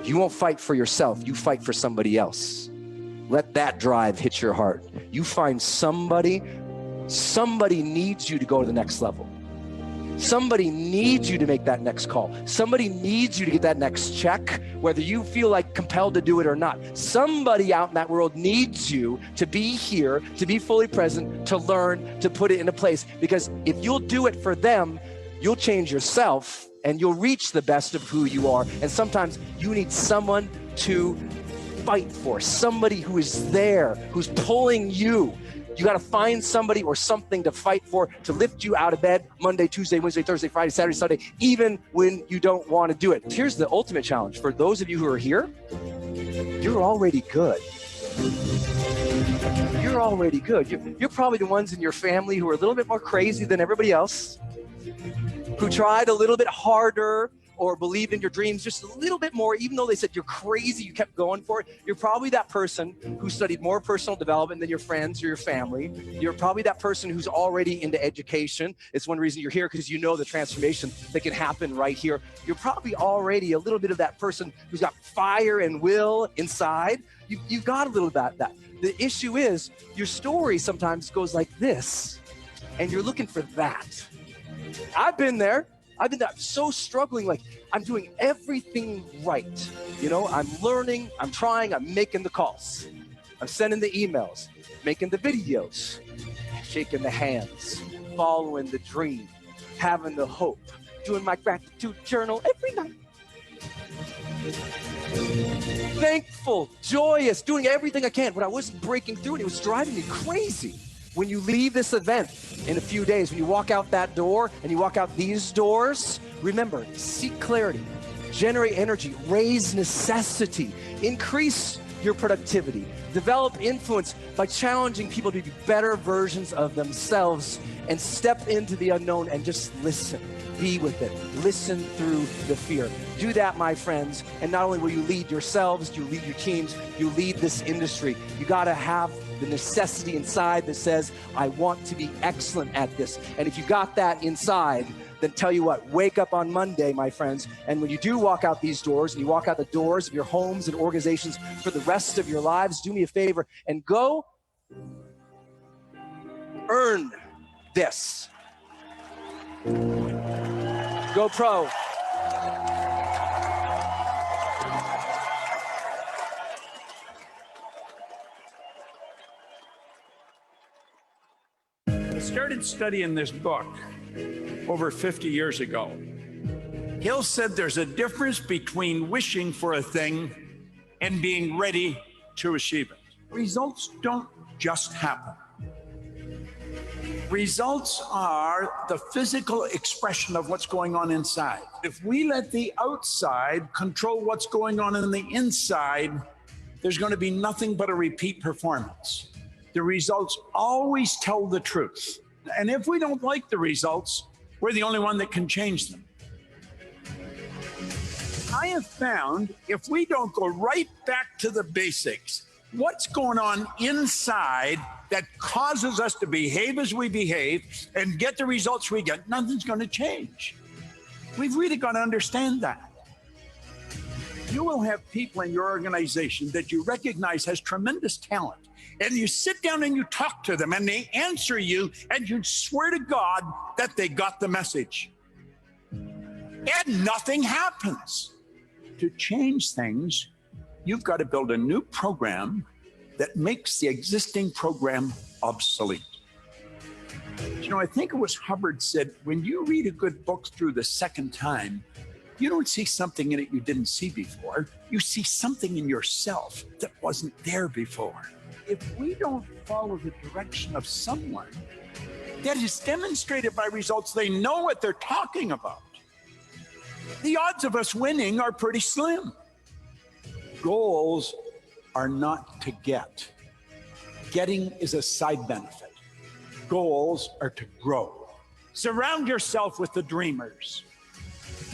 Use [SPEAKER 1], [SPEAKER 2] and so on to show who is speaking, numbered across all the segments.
[SPEAKER 1] You won't fight for yourself, you fight for somebody else. Let that drive hit your heart. You find somebody needs you to go to the next level. Somebody needs you to make that next call. Somebody needs you to get that next check, whether you feel like compelled to do it or not. Somebody out in that world needs you to be here, to be fully present, to learn, to put it into place. Because if you'll do it for them, you'll change yourself and you'll reach the best of who you are. And sometimes you need someone to fight for, somebody who is there, who's pulling you. You got to find somebody or something to fight for, to lift you out of bed Monday, Tuesday, Wednesday, Thursday, Friday, Saturday, Sunday, even when you don't want to do it. Here's the ultimate challenge. For those of you who are here, you're already good. You're already good. You're probably the ones in your family who are a little bit more crazy than everybody else, who tried a little bit harder or believed in your dreams just a little bit more, even though they said you're crazy, you kept going for it. You're probably that person who studied more personal development than your friends or your family. You're probably that person who's already into education. It's one reason you're here, because you know the transformation that can happen right here. You're probably already a little bit of that person who's got fire and will inside. You've got a little bit of that. The issue is your story sometimes goes like this, and you're looking for that. I've been there. I'm so struggling, like I'm doing everything right. You know, I'm learning, I'm trying, I'm making the calls. I'm sending the emails, making the videos, shaking the hands, following the dream, having the hope, doing my gratitude journal every night. Thankful, joyous, doing everything I can, but I wasn't breaking through and it was driving me crazy. When you leave this event in a few days, when you walk out that door and you walk out these doors, remember, seek clarity, generate energy, raise necessity, increase your productivity, develop influence by challenging people to be better versions of themselves, and step into the unknown and just listen. Be with it. Listen through the fear. Do that, my friends, and not only will you lead yourselves, you lead your teams, you lead this industry. You gotta have the necessity inside that says, I want to be excellent at this. And if you got that inside, then tell you what, wake up on Monday, my friends, and when you do walk out these doors, and you walk out the doors of your homes and organizations for the rest of your lives, do me a favor and go earn this. Go pro.
[SPEAKER 2] I started studying this book over 50 years ago. Hill said there's a difference between wishing for a thing and being ready to achieve it. Results don't just happen. Results are the physical expression of what's going on inside. If we let the outside control what's going on in the inside, there's going to be nothing but a repeat performance. The results always tell the truth. And if we don't like the results, we're the only one that can change them. I have found if we don't go right back to the basics, what's going on inside that causes us to behave as we behave and get the results we get, nothing's going to change. We've really got to understand that. You will have people in your organization that you recognize has tremendous talent, and you sit down and you talk to them and they answer you and you swear to God that they got the message. And nothing happens. To change things, you've got to build a new program that makes the existing program obsolete. You know, I think it was Hubbard said, when you read a good book through the second time, you don't see something in it you didn't see before. You see something in yourself that wasn't there before. If we don't follow the direction of someone that is demonstrated by results, they know what they're talking about, the odds of us winning are pretty slim. Goals are not to get. Getting is a side benefit. Goals are to grow. Surround yourself with the dreamers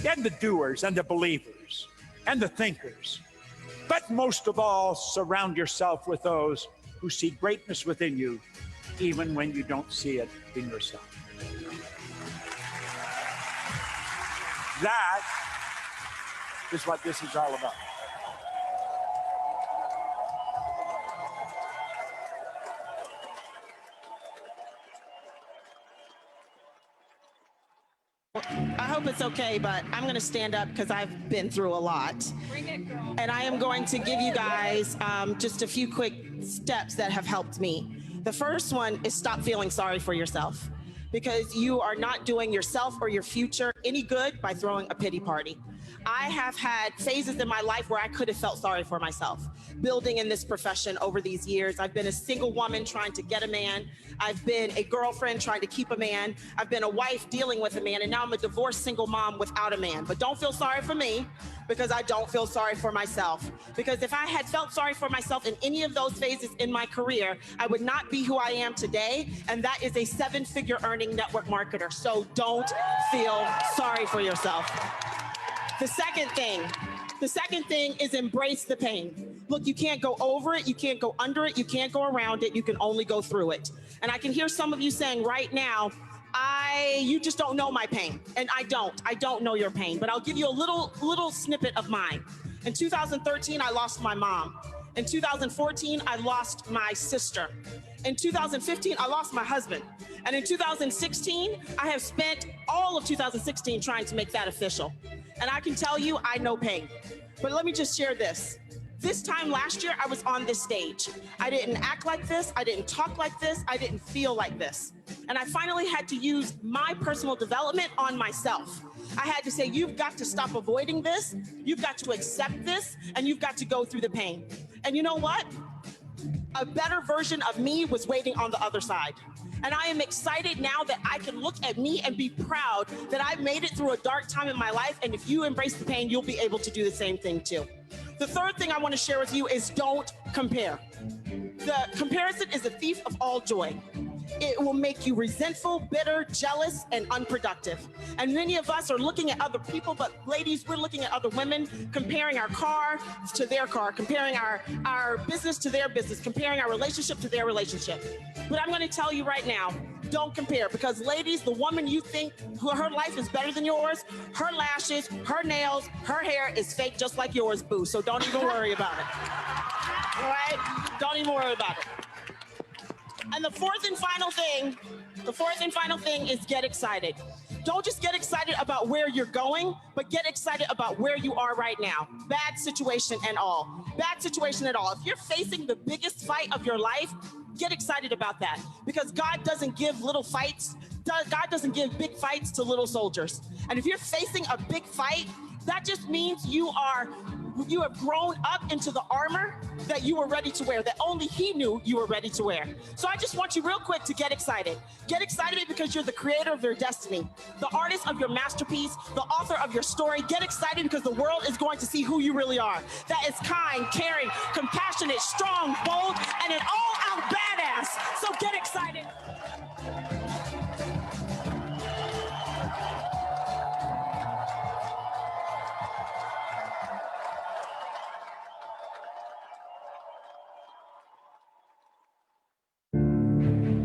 [SPEAKER 2] and the doers and the believers and the thinkers. But most of all, surround yourself with those who see greatness within you, even when you don't see it in yourself. That is what this is all about.
[SPEAKER 3] it's okay, but I'm going to stand up because I've been through a lot.
[SPEAKER 4] Bring it, girl.
[SPEAKER 3] And I am going to give you guys just a few quick steps that have helped me. The first one is stop feeling sorry for yourself, because you are not doing yourself or your future any good by throwing a pity party. I have had phases in my life where I could have felt sorry for myself. Building in this profession over these years, I've been a single woman trying to get a man. I've been a girlfriend trying to keep a man. I've been a wife dealing with a man, and now I'm a divorced single mom without a man. But don't feel sorry for me, because I don't feel sorry for myself. Because if I had felt sorry for myself in any of those phases in my career, I would not be who I am today, and that is a 7-figure earning network marketer. So don't feel sorry for yourself. The second thing is embrace the pain. Look, you can't go over it, you can't go under it, you can't go around it, you can only go through it. And I can hear some of you saying right now, you just don't know my pain. And I don't know your pain, but I'll give you a little snippet of mine. In 2013, I lost my mom. In 2014, I lost my sister. In 2015, I lost my husband. And in 2016, I have spent all of 2016 trying to make that official. And I can tell you, I know pain. But let me just share this. This time last year, I was on this stage. I didn't act like this. I didn't talk like this. I didn't feel like this. And I finally had to use my personal development on myself. I had to say, you've got to stop avoiding this. You've got to accept this, and you've got to go through the pain. And you know what? A better version of me was waiting on the other side. And I am excited now that I can look at me and be proud that I made it through a dark time in my life. And if you embrace the pain, you'll be able to do the same thing too. The third thing I want to share with you is don't compare. The comparison is a thief of all joy. It will make you resentful, bitter, jealous, and unproductive. And many of us are looking at other people, but ladies, we're looking at other women, comparing our car to their car, comparing our business to their business, comparing our relationship to their relationship. But I'm going to tell you right now, don't compare, because ladies, the woman you think her life is better than yours, her lashes, her nails, her hair is fake just like yours, boo. So don't even worry about it. All right? Don't even worry about it. And the fourth and final thing is get excited. Don't just get excited about where you're going, but get excited about where you are right now. Bad situation and all. Bad situation at all. If you're facing the biggest fight of your life, get excited about that, because God doesn't give little fights. God doesn't give big fights to little soldiers. And if you're facing a big fight, that just means you have grown up into the armor that you were ready to wear, that only He knew you were ready to wear. So I just want you real quick to get excited. Get excited because you're the creator of your destiny, the artist of your masterpiece, the author of your story. Get excited because the world is going to see who you really are. That is kind, caring, compassionate, strong, bold, and an all-out badass. So get excited.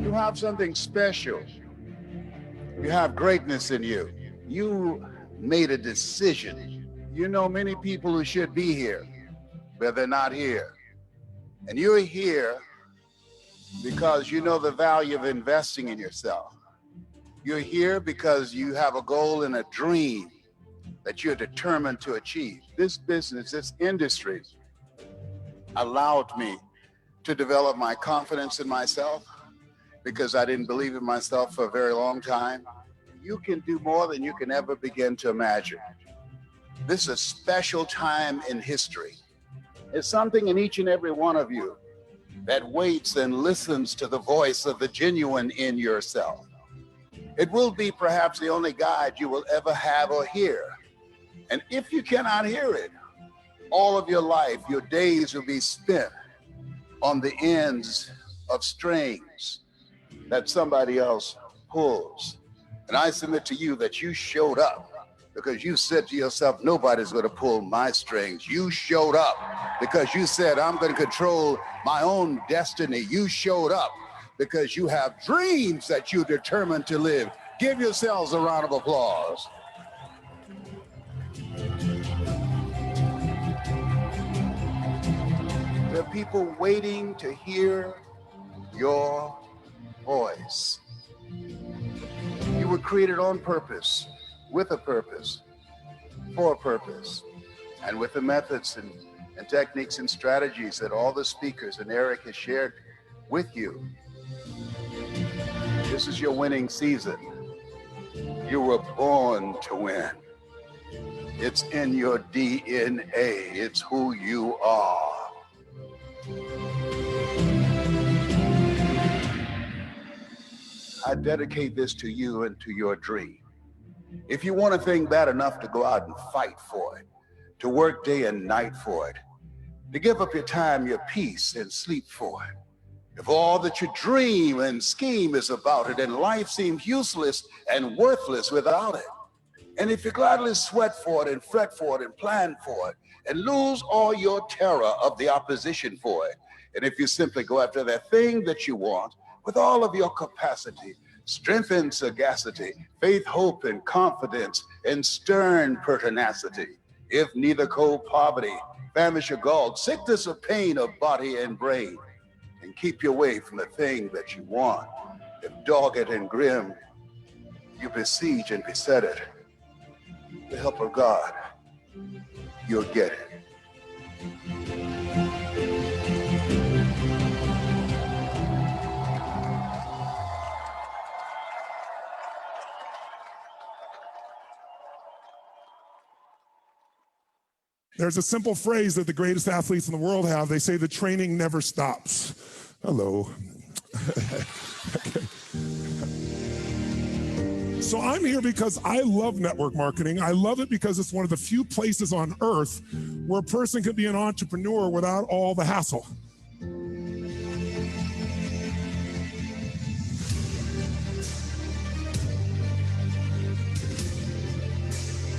[SPEAKER 5] You have something special. You have greatness in you. You made a decision. You know many people who should be here, but they're not here. And you're here because you know the value of investing in yourself. You're here because you have a goal and a dream that you're determined to achieve. This business, this industry allowed me to develop my confidence in myself, because I didn't believe in myself for a very long time. You can do more than you can ever begin to imagine. This is a special time in history. It's something in each and every one of you that waits and listens to the voice of the genuine in yourself. It will be perhaps the only guide you will ever have or hear. And if you cannot hear it, all of your life, your days will be spent on the ends of strings that somebody else pulls. And I submit to you that you showed up because you said to yourself, nobody's going to pull my strings. You showed up because you said, I'm going to control my own destiny. You showed up because you have dreams that you're determined to live. Give yourselves a round of applause. There are people waiting to hear your voice. You were created on purpose with a purpose, for a purpose, and with the methods and techniques and strategies that all the speakers and Eric has shared with you. This is your winning season. You were born to win. It's in your DNA. It's who you are. I dedicate this to you and to your dream. If you want a thing bad enough to go out and fight for it, to work day and night for it, to give up your time, your peace, and sleep for it, if all that you dream and scheme is about it, and life seems useless and worthless without it, and if you gladly sweat for it and fret for it and plan for it, and lose all your terror of the opposition for it, and if you simply go after that thing that you want with all of your capacity, strength and sagacity, faith, hope, and confidence, and stern pertinacity, if neither cold poverty, famish or gall, sickness or pain of body and brain, and keep you away from the thing that you want, if dogged and grim, you besiege and beset it, the help of God, you'll get it.
[SPEAKER 4] There's a simple phrase that the greatest athletes in the world have. They say the training never stops. Hello. So I'm here because I love network marketing. I love it because it's one of the few places on earth where a person can be an entrepreneur without all the hassle.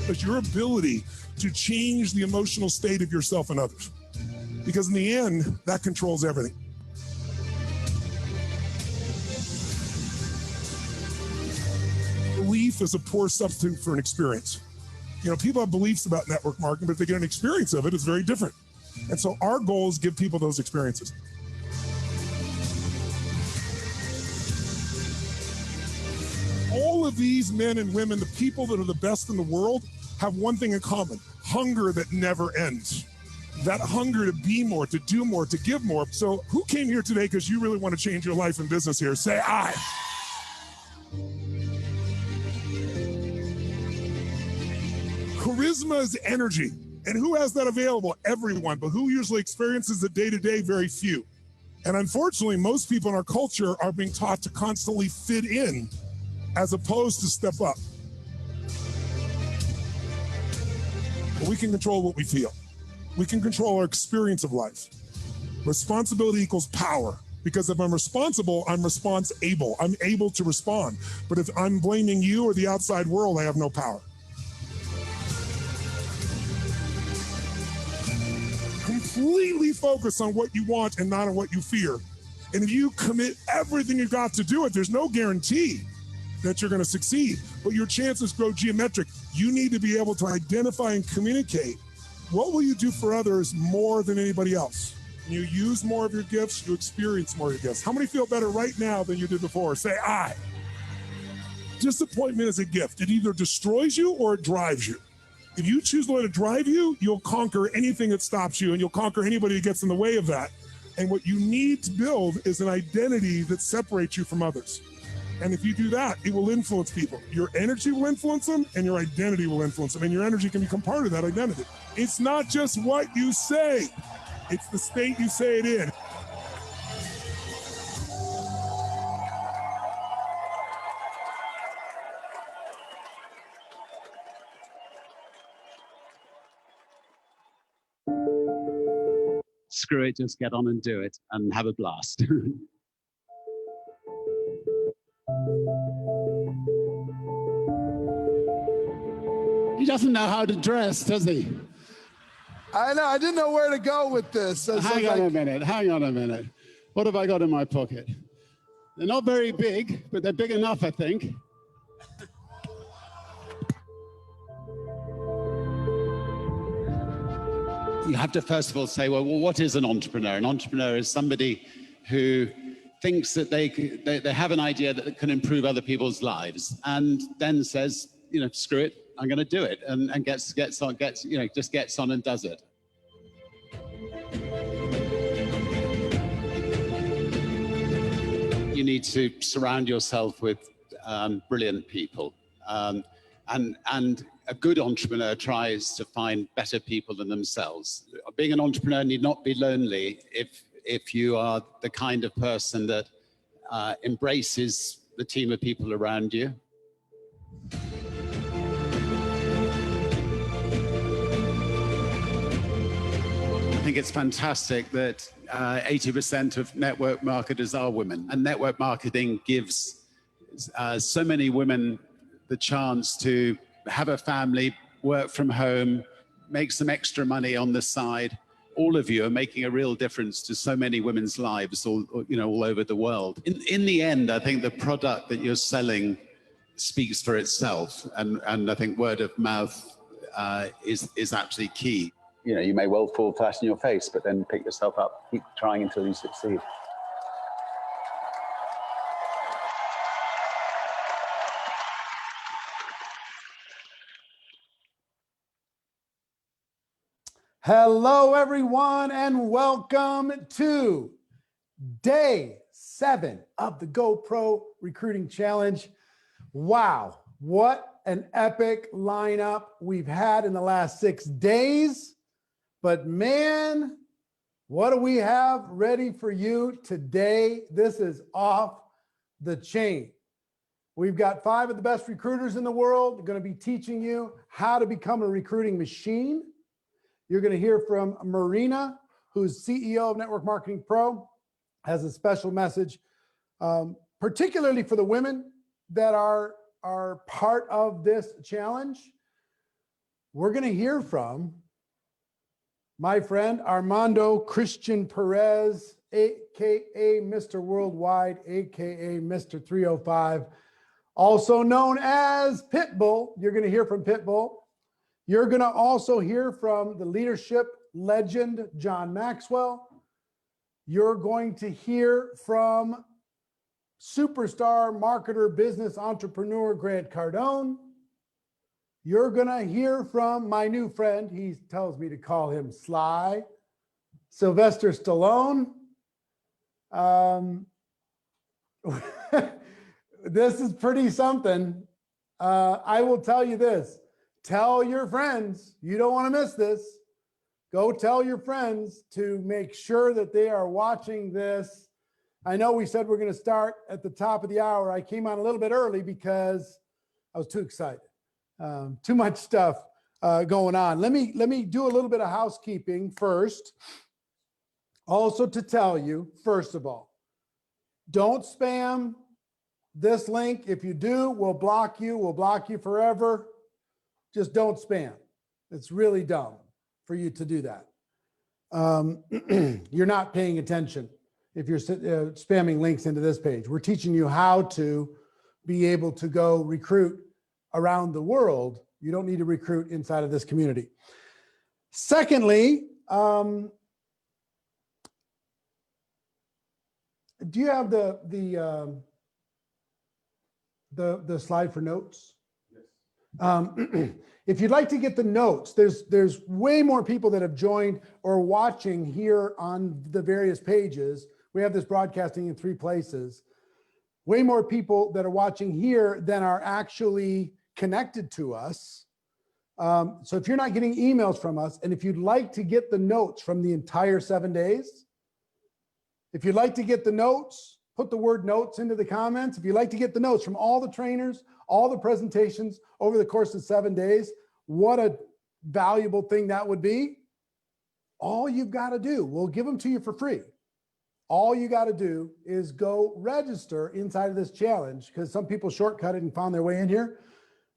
[SPEAKER 4] But your ability to change the emotional state of yourself and others. Because in the end, that controls everything. Belief is a poor substitute for an experience. You know, people have beliefs about network marketing, but if they get an experience of it, it's very different. And so our goal is give people those experiences. All of these men and women, the people that are the best in the world, have one thing in common: hunger that never ends. That hunger to be more, to do more, to give more. So who came here today because you really want to change your life and business here? Say I. Charisma is energy. And who has that available? Everyone. But who usually experiences it day to day? Very few. And unfortunately, most people in our culture are being taught to constantly fit in as opposed to step up. But we can control what we feel. We can control our experience of life. Responsibility equals power, because if I'm responsible, I'm response-able. I'm able to respond. But if I'm blaming you or the outside world, I have no power. Completely focus on what you want and not on what you fear. And if you commit everything you got to do it, there's no guarantee that you're going to succeed, but your chances grow geometric. You need to be able to identify and communicate what will you do for others more than anybody else. You use more of your gifts, you experience more of your gifts. How many feel better right now than you did before? Say I. Disappointment is a gift. It either destroys you or it drives you. If you choose to let it drive you, you'll conquer anything that stops you, and you'll conquer anybody that gets in the way of that. And what you need to build is an identity that separates you from others. And if you do that, it will influence people. Your energy will influence them, and your identity will influence them. And your energy can become part of that identity. It's not just what you say. It's the state you say it in.
[SPEAKER 6] Screw it, just get on and do it and have a blast.
[SPEAKER 7] He doesn't know how to dress, does he?
[SPEAKER 8] I know. I didn't know where to go with this.
[SPEAKER 7] Hang on a minute. What have I got in my pocket? They're not very big, but they're big enough, I think. You have to first of all say, well, what is an entrepreneur? An entrepreneur is somebody who thinks that they have an idea that can improve other people's lives, and then says,
[SPEAKER 6] screw it, I'm going to do it, and gets on and does it. You need to surround yourself with brilliant people, and a good entrepreneur tries to find better people than themselves. Being an entrepreneur need not be lonely if you are the kind of person that embraces the team of people around you. I think it's fantastic that 80% of network marketers are women, and network marketing gives so many women the chance to have a family, work from home, make some extra money on the side. All of you are making a real difference to so many women's lives all over the world. In the end, I think the product that you're selling speaks for itself, and I think word of mouth is actually key. You may well fall flat in your face, but then pick yourself up, keep trying until you succeed.
[SPEAKER 8] Hello, everyone, and welcome to day 7 of the GoPro Recruiting Challenge. Wow, what an epic lineup we've had in the last 6 days. But man, what do we have ready for you today? This is off the chain. We've got 5 of the best recruiters in the world going to be teaching you how to become a recruiting machine. You're going to hear from Marina, who's CEO of Network Marketing Pro, has a special message, particularly for the women that are part of this challenge. We're going to hear from my friend Armando Christian Perez, AKA Mr. Worldwide, AKA Mr. 305, also known as Pitbull. You're going to hear from Pitbull. You're going to also hear from the leadership legend, John Maxwell. You're going to hear from superstar marketer, business entrepreneur, Grant Cardone. You're going to hear from my new friend. He tells me to call him Sly, Sylvester Stallone. This is pretty something. I will tell you this. Tell your friends, you don't want to miss this. Go tell your friends to make sure that they are watching this. I know we said we're going to start at the top of the hour. I came on a little bit early because I was too excited. Too much stuff going on. Let me do a little bit of housekeeping first. Also to tell you, first of all, don't spam this link. If you do, we'll block you. We'll block you forever. Just don't spam. It's really dumb for you to do that. You're not paying attention if you're spamming links into this page. We're teaching you how to be able to go recruit around the world. You don't need to recruit inside of this community. Secondly, do you have the slide for notes? If you'd like to get the notes, there's way more people that have joined or watching here on the various pages. We have this broadcasting in 3 places. Way more people that are watching here than are actually connected to us. So if you're not getting emails from us, and if you'd like to get the notes from the entire 7 days, if you'd like to get the notes, put the word notes into the comments. If you'd like to get the notes from all the trainers, all the presentations over the course of 7 days, what a valuable thing that would be. All you've got to do, we'll give them to you for free. All you got to do is go register inside of this challenge, because some people shortcut it and found their way in here.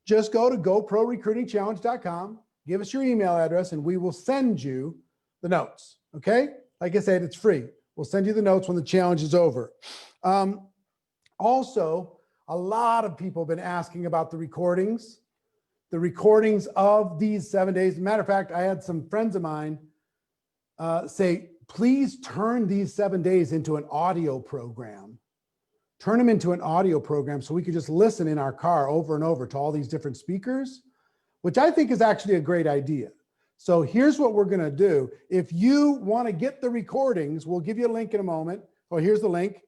[SPEAKER 8] Just go to GoProRecruitingChallenge.com, give us your email address, and we will send you the notes. Okay? Like I said, it's free. We'll send you the notes when the challenge is over. Also, a lot of people have been asking about the recordings of these 7 days. As a matter of fact, I had some friends of mine say, please turn these 7 days into an audio program. turn them into an audio program so we could just listen in our car over and over to all these different speakers, which I think is actually a great idea. So here's what we're going to do. If you want to get the recordings, we'll give you a link in a moment. Oh, here's the link,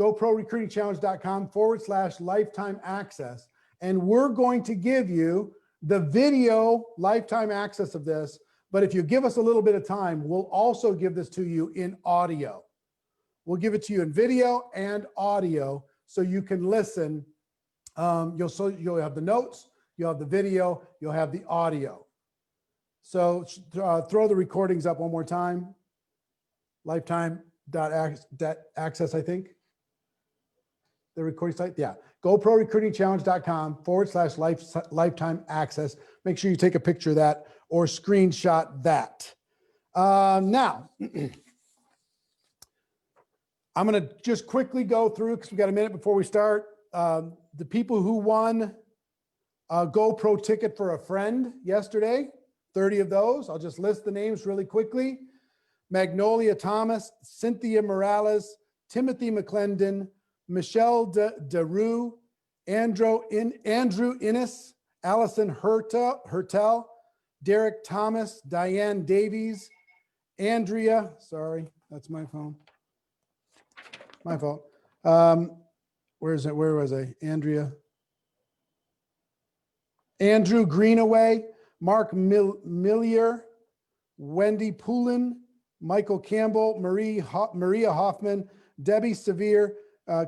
[SPEAKER 8] GoProRecruitingChallenge.com/lifetime access. And we're going to give you the video lifetime access of this. But if you give us a little bit of time, we'll also give this to you in audio. We'll give it to you in video and audio so you can listen. You'll have the notes, you'll have the video, you'll have the audio. So throw the recordings up one more time. Lifetime.access, I think. The recording site, yeah. GoProRecruitingChallenge.com/lifetime access. Make sure you take a picture of that or screenshot that. Now, I'm going to just quickly go through because we got a minute before we start. The people who won a GoPro ticket for a friend yesterday, 30 of those. I'll just list the names really quickly. Magnolia Thomas, Cynthia Morales, Timothy McClendon, Michelle DeRue, Andrew Innes, Allison Hertel, Derek Thomas, Diane Davies, Andrea, sorry, that's my phone. My fault. Where was I? Andrea. Andrew Greenaway, Mark Millier, Wendy Poulin, Michael Campbell, Maria Hoffman, Debbie Severe,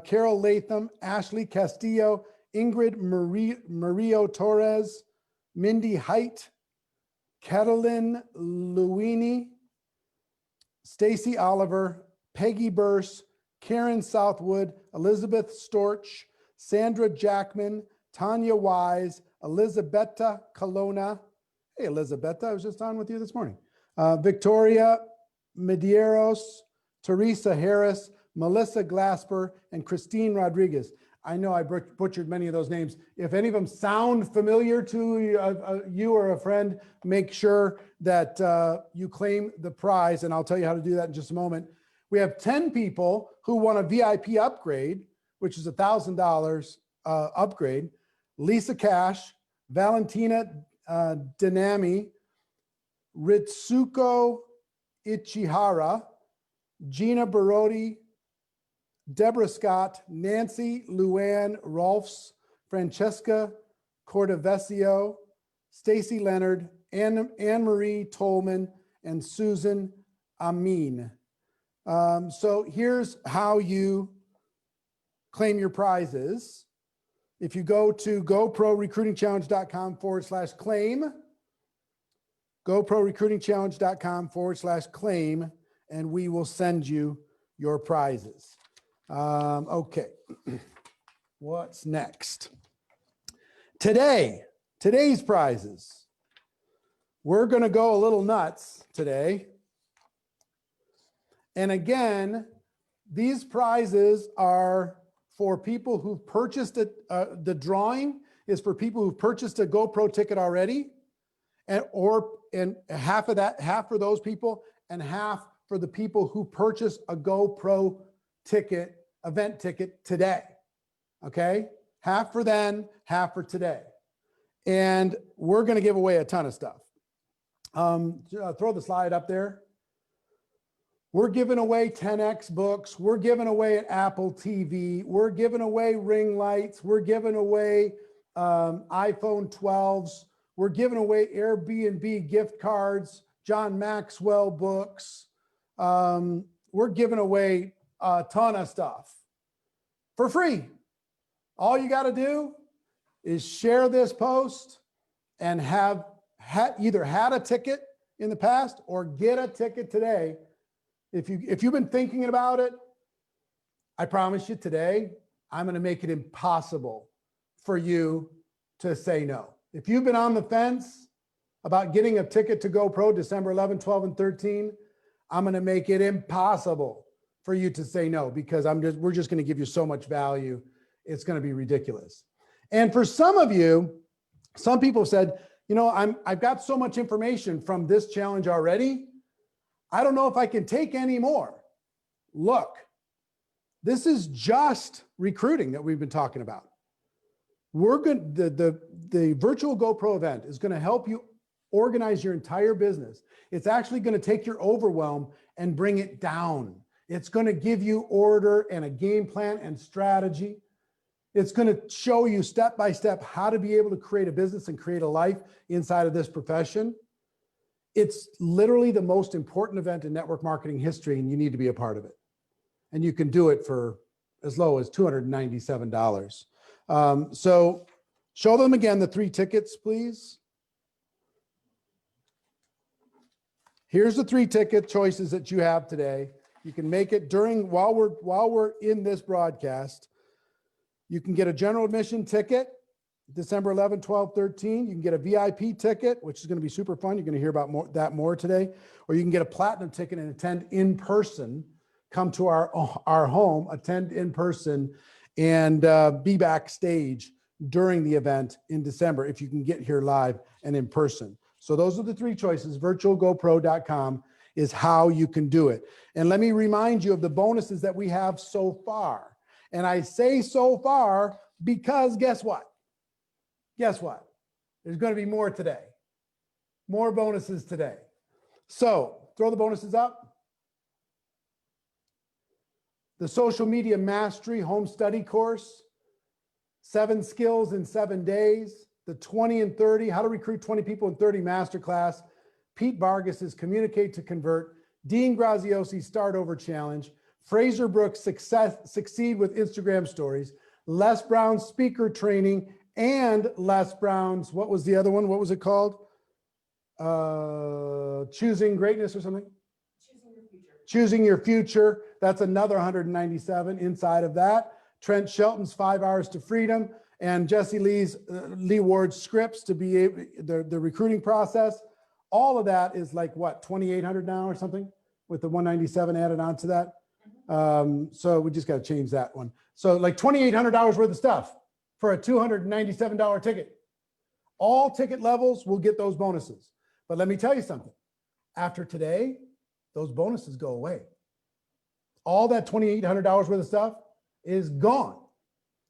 [SPEAKER 8] Carol Latham, Ashley Castillo, Ingrid Mario Torres, Mindy Height, Catalin Luini, Stacy Oliver, Peggy Burse, Karen Southwood, Elizabeth Storch, Sandra Jackman, Tanya Wise, Elizabetta Colonna. Hey, Elizabetta, I was just on with you this morning. Victoria Medeiros, Teresa Harris, Melissa Glasper, and Christine Rodriguez. I know I butchered many of those names. If any of them sound familiar to you or a friend, make sure that you claim the prize, and I'll tell you how to do that in just a moment. We have 10 people who want a VIP upgrade, which is $1,000 upgrade. Lisa Cash, Valentina Denami, Ritsuko Ichihara, Gina Barodi, Deborah Scott, Nancy Luann Rolfs, Francesca Cordovesio, Stacy Leonard, Anne-Marie Tolman, and Susan Amin. So here's how you claim your prizes. If you go to GoProRecruitingChallenge.com/claim, GoProRecruitingChallenge.com/claim, and we will send you your prizes. Okay, what's next? Today's prizes. We're going to go a little nuts today. And again, these prizes are for people who've purchased it. The drawing is for people who've purchased a GoPro ticket already, and half of that, half for those people, and half for the people who purchase a GoPro ticket, event ticket today. Okay, half for then, half for today, and we're going to give away a ton of stuff. Throw the slide up there. We're giving away 10X books. We're giving away an Apple TV. We're giving away ring lights. We're giving away iPhone 12s. We're giving away Airbnb gift cards, John Maxwell books. We're giving away a ton of stuff for free. All you got to do is share this post and have either had a ticket in the past or get a ticket today. If you've been thinking about it, I promise you today, I'm going to make it impossible for you to say no. If you've been on the fence about getting a ticket to GoPro December 11, 12, and 13, I'm going to make it impossible for you to say no, because we're just going to give you so much value. It's going to be ridiculous. And for some of you, some people said, you know, I've got so much information from this challenge already. I don't know if I can take any more. Look, This is just recruiting that we've been talking about. We're going the virtual GoPro event is going to help you organize your entire business. It's actually going to take your overwhelm and bring it down. It's going to give you order and a game plan and strategy. It's going to show you step by step how to be able to create a business and create a life inside of this profession. It's literally the most important event in network marketing history, and you need to be a part of it. And you can do it for as low as $297. So show them again the 3 tickets, please. Here's the 3 ticket choices that you have today. You can make it while we're in this broadcast. You can get a general admission ticket, December 11, 12, 13. You can get a VIP ticket, which is going to be super fun. You're going to hear about more today. Or you can get a platinum ticket and attend in person. Come to our home, attend in person, and be backstage during the event in December if you can get here live and in person. So those are the 3 choices. virtualgopro.com is how you can do it. And let me remind you of the bonuses that we have so far. And I say so far because guess what? Guess what? There's going to be more today. More bonuses today. So throw the bonuses up. The Social Media Mastery Home Study Course, 7 skills in 7 days. The 20 and 30, how to recruit 20 people in 30 masterclass. Pete Vargas's Communicate to Convert. Dean Graziosi's Start Over Challenge. Fraser Brooks' Succeed with Instagram Stories. Les Brown's Speaker Training, and Les Brown's, what was the other one? What was it called? Choosing Greatness or something? Choosing Your Future. That's another 197 inside of that. Trent Shelton's 5 Hours to Freedom, and Jesse Lee Ward's scripts to be able, the recruiting process. All of that is like what, 2,800 now or something, with the 197 added on to that. So we just got to change that one. So like $2,800 worth of stuff for a $297 ticket. All ticket levels will get those bonuses. But let me tell you something. After today, those bonuses go away. All that $2,800 worth of stuff is gone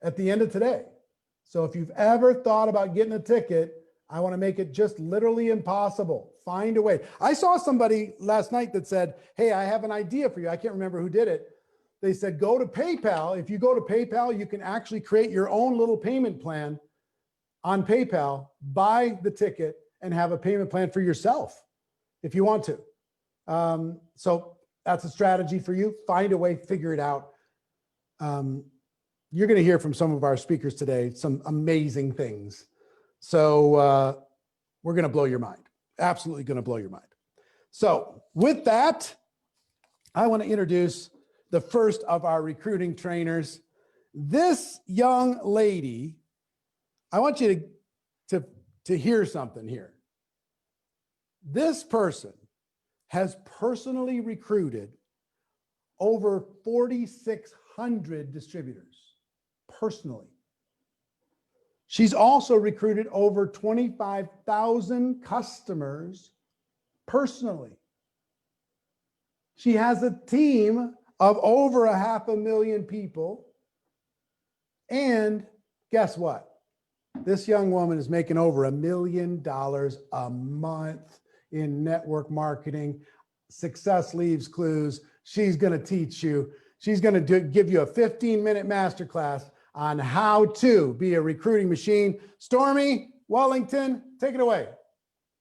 [SPEAKER 8] at the end of today. So if you've ever thought about getting a ticket, I want to make it just literally impossible. Find a way. I saw somebody last night that said, hey, I have an idea for you. I can't remember who did it. They said, go to PayPal. If you go to PayPal, you can actually create your own little payment plan on PayPal, buy the ticket, and have a payment plan for yourself if you want to. So that's a strategy for you. Find a way, figure it out. You're going to hear from some of our speakers today, some amazing things. So we're going to blow your mind. Absolutely going to blow your mind. So with that, I want to introduce the first of our recruiting trainers. This young lady, I want you to hear something here. This person has personally recruited over 4,600 distributors, personally. She's also recruited over 25,000 customers personally. She has a team of over 500,000 people. And guess what? This young woman is making over $1 million a month in network marketing. Success leaves clues. She's going to teach you. She's going to give you a 15-minute masterclass on how to be a recruiting machine. Stormy Wellington, take it away.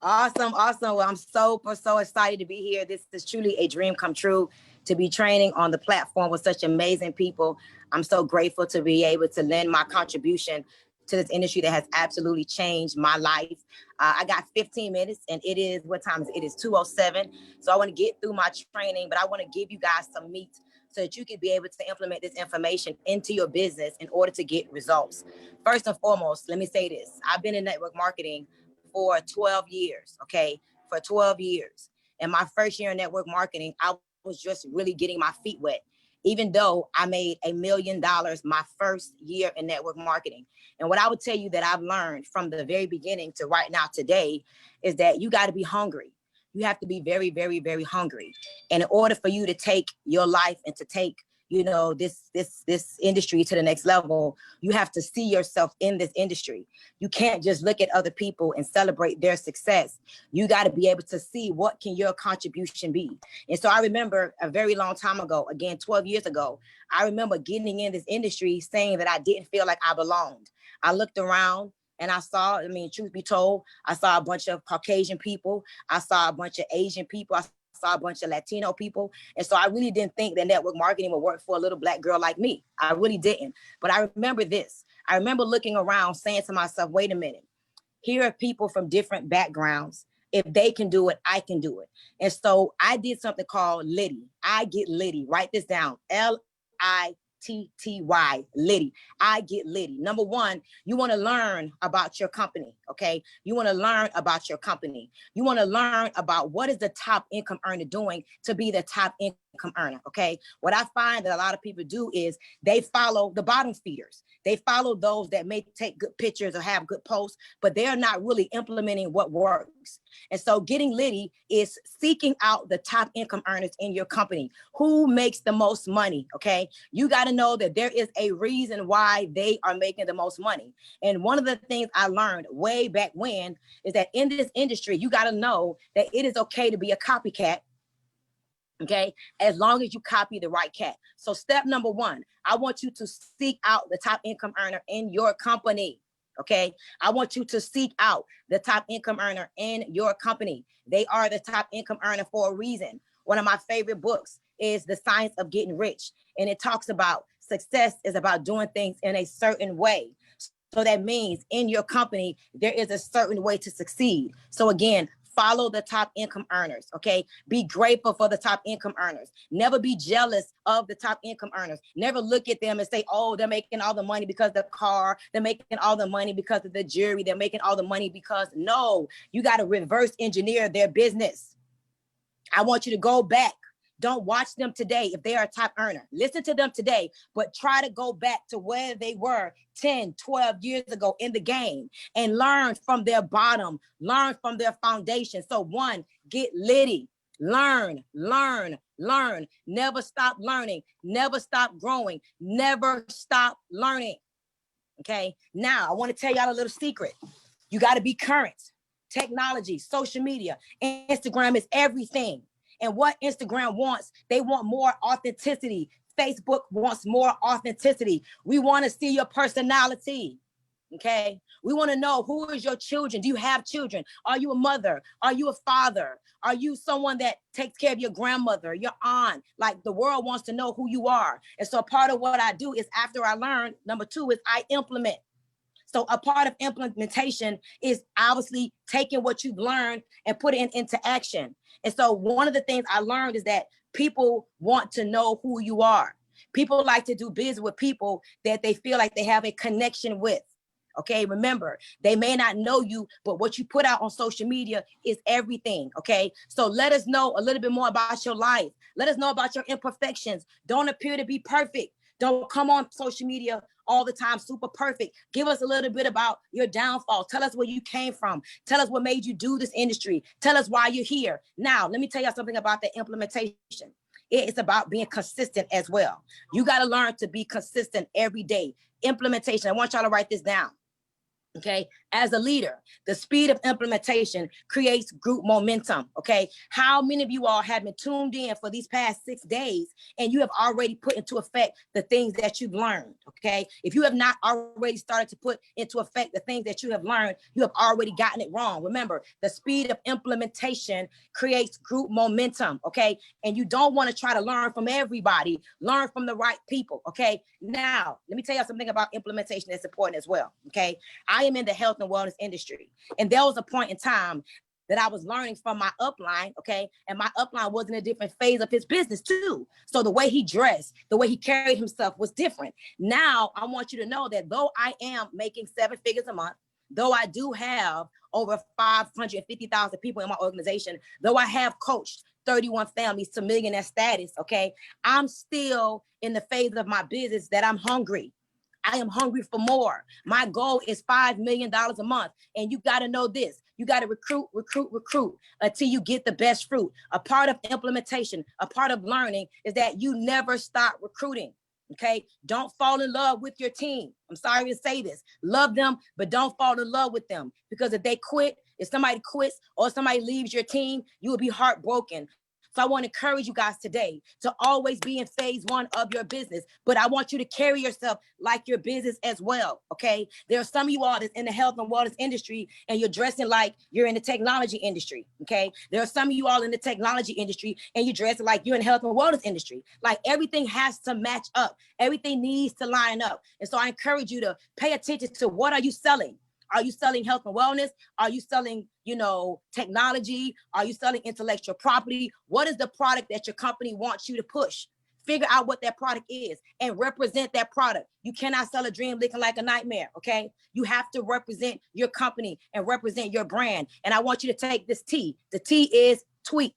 [SPEAKER 9] Awesome. Well, I'm so excited to be here. This is truly a dream come true to be training on the platform with such amazing people. I'm so grateful to be able to lend my contribution to this industry that has absolutely changed my life. I got 15 minutes and it is, what time is it? It is 2:07. So I want to get through my training, but I want to give you guys some meat so that you can be able to implement this information into your business in order to get results. First and foremost, let me say this. I've been in network marketing for 12 years, okay? For 12 years. And my first year in network marketing, I was just really getting my feet wet, even though I made $1 million my first year in network marketing. And what I would tell you that I've learned from the very beginning to right now today is that you got to be hungry. You have to be very, very, very hungry. And in order for you to take your life and to take you know, this industry to the next level, you have to see yourself in this industry. You can't just look at other people and celebrate their success. You got to be able to see what can your contribution be. And so I remember a very long time ago, again, 12 years ago, I remember getting in this industry saying that I didn't feel like I belonged. I looked around and I saw, I mean, truth be told, I saw a bunch of Caucasian people. I saw a bunch of Asian people. I saw a bunch of Latino people. And so I really didn't think that network marketing would work for a little Black girl like me. I really didn't. But I remember this. I remember looking around saying to myself, wait a minute, here are people from different backgrounds. If they can do it, I can do it. And so I did something called Liddy. I Get Liddy. Write this down. LITTY, Liddy. I Get Liddy. Number one, you want to learn about your company, okay? You want to learn about your company. You want to learn about what is the top income earner doing to be the top income earner, okay? What I find that a lot of people do is they follow the bottom feeders. They follow those that may take good pictures or have good posts, but they're not really implementing what works. And so getting Liddy is seeking out the top income earners in your company. Who makes the most money, okay? You got to know that there is a reason why they are making the most money. And one of the things I learned way back when is that in this industry, you got to know that it is okay to be a copycat, okay, as long as you copy the right cat. So step number one, I want you to seek out the top income earner in your company, okay? I want you to seek out the top income earner in your company. They are the top income earner for a reason. One of my favorite books is The Science of Getting Rich, and it talks about success is about doing things in a certain way. So that means in your company, there is a certain way to succeed. So again, follow the top income earners, okay? Be grateful for the top income earners. Never be jealous of the top income earners. Never look at them and say, oh, they're making all the money because of the car. They're making all the money because of the jewelry. They're making all the money because, no, you got to reverse engineer their business. I want you to go back. Don't watch them today if they are a top earner. Listen to them today, but try to go back to where they were 10, 12 years ago in the game and learn from their bottom, learn from their foundation. So one, get Liddy. Learn, learn, learn. Never stop learning. Never stop growing. Never stop learning. Okay, now I want to tell y'all a little secret. You got to be current. Technology, social media, Instagram is everything. And what Instagram wants, they want more authenticity. Facebook wants more authenticity. We want to see your personality, okay? We want to know, who is your children? Do you have children? Are you a mother? Are you a father? Are you someone that takes care of your grandmother, your aunt? Like, the world wants to know who you are. And so part of what I do is, after I learn, number two is I implement. So a part of implementation is obviously taking what you've learned and putting it into action. And so one of the things I learned is that people want to know who you are. People like to do business with people that they feel like they have a connection with. Okay, remember, they may not know you, but what you put out on social media is everything. Okay, so let us know a little bit more about your life. Let us know about your imperfections. Don't appear to be perfect. Don't come on social media all the time super perfect. Give us a little bit about your downfall. Tell us where you came from. Tell us what made you do this industry. Tell us why you're here. Now, let me tell you something about the implementation. It's about being consistent as well. You got to learn to be consistent every day. Implementation. I want y'all to write this down. Okay, as a leader, the speed of implementation creates group momentum. Okay, how many of you all have been tuned in for these past 6 days and you have already put into effect the things that you've learned? Okay, if you have not already started to put into effect the things that you have learned, you have already gotten it wrong. Remember, the speed of implementation creates group momentum. Okay, and you don't want to try to learn from everybody. Learn from the right people. Okay, now let me tell you something about implementation that's important as well. Okay, I am in the health and wellness industry. And there was a point in time that I was learning from my upline, okay? And my upline was in a different phase of his business too. So the way he dressed, the way he carried himself was different. Now, I want you to know that though I am making 7 figures a month, though I do have over 550,000 people in my organization, though I have coached 31 families to millionaire status, okay? I'm still in the phase of my business that I'm hungry. I am hungry for more. My goal is $5 million a month. And you got to know this. You got to recruit until you get the best fruit. A part of implementation, a part of learning is that you never stop recruiting. Okay, don't fall in love with your team. I'm sorry to say this. Love them, but don't fall in love with them, because if they quit, if somebody quits or somebody leaves your team, you will be heartbroken. So I want to encourage you guys today to always be in phase one of your business, but I want you to carry yourself like your business as well, okay? There are some of you all that's in the health and wellness industry and you're dressing like you're in the technology industry, okay? There are some of you all in the technology industry and you're dressing like you're in the health and wellness industry. Like everything has to match up. Everything needs to line up. And so I encourage you to pay attention to what are you selling? Are you selling health and wellness? Are you selling, technology? Are you selling intellectual property? What is the product that your company wants you to push? Figure out what that product is and represent that product. You cannot sell a dream looking like a nightmare, okay? You have to represent your company and represent your brand. And I want you to take this T. The T is tweak.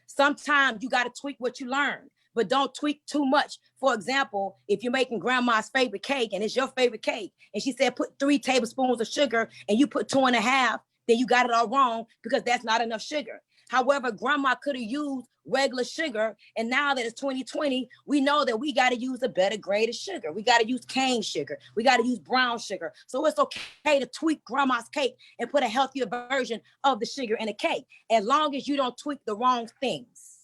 [SPEAKER 9] Sometimes you got to tweak what you learn, but don't tweak too much. For example, if you're making grandma's favorite cake and it's your favorite cake, and she said put 3 tablespoons of sugar and you put 2.5, then you got it all wrong because that's not enough sugar. However, grandma could have used regular sugar, and now that it's 2020, we know that we got to use a better grade of sugar. We got to use cane sugar. We got to use brown sugar. So it's okay to tweak grandma's cake and put a healthier version of the sugar in a cake, as long as you don't tweak the wrong things.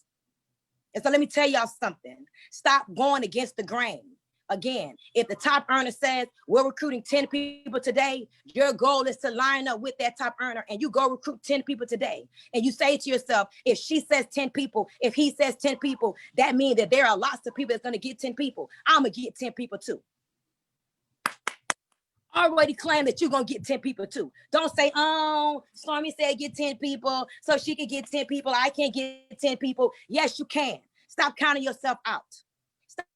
[SPEAKER 9] And so let me tell y'all something. Stop going against the grain. Again, if the top earner says we're recruiting 10 people today, your goal is to line up with that top earner and you go recruit 10 people today. And you say to yourself, if she says 10 people, if he says 10 people, that means that there are lots of people that's going to get 10 people. I'm going to get 10 people too. Already claim that you're going to get 10 people too. Don't say, oh, Stormy said get 10 people, so she can get 10 people. I can't get 10 people. Yes, you can. Stop counting yourself out.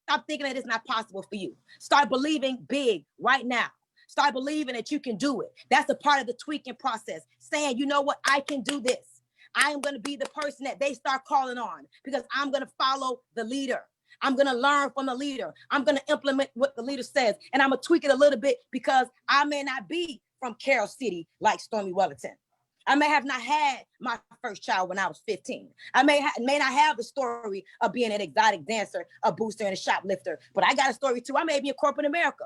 [SPEAKER 9] Stop thinking that it's not possible for you. Start believing big right now. Start believing that you can do it. That's a part of the tweaking process. Saying, you know what, I can do this. I am going to be the person that they start calling on because I'm going to follow the leader. I'm going to learn from the leader. I'm going to implement what the leader says. And I'm going to tweak it a little bit because I may not be from Carroll City like Stormy Wellington. I may have not had my first child when I was 15. I may not have the story of being an exotic dancer, a booster, and a shoplifter, but I got a story too. I may be in corporate America.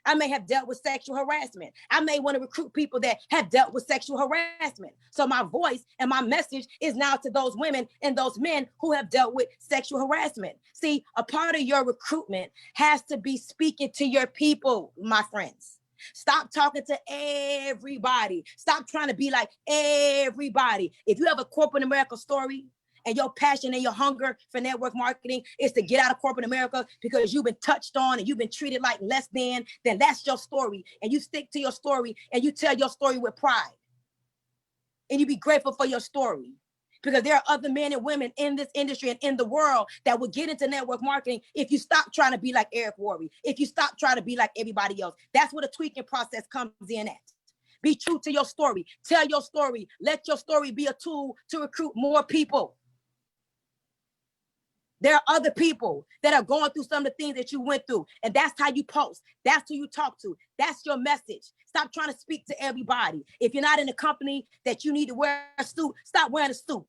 [SPEAKER 9] I may have dealt with sexual harassment. I may want to recruit people that have dealt with sexual harassment. So my voice and my message is now to those women and those men who have dealt with sexual harassment. See, a part of your recruitment has to be speaking to your people, my friends. Stop talking to everybody. Stop trying to be like everybody. If you have a corporate America story and your passion and your hunger for network marketing is to get out of corporate America because you've been touched on and you've been treated like less than, then that's your story. And you stick to your story and you tell your story with pride. And you be grateful for your story. Because there are other men and women in this industry and in the world that would get into network marketing if you stop trying to be like Eric Worre, if you stop trying to be like everybody else. That's where the tweaking process comes in at. Be true to your story. Tell your story. Let your story be a tool to recruit more people. There are other people that are going through some of the things that you went through. And that's how you post. That's who you talk to. That's your message. Stop trying to speak to everybody. If you're not in a company that you need to wear a suit, stop wearing a suit.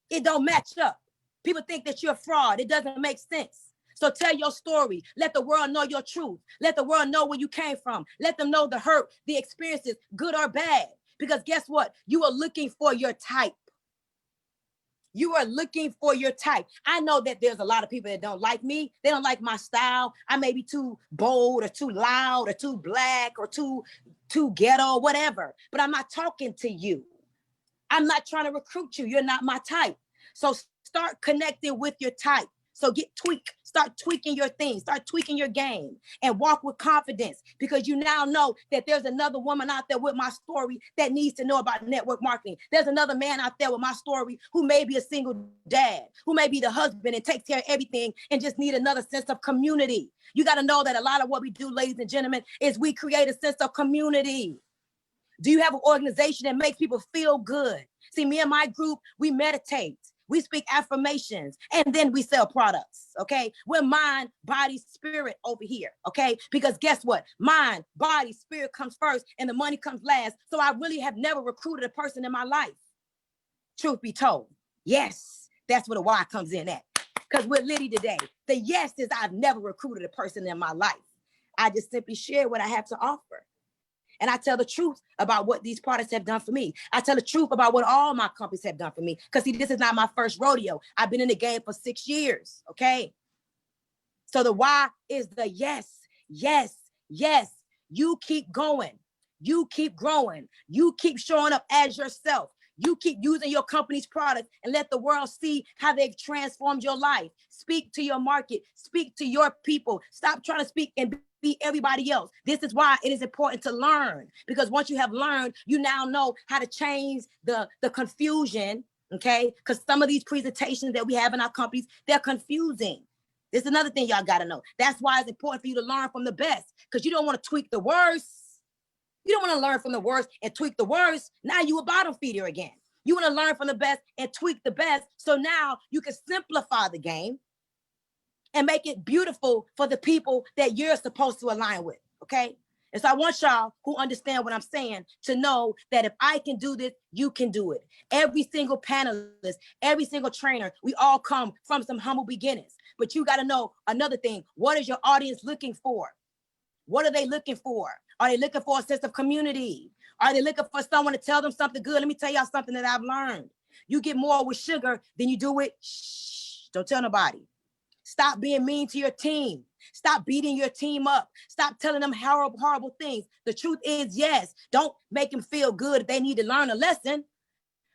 [SPEAKER 9] It don't match up. People think that you're a fraud. It doesn't make sense. So tell your story. Let the world know your truth. Let the world know where you came from. Let them know the hurt, the experiences, good or bad. Because guess what? You are looking for your type. You are looking for your type. I know that there's a lot of people that don't like me. They don't like my style. I may be too bold or too loud or too black or too ghetto, whatever. But I'm not talking to you. I'm not trying to recruit you. You're not my type. So start connecting with your type. So start tweaking your things, start tweaking your game and walk with confidence because you now know that there's another woman out there with my story that needs to know about network marketing. There's another man out there with my story who may be a single dad, who may be the husband and takes care of everything and just need another sense of community. You got to know that a lot of what we do, ladies and gentlemen, is we create a sense of community. Do you have an organization that makes people feel good? See, me and my group, we meditate. We speak affirmations, and then we sell products, okay? We're mind, body, spirit over here, okay? Because guess what? Mind, body, spirit comes first, and the money comes last. So I really have never recruited a person in my life. Truth be told, yes, that's where the why comes in at. Because we're Liddy today. The yes is I've never recruited a person in my life. I just simply share what I have to offer. And I tell the truth about what these products have done for me. I tell the truth about what all my companies have done for me. Because see, this is not my first rodeo. I've been in the game for 6 years, okay? So the why is the yes, yes, yes. You keep going. You keep growing. You keep showing up as yourself. You keep using your company's products and let the world see how they've transformed your life. Speak to your market. Speak to your people. Stop trying to speak and be everybody else. This is why it is important to learn, because once you have learned, you now know how to change the confusion, okay? Because some of these presentations that we have in our companies, they're confusing. This is another thing y'all got to know. That's why it's important for you to learn from the best, because you don't want to tweak the worst. You don't want to learn from the worst and tweak the worst. Now you a bottom feeder again. You want to learn from the best and tweak the best. So now you can simplify the game and make it beautiful for the people that you're supposed to align with, okay? And so I want y'all who understand what I'm saying to know that if I can do this, you can do it. Every single panelist, every single trainer, we all come from some humble beginnings. But you got to know another thing. What is your audience looking for? What are they looking for? Are they looking for a sense of community? Are they looking for someone to tell them something good? Let me tell y'all something that I've learned. You get more with sugar than you do with shh. Don't tell nobody. Stop being mean to your team. Stop beating your team up. Stop telling them horrible, horrible things. The truth is, yes, don't make them feel good if they need to learn a lesson,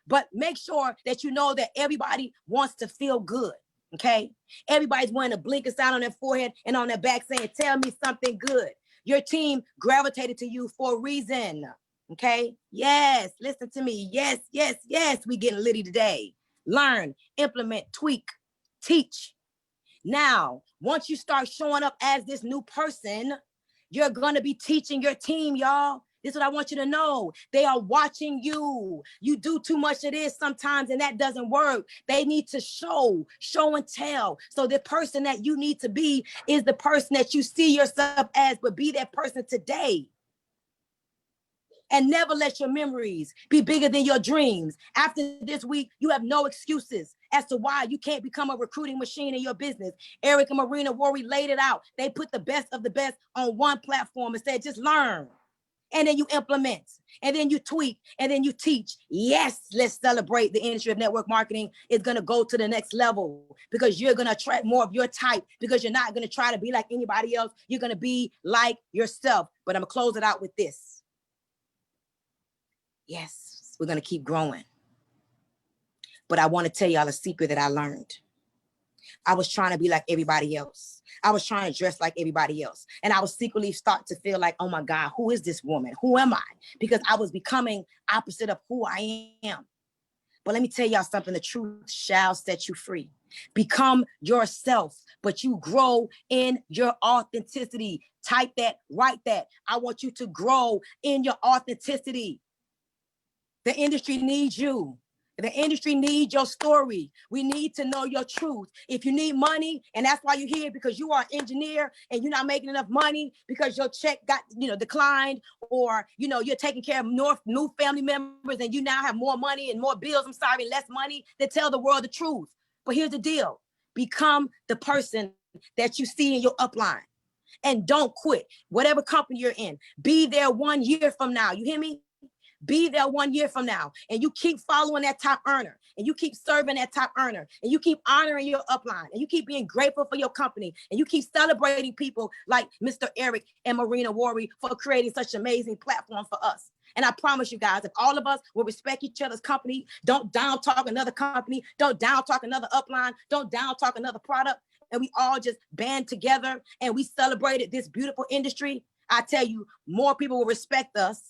[SPEAKER 9] but make sure that you know that everybody wants to feel good, okay? Everybody's wanting to blink a sign on their forehead and on their back saying, tell me something good. Your team gravitated to you for a reason, okay? Yes, listen to me. Yes, yes, yes, we getting Liddy today. Learn, implement, tweak, teach. Now, once you start showing up as this new person, you're going to be teaching your team, y'all. This is what I want you to know. They are watching you. You do too much of this sometimes, and that doesn't work. They need to show and tell. So the person that you need to be is the person that you see yourself as, but be that person today. And never let your memories be bigger than your dreams. After this week, you have no excuses as to why you can't become a recruiting machine in your business. Eric and Marina Worre laid it out. They put the best of the best on one platform and said, just learn. And then you implement, and then you tweak, and then you teach. Yes, let's celebrate the industry of network marketing is going to go to the next level, because you're going to attract more of your type, because you're not going to try to be like anybody else. You're going to be like yourself. But I'm going to close it out with this. Yes, we're going to keep growing. But I want to tell y'all a secret that I learned. I was trying to be like everybody else. I was trying to dress like everybody else. And I was secretly start to feel like, oh my God, who is this woman? Who am I? Because I was becoming opposite of who I am. But let me tell y'all something. The truth shall set you free. Become yourself, but you grow in your authenticity. Type that, write that. I want you to grow in your authenticity. The industry needs you. The industry needs your story. We need to know your truth. If you need money, and that's why you're here, because you are an engineer and you're not making enough money because your check got, declined, or, you're taking care of new family members and you now have more money and more bills, less money, then tell the world the truth. But here's the deal. Become the person that you see in your upline, and don't quit. Whatever company you're in, be there 1 year from now. You hear me? Be there 1 year from now, and you keep following that top earner, and you keep serving that top earner, and you keep honoring your upline, and you keep being grateful for your company, and you keep celebrating people like Mr. Eric and Marina Worre for creating such an amazing platform for us. And I promise you guys, if all of us will respect each other's company, don't down talk another company, don't down talk another upline, don't down talk another product, and we all just band together and we celebrated this beautiful industry, I tell you, more people will respect us.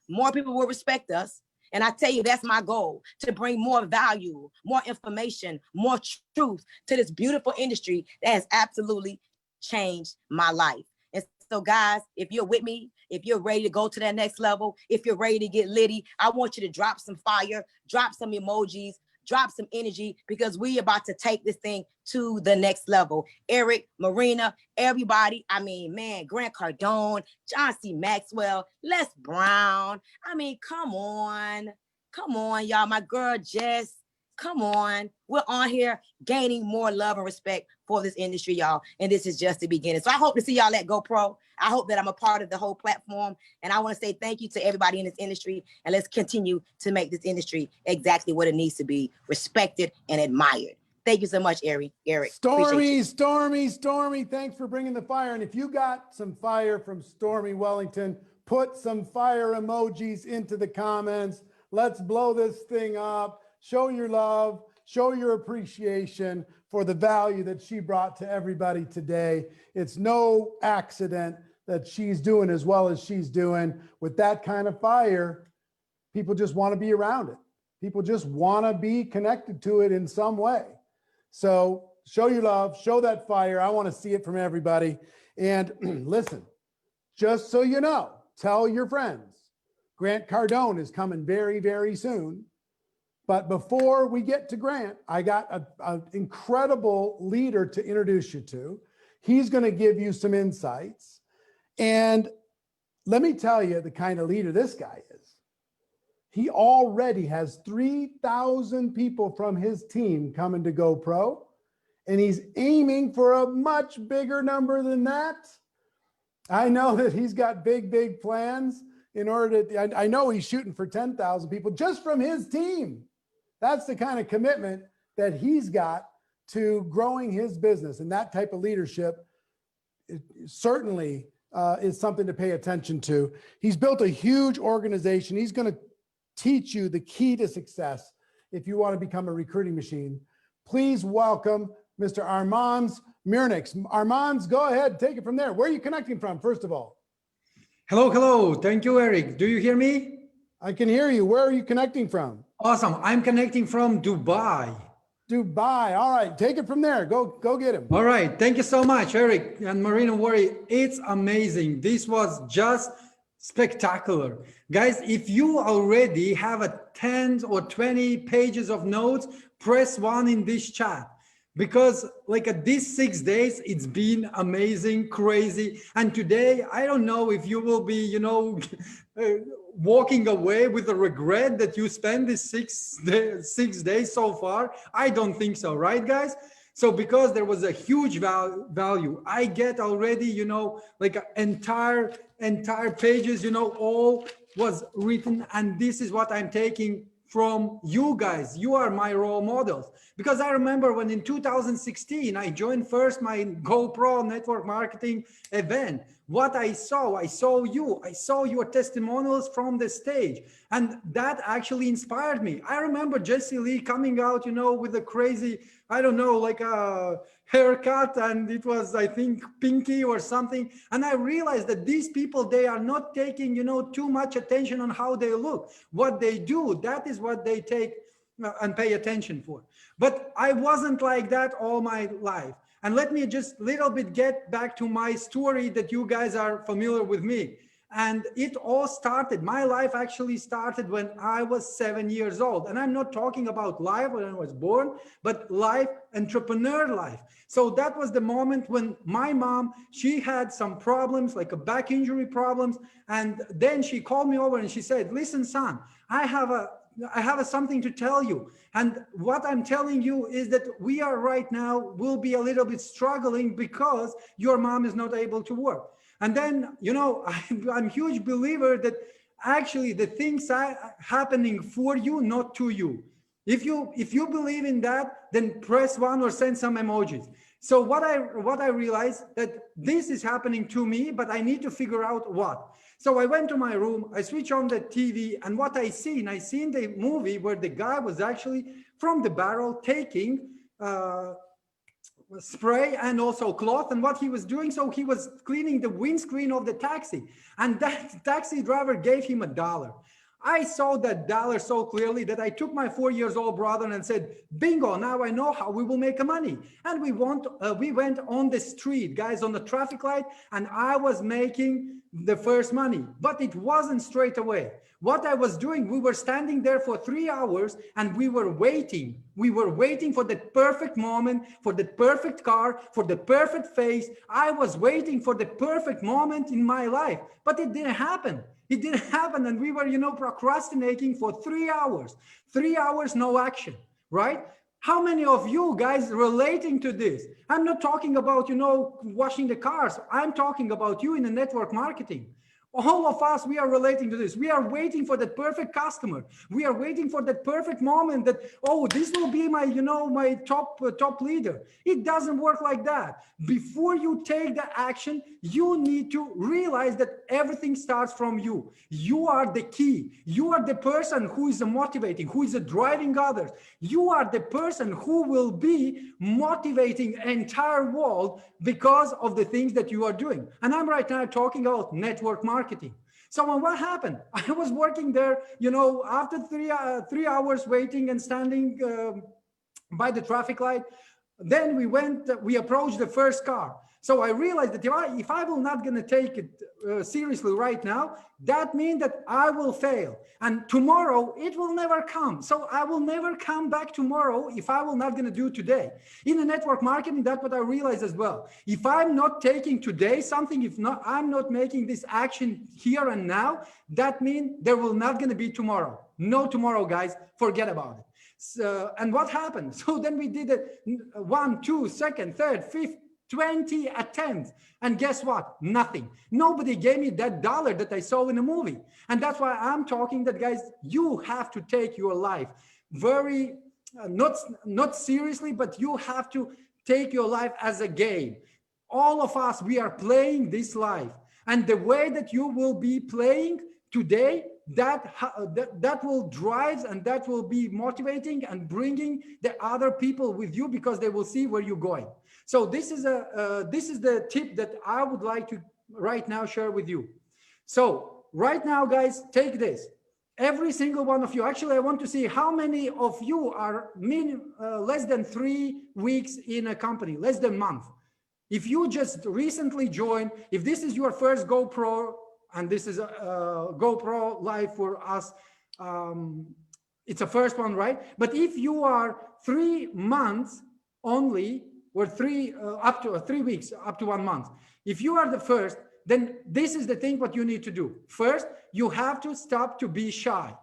[SPEAKER 9] More people will respect us. And I tell you, that's my goal, to bring more value, more information, more truth to this beautiful industry that has absolutely changed my life. And so guys, if you're with me, if you're ready to go to that next level, if you're ready to get Liddy, I want you to drop some fire, drop some emojis, drop some energy because we about to take this thing to the next level. Eric, Marina, everybody. I mean, man, Grant Cardone, John C. Maxwell, Les Brown. I mean, come on, y'all. My girl Jess, come on. We're on here gaining more love and respect for this industry, y'all. And this is just the beginning. So I hope to see y'all at GoPro. I hope that I'm a part of the whole platform. And I want to say thank you to everybody in this industry. And let's continue to make this industry exactly what it needs to be, respected and admired. Thank you so much, Eric.
[SPEAKER 8] Stormy, thanks for bringing the fire. And if you got some fire from Stormy Wellington, put some fire emojis into the comments. Let's blow this thing up. Show your love, show your appreciation for the value that she brought to everybody today. It's no accident that she's doing as well as she's doing. With that kind of fire, people just want to be around it. People just want to be connected to it in some way. So show your love, show that fire. I want to see it from everybody. And listen, just so you know, tell your friends, Grant Cardone is coming very, very soon. But before we get to Grant, I got an incredible leader to introduce you to. He's going to give you some insights. And let me tell you the kind of leader this guy is. He already has 3,000 people from his team coming to GoPro, and he's aiming for a much bigger number than that. I know that he's got big, big plans in order to, I know he's shooting for 10,000 people just from his team. That's the kind of commitment that he's got to growing his business, and that type of leadership certainly is something to pay attention to. He's built a huge organization. He's going to teach you the key to success if you want to become a recruiting machine. Please welcome Mr. Armands Mirniks. Armands, go ahead, take it from there. Where are you connecting from, first of all?
[SPEAKER 10] Hello. Thank you, Eric. Do you hear me?
[SPEAKER 8] I can hear you. Where are you connecting from?
[SPEAKER 10] Awesome. I'm connecting from Dubai.
[SPEAKER 8] Dubai. All right. Take it from there. Go get him.
[SPEAKER 10] All right. Thank you so much, Eric and Marina Worry. It's amazing. This was just spectacular. Guys, if you already have a 10 or 20 pages of notes, press 1 in this chat. Because like at these 6 days, it's been amazing, crazy. And today, I don't know if you will be, walking away with the regret that you spent these 6 days so far. I don't think so, right, guys? So because there was a huge value, I get already, like entire pages, all was written. And this is what I'm taking from you guys. You are my role models. Because I remember when in 2016, I joined first my GoPro network marketing event. What I saw you, I saw your testimonials from the stage. And that actually inspired me. I remember Jesse Lee coming out, with a crazy, I don't know, like a haircut, and it was, I think, pinky or something. And I realized that these people, they are not taking, too much attention on how they look. What they do, that is what they take and pay attention for. But I wasn't like that all my life. And let me just little bit get back to my story that you guys are familiar with me. And it all started, my life actually started when I was 7 years old. And I'm not talking about life when I was born, but life, entrepreneur life. So that was the moment when my mom, she had some problems, like a back injury problems. And then she called me over and she said, listen, son, I have something to tell you. And what I'm telling you is that we are right now, will be a little bit struggling because your mom is not able to work. And then, I'm a huge believer that actually the things are happening for you, not to you. If you believe in that, then press 1 or send some emojis. So what I realized that this is happening to me, but I need to figure out what. So I went to my room, I switch on the TV, and what I seen the movie where the guy was actually from the barrel taking spray and also cloth, and what he was doing, so he was cleaning the windscreen of the taxi, and that taxi driver gave him $1. I saw that dollar so clearly that I took my 4-year-old brother and said, bingo, now I know how we will make money. And we went on the street, guys, on the traffic light, and I was making the first money, but it wasn't straight away. What I was doing, we were standing there for 3 hours and we were waiting. We were waiting for the perfect moment, for the perfect car, for the perfect face. I was waiting for the perfect moment in my life, but it didn't happen. It didn't happen. And we were, procrastinating for 3 hours, 3 hours, no action, right? How many of you guys relating to this? I'm not talking about, washing the cars. I'm talking about you in the network marketing. All of us, we are relating to this. We are waiting for that perfect customer. We are waiting for that perfect moment that, oh, this will be my, my top leader. It doesn't work like that. Before you take the action, you need to realize that everything starts from you. You are the key. You are the person who is motivating, who is driving others. You are the person who will be motivating the entire world because of the things that you are doing. And I'm right now talking about network marketing. So what happened? I was working there, after 3 hours waiting and standing by the traffic light. Then we approached the first car. So I realized that if I will not going to take it seriously right now, that means that I will fail. And tomorrow it will never come. So I will never come back tomorrow if I will not going to do today. In the network marketing, that's what I realized as well. If I'm not taking today something, I'm not making this action here and now, that means there will not going to be tomorrow. No tomorrow, guys. Forget about it. So, and what happened? So then we did it 1, 2, second, third, fifth, 20 attempts. And guess what? Nothing. Nobody gave me that dollar that I saw in the movie. And that's why I'm talking that, guys, you have to take your life very, not seriously, but you have to take your life as a game. All of us, we are playing this life. And the way that you will be playing today, that will drive and that will be motivating and bringing the other people with you because they will see where you're going. So this is the tip that I would like to right now share with you. So right now, guys, take this. Every single one of you, actually, I want to see how many of you are less than 3 weeks in a company, less than a month. If you just recently joined, if this is your first GoPro, and this is a GoPro Live for us, it's a first one, right? But if you are 3 months only, or up to 3 weeks, up to 1 month, if you are the first, then this is the thing what you need to do. First, you have to stop to be shy.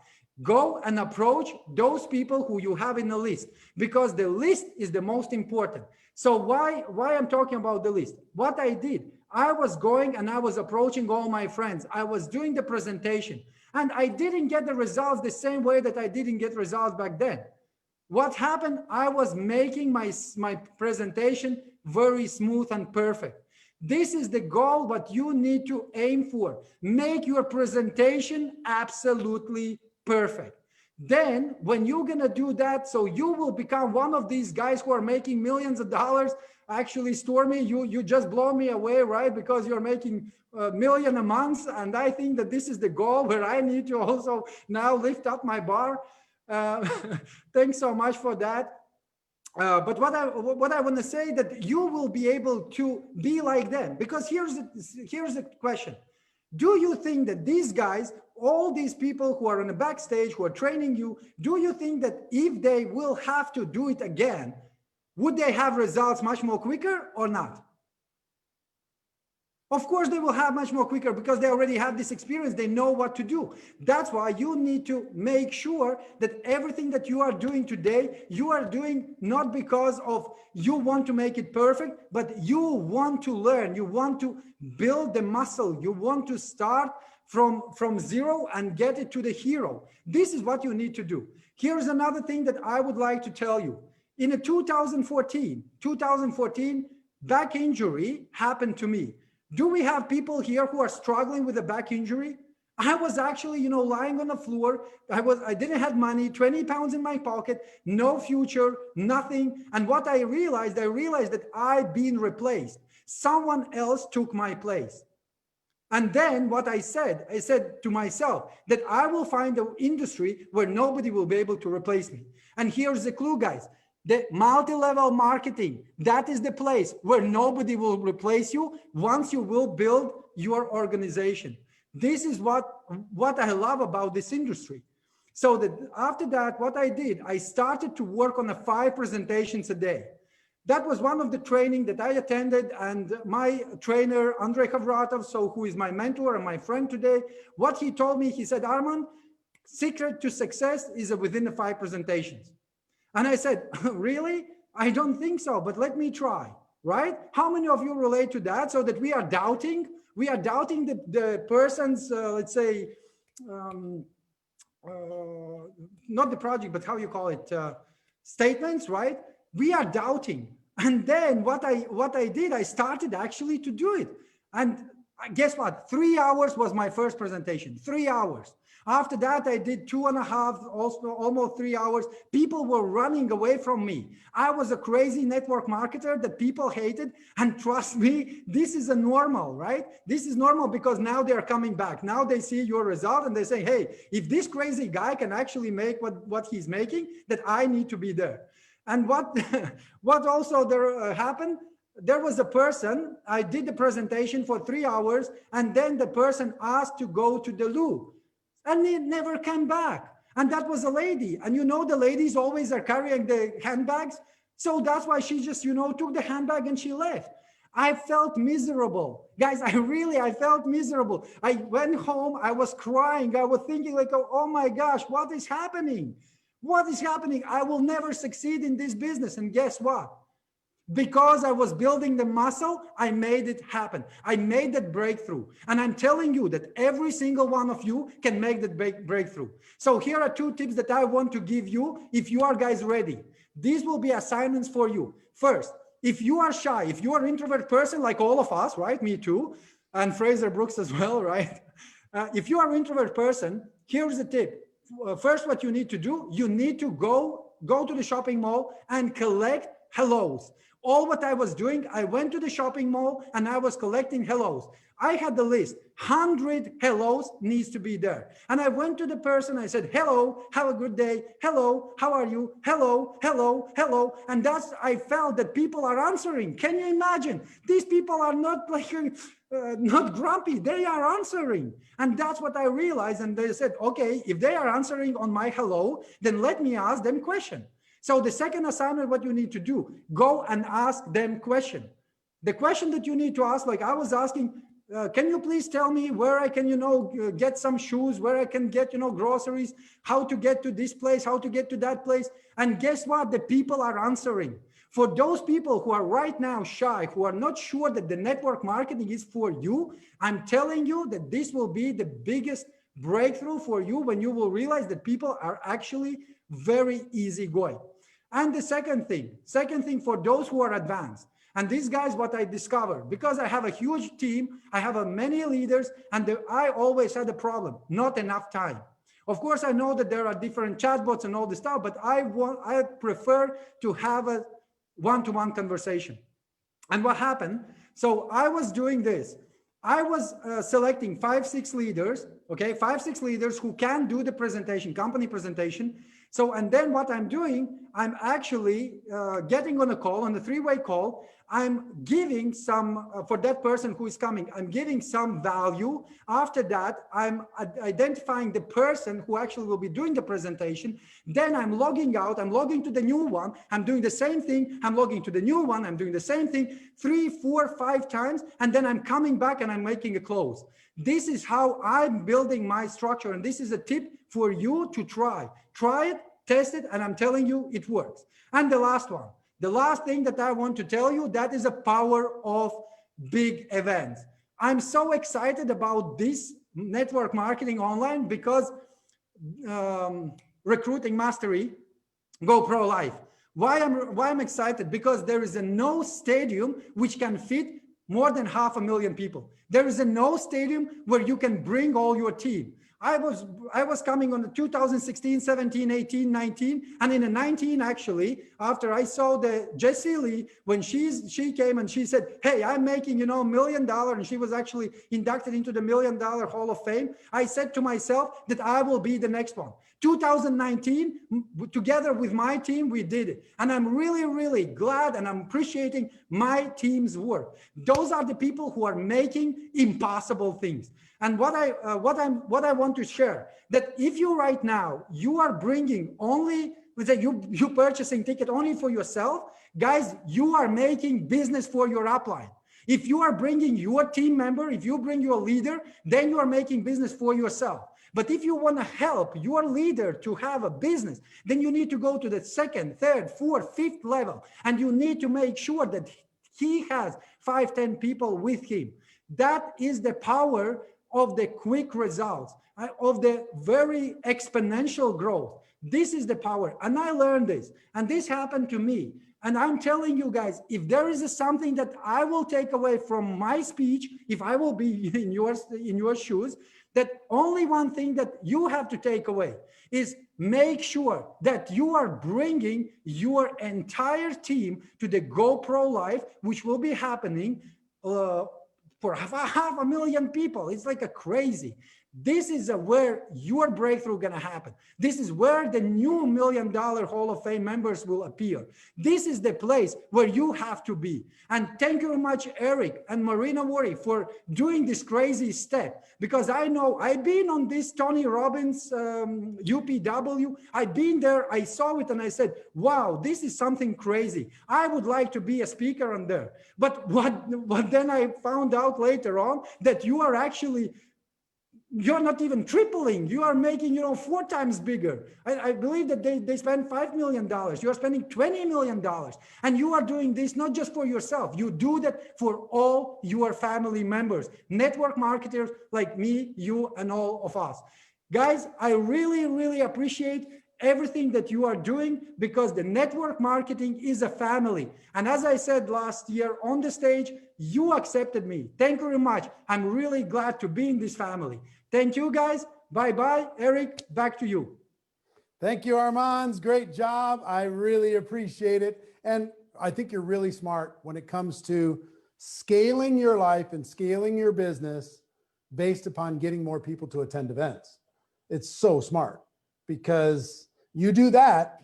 [SPEAKER 10] Go and approach those people who you have in the list, because the list is the most important. So why I'm talking about the list? What I did, I was going and I was approaching all my friends. I was doing the presentation and I didn't get the results the same way that I didn't get results back then. What happened? I was making my presentation very smooth and perfect. This is the goal, what you need to aim for. Make your presentation absolutely perfect. Then when you're going to do that, so you will become one of these guys who are making millions of dollars. Actually, Stormy, you just blow me away, right? Because you're making $1 million a month. And I think that this is the goal where I need to also now lift up my bar. Thanks so much for that. But what I want to say that you will be able to be like them, because here's the question. Do you think that these guys, all these people who are on the backstage, who are training you, do you think that if they will have to do it again, would they have results much more quicker or not? Of course, they will have much more quicker because they already have this experience. They know what to do. That's why you need to make sure that everything that you are doing today, you are doing not because of you want to make it perfect, but you want to learn. You want to build the muscle. You want to start from zero and get it to the hero. This is what you need to do. Here's another thing that I would like to tell you. In 2014, back injury happened to me. Do we have people here who are struggling with a back injury? I was actually, lying on the floor. I didn't have money, 20 pounds in my pocket, no future, nothing. And what I realized that I've been replaced. Someone else took my place. And then what I said to myself that I will find an industry where nobody will be able to replace me. And here's the clue, guys. The multi-level marketing, that is the place where nobody will replace you once you will build your organization. This is what I love about this industry. So that after that, what I did, I started to work on 5 presentations a day. That was one of the training that I attended, and my trainer, Andrei Khavratov, who is my mentor and my friend today, what he told me, he said, Arman, secret to success is within the 5 presentations. And I said, really? I don't think so, but let me try, right? How many of you relate to that? So that we are doubting the person's, let's say, not the project, but how you call it, statements, right? We are doubting. And then what I did, I started actually to do it. And guess what? 3 hours was my first presentation, 3 hours. After that, I did 2.5, also almost 3 hours. People were running away from me. I was a crazy network marketer that people hated. And trust me, this is a normal, right? This is normal because now they're coming back. Now they see your result and they say, hey, if this crazy guy can actually make what he's making, that I need to be there. And what also there happened, there was a person, I did the presentation for 3 hours, and then the person asked to go to the loo. And it never came back. And that was a lady. And you know, the ladies always are carrying the handbags. So that's why she just, took the handbag and she left. I felt miserable. Guys, I felt miserable. I went home, I was crying. I was thinking like, oh my gosh, what is happening? What is happening? I will never succeed in this business. And guess what? Because I was building the muscle, I made it happen. I made that breakthrough. And I'm telling you that every single one of you can make that breakthrough. So here are 2 tips that I want to give you if you are guys ready. These will be assignments for you. First, if you are shy, if you are an introvert person like all of us, right? Me too. And Fraser Brooks as well, right? If you are an introvert person, here's the tip. First, what you need to do, you need to go to the shopping mall and collect hellos. All what I was doing, I went to the shopping mall and I was collecting hellos. I had the list, 100 hellos needs to be there. And I went to the person, I said, hello, have a good day. Hello, how are you? Hello, hello, hello. And I felt that people are answering. Can you imagine? These people are not like, not grumpy, they are answering. And that's what I realized. And they said, okay, if they are answering on my hello, then let me ask them question. So the second assignment, what you need to do, go and ask them question. The question that you need to ask, like I was asking, can you please tell me where I can, get some shoes, where I can get, groceries, how to get to this place, how to get to that place. And guess what? The people are answering. For those people who are right now shy, who are not sure that the network marketing is for you, I'm telling you that this will be the biggest breakthrough for you when you will realize that people are actually very easygoing. And the second thing for those who are advanced, and these guys, what I discovered, because I have a huge team, I have many leaders, and I always had a problem, not enough time. Of course, I know that there are different chatbots and all this stuff, but I prefer to have a one-to-one conversation. And what happened? So I was doing this. I was selecting 5-6 leaders, okay, 5-6 leaders who can do the presentation, company presentation. So, and then what I'm doing, I'm actually getting on a call, on a 3-way call. I'm giving some, for that person who is coming, I'm giving some value. After that, I'm identifying the person who actually will be doing the presentation. Then I'm logging out, I'm logging to the new one. I'm doing the same thing. I'm logging to the new one. I'm doing the same thing 3, 4, 5 times. And then I'm coming back and I'm making a close. This is how I'm building my structure. And this is a tip for you to try. Try it, test it, and I'm telling you, it works. And the last one, the last thing that I want to tell you, that is the power of big events. I'm so excited about this network marketing online because Recruiting Mastery, GoPro Live. Why I'm excited? Because there is no stadium which can fit more than 500,000 people. There is no stadium where you can bring all your team. I was coming on the 2016, 17, 18, 19, and in the 19 actually, after I saw the Jessie Lee, when she came and she said, hey, I'm making, $1 million, and she was actually inducted into the $1 Million Hall of Fame. I said to myself that I will be the next one. 2019, together with my team, we did it. And I'm really, really glad, and I'm appreciating my team's work. Those are the people who are making impossible things. And what I want to share, that if you right now, you are bringing only, let's say you purchasing ticket only for yourself, guys, you are making business for your upline. If you are bringing your team member, if you bring your leader, then you are making business for yourself. But if you want to help your leader to have a business, then you need to go to the second, third, fourth, fifth level. And you need to make sure that he has 5, 10 people with him. That is the power of the quick results, of the very exponential growth. This is the power. And I learned this, and this happened to me. And I'm telling you guys, if there is something that I will take away from my speech, if I will be in your shoes, that only one thing that you have to take away is make sure that you are bringing your entire team to the GoPro Live, which will be happening for 500,000 people. It's like a crazy. This is where your breakthrough gonna happen. This is where the new $1 Million Hall of Fame members will appear. This is the place where you have to be. And thank you very much, Eric and Marina Worry, for doing this crazy step. Because I know I've been on this Tony Robbins UPW. I've been there, I saw it, and I said, wow, this is something crazy. I would like to be a speaker on there. But what then I found out later on, that you are actually, you're not even tripling. You are making, 4 times bigger. I believe that they spend $5 million. You are spending $20 million. And you are doing this not just for yourself. You do that for all your family members, network marketers like me, you, and all of us. Guys, I really, really appreciate everything that you are doing, because the network marketing is a family. And as I said last year on the stage, you accepted me. Thank you very much. I'm really glad to be in this family. Thank you, guys. Bye-bye. Eric, back to you.
[SPEAKER 8] Thank you, Armands. Great job. I really appreciate it. And I think you're really smart when it comes to scaling your life and scaling your business based upon getting more people to attend events. It's so smart, because you do that,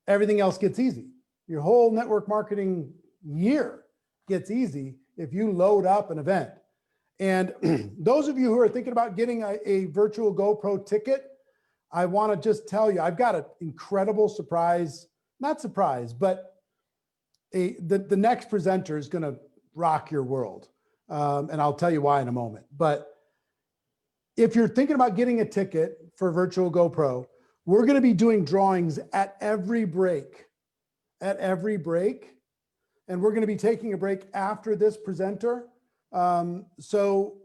[SPEAKER 8] everything else gets easy. Your whole network marketing year gets easy if you load up an event. And those of you who are thinking about getting a virtual GoPro ticket, I want to just tell you, I've got an incredible surprise, not surprise, but the next presenter is going to rock your world. And I'll tell you why in a moment. But if you're thinking about getting a ticket for virtual GoPro, we're going to be doing drawings at every break, and we're going to be taking a break after this presenter. So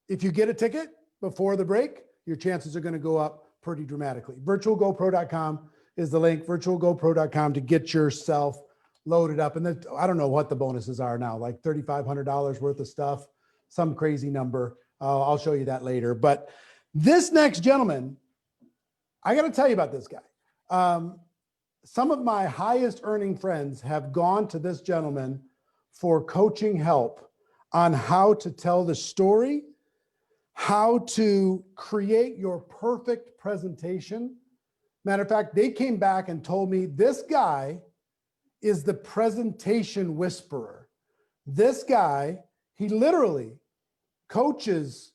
[SPEAKER 8] if you get a ticket before the break, your chances are going to go up pretty dramatically. Virtualgopro.com is the link, virtualgopro.com, to get yourself loaded up. And then I don't know what the bonuses are now, like $3,500 worth of stuff, some crazy number. I'll show you that later. But this next gentleman, I got to tell you about this guy. Some of my highest earning friends have gone to this gentleman for coaching help on how to tell the story, how to create your perfect presentation. Matter of fact, they came back and told me this guy is the presentation whisperer. This guy, he literally coaches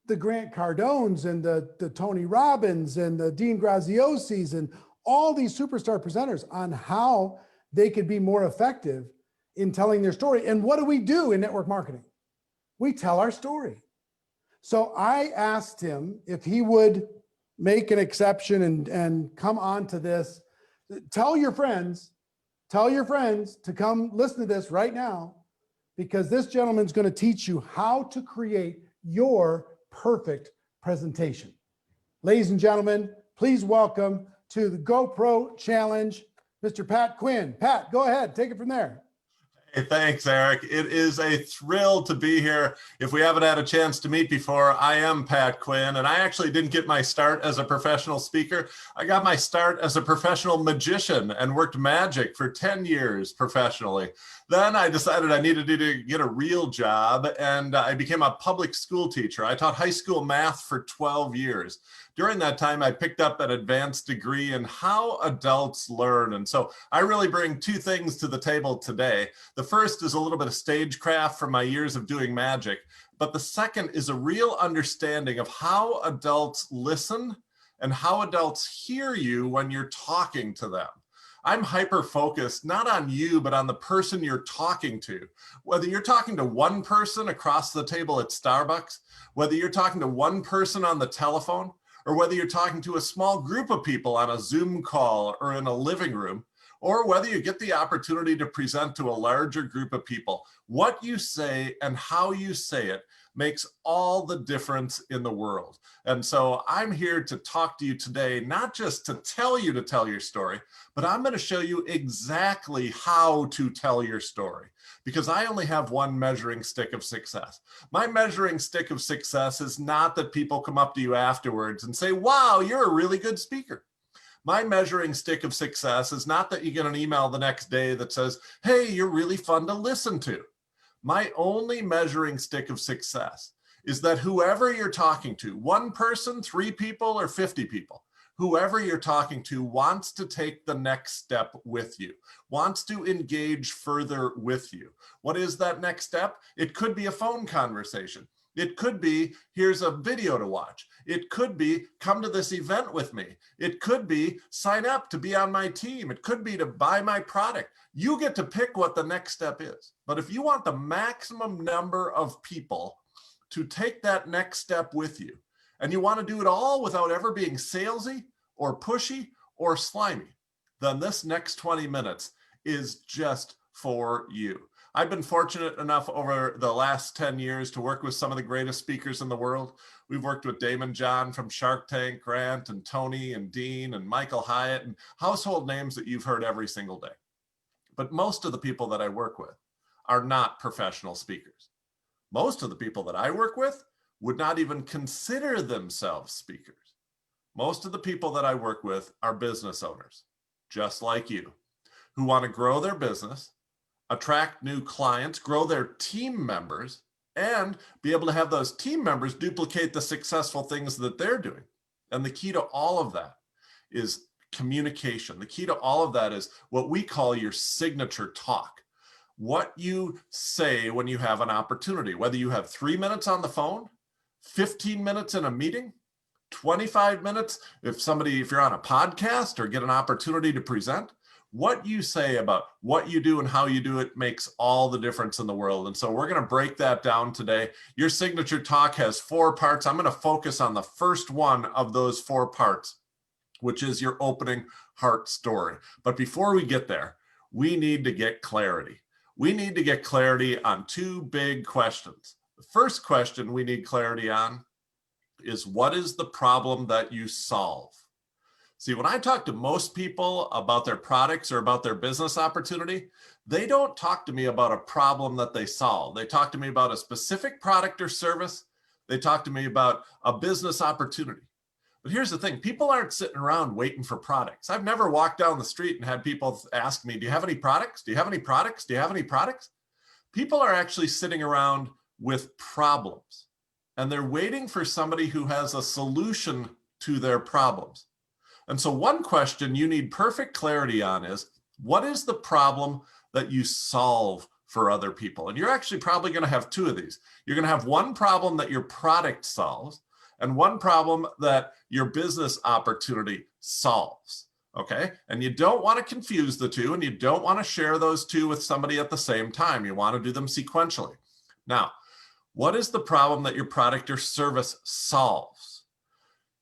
[SPEAKER 8] the Grant Cardones and the Tony Robbins and the Dean Graziosis and all these superstar presenters on how they could be more effective in telling their story. And what do we do in network marketing? We tell our story. So I asked him if he would make an exception and come on to this. Tell your friends to come listen to this right now, because this gentleman's going to teach you how to create your perfect presentation. Ladies and gentlemen, please welcome to the GoPro Challenge, Mr. Pat Quinn. Pat, go ahead, take it from there.
[SPEAKER 11] Hey, thanks, Eric. It is a thrill to be here. If we haven't had a chance to meet before, I am Pat Quinn, and I actually didn't get my start as a professional speaker. I got my start as a professional magician and worked magic for 10 years professionally. Then I decided I needed to get a real job, and I became a public school teacher. I taught high school math for 12 years. During that time, I picked up an advanced degree in how adults learn. And so I really bring two things to the table today. The first is a little bit of stagecraft from my years of doing magic, but the second is a real understanding of how adults listen and how adults hear you when you're talking to them. I'm hyper-focused, not on you, but on the person you're talking to. Whether you're talking to one person across the table at Starbucks, whether you're talking to one person on the telephone, or whether you're talking to a small group of people on a Zoom call or in a living room, or whether you get the opportunity to present to a larger group of people, what you say and how you say it makes all the difference in the world. And so I'm here to talk to you today, not just to tell you to tell your story, but I'm going to show you exactly how to tell your story, because I only have one measuring stick of success. My measuring stick of success is not that people come up to you afterwards and say, wow, you're a really good speaker. My measuring stick of success is not that you get an email the next day that says, hey, you're really fun to listen to. My only measuring stick of success is that whoever you're talking to, one person, 3 people, or 50 people, whoever you're talking to wants to take the next step with you, wants to engage further with you. What is that next step? It could be a phone conversation. It could be, here's a video to watch. It could be, come to this event with me. It could be, sign up to be on my team. It could be to buy my product. You get to pick what the next step is. But if you want the maximum number of people to take that next step with you, and you want to do it all without ever being salesy or pushy or slimy, then this next 20 minutes is just for you. I've been fortunate enough over the last 10 years to work with some of the greatest speakers in the world. We've worked with Damon John from Shark Tank, Grant and Tony and Dean and Michael Hyatt, and household names that you've heard every single day. But most of the people that I work with are not professional speakers. Most of the people that I work with would not even consider themselves speakers. Most of the people that I work with are business owners, just like you, who want to grow their business, attract new clients, grow their team members, and be able to have those team members duplicate the successful things that they're doing. And the key to all of that is communication. The key to all of that is what we call your signature talk. What you say when you have an opportunity, whether you have 3 minutes on the phone, 15 minutes in a meeting, 25 minutes if you're on a podcast or get an opportunity to present. What you say about what you do and how you do it makes all the difference in the world. And so we're going to break that down today. Your signature talk has 4 parts. I'm going to focus on the first one of those 4 parts, which is your opening heart story. But before we get there, we need to get clarity. We need to get clarity on 2 big questions. The first question we need clarity on is, what is the problem that you solve? See, when I talk to most people about their products or about their business opportunity, they don't talk to me about a problem that they solve. They talk to me about a specific product or service. They talk to me about a business opportunity. But here's the thing, people aren't sitting around waiting for products. I've never walked down the street and had people ask me, do you have any products? Do you have any products? Do you have any products? People are actually sitting around with problems, and they're waiting for somebody who has a solution to their problems. And so one question you need perfect clarity on is, what is the problem that you solve for other people? And you're actually probably going to have 2 of these. You're going to have one problem that your product solves and one problem that your business opportunity solves. Okay. And you don't want to confuse the 2, and you don't want to share those 2 with somebody at the same time. You want to do them sequentially. Now, what is the problem that your product or service solves?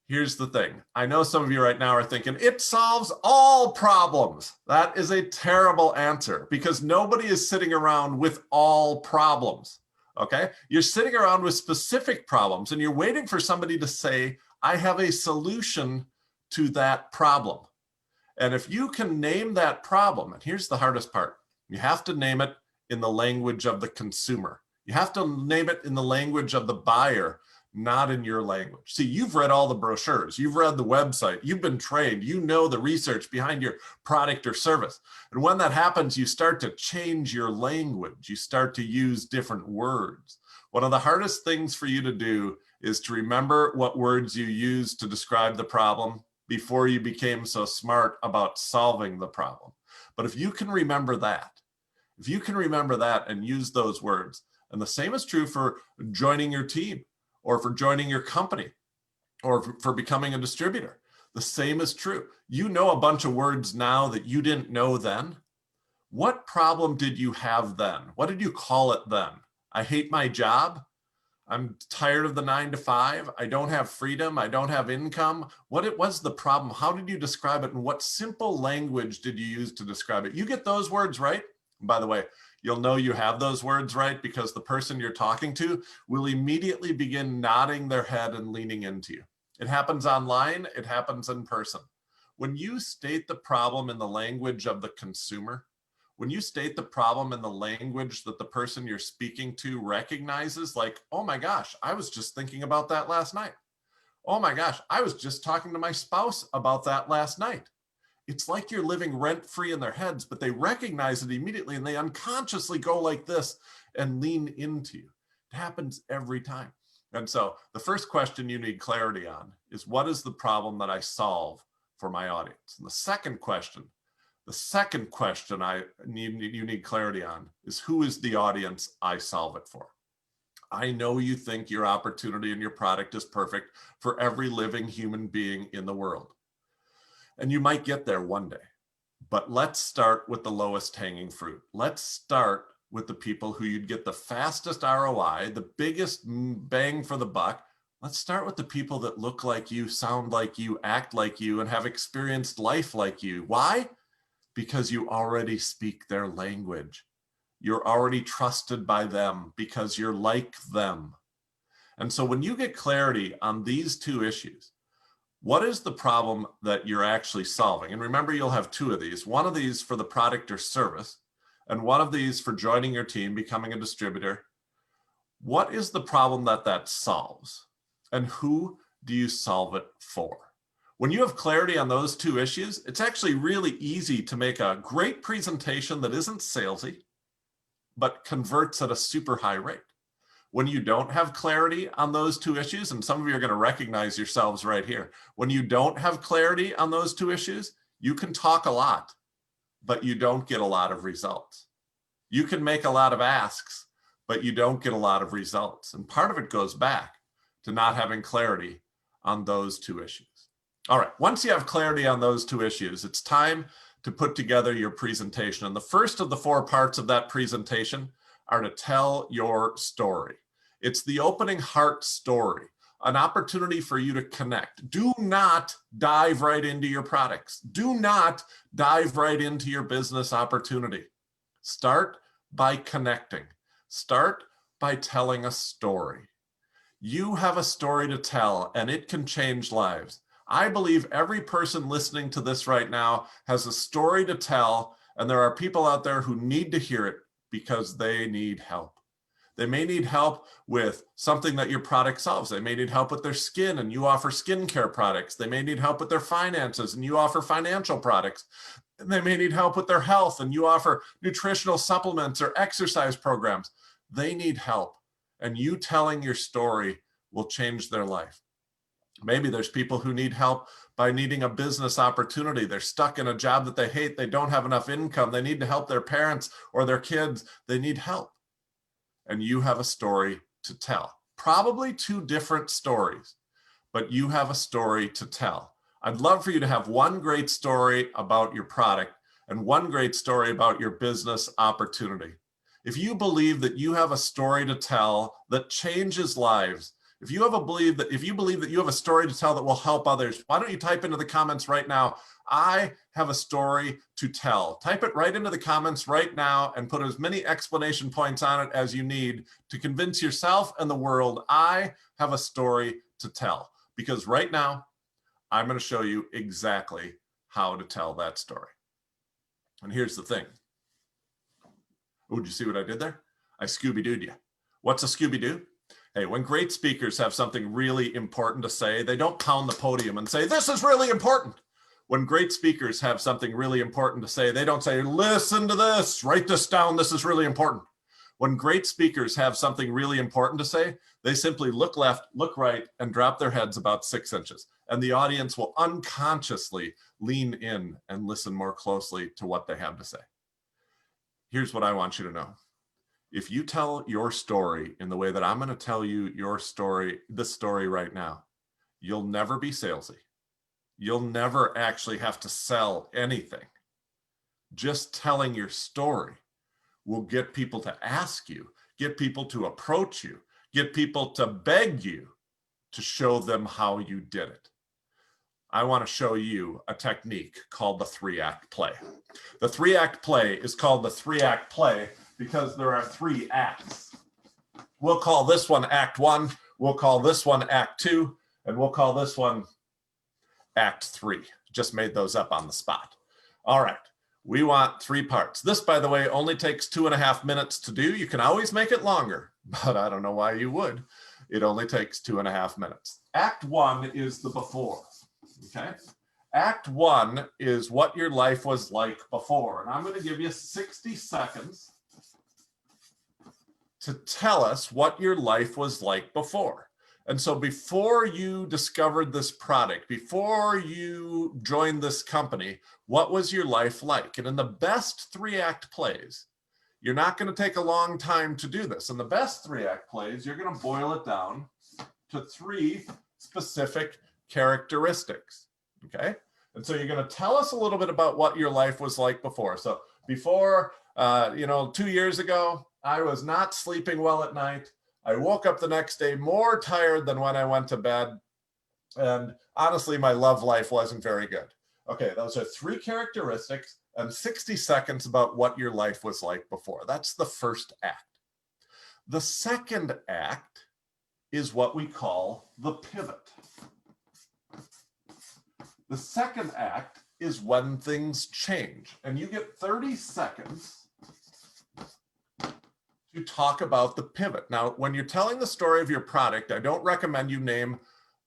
[SPEAKER 11] Here's the thing. I know some of you right now are thinking, it solves all problems. That is a terrible answer, because nobody is sitting around with all problems. Okay. You're sitting around with specific problems, and you're waiting for somebody to say, I have a solution to that problem. And if you can name that problem, and here's the hardest part, you have to name it in the language of the consumer. You have to name it in the language of the buyer, not in your language. See, you've read all the brochures, you've read the website, you've been trained, you know the research behind your product or service. And when that happens, you start to change your language. You start to use different words. One of the hardest things for you to do is to remember what words you used to describe the problem before you became so smart about solving the problem. But if you can remember that, and use those words, and the same is true for joining your team, or for joining your company, or for becoming a distributor. The same is true. You know a bunch of words now that you didn't know then. What problem did you have then? What did you call it then? I hate my job. I'm tired of the 9 to 5. I don't have freedom. I don't have income. What was the problem? How did you describe it? And what simple language did you use to describe it? You get those words right. And by the way, you'll know you have those words right because the person you're talking to will immediately begin nodding their head and leaning into you. It happens online. It happens in person. When you state the problem in the language of the consumer, when you state the problem in the language that the person you're speaking to recognizes, like, oh my gosh, I was just thinking about that last night. Oh my gosh, I was just talking to my spouse about that last night. It's like you're living rent-free in their heads, but they recognize it immediately and they unconsciously go like this and lean into you. It happens every time. And so the first question you need clarity on is, what is the problem that I solve for my audience? And the second question you need clarity on is, who is the audience I solve it for? I know you think your opportunity and your product is perfect for every living human being in the world. And you might get there one day, but let's start with the lowest hanging fruit. Let's start with the people who you'd get the fastest ROI, the biggest bang for the buck. Let's start with the people that look like you, sound like you, act like you, and have experienced life like you. Why? Because you already speak their language. You're already trusted by them because you're like them. And so when you get clarity on these two issues, what is the problem that you're actually solving? And remember, you'll have two of these. One of these for the product or service, and one of these for joining your team, becoming a distributor. What is the problem that solves? And who do you solve it for? When you have clarity on those two issues, it's actually really easy to make a great presentation that isn't salesy, but converts at a super high rate. When you don't have clarity on those two issues, and some of you are going to recognize yourselves right here. When you don't have clarity on those two issues, you can talk a lot, but you don't get a lot of results. You can make a lot of asks, but you don't get a lot of results. And part of it goes back to not having clarity on those two issues. All right, once you have clarity on those two issues, it's time to put together your presentation. And the first of the 4 parts of that presentation are to tell your story. It's the opening heart story, an opportunity for you to connect. Do not dive right into your products. Do not dive right into your business opportunity. Start by connecting. Start by telling a story. You have a story to tell, and it can change lives. I believe every person listening to this right now has a story to tell, and there are people out there who need to hear it because they need help. They may need help with something that your product solves. They may need help with their skin, and you offer skincare products. They may need help with their finances, and you offer financial products. And they may need help with their health, and you offer nutritional supplements or exercise programs. They need help, and you telling your story will change their life. Maybe there's people who need help by needing a business opportunity. They're stuck in a job that they hate. They don't have enough income. They need to help their parents or their kids. They need help. And you have a story to tell. Probably 2 different stories, but you have a story to tell. I'd love for you to have one great story about your product and one great story about your business opportunity. If you believe that you have a story to tell that changes lives, if you believe that you have a story to tell that will help others, why don't you type into the comments right now, I have a story to tell. Type it right into the comments right now and put as many explanation points on it as you need to convince yourself and the world, I have a story to tell. Because right now, I'm going to show you exactly how to tell that story. And here's the thing. Oh, did you see what I did there? I Scooby-Dooed you. What's a Scooby-Doo? Hey, when great speakers have something really important to say, they don't pound the podium and say, this is really important. When great speakers have something really important to say, they don't say, listen to this, write this down, this is really important. When great speakers have something really important to say, they simply look left, look right, and drop their heads about 6 inches. And the audience will unconsciously lean in and listen more closely to what they have to say. Here's what I want you to know. If you tell your story in the way that I'm going to tell you your story, this story right now, you'll never be salesy. You'll never actually have to sell anything. Just telling your story will get people to ask you, get people to approach you, get people to beg you to show them how you did it. I want to show you a technique called the 3-act play. The 3-act play is called the 3-act play because there are 3 acts. We'll call this one Act 1, we'll call this one Act 2, and we'll call this one Act 3. Just made those up on the spot. All right, we want 3 parts. This, by the way, only takes 2.5 minutes to do. You can always make it longer, but I don't know why you would. It only takes 2.5 minutes. Act 1 is the before, okay? Act 1 is what your life was like before. And I'm going to give you 60 seconds to tell us what your life was like before. And so before you discovered this product, before you joined this company, what was your life like? And in the best 3-act plays, you're not going to take a long time to do this. In the best 3-act plays, you're going to boil it down to 3 specific characteristics, okay? And so you're going to tell us a little bit about what your life was like before. So before, 2 years ago, I was not sleeping well at night. I woke up the next day more tired than when I went to bed. And honestly, my love life wasn't very good. Okay, those are 3 characteristics and 60 seconds about what your life was like before. That's the first act. The second act is what we call the pivot. The second act is when things change. And you get 30 seconds to talk about the pivot. Now, when you're telling the story of your product, I don't recommend you name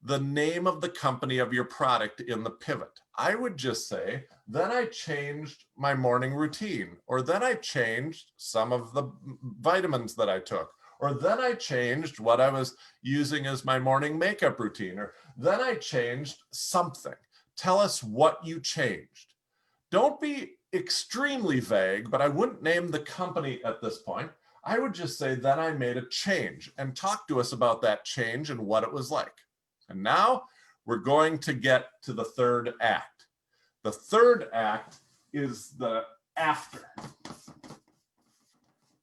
[SPEAKER 11] the name of the company of your product in the pivot. I would just say, then I changed my morning routine, or then I changed some of the vitamins that I took, or then I changed what I was using as my morning makeup routine, or then I changed something. Tell us what you changed. Don't be extremely vague, but I wouldn't name the company at this point. I would just say, then I made a change, and talk to us about that change and what it was like. And now we're going to get to the third act. The third act is the after,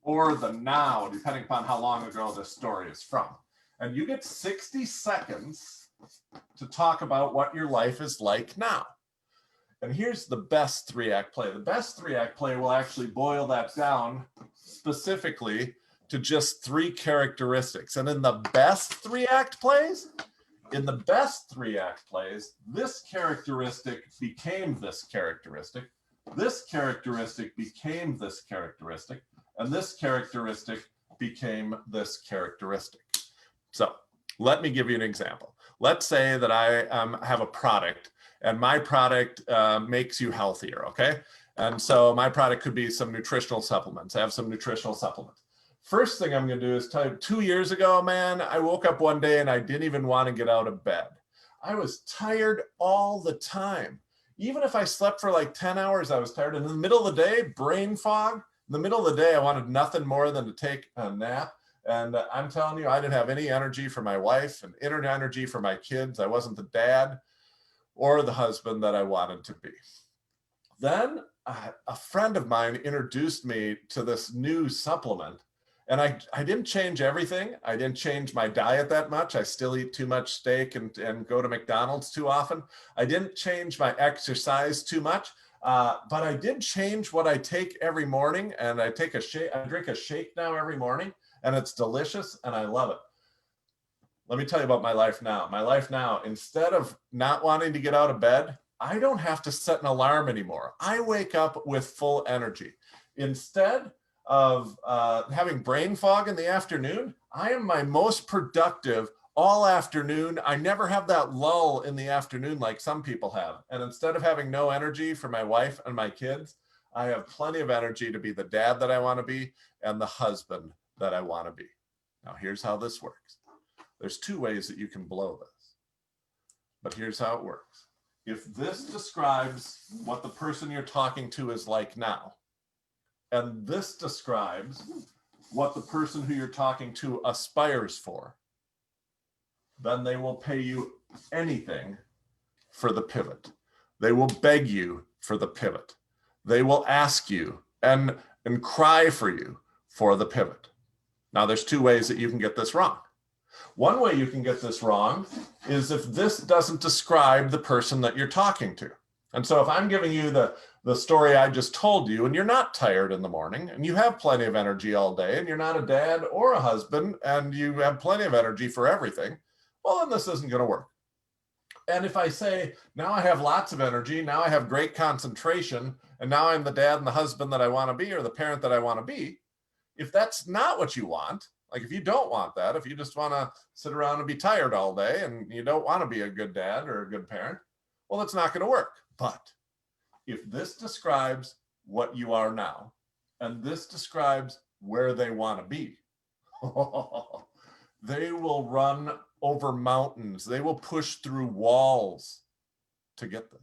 [SPEAKER 11] or the now, depending upon how long ago this story is from. And you get 60 seconds to talk about what your life is like now. And here's the best 3-act play. The best 3-act play will actually boil that down specifically to just 3 characteristics. And in the best 3-act plays, this characteristic became this characteristic, this characteristic became this characteristic, and this characteristic became this characteristic. So let me give you an example. Let's say that I have a product, and my product makes you healthier, okay? And so my product could be some nutritional supplements. I have some nutritional supplements. First thing I'm gonna do is tell you, 2 years ago, man, I woke up one day and I didn't even want to get out of bed. I was tired all the time. Even if I slept for like 10 hours, I was tired. And in the middle of the day, brain fog. In the middle of the day, I wanted nothing more than to take a nap. And I'm telling you, I didn't have any energy for my wife and energy for my kids. I wasn't the dad or the husband that I wanted to be. Then a friend of mine introduced me to this new supplement. And I didn't change everything. I didn't change my diet that much. I still eat too much steak and go to McDonald's too often. I didn't change my exercise too much, but I did change what I take every morning. And I take a shake. I drink a shake now every morning, and it's delicious, and I love it. Let me tell you about my life now. My life now, instead of not wanting to get out of bed, I don't have to set an alarm anymore. I wake up with full energy. Instead, of having brain fog in the afternoon, I am my most productive all afternoon. I never have that lull in the afternoon like some people have. And instead of having no energy for my wife and my kids, I have plenty of energy to be the dad that I want to be and the husband that I want to be. Now, here's how this works. There's two ways that you can blow this, but here's how it works. If this describes what the person you're talking to is like now, and this describes what the person who you're talking to aspires for, then they will pay you anything for the pivot. They will beg you for the pivot. They will ask you and cry for you for the pivot. Now, there's two ways that you can get this wrong. One way you can get this wrong is if this doesn't describe the person that you're talking to. And so if I'm giving you the story I just told you, and you're not tired in the morning, and you have plenty of energy all day, and you're not a dad or a husband, and you have plenty of energy for everything, well, then this isn't going to work. And if I say, now I have lots of energy, now I have great concentration, and now I'm the dad and the husband that I want to be, or the parent that I want to be, if that's not what you want, like if you don't want that, if you just want to sit around and be tired all day and you don't want to be a good dad or a good parent, well, it's not going to work. But if this describes what you are now, and this describes where they want to be, they will run over mountains. They will push through walls to get this.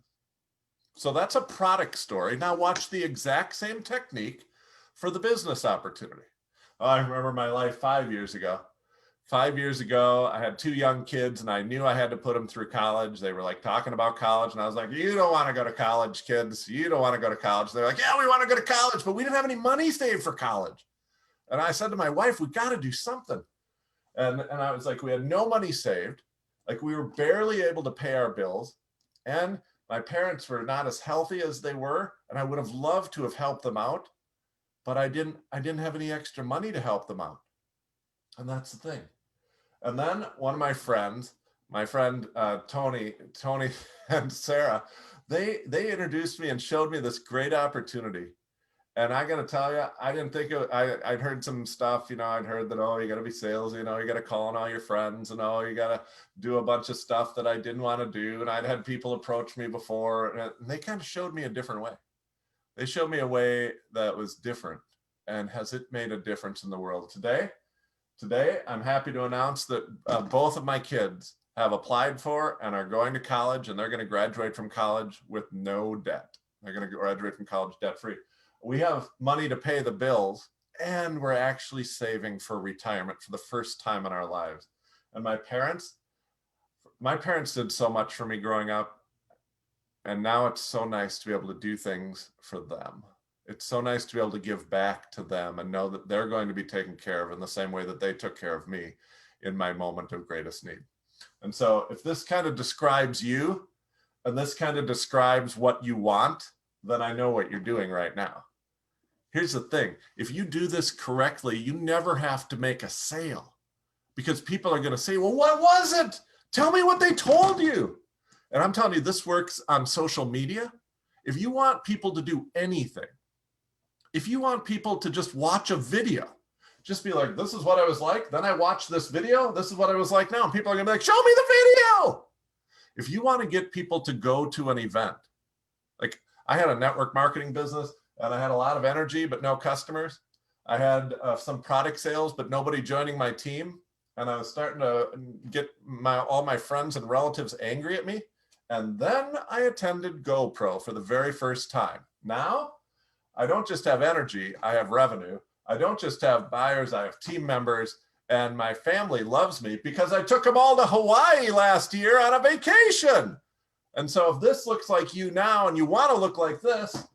[SPEAKER 11] So that's a product story. Now watch the exact same technique for the business opportunity. Oh, I remember my life 5 years ago. 5 years ago, I had 2 young kids and I knew I had to put them through college. They were like talking about college and I was like, you don't want to go to college, kids. You don't want to go to college. They're like, yeah, we want to go to college, but we didn't have any money saved for college. And I said to my wife, we got to do something. And I was like, we had no money saved. Like we were barely able to pay our bills. And my parents were not as healthy as they were. And I would have loved to have helped them out, but I didn't have any extra money to help them out. And that's the thing. And then one of my friends, my friend Tony and Sarah, they introduced me and showed me this great opportunity. And I got to tell you, I didn't think I'd heard some stuff, I'd heard that, oh, you got to be salesy, you got to call on all your friends and, oh, you got to do a bunch of stuff that I didn't want to do. And I'd had people approach me before and they kind of showed me a different way. They showed me a way that was different. And has it made a difference in the world? Today, I'm happy to announce that both of my kids have applied for and are going to college, and they're going to graduate from college with no debt. They're going to graduate from college debt-free. We have money to pay the bills, and we're actually saving for retirement for the first time in our lives. And my parents did so much for me growing up, and now it's so nice to be able to do things for them. It's so nice to be able to give back to them and know that they're going to be taken care of in the same way that they took care of me in my moment of greatest need. And so if this kind of describes you and this kind of describes what you want, then I know what you're doing right now. Here's the thing. If you do this correctly, you never have to make a sale because people are going to say, well, what was it? Tell me what they told you. And I'm telling you, this works on social media. If you want people to do anything, if you want people to just watch a video, just be like, this is what I was like. Then I watched this video. This is what I was like now. And people are going to be like, show me the video. If you want to get people to go to an event, like I had a network marketing business and I had a lot of energy, but no customers. I had some product sales, but nobody joining my team. And I was starting to get all my friends and relatives angry at me. And then I attended GoPro for the very first time. Now, I don't just have energy, I have revenue. I don't just have buyers, I have team members, and my family loves me because I took them all to Hawaii last year on a vacation. And so if this looks like you now and you want to look like this,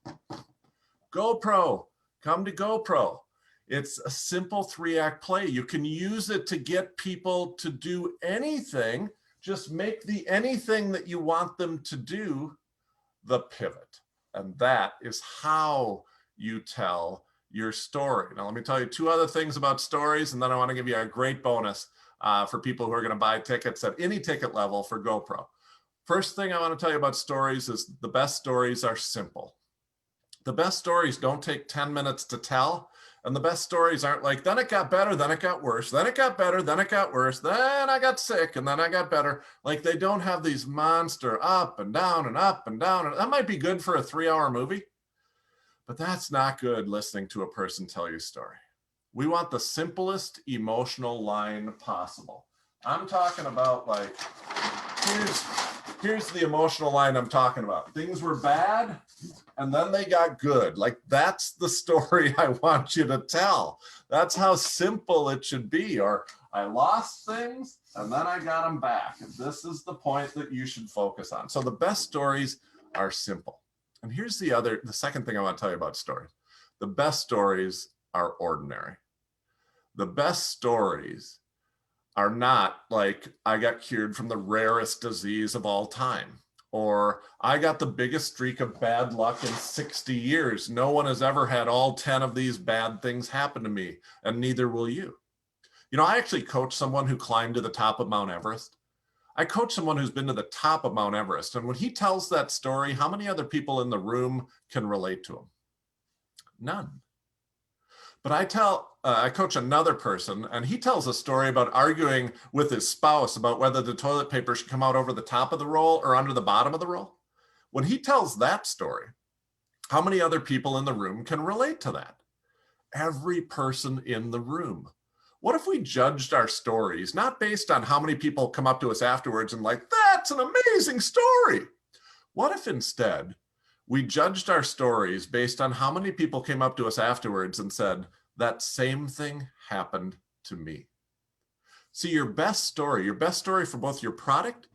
[SPEAKER 11] GoPro, come to GoPro. It's a simple 3-act play. You can use it to get people to do anything. Just make the anything that you want them to do the pivot. And that is how you tell your story. Now, let me tell you 2 other things about stories, and then I want to give you a great bonus for people who are going to buy tickets at any ticket level for GoPro. First thing I want to tell you about stories is the best stories are simple. The best stories don't take 10 minutes to tell, And the best stories aren't like, then it got better, then it got worse, then it got better, then it got worse, then I got sick, and then I got better. Like, they don't have these monster up and down and up and down. That might be good for a 3-hour movie, but that's not good listening to a person tell your story. We want the simplest emotional line possible. I'm talking about, like, here's the emotional line I'm talking about. Things were bad, and then they got good. Like, that's the story I want you to tell. That's how simple it should be. Or I lost things, and then I got them back. And this is the point that you should focus on. So the best stories are simple. And here's the second thing I want to tell you about stories. The best stories are ordinary. The best stories are not like, I got cured from the rarest disease of all time, or I got the biggest streak of bad luck in 60 years. No one has ever had all 10 of these bad things happen to me, and neither will you. You know, I actually coach someone who climbed to the top of Mount Everest. I coach someone who's been to the top of Mount Everest. And when he tells that story, how many other people in the room can relate to him? None. But I coach another person, and he tells a story about arguing with his spouse about whether the toilet paper should come out over the top of the roll or under the bottom of the roll. When he tells that story, how many other people in the room can relate to that? Every person in the room. What if we judged our stories, not based on how many people come up to us afterwards and like, that's an amazing story? What if instead we judged our stories based on how many people came up to us afterwards and said, that same thing happened to me? See, your best story for both your product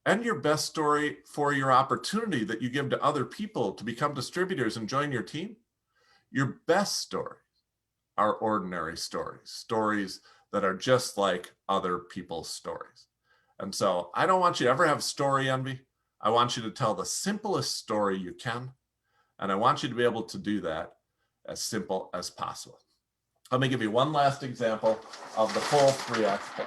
[SPEAKER 11] and your best story for your opportunity that you give to other people to become distributors and join your team, your best stories are ordinary stories, stories that are just like other people's stories. And so I don't want you to ever have story envy. I want you to tell the simplest story you can. And I want you to be able to do that as simple as possible. Let me give you one last example of the full 3X plan.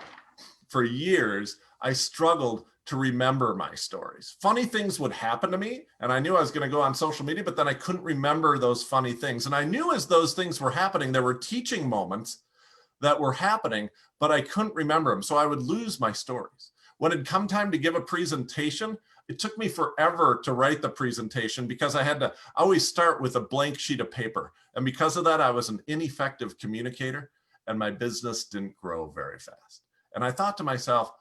[SPEAKER 11] For years, I struggled to remember my stories. Funny things would happen to me, and I knew I was going to go on social media, but then I couldn't remember those funny things. And I knew as those things were happening, there were teaching moments that were happening, but I couldn't remember them. So I would lose my stories. When it come time to give a presentation, it took me forever to write the presentation because I had to always start with a blank sheet of paper. And because of that, I was an ineffective communicator and my business didn't grow very fast. And I thought to myself,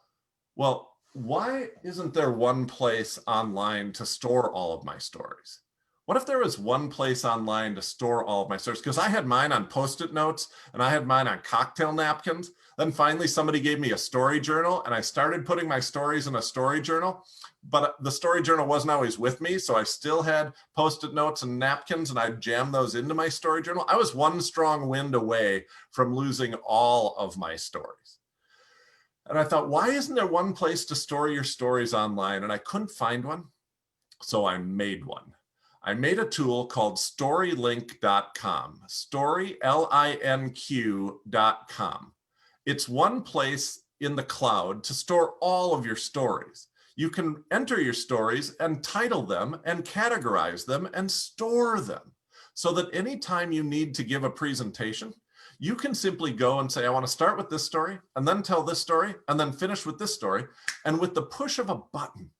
[SPEAKER 11] well, why isn't there one place online to store all of my stories? What if there was one place online to store all of my stories? Because I had mine on Post-it notes and I had mine on cocktail napkins. Then finally somebody gave me a story journal and I started putting my stories in a story journal, but the story journal wasn't always with me. So I still had Post-it notes and napkins and I'd jam those into my story journal. I was one strong wind away from losing all of my stories. And I thought, why isn't there one place to store your stories online? And I couldn't find one. So I made one. I made a tool called storylink.com, storylink.com. It's one place in the cloud to store all of your stories. You can enter your stories and title them and categorize them and store them so that anytime you need to give a presentation, you can simply go and say, I want to start with this story and then tell this story and then finish with this story. And with the push of a button,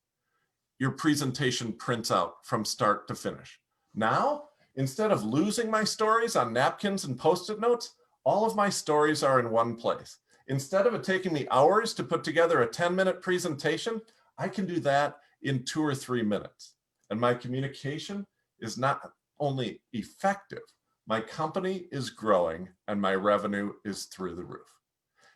[SPEAKER 11] your presentation prints out from start to finish. Now, instead of losing my stories on napkins and Post-it notes, all of my stories are in one place. Instead of it taking me hours to put together a 10-minute presentation, I can do that in 2 or 3 minutes. And my communication is not only effective, my company is growing and my revenue is through the roof.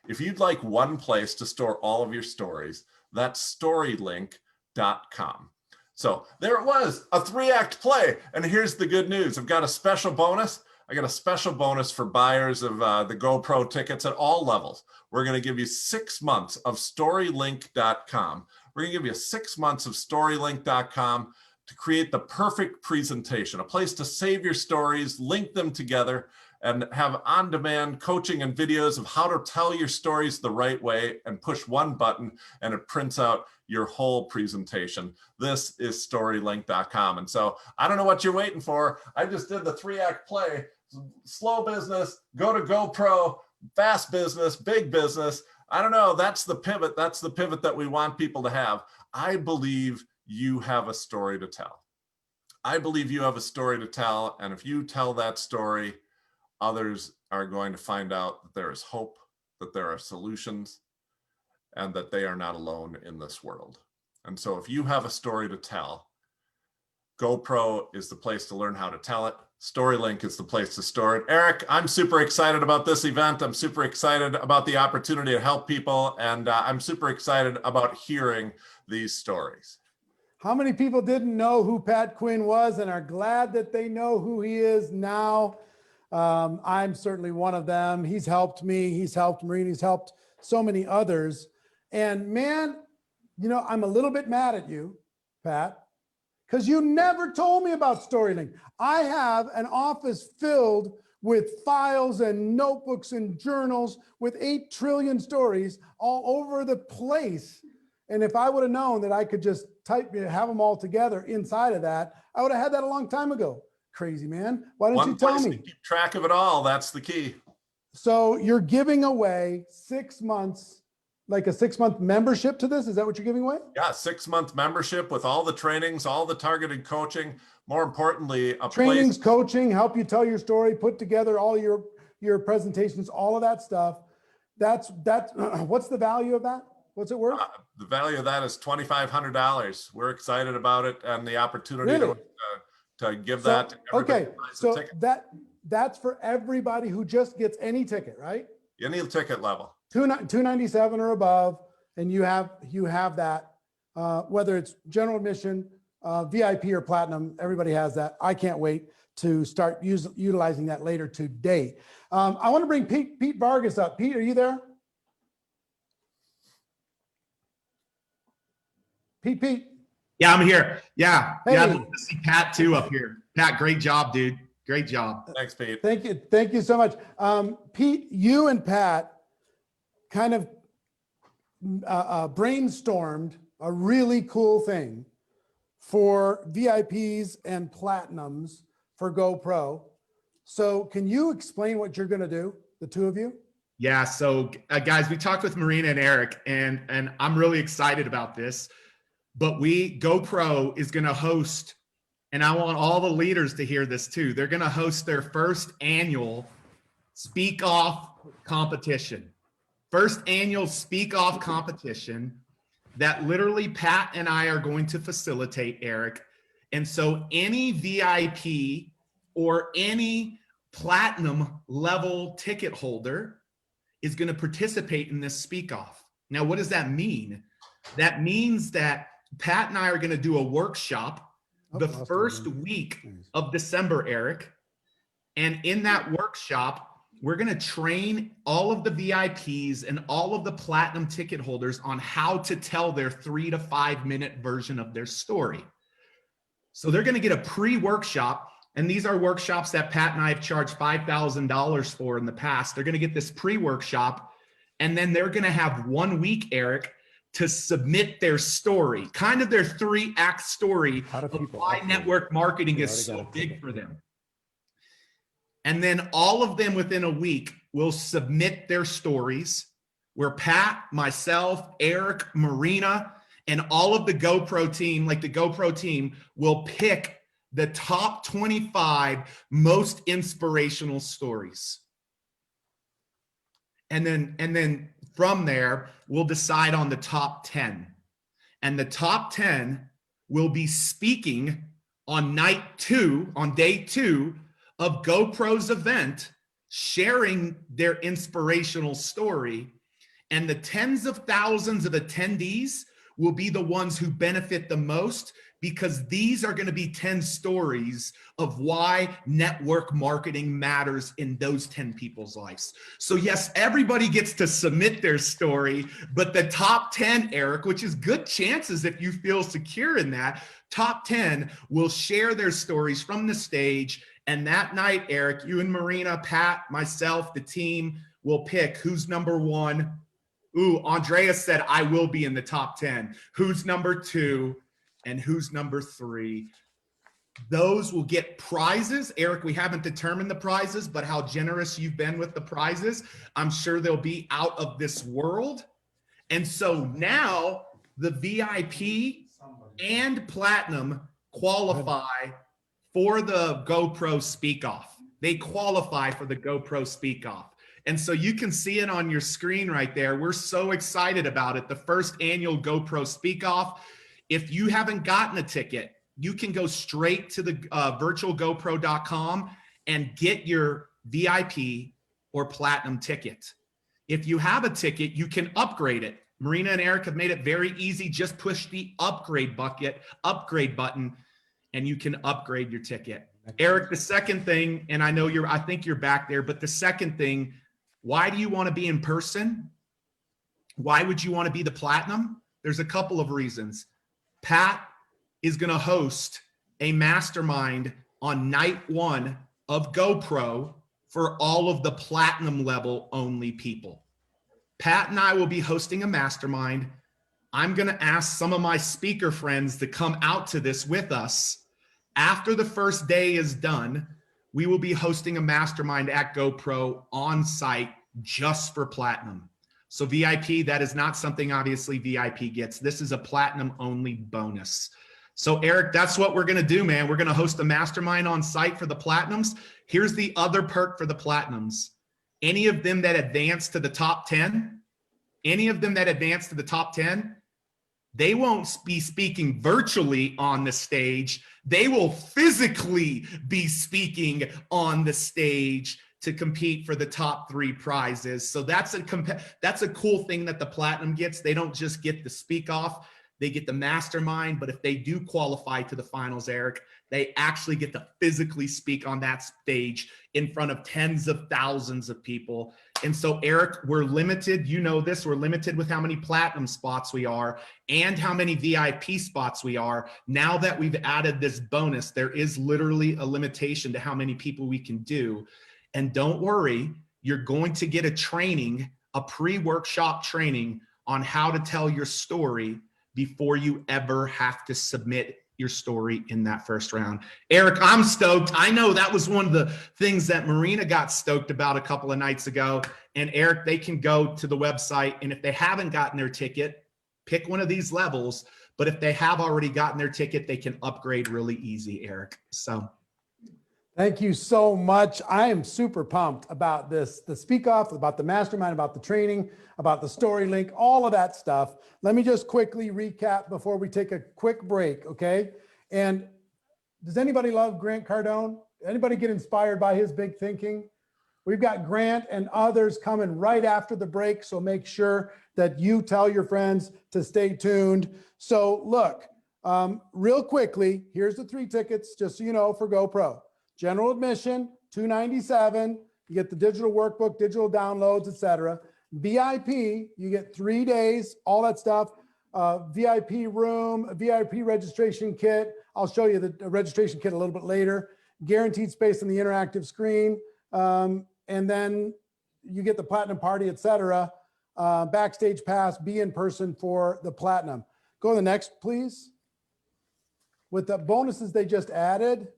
[SPEAKER 11] If you'd like one place to store all of your stories, that's storylink.com. So there it was, a 3-act play. And here's the good news. I've got a special bonus. I got a special bonus for buyers of the GoPro tickets at all levels. We're going to give you 6 months of storylink.com. We're going to give you 6 months of storylink.com to create the perfect presentation, a place to save your stories, link them together, and have on-demand coaching and videos of how to tell your stories the right way, and push one button and it prints out your whole presentation. This is storylink.com. And so I don't know what you're waiting for. I just did the 3-act play. slow business, go to GoPro, fast business, big business. I don't know. That's the pivot. That's the pivot that we want people to have. I believe you have a story to tell. I believe you have a story to tell. And if you tell that story, others are going to find out that there is hope, that there are solutions, and that they are not alone in this world. And so if you have a story to tell, GoPro is the place to learn how to tell it. StoryLink is the place to store it. Eric, I'm super excited about this event. I'm super excited about the opportunity to help people. And I'm super excited about hearing these stories.
[SPEAKER 8] How many people didn't know who Pat Quinn was and are glad that they know who he is now? I'm certainly one of them. He's helped me. He's helped Marina. He's helped so many others. And man, you know, I'm a little bit mad at you, Pat, because you never told me about StoryLink. I have an office filled with files and notebooks and journals with 8 trillion stories all over the place. And if I would have known that I could just have them all together inside of that, I would have had that a long time ago. Crazy, man. Why didn't you tell me?
[SPEAKER 11] Keep track of it all. That's the key.
[SPEAKER 8] So you're giving away 6 months, like a 6-month membership to this? Is that what you're giving away?
[SPEAKER 11] Yeah, 6-month membership with all the trainings, all the targeted coaching. More importantly,
[SPEAKER 8] trainings, coaching, help you tell your story, put together all your presentations, all of that stuff. That's what's the value of that? What's it worth?
[SPEAKER 11] The value of that is $2,500. We're excited about it and the opportunity to give that to everybody.
[SPEAKER 8] Okay, so that's for everybody who just gets any ticket, right?
[SPEAKER 11] Any ticket level.
[SPEAKER 8] $297 or above, and you have that. Whether it's general admission, VIP or platinum, everybody has that. I can't wait to start utilizing that later today. I want to bring Pete Vargas up. Pete, are you there? Pete.
[SPEAKER 12] Yeah, I'm here. Yeah.
[SPEAKER 8] Hey.
[SPEAKER 12] Yeah, I'd love to see Pat too up here. Pat, great job, dude. Great job.
[SPEAKER 11] Thanks, Pete.
[SPEAKER 8] Thank you. Thank you so much. Pete, you and Pat kind of brainstormed a really cool thing for VIPs and platinums for GoPro. So can you explain what you're going to do, the two of you?
[SPEAKER 12] Yeah. So guys, we talked with Marina and Eric, and I'm really excited about this. But GoPro is going to host, and I want all the leaders to hear this too. They're going to host their first annual Speak Off competition. First annual Speak Off competition that literally Pat and I are going to facilitate, Eric. And so any VIP or any platinum level ticket holder is going to participate in this Speak Off. Now, what does that mean? That means that Pat and I are going to do a workshop the first week of December, Eric. And in that workshop, we're going to train all of the VIPs and all of the platinum ticket holders on how to tell their 3 to 5 minute version of their story. So they're going to get a pre-workshop. And these are workshops that Pat and I have charged $5,000 for in the past. They're going to get this pre-workshop, and then they're going to have 1 week, Eric, to submit their story, kind of their 3-act story of why network marketing is so big for them. And then all of them within a week will submit their stories, where Pat, myself, Eric, Marina, and all of the GoPro team, like the GoPro team, will pick the top 25 most inspirational stories. And then from there, we'll decide on the top 10. And the top 10 will be speaking on day 2 of GoPro's event, sharing their inspirational story. And the tens of thousands of attendees will be the ones who benefit the most, because these are going to be 10 stories of why network marketing matters in those 10 people's lives. So yes, everybody gets to submit their story, but the top 10, Eric, which is good chances if you feel secure in that, top 10 will share their stories from the stage. And that night, Eric, you and Marina, Pat, myself, the team will pick who's number 1. Ooh, Andrea said, I will be in the top 10. Who's number 2? And who's number 3? Those will get prizes. Eric, we haven't determined the prizes, but how generous you've been with the prizes, I'm sure they'll be out of this world. And so now the VIP and Platinum qualify for the GoPro Speak Off. They qualify for the GoPro Speak Off. And so you can see it on your screen right there. We're so excited about it. The first annual GoPro Speak Off. If you haven't gotten a ticket, you can go straight to the virtualgopro.com and get your VIP or Platinum ticket. If you have a ticket, you can upgrade it. Marina and Eric have made it very easy. Just push the upgrade button, and you can upgrade your ticket. Eric, the second thing, and I think you're back there, but the second thing, why do you want to be in person? Why would you want to be the Platinum? There's a couple of reasons. Pat is going to host a mastermind on night 1 of GoPro for all of the Platinum level only people. Pat and I will be hosting a mastermind. I'm going to ask some of my speaker friends to come out to this with us. After the first day is done, we will be hosting a mastermind at GoPro on site just for Platinum. So VIP, that is not something obviously VIP gets. This is a Platinum only bonus. So Eric, that's what we're going to do, man. We're going to host a mastermind on site for the Platinums. Here's the other perk for the Platinums. Any of them that advance to the top 10, they won't be speaking virtually on the stage. They will physically be speaking on the stage to compete for the top 3 prizes. So that's a cool thing that the Platinum gets. They don't just get the Speak Off, they get the mastermind, but if they do qualify to the finals, Eric, they actually get to physically speak on that stage in front of tens of thousands of people. And so, Eric, we're limited. You know this. We're limited with how many Platinum spots we are and how many VIP spots we are. Now that we've added this bonus, there is literally a limitation to how many people we can do. And don't worry, you're going to get a training, a pre-workshop training on how to tell your story before you ever have to submit your story in that first round. Eric, I'm stoked. I know that was one of the things that Marina got stoked about a couple of nights ago. And Eric, they can go to the website, and if they haven't gotten their ticket, pick one of these levels. But if they have already gotten their ticket, they can upgrade really easy, Eric. So
[SPEAKER 8] thank you so much. I am super pumped about this, the Speak Off, about the mastermind, about the training, about the story link, all of that stuff. Let me just quickly recap before we take a quick break, okay? And does anybody love Grant Cardone? Anybody get inspired by his big thinking? We've got Grant and others coming right after the break, so make sure that you tell your friends to stay tuned. So look, real quickly, here's the 3 tickets, just so you know, for GoPro. General admission, $297. You get the digital workbook, digital downloads, etc. VIP, you get 3 days, all that stuff. VIP room, VIP registration kit. I'll show you the registration kit a little bit later. Guaranteed space on the interactive screen. And then you get the Platinum party, etc. Backstage pass, be in person for the Platinum. Go to the next, please. With the bonuses they just added,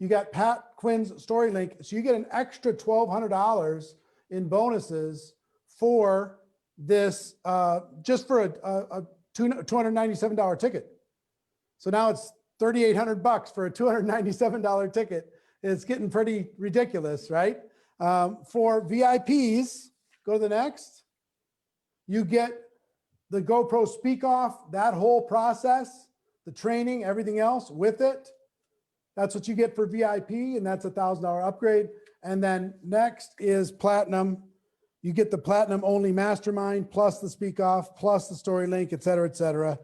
[SPEAKER 8] you got Pat Quinn's story link. So you get an extra $1,200 in bonuses for this, just for a $297 ticket. So now it's $3,800 for a $297 ticket. It's getting pretty ridiculous, right? For VIPs, go to the next. You get the GoPro Speak Off, that whole process, the training, everything else with it. That's what you get for VIP, and that's a $1,000 upgrade. And then next is Platinum. You get the Platinum only mastermind, plus the Speak Off, plus the story link, et cetera, et cetera.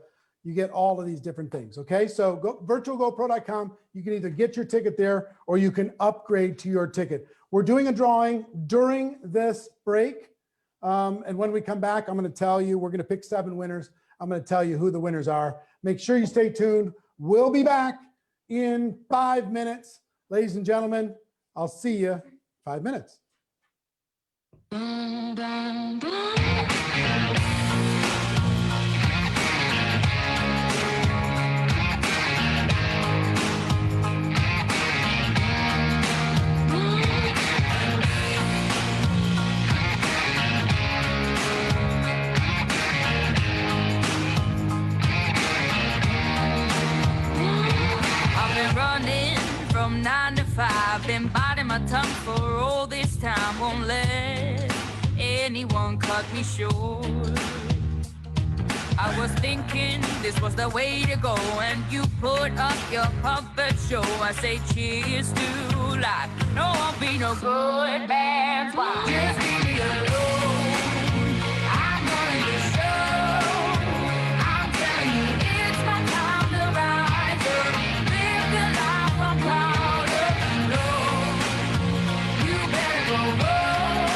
[SPEAKER 8] You get all of these different things, okay? So go virtualgopro.com. You can either get your ticket there or you can upgrade to your ticket. We're doing a drawing during this break. And when we come back, I'm gonna tell you, we're gonna pick 7 winners. I'm gonna tell you who the winners are. Make sure you stay tuned. We'll be back in 5 minutes. Ladies and gentlemen, I'll see you 5 minutes.
[SPEAKER 13] my tongue for all this time. Won't let anyone cut me short. I was thinking this was the way to go, and you put up your puppet show. I say cheers to life. No, I'll be no good man's wife. Just leave me alone. I'm running the show. I'm telling you, it's my time to rise up. Live the life I'm proud of. No, you better go home.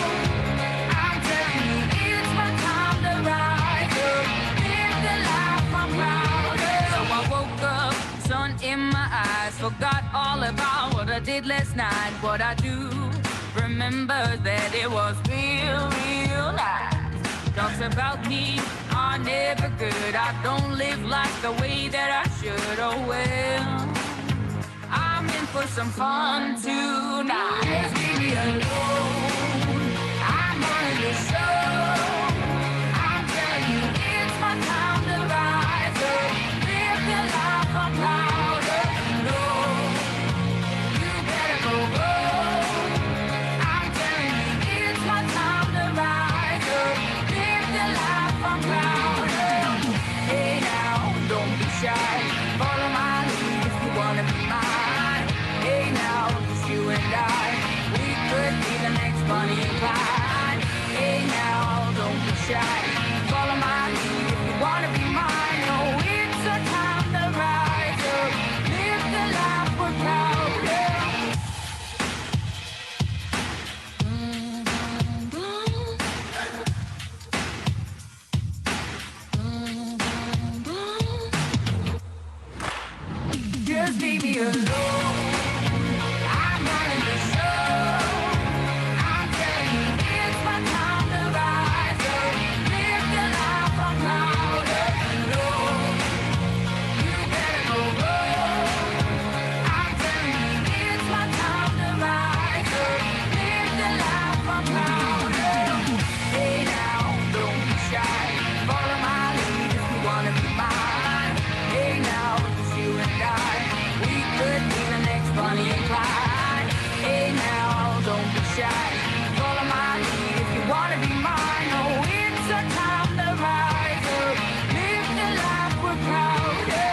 [SPEAKER 13] I'm telling you, it's my time to rise up. Live the life I'm proud of. So I woke up, sun in my eyes, forgot all about what I did last night. What I do, remember that it was real, real nice. Talks about me are never good. I don't live life the way that I should. Oh well, I'm in for some fun tonight. Just leave me alone. I'm running the show. I'm telling you, it's my time to rise up. Live the life I'm proud of. No, you better go home. I'm telling you, it's my time to rise up. Live the life I'm proud of. Hey now, don't be shy. Follow my lead if you wanna be mine. Hey now, just you and I, we could be the next Bonnie and Clyde. Hey now, don't be shy. Follow my lead if you wanna be mine. Oh, it's a time to rise up. Live the life we're proud of. Just leave me alone. I'm running the show. I'm telling you, it's my time to rise up. Live the life I'm proud of. No, you better go home. I'm telling you, it's my time to rise up. Live the life I'm proud of. Hey now, don't be shy. Follow my lead if you wanna be mine. Hey now, it's you and I. We could be the next Bonnie and Clyde. Hey now, don't be shy. Follow my lead if you wanna be mine. Oh, it's a time to rise up. Live the life we're proud of.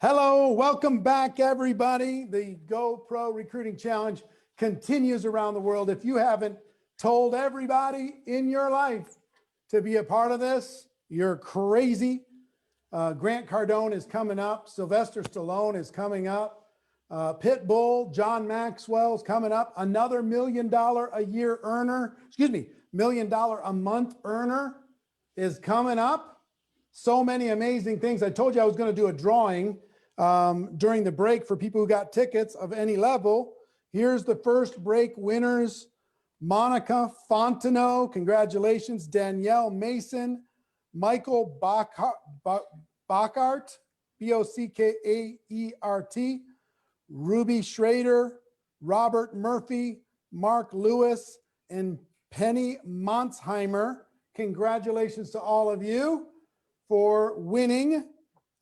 [SPEAKER 8] Hello, welcome back, everybody. The GoPro Recruiting Challenge continues around the world. If you haven't told everybody in your life to be a part of this, you're crazy. Grant Cardone is coming up. Sylvester Stallone is coming up. Pitbull, John Maxwell is coming up. Another $1 million a year earner, $1 million a month earner is coming up. So many amazing things. I told you I was going to do a drawing during the break for people who got tickets of any level. Here's the first break winners. Monica Fontenot, congratulations. Danielle Mason, Michael Bockart, Bockaert, Ruby Schrader, Robert Murphy, Mark Lewis, and Penny Monsheimer. Congratulations to all of you for winning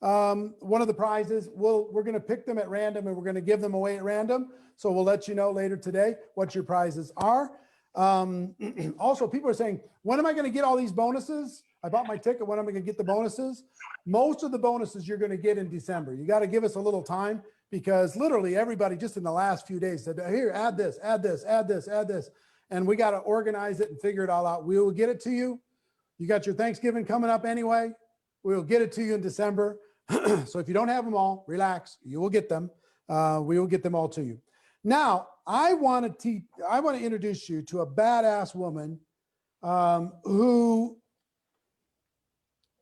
[SPEAKER 8] one of the prizes. We're going to pick them at random and we're going to give them away at random. So we'll let you know later today what your prizes are. Also, people are saying, when am I going to get all these bonuses? I bought my ticket. When am I going to get the bonuses? Most of the bonuses you're going to get in December. You got to give us a little time because literally everybody just in the last few days said, here, add this, add this, add this, add this. And we got to organize it and figure it all out. We will get it to you. You got your Thanksgiving coming up anyway. We will get it to you in December. So if you don't have them all, relax. You will get them. We will get them all to you. Now, I want to introduce you to a badass woman who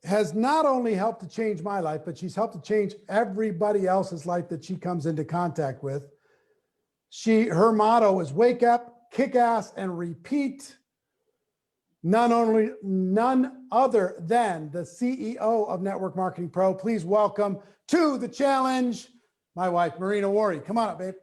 [SPEAKER 8] has not only helped to change my life, but she's helped to change everybody else's life that she comes into contact with. Her motto is wake up, kick ass, and repeat. None other than the CEO of Network Marketing Pro. Please welcome to the challenge, my wife, Marina Worre. Come on up, babe.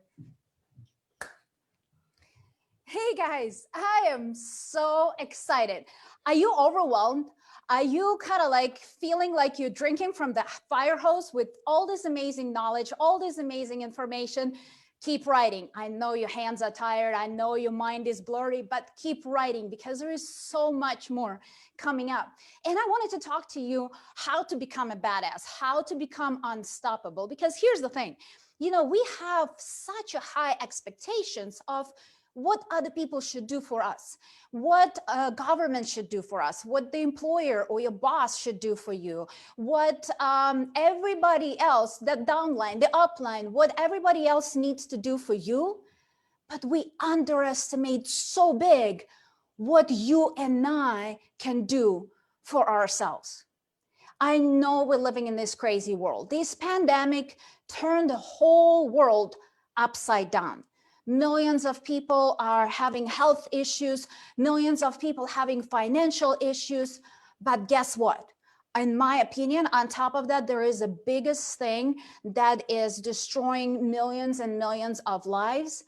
[SPEAKER 14] Hey guys, I am so excited. Are you overwhelmed? Are you kind of like feeling like you're drinking from the fire hose with all this amazing knowledge, all this amazing information? Keep writing. I know your hands are tired. I know your mind is blurry, but keep writing because there is so much more coming up. And I wanted to talk to you how to become a badass, how to become unstoppable. Because here's the thing, you know, we have such a high expectations of what other people should do for us, what government should do for us, what the employer or your boss should do for you, what everybody else, the downline, the upline, what everybody else needs to do for you. But we underestimate so big what you and I can do for ourselves. I know we're living in this crazy world. This pandemic turned the whole world upside down. Millions of people are having health issues, millions of people having financial issues. But guess what? In my opinion, on top of that, there is a biggest thing that is destroying millions and millions of lives.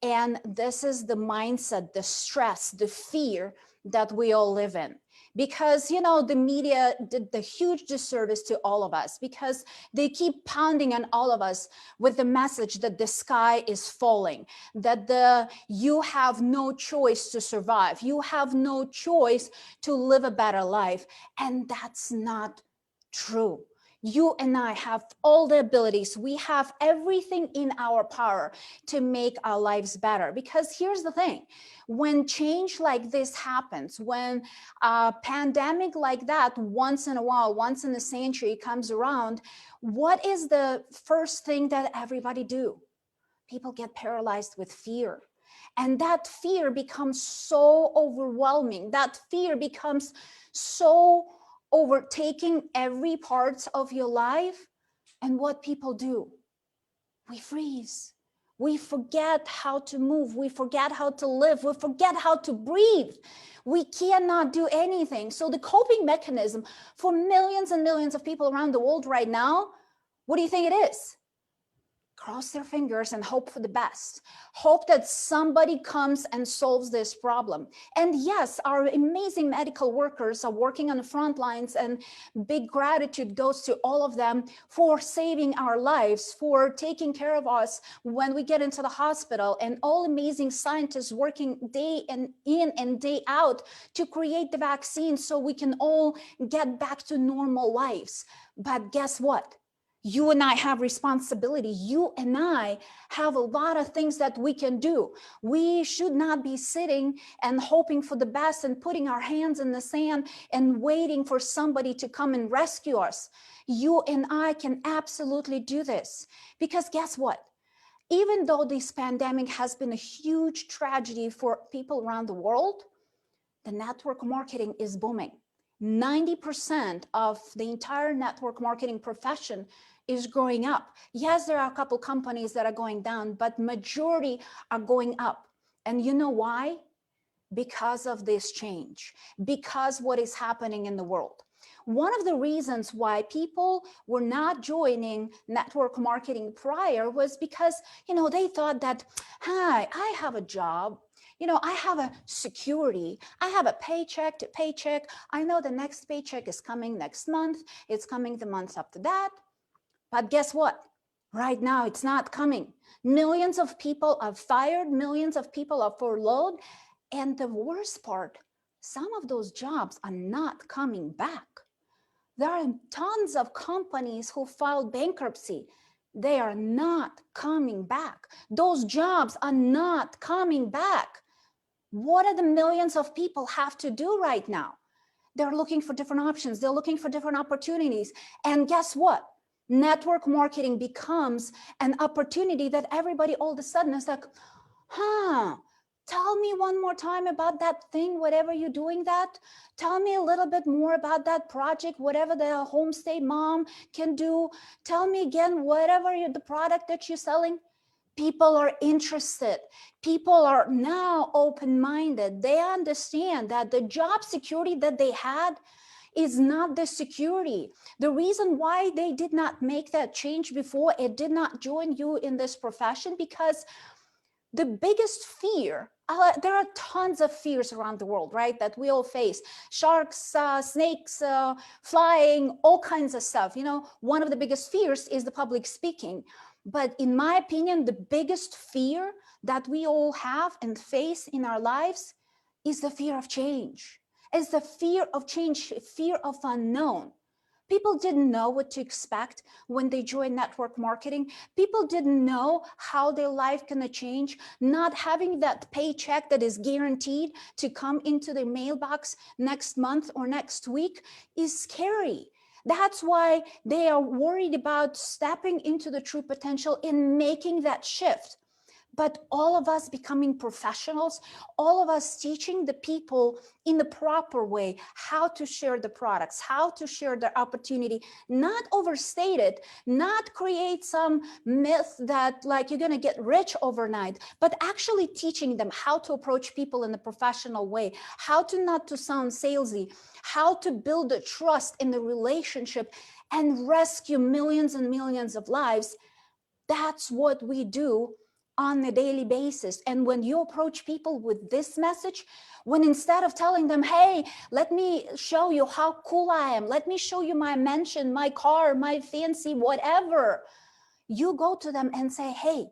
[SPEAKER 14] And this is the mindset, the stress, the fear that we all live in. Because, you know, the media did the huge disservice to all of us because they keep pounding on all of us with the message that the sky is falling, that you have no choice to survive. You have no choice to live a better life. And that's not true. You and I have all the abilities. We have everything in our power to make our lives better. Because here's the thing, when change like this happens, when a pandemic like that once in a while, once in a century comes around, what is the first thing that everybody do? People get paralyzed with fear. And that fear becomes so overwhelming. That fear becomes so overtaking every part of your life. And what people do, we freeze. We forget how to move. We forget how to live. We forget how to breathe. We cannot do anything. So the coping mechanism for millions and millions of people around the world right now, what do you think it is? Cross their fingers and hope for the best. Hope that somebody comes and solves this problem. And yes, our amazing medical workers are working on the front lines, and big gratitude goes to all of them for saving our lives, for taking care of us when we get into the hospital, and all amazing scientists working day in and day out to create the vaccine so we can all get back to normal lives. But guess what? You and I have responsibility. You and I have a lot of things that we can do. We should not be sitting and hoping for the best and putting our hands in the sand and waiting for somebody to come and rescue us. You and I can absolutely do this. Because guess what? Even though this pandemic has been a huge tragedy for people around the world, the network marketing is booming. 90% of the entire network marketing profession is growing up. Yes, there are a couple companies that are going down, but majority are going up. And you know why? Because of this change, because what is happening in the world. One of the reasons why people were not joining network marketing prior was because, you know, they thought that, hi, I have a job. You know, I have a security. I have a paycheck to paycheck. I know the next paycheck is coming next month. It's coming the month after that. But guess what? Right now, it's not coming. Millions of people are fired. Millions of people are furloughed. And the worst part, some of those jobs are not coming back. There are tons of companies who filed bankruptcy. They are not coming back. Those jobs are not coming back. What do the millions of people have to do right now? They're looking for different options. They're looking for different opportunities. And guess what? Network marketing becomes an opportunity that everybody all of a sudden is like, tell me one more time about that thing, whatever you're doing that. Tell me a little bit more about that project, whatever the homestay mom can do. Tell me again, whatever the product that you're selling. People are interested. People are now open-minded. They understand that the job security that they had is not the security. The reason why they did not make that change before, it did not join you in this profession, because the biggest fear, there are tons of fears around the world, right, that we all face. Sharks, snakes, flying, all kinds of stuff. You know, one of the biggest fears is the public speaking. But in my opinion, the biggest fear that we all have and face in our lives is the fear of change. It's the fear of change, fear of unknown. People didn't know what to expect when they joined network marketing. People didn't know how their life gonna change. Not having that paycheck that is guaranteed to come into their mailbox next month or next week is scary. That's why they are worried about stepping into the true potential and making that shift. But all of us becoming professionals, all of us teaching the people in the proper way how to share the products, how to share their opportunity, not overstate it, not create some myth that like you're going to get rich overnight, but actually teaching them how to approach people in a professional way, how to not to sound salesy, how to build a trust in the relationship and rescue millions and millions of lives. That's what we do on a daily basis. And when you approach people with this message, when instead of telling them, hey, let me show you how cool I am, let me show you my mansion, my car, my fancy whatever, you go to them and say, hey,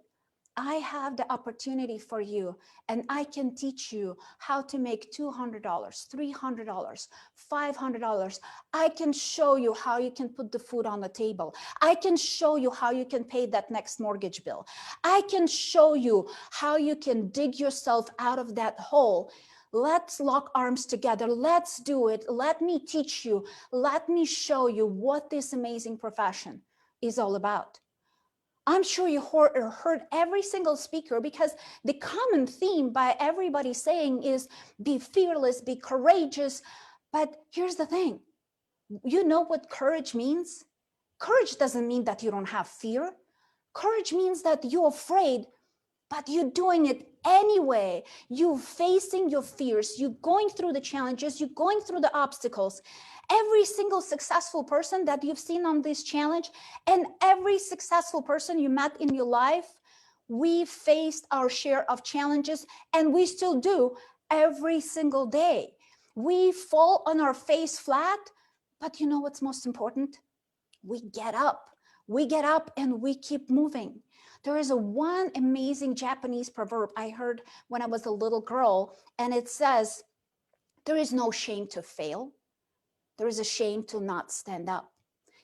[SPEAKER 14] I have the opportunity for you, and I can teach you how to make $200, $300, $500. I can show you how you can put the food on the table. I can show you how you can pay that next mortgage bill. I can show you how you can dig yourself out of that hole. Let's lock arms together. Let's do it. Let me teach you. Let me show you what this amazing profession is all about. I'm sure you heard every single speaker, because the common theme by everybody saying is be fearless, be courageous. But here's the thing. You know what courage means? Courage doesn't mean that you don't have fear. Courage means that you're afraid, but you're doing it anyway. You're facing your fears. You're going through the challenges. You're going through the obstacles. Every single successful person that you've seen on this challenge and every successful person you met in your life, we faced our share of challenges, and we still do every single day. We fall on our face flat, but you know what's most important? We get up. We get up and we keep moving. There is one amazing Japanese proverb I heard when I was a little girl, and it says, there is no shame to fail. There is a shame to not stand up.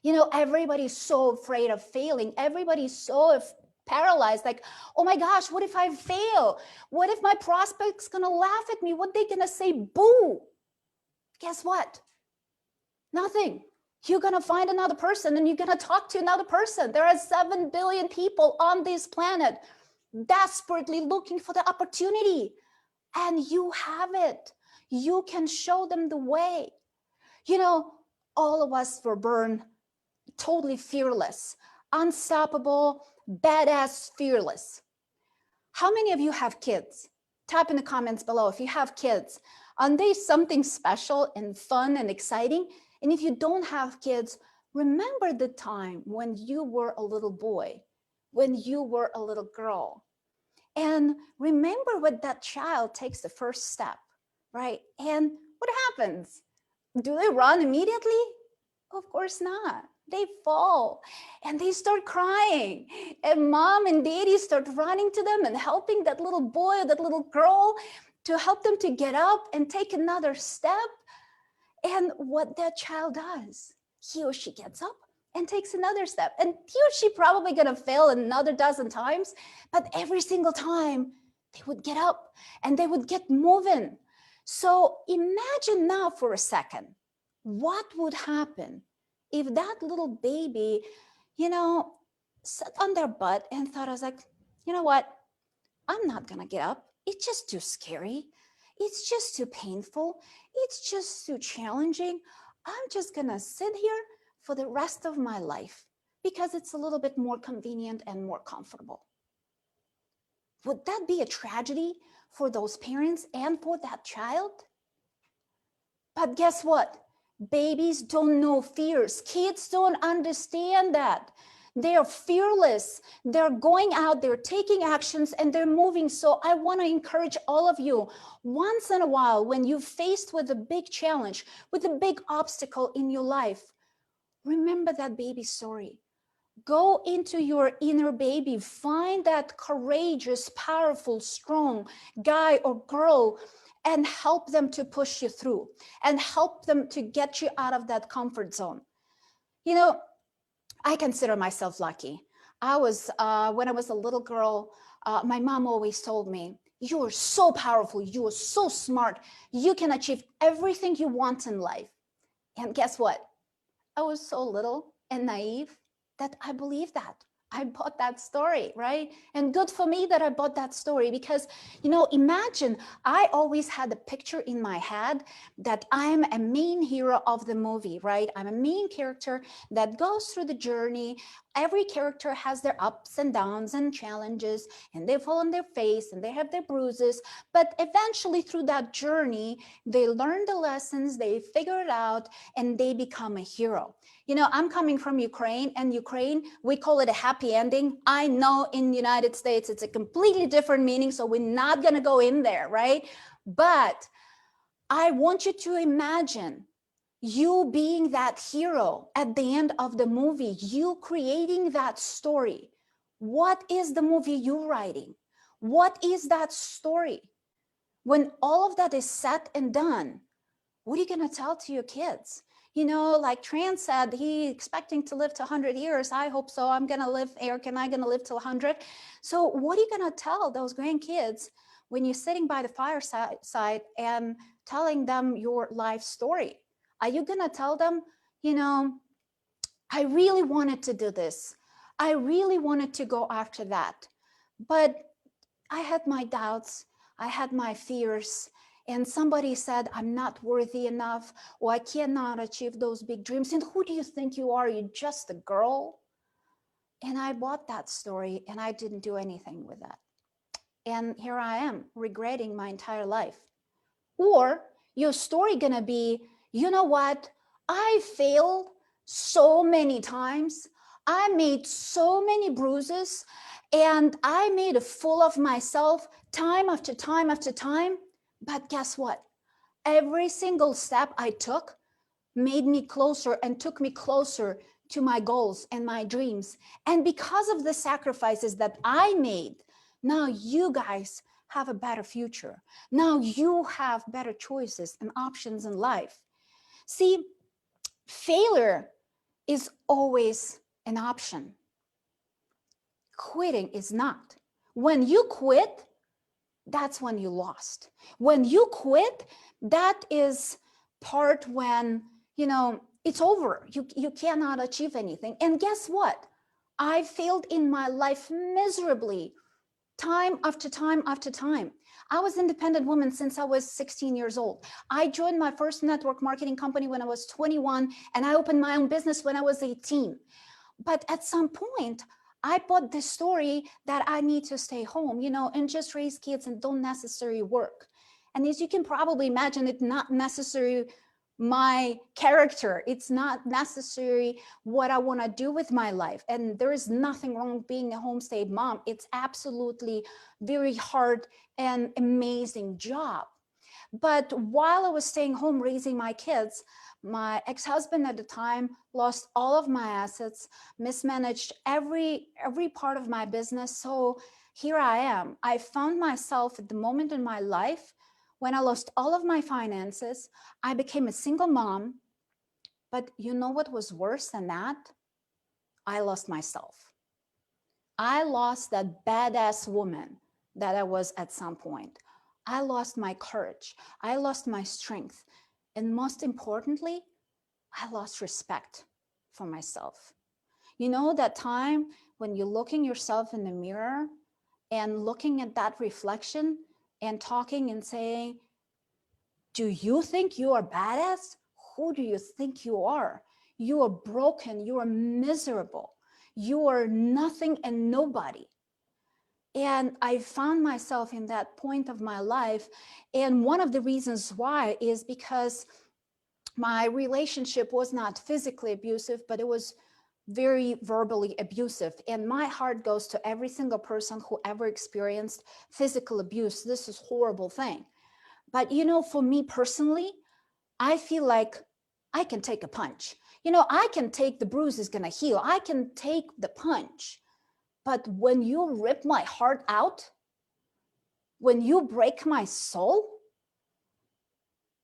[SPEAKER 14] You know, everybody's so afraid of failing. Everybody's so paralyzed, like, oh my gosh, what if I fail? What if my prospect's gonna laugh at me? What they gonna say? Boo. Guess what? Nothing. You're gonna find another person and you're gonna talk to another person. There are 7 billion people on this planet desperately looking for the opportunity, and you have it. You can show them the way. You know, all of us were born totally fearless, unstoppable, badass, fearless. How many of you have kids? Type in the comments below if you have kids. Aren't they something special and fun and exciting? And if you don't have kids, remember the time when you were a little boy, when you were a little girl. And remember when that child takes the first step, right? And what happens? Do they run immediately? Of course not. They fall and they start crying, and mom and daddy start running to them and helping that little boy or that little girl to help them to get up and take another step. And what that child does, he or she gets up and takes another step, and he or she probably gonna fail another dozen times, but every single time they would get up and they would get moving. So imagine now for a second, what would happen if that little baby, you know, sat on their butt and thought, I was like, you know what? I'm not gonna get up. It's just too scary. It's just too painful. It's just too challenging. I'm just gonna sit here for the rest of my life because it's a little bit more convenient and more comfortable. Would that be a tragedy for those parents and for that child? But guess what? Babies don't know fears. Kids don't understand that. They're fearless. They're going out, they're taking actions, and they're moving. So I want to encourage all of you, once in a while, when you're faced with a big challenge, with a big obstacle in your life, remember that baby story. Go into your inner baby. Find that courageous, powerful, strong guy or girl and help them to push you through and help them to get you out of that comfort zone. You know, I consider myself lucky. When I was a little girl, my mom always told me, you are so powerful, you are so smart, you can achieve everything you want in life. And guess what? I was so little and naive that I believed that. I bought that story, right? And good for me that I bought that story because, you know, imagine I always had a picture in my head that I'm a main hero of the movie, right? I'm a main character that goes through the journey. Every character has their ups and downs and challenges, and they fall on their face and they have their bruises. But eventually through that journey, they learn the lessons, they figure it out, and they become a hero. You know, I'm coming from Ukraine, and Ukraine, we call it a happy ending. I know in the United States, it's a completely different meaning, so we're not gonna go in there, right? But I want you to imagine you being that hero at the end of the movie, you creating that story. What is the movie you're writing? What is that story? When all of that is said and done, what are you gonna tell to your kids? You know, like Tran said, he's expecting to live to 100 years. I hope so. I'm gonna live, Eric and I gonna live till 100. So what are you gonna tell those grandkids when you're sitting by the fireside and telling them your life story? Are you gonna tell them, you know, I really wanted to do this. I really wanted to go after that, but I had my doubts. I had my fears. And somebody said, I'm not worthy enough, or I cannot achieve those big dreams. And who do you think you are? You're just a girl. And I bought that story and I didn't do anything with that. And here I am regretting my entire life. Or your story gonna be, you know what? I failed so many times. I made so many bruises and I made a fool of myself time after time after time. But guess what? Every single step I took made me closer and took me closer to my goals and my dreams. And because of the sacrifices that I made, now you guys have a better future. Now you have better choices and options in life. See, failure is always an option. Quitting is not. When you quit, that's when you lost. When you quit, that is part when, you know, it's over. You cannot achieve anything. And guess what? I failed in my life miserably time after time after time. I was an independent woman since I was 16 years old. I joined my first network marketing company when I was 21, and I opened my own business when I was 18. But at some point, I bought this story that I need to stay home, and just raise kids and don't necessarily work. And as you can probably imagine, it's not necessarily my character. It's not necessarily what I want to do with my life. And there is nothing wrong with being a homestay mom. It's absolutely very hard and amazing job. But while I was staying home raising my kids, my ex-husband at the time lost all of my assets, mismanaged every part of my business. So here I am. I found myself at the moment in my life when I lost all of my finances. I became a single mom. But you know what was worse than that? I lost myself. I lost that badass woman that I was at some point. I lost my courage. I lost my strength. And most importantly, I lost respect for myself. You know that time when you're looking yourself in the mirror and looking at that reflection and talking and saying, do you think you are badass? Who do you think you are? You are broken. You are miserable. You are nothing and nobody. And I found myself in that point of my life. And one of the reasons why is because my relationship was not physically abusive, but it was very verbally abusive. And my heart goes to every single person who ever experienced physical abuse. This is a horrible thing. But, for me personally, I feel like I can take a punch. I can take the bruise is going to heal. I can take the punch. But when you rip my heart out, when you break my soul,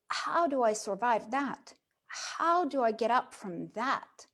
[SPEAKER 14] how do I survive that? How do I get up from that?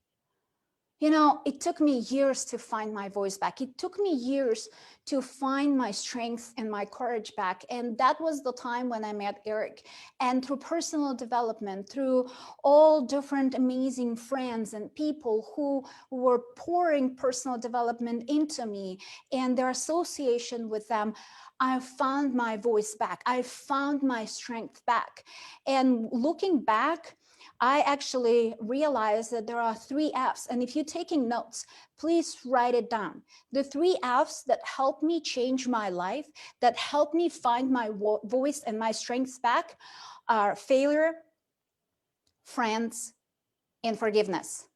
[SPEAKER 14] It took me years to find my voice back. It took me years to find my strength and my courage back. And that was the time when I met Eric. And through personal development, through all different amazing friends and people who were pouring personal development into me and their association with them, I found my voice back. I found my strength back. And looking back, I actually realized that there are 3 F's. And if you're taking notes, please write it down. The 3 F's that helped me change my life, that helped me find my voice and my strengths back are failure, friends, and forgiveness.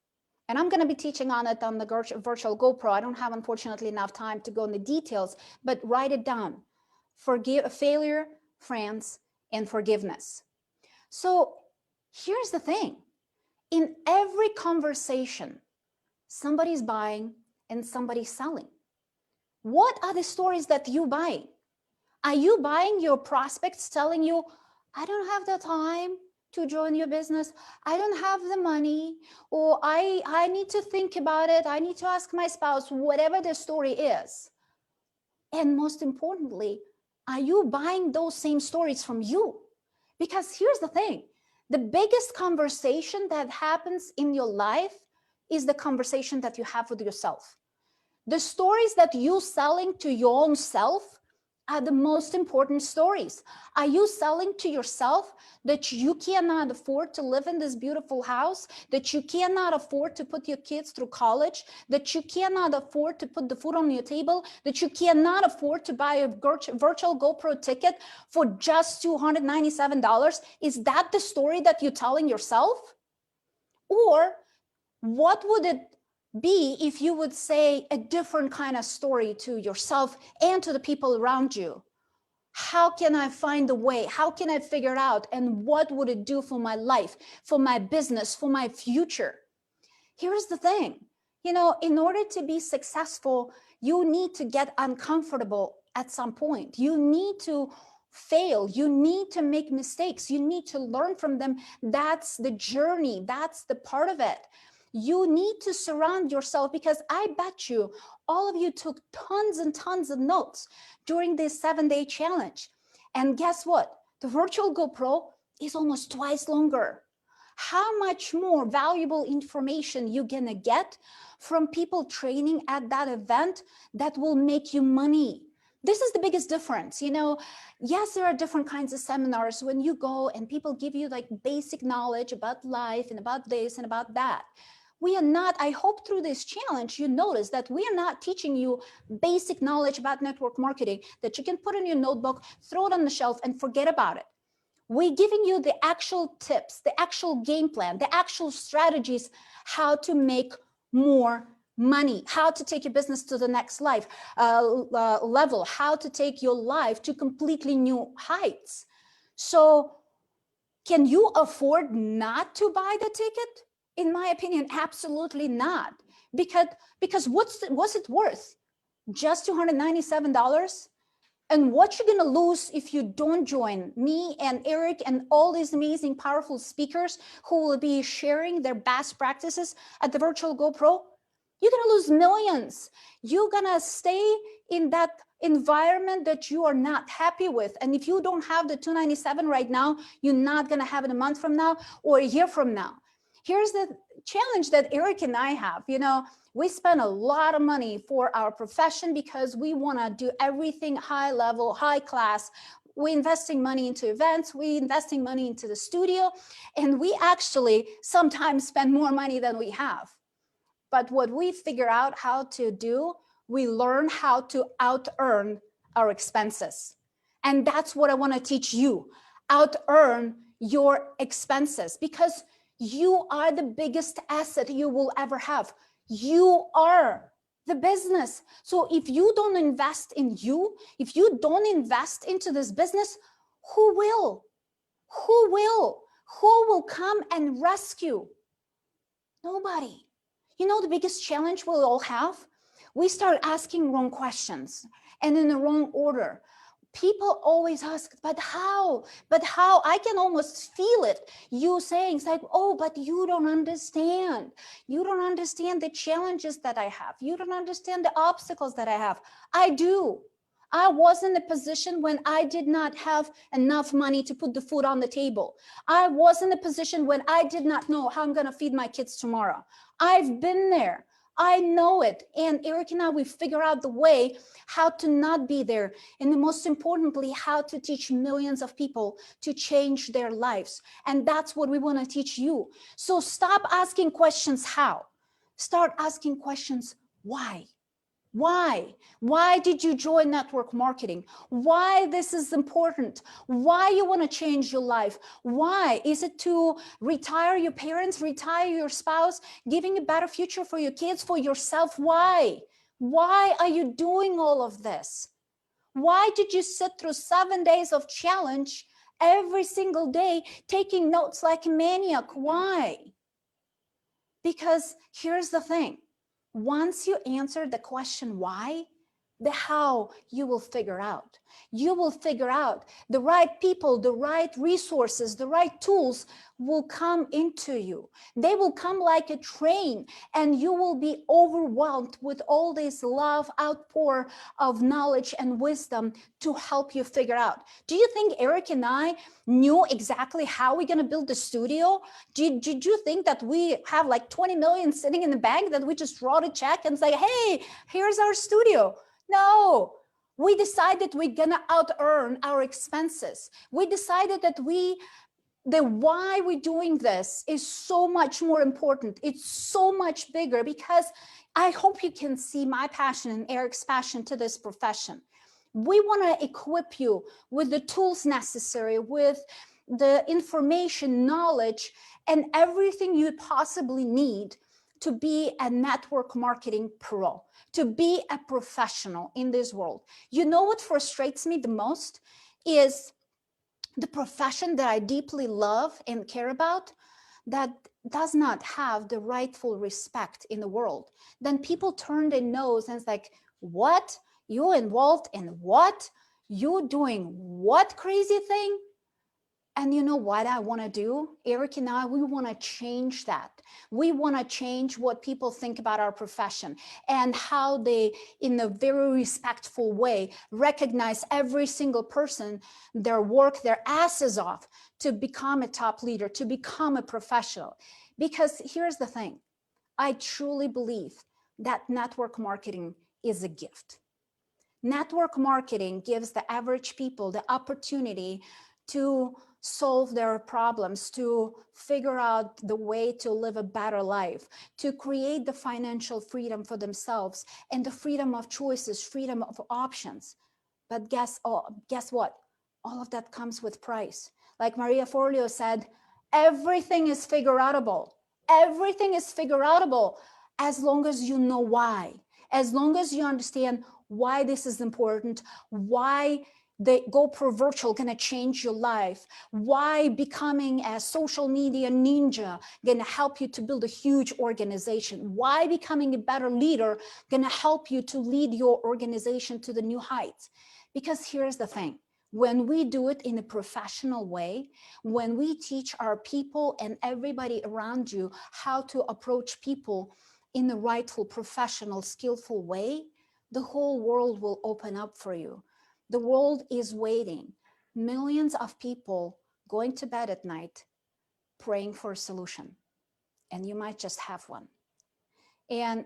[SPEAKER 14] And I'm going to be teaching on it on the virtual GoPro. I don't have, unfortunately, enough time to go into details, but write it down. Failure, friends, and forgiveness. So here's the thing. In every conversation, somebody's buying and somebody's selling. What are the stories that you buying? Are you buying your prospects telling you, I don't have the time to join your business. I don't have the money, or I need to think about it. I need to ask my spouse, whatever the story is. And most importantly, are you buying those same stories from you? Because here's the thing. The biggest conversation that happens in your life is the conversation that you have with yourself. The stories that you're selling to your own self are the most important stories. Are you selling to yourself that you cannot afford to live in this beautiful house, that you cannot afford to put your kids through college, that you cannot afford to put the food on your table, that you cannot afford to buy a virtual GoPro ticket for just $297? Is that the story that you're telling yourself? Or what would it be if you would say a different kind of story to yourself and to the people around you? How can I find a way? How can I figure it out? And what would it do for my life, for my business, for my future? Here's the thing. In order to be successful, you need to get uncomfortable at some point. You need to fail. You need to make mistakes. You need to learn from them. That's the journey. That's the part of it. You need to surround yourself, because I bet you all of you took tons and tons of notes during this 7-day challenge. And guess what? The virtual GoPro is almost twice longer. How much more valuable information you're gonna get from people training at that event that will make you money, This is the biggest difference. Yes, there are different kinds of seminars when you go and people give you like basic knowledge about life and about this and about that. We are not, I hope through this challenge, you notice that we are not teaching you basic knowledge about network marketing that you can put in your notebook, throw it on the shelf and forget about it. We're giving you the actual tips, the actual game plan, the actual strategies, how to make more money, how to take your business to the next level, how to take your life to completely new heights. So can you afford not to buy the ticket? In my opinion, absolutely not. Because what's it worth? Just $297? And what you're gonna lose if you don't join me and Eric and all these amazing, powerful speakers who will be sharing their best practices at the Virtual GoPro? You're gonna lose millions. You're gonna stay in that environment that you are not happy with. And if you don't have the $297 right now, you're not gonna have it a month from now or a year from now. Here's the challenge that Eric and I have. We spend a lot of money for our profession because we want to do everything high level, high class. We're investing money into events, we're investing money into the studio, and we actually sometimes spend more money than we have. But what we figure out how to do, we learn how to out-earn our expenses. And that's what I want to teach you, out-earn your expenses, because you are the biggest asset you will ever have. You are the business. So if you don't invest in you, if you don't invest into this business, who will? Who will? Who will come and rescue? Nobody. The biggest challenge we'll all have? We start asking wrong questions and in the wrong order. People always ask, but how? But how? I can almost feel it. You saying, it's like, oh, but you don't understand. You don't understand the challenges that I have. You don't understand the obstacles that I have. I do. I was in a position when I did not have enough money to put the food on the table. I was in a position when I did not know how I'm going to feed my kids tomorrow. I've been there. I know it. And Eric and I, we figure out the way how to not be there. And most importantly, how to teach millions of people to change their lives. And that's what we want to teach you. So stop asking questions how. Start asking questions why. Why? Why did you join network marketing? Why this is important? Why you want to change your life? Why? Is it to retire your parents, retire your spouse, giving a better future for your kids, for yourself? Why? Why are you doing all of this? Why did you sit through 7 days of challenge every single day, taking notes like a maniac? Why? Because here's the thing. Once you answer the question why, the how you will figure out. You will figure out the right people, the right resources, the right tools will come into you. They will come like a train and you will be overwhelmed with all this love outpour of knowledge and wisdom to help you figure out. Do you think Eric and I knew exactly how we're going to build the studio? Did you think that we have like 20 million sitting in the bank that we just wrote a check and say, hey, here's our studio? No, we decided we're gonna out-earn our expenses. We decided that the why we're doing this is so much more important. It's so much bigger because I hope you can see my passion and Eric's passion to this profession. We wanna equip you with the tools necessary, with the information, knowledge, and everything you possibly need to be a network marketing pro, to be a professional in this world. You know what frustrates me the most is the profession that I deeply love and care about that does not have the rightful respect in the world. Then people turn their nose and it's like, what? You involved in what? You doing what crazy thing? And you know what I want to do? Eric and I, we want to change that. We want to change what people think about our profession and how they, in a very respectful way, recognize every single person, their work, their asses off to become a top leader, to become a professional. Because here's the thing. I truly believe that network marketing is a gift. Network marketing gives the average people the opportunity to solve their problems, to figure out the way to live a better life, to create the financial freedom for themselves and the freedom of choices, freedom of options. But guess what? All of that comes with price. Like Maria Forleo said, everything is figure outable. Everything is figure outable as long as you know why, as long as you understand why this is important, why the GoPro Virtual gonna change your life, why becoming a social media ninja gonna help you to build a huge organization, why becoming a better leader gonna help you to lead your organization to the new heights. Because here's the thing, when we do it in a professional way, when we teach our people and everybody around you how to approach people in the rightful, professional, skillful way, the whole world will open up for you. The world is waiting. Millions of people going to bed at night, praying for a solution. And you might just have one. And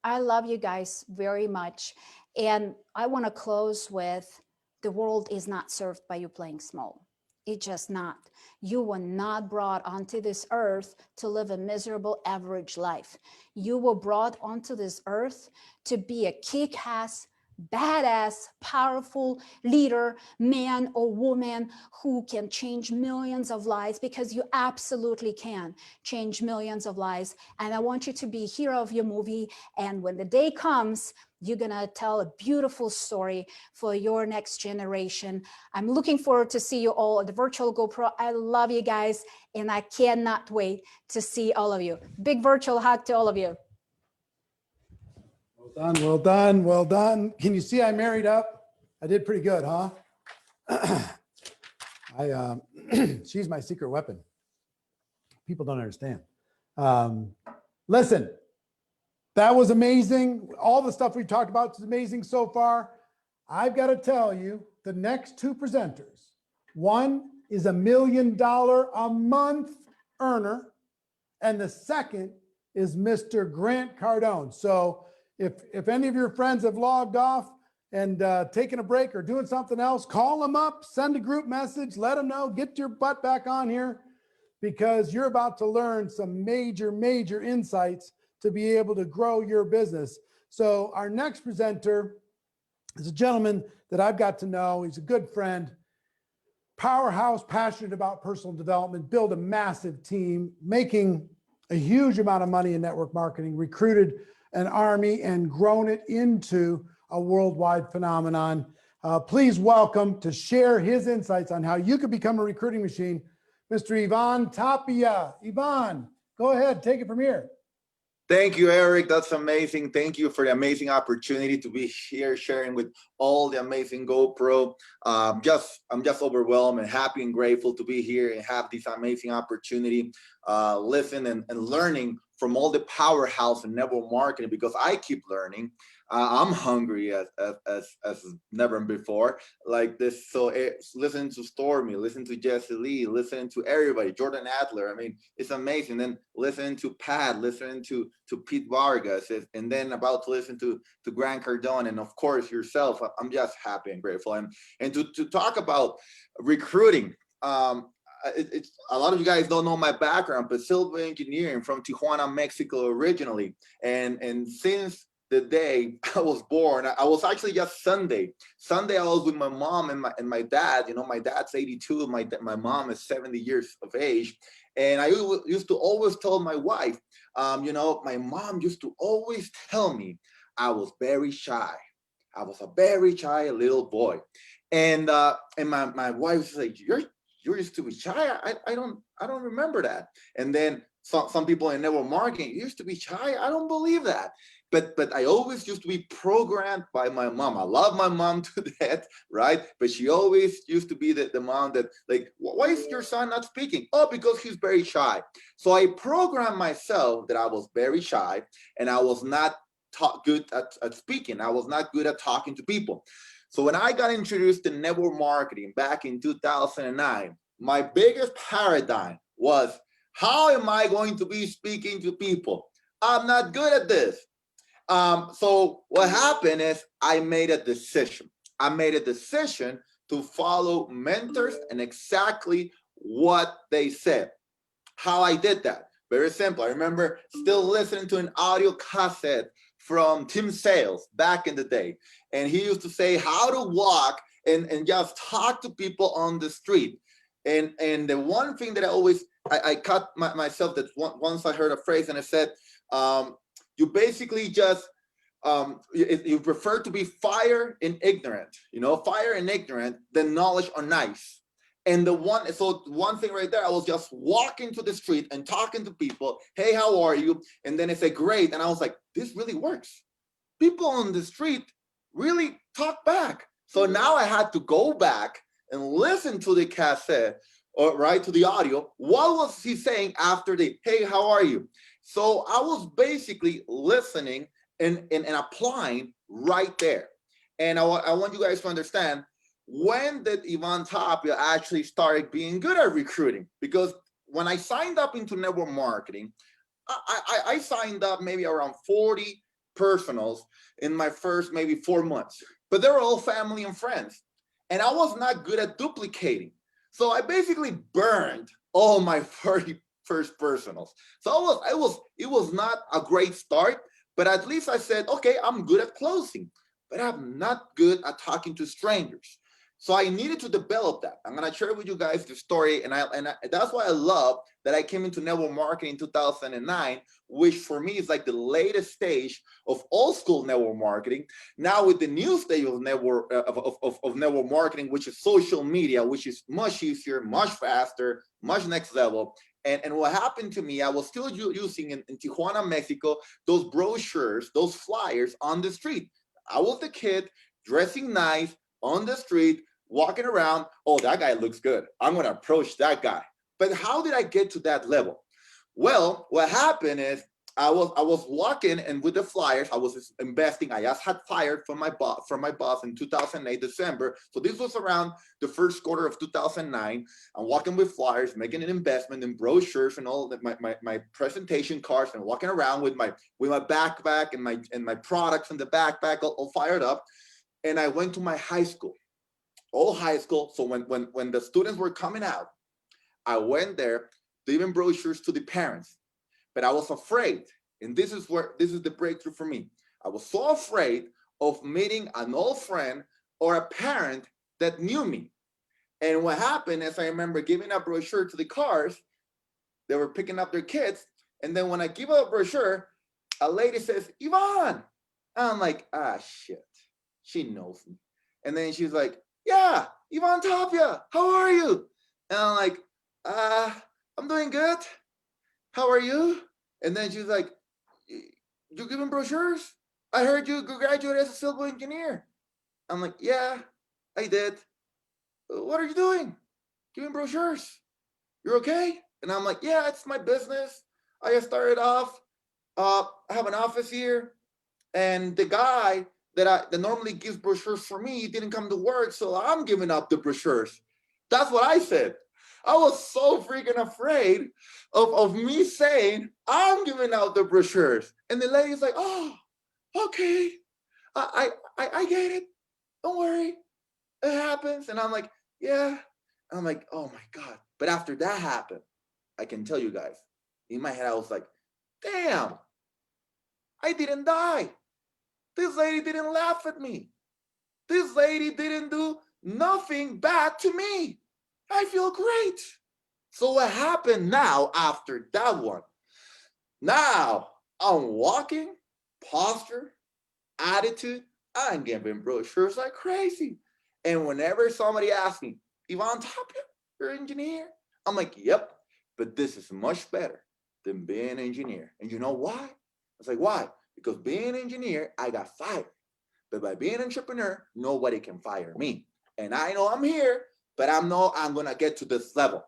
[SPEAKER 14] I love you guys very much. And I want to close with, the world is not served by you playing small. It's just not. You were not brought onto this earth to live a miserable average life. You were brought onto this earth to be a kick-ass, badass, powerful leader, man or woman who can change millions of lives, because you absolutely can change millions of lives. And I want you to be a hero of your movie. And when the day comes, you're gonna tell a beautiful story for your next generation. I'm looking forward to see you all at the virtual GoPro. I love you guys, and I cannot wait to see all of you. Big virtual hug to all of you.
[SPEAKER 8] Well done, well done, well done. Can you see I married up? I did pretty good, huh? She's my secret weapon. People don't understand. Listen, that was amazing. All the stuff we talked about is amazing so far. I've got to tell you, the next two presenters, one is $1 million a month earner, and the second is Mr. Grant Cardone. So if any of your friends have logged off and taken a break or doing something else, call them up, send a group message, let them know, get your butt back on here, because you're about to learn some major, major insights to be able to grow your business. So our next presenter is a gentleman that I've got to know. He's a good friend, powerhouse, passionate about personal development, build a massive team, making a huge amount of money in network marketing, recruited an army and grown it into a worldwide phenomenon. Please welcome, to share his insights on how you could become a recruiting machine, Mr. Ivan Tapia. Ivan, go ahead, take it from here.
[SPEAKER 15] Thank you, Eric. That's amazing. Thank you for the amazing opportunity to be here sharing with all the amazing GoPro. I'm just overwhelmed and happy and grateful to be here and have this amazing opportunity, listen and learning from all the powerhouse in network marketing, because I keep learning. I'm hungry as never before like this. So listening to Stormy, listening to Jesse Lee, listening to everybody, Jordan Adler. I mean, it's amazing. Then listening to Pat, listening to Pete Vargas, and then about to listen to Grant Cardone, and of course yourself. I'm just happy and grateful. And to talk about recruiting. It's a lot of you guys don't know my background, but civil engineering from Tijuana, Mexico originally, and since the day I was born, I was actually just Sunday I was with my mom and my dad. You know, my dad's 82, my mom is 70 years of age, and I used to always tell my wife, you know, my mom used to always tell me I was very shy. I was a very shy little boy, and my wife was like, you used to be shy. I don't remember that. And then some people in network marketing used to be shy. I don't believe that. But I always used to be programmed by my mom. I love my mom to death, right? But she always used to be the mom that, like, why is your son not speaking? Oh, because he's very shy. So I programmed myself that I was very shy and I was not good at speaking. I was not good at talking to people. So when I got introduced to network marketing back in 2009, my biggest paradigm was, how am I going to be speaking to people? I'm not good at this. So what happened is I made a decision. I made a decision to follow mentors and exactly what they said. How I did that? Very simple. I remember still listening to an audio cassette from Tim Sales back in the day. And he used to say how to walk and just talk to people on the street. And the one thing that I caught myself that once I heard a phrase and I said, you basically just, you prefer to be fire and ignorant, fire and ignorant than knowledge or nice. And one thing right there, I was just walking to the street and talking to people. Hey, how are you? And then they say, great. And I was like, this really works. People on the street really talk back. So now I had to go back and listen to the cassette, to the audio. What was he saying after the, hey, how are you? So I was basically listening and applying right there. And I want you guys to understand, when did Ivan Tapia actually started being good at recruiting? Because when I signed up into network marketing, I signed up maybe around 40 personals in my first maybe 4 months, but they were all family and friends. And I was not good at duplicating. So I basically burned all my 30 first personals. So it was not a great start, but at least I said, okay, I'm good at closing, but I'm not good at talking to strangers. So I needed to develop that. I'm gonna share with you guys the story, and that's why I love that I came into network marketing in 2009, which for me is like the latest stage of old school network marketing. Now with the new stage of network marketing, which is social media, which is much easier, much faster, much next level. And what happened to me, I was still using in Tijuana, Mexico, those brochures, those flyers on the street. I was the kid dressing nice on the street, walking around. Oh, that guy looks good. I'm going to approach that guy. But how did I get to that level? Well, what happened is I was walking, and with the flyers, I was investing. I just had fired from my boss in 2008 December. So this was around the first quarter of 2009. I'm walking with flyers, making an investment in brochures and all that, my presentation cards, and walking around with my backpack and my products in the backpack all fired up. And I went to my high school, old high school. So when the students were coming out, I went there, leaving brochures to the parents. But I was afraid, and this is the breakthrough for me. I was so afraid of meeting an old friend or a parent that knew me. And what happened is I remember giving a brochure to the cars. They were picking up their kids. And then when I give out a brochure, a lady says, Ivan. And I'm like, ah, shit. She knows me. And then she's like, yeah, Ivan Tapia, how are you? And I'm like, I'm doing good. How are you? And then she's like, you giving brochures? I heard you graduated as a civil engineer. I'm like, yeah, I did. What are you doing? Giving brochures. You're okay? And I'm like, yeah, it's my business. I just started off. I have an office here. And the guy that normally gives brochures for me didn't come to work, so I'm giving up the brochures. That's what I said. I was so freaking afraid of me saying, I'm giving out the brochures. And the lady's like, oh, okay. I get it. Don't worry. It happens. And I'm like, yeah. I'm like, oh my God. But after that happened, I can tell you guys, in my head, I was like, damn, I didn't die. This lady didn't laugh at me. This lady didn't do nothing bad to me. I feel great. So what happened now after that one? Now I'm walking, posture, attitude, I'm giving brochures like crazy. And whenever somebody asks me, Ivan Tapia, you're an engineer? I'm like, yep, but this is much better than being an engineer. And you know why? I was like, why? Because being an engineer, I got fired. But by being an entrepreneur, nobody can fire me. And I know I'm here, but I know I'm going to get to this level.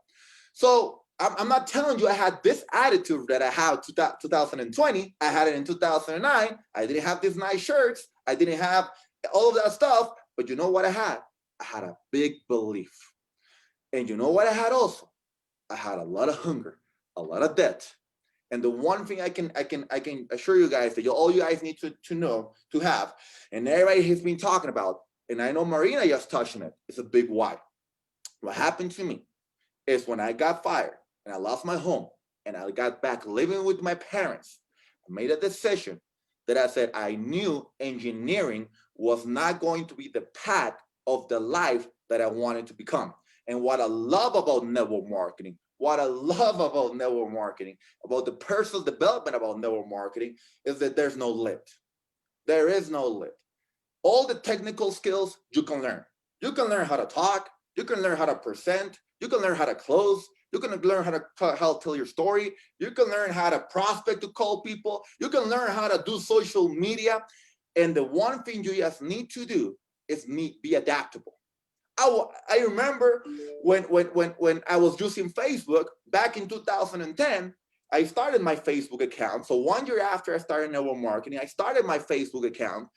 [SPEAKER 15] So I'm not telling you I had this attitude that I had 2020. I had it in 2009. I didn't have these nice shirts. I didn't have all of that stuff. But you know what I had? I had a big belief. And you know what I had also? I had a lot of hunger, a lot of debt. And the one thing I can assure you guys that all you guys need to know, to have, and everybody has been talking about, and I know Marina just touched on it, it's a big why. What happened to me is when I got fired and I lost my home and I got back living with my parents, I made a decision that I said I knew engineering was not going to be the path of the life that I wanted to become. And what I love about network marketing, about the personal development about network marketing, is that there's no limit. There is no limit. All the technical skills you can learn. You can learn how to talk. You can learn how to present. You can learn how to close. You can learn how to tell your story. You can learn how to prospect, to call people. You can learn how to do social media. And the one thing you just need to do is be adaptable. I remember when I was using Facebook back in 2010, I started my Facebook account. So 1 year after I started network marketing, I started my Facebook account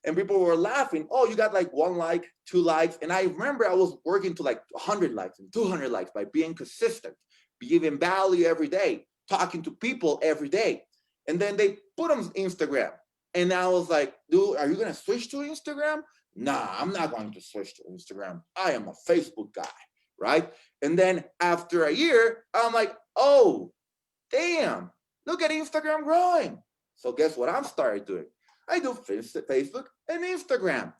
[SPEAKER 15] and people were laughing. Oh, you got like 1 like, 2 likes. And I remember I was working to like 100 likes and 200 likes by being consistent, giving value every day, talking to people every day. And then they put on Instagram. And I was like, dude, are you going to switch to Instagram? Nah, I'm not going to switch to Instagram. I am a Facebook guy, right? And then after a year, I'm like, oh, damn, look at Instagram growing. So guess what I'm started doing? I do Facebook and Instagram.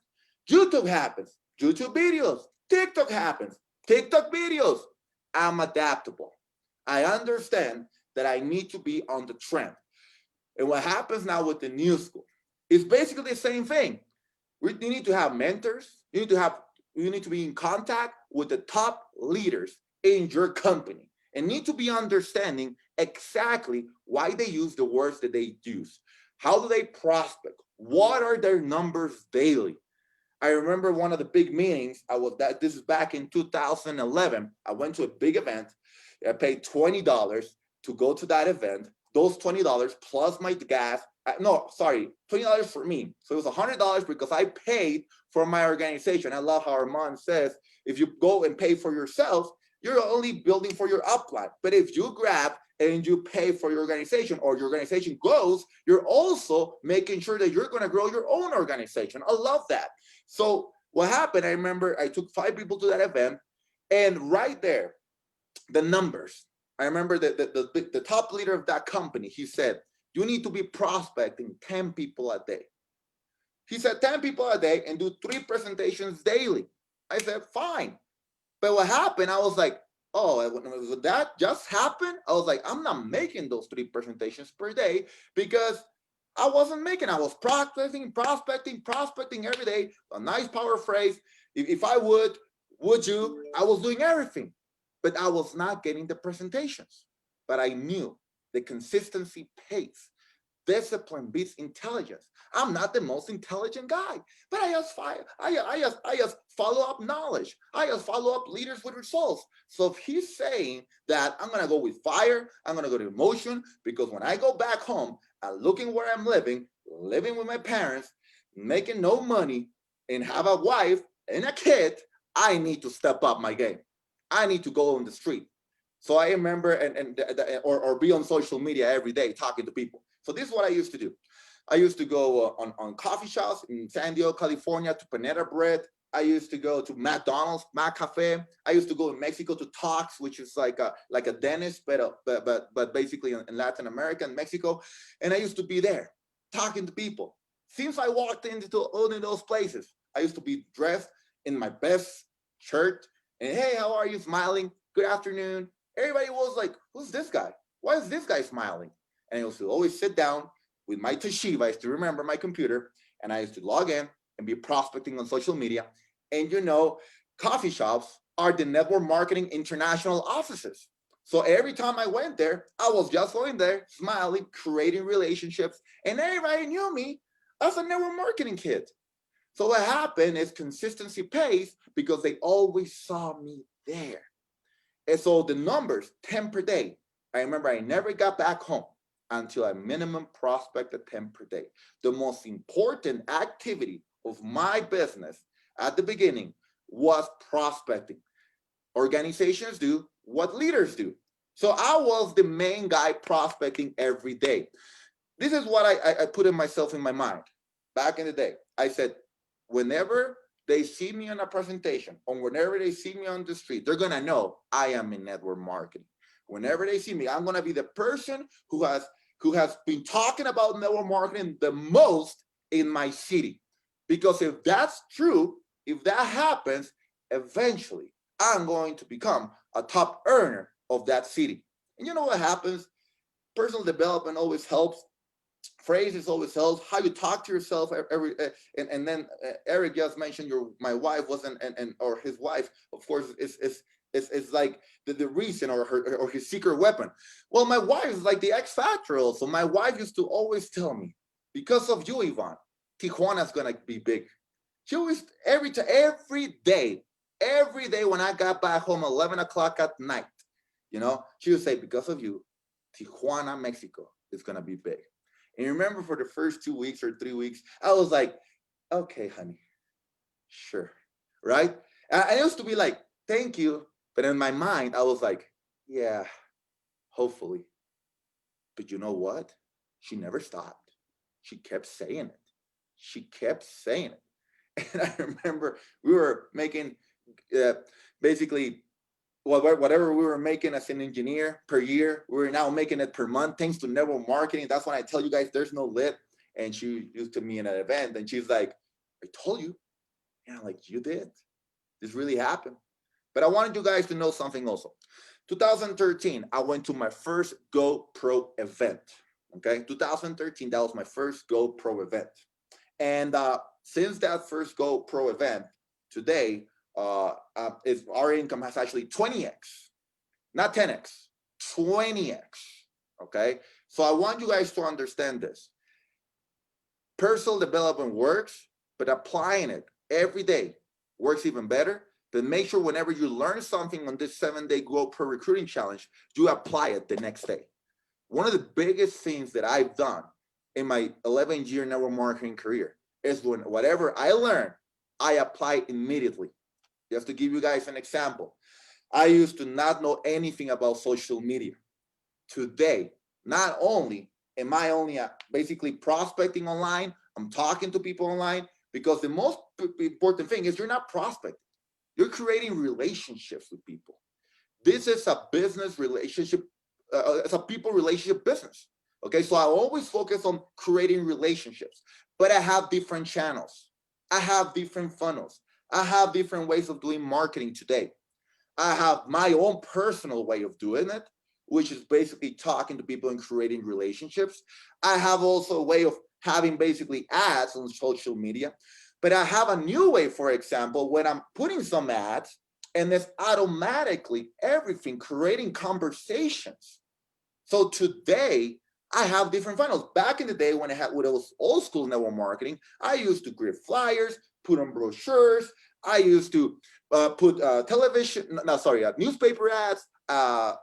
[SPEAKER 15] YouTube happens, YouTube videos. TikTok happens, TikTok videos. I'm adaptable. I understand that I need to be on the trend. And what happens now with the new school is basically the same thing. You need to have mentors. You need to be in contact with the top leaders in your company and need to be understanding exactly why they use the words that they use. How do they prospect? What are their numbers daily? I remember one of the big meetings, this is back in 2011. I went to a big event. I paid $20 to go to that event. Those $20 plus my gas, $20 for me. So it was $100 because I paid for my organization. I love how Armand says, if you go and pay for yourself, you're only building for your upline. But if you grab and you pay for your organization or your organization grows, you're also making sure that you're going to grow your own organization. I love that. So what happened, I remember I took 5 people to that event, and right there, the numbers. I remember the top leader of that company, he said, you need to be prospecting 10 people a day. He said 10 people a day and do 3 presentations daily. I said, fine. But what happened, I was like, oh, would that just happen? I was like, I'm not making those 3 presentations per day because I wasn't making, I was prospecting every day. A nice power phrase. If I would you, I was doing everything. But I was not getting the presentations. But I knew the consistency pays. Discipline beats intelligence. I'm not the most intelligent guy, but I just follow up knowledge. I just follow up leaders with results. So if he's saying that I'm gonna go with fire, I'm gonna go to emotion, because when I go back home, I'm looking where I'm living with my parents, making no money, and have a wife and a kid, I need to step up my game. I need to go on the street. So I remember or be on social media every day talking to people. So this is what I used to do. I used to go on coffee shops in San Diego, California, to Panera Bread. I used to go to McDonald's, McCafe. I used to go in Mexico to Talks, which is like a dentist, but basically in Latin America and Mexico. And I used to be there talking to people. Since I walked into all of those places, I used to be dressed in my best shirt. And hey, how are you? Smiling. Good afternoon. Everybody was like, who's this guy? Why is this guy smiling? And I used to always sit down with my Toshiba. I used to remember my computer, and I used to log in and be prospecting on social media. And coffee shops are the network marketing international offices. So every time I went there, I was just going there, smiling, creating relationships, and everybody knew me as a network marketing kid. So what happened is consistency pays because they always saw me there. And so the numbers, 10 per day. I remember I never got back home until I minimum prospected 10 per day. The most important activity of my business at the beginning was prospecting. Organizations do what leaders do. So I was the main guy prospecting every day. This is what I put in myself in my mind back in the day. I said, whenever they see me on a presentation or whenever they see me on the street, they're gonna know I am in network marketing. Whenever they see me, I'm gonna be the person who has been talking about network marketing the most in my city. Because if that's true, if that happens, eventually I'm going to become a top earner of that city. And you know what happens? Personal development always helps. Phrases always helps. How you talk to yourself and then Eric just mentioned my wife wasn't or his wife, of course, is like the reason or his secret weapon. Well, my wife is like the X factor also. My wife used to always tell me, because of you, Ivan, Tijuana's gonna be big. She always every day when I got back home 11 o'clock at night, you know, she would say, because of you, Tijuana, Mexico is gonna be big. And remember, for the first 2 weeks or 3 weeks, I was like, okay, honey, sure, right? And I used to be like, thank you. But in my mind, I was like, yeah, hopefully. But you know what? She never stopped. She kept saying it. She kept saying it. And I remember we were making basically whatever we were making as an engineer per year, we were now making it per month, thanks to network marketing. That's when I tell you guys there's no lit. And she used to me in an event and she's like, I told you. And I'm like, you did. This really happened. But I wanted you guys to know something also. 2013, I went to my first GoPro event. Okay, 2013, that was my first GoPro event. And since that first GoPro event, today, our income has actually 20x, not 10x, 20x. Okay, so I want you guys to understand this. Personal development works, but applying it every day works even better. Then make sure whenever you learn something on this 7-day GoPro recruiting challenge, you apply it the next day. One of the biggest things that I've done in my 11-year network marketing career is when whatever I learn, I apply immediately. Just to give you guys an example, I used to not know anything about social media. Today, not only am I only basically prospecting online, I'm talking to people online, because the most important thing is you're not prospecting. You're creating relationships with people. This is a business relationship. It's a people relationship business. Okay, so I always focus on creating relationships, but I have different channels. I have different funnels. I have different ways of doing marketing today. I have my own personal way of doing it, which is basically talking to people and creating relationships. I have also a way of having basically ads on social media. But I have a new way, for example, when I'm putting some ads and it's automatically everything creating conversations. So today I have different funnels. Back in the day when it was old school network marketing, I used to create flyers, put on brochures. I used to put newspaper ads,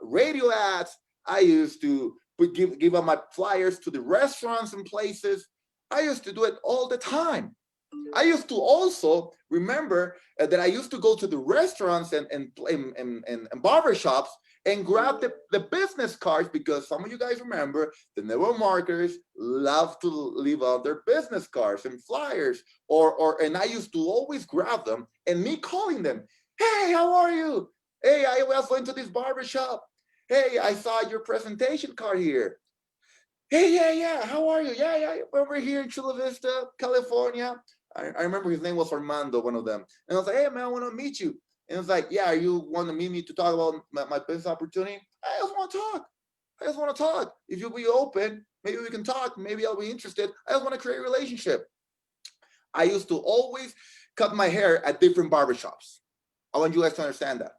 [SPEAKER 15] radio ads. I used to give out my flyers to the restaurants and places. I used to do it all the time. I used to also remember that I used to go to the restaurants and barbershops and grab the business cards, because some of you guys remember the network marketers love to leave out their business cards and flyers, and I used to always grab them, and me calling them, hey, how are you? Hey, I was going to this barbershop. Hey, I saw your presentation card here. Hey, yeah, how are you? Yeah, over here in Chula Vista, California. I remember his name was Armando, one of them. And I was like, hey, man, I want to meet you. And it's like, yeah, you want to meet me to talk about my business opportunity? I just want to talk. If you'll be open, maybe we can talk. Maybe I'll be interested. I just want to create a relationship. I used to always cut my hair at different barbershops. I want you guys to understand that.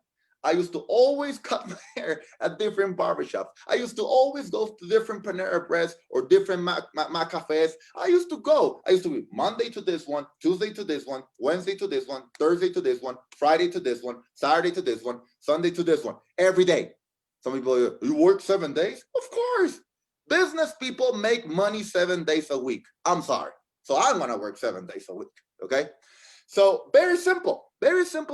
[SPEAKER 15] I used to always cut my hair at different barbershops. I used to always go to different Panera Breads or different Mac Cafes. I used to be Monday to this one, Tuesday to this one, Wednesday to this one, Thursday to this one, Friday to this one, Saturday to this one, Sunday to this one, every day. Some people are, you work 7 days? Of course. Business people make money 7 days a week. I'm sorry. So I'm going to work 7 days a week. Okay. So very simple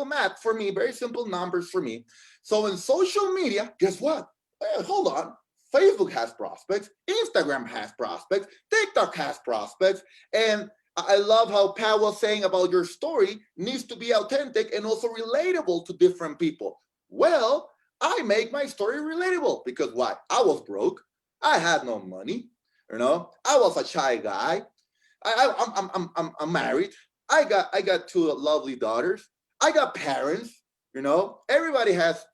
[SPEAKER 15] math for me, very simple numbers for me. So in social media, guess what? hold on. Facebook has prospects, Instagram has prospects, TikTok has prospects, and I love how Pat was saying about your story needs to be authentic and also relatable to different people. Well, I make my story relatable because why? I was broke. I had no money. You know, I was a shy guy. I'm married. I got two lovely daughters. I got parents. You know, everybody has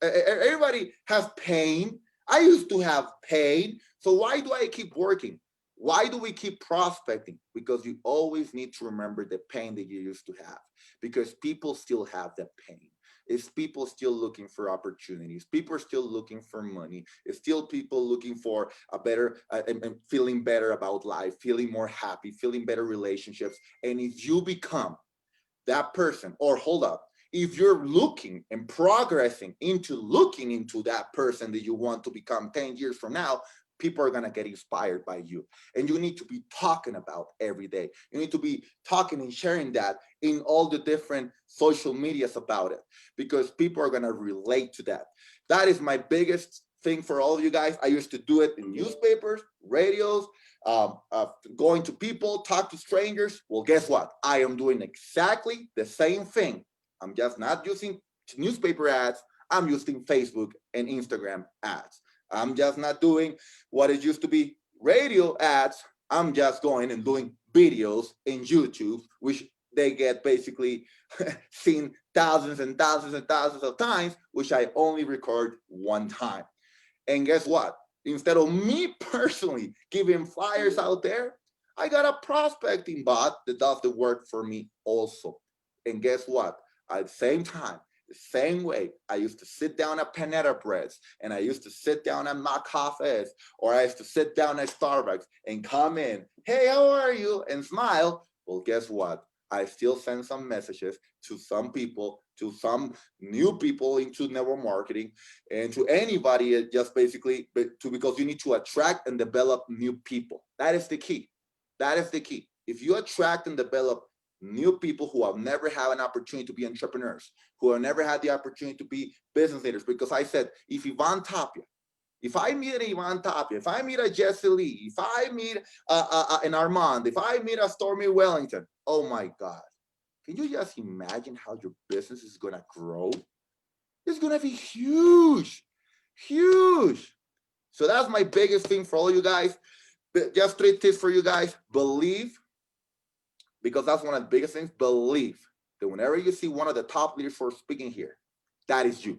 [SPEAKER 15] pain. I used to have pain. So why do I keep working? Why do we keep prospecting? Because you always need to remember the pain that you used to have, because people still have that pain. It's people still looking for opportunities. People are still looking for money. It's still people looking for a better, and feeling better about life, feeling more happy, feeling better relationships. And if you become that person, or hold up, if you're looking and progressing into looking into that person that you want to become 10 years from now, people are going to get inspired by you. And you need to be talking about every day. You need to be talking and sharing that in all the different social medias about it, because people are going to relate to that. That is my biggest thing for all of you guys. I used to do it in newspapers, radios, going to people, talk to strangers. Well, guess what? I am doing exactly the same thing. I'm just not using newspaper ads. I'm using Facebook and Instagram ads. I'm just not doing what it used to be radio ads. I'm just going and doing videos in YouTube, which they get basically seen thousands and thousands and thousands of times, which I only record one time. And guess what? Instead of me personally giving flyers out there, I got a prospecting bot that does the work for me also. And guess what? At the same time, the same way I used to sit down at Panera Breads, and I used to sit down at my cafes, or I used to sit down at Starbucks and come in, hey, how are you? And smile. Well, guess what? I still send some messages to some people, to some new people into network marketing, and to anybody, just basically because you need to attract and develop new people. That is the key. That is the key. If you attract and develop new people who have never had an opportunity to be entrepreneurs, who have never had the opportunity to be business leaders, because I said, if Ivan Tapia, if I meet an Ivan Tapia, if I meet a Jesse Lee, if I meet an Armand, if I meet a Stormy Wellington, oh my God, can you just imagine how your business is going to grow? It's going to be huge, huge. So that's my biggest thing for all you guys. Just 3 tips for you guys. Believe, because that's one of the biggest things. Believe that whenever you see one of the top leaders for speaking here, that is you.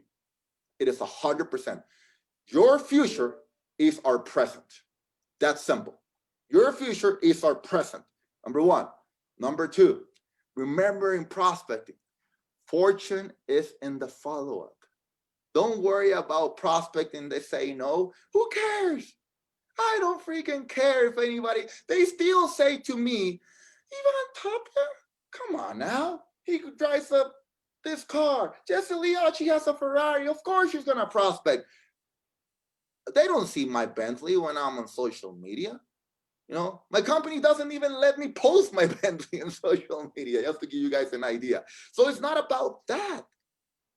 [SPEAKER 15] It is 100%. Your future is our present. That's simple. Your future is our present. Number one. Number two, remember in prospecting, fortune is in the follow-up. Don't worry about prospecting. They say no. Who cares? I don't freaking care if anybody, they still say to me, Ivan Tapia, come on now. He drives up this car. Jesse Liacci has a Ferrari. Of course she's going to prospect. They don't see my Bentley when I'm on social media. You know, my company doesn't even let me post my Bentley on social media, just to give you guys an idea. So it's not about that.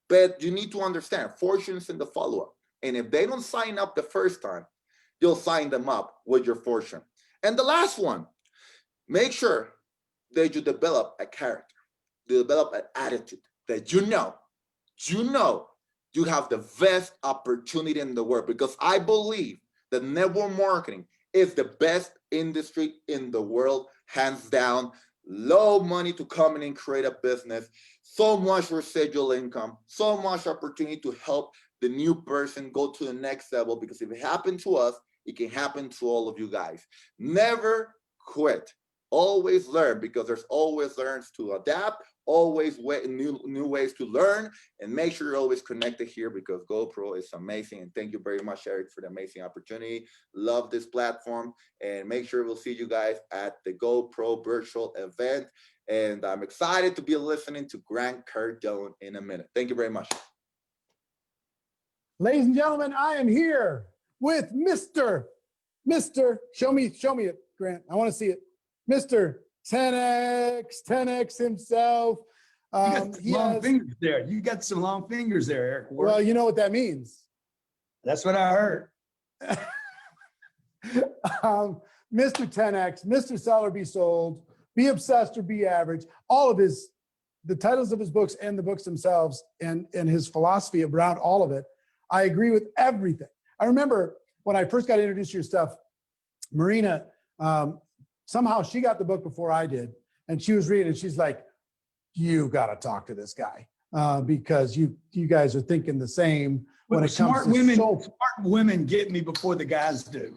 [SPEAKER 15] But you need to understand, fortune's in the follow-up. And if they don't sign up the first time, you'll sign them up with your fortune. And the last one, make sure that you develop a character, develop an attitude that you know you have the best opportunity in the world, because I believe that network marketing is the best industry in the world, hands down. Low money to come in and create a business, so much residual income, so much opportunity to help the new person go to the next level, because if it happened to us, it can happen to all of you guys. Never quit. Always learn, because there's always learns to adapt, always new ways to learn, and make sure you're always connected here, because GoPro is amazing. And thank you very much, Eric, for the amazing opportunity. Love this platform, and make sure we'll see you guys at the GoPro virtual event. And I'm excited to be listening to Grant Cardone in a minute. Thank you very much.
[SPEAKER 8] Ladies and gentlemen, I am here with Mr. Show me it, Grant. I want to see it. Mr. 10X himself.
[SPEAKER 16] You got some long fingers there. You got some long fingers there, Eric.
[SPEAKER 8] Well, you know what that means.
[SPEAKER 16] That's what I heard.
[SPEAKER 8] Mr. 10X, Mr. Sell or Be Sold, Be Obsessed or Be Average, all of the titles of his books and the books themselves and his philosophy around all of it. I agree with everything. I remember when I first got introduced to your stuff, Marina, somehow she got the book before I did, and she was reading and she's like, you got to talk to this guy because you guys are thinking the same when it comes to
[SPEAKER 16] smart women get me before the guys do.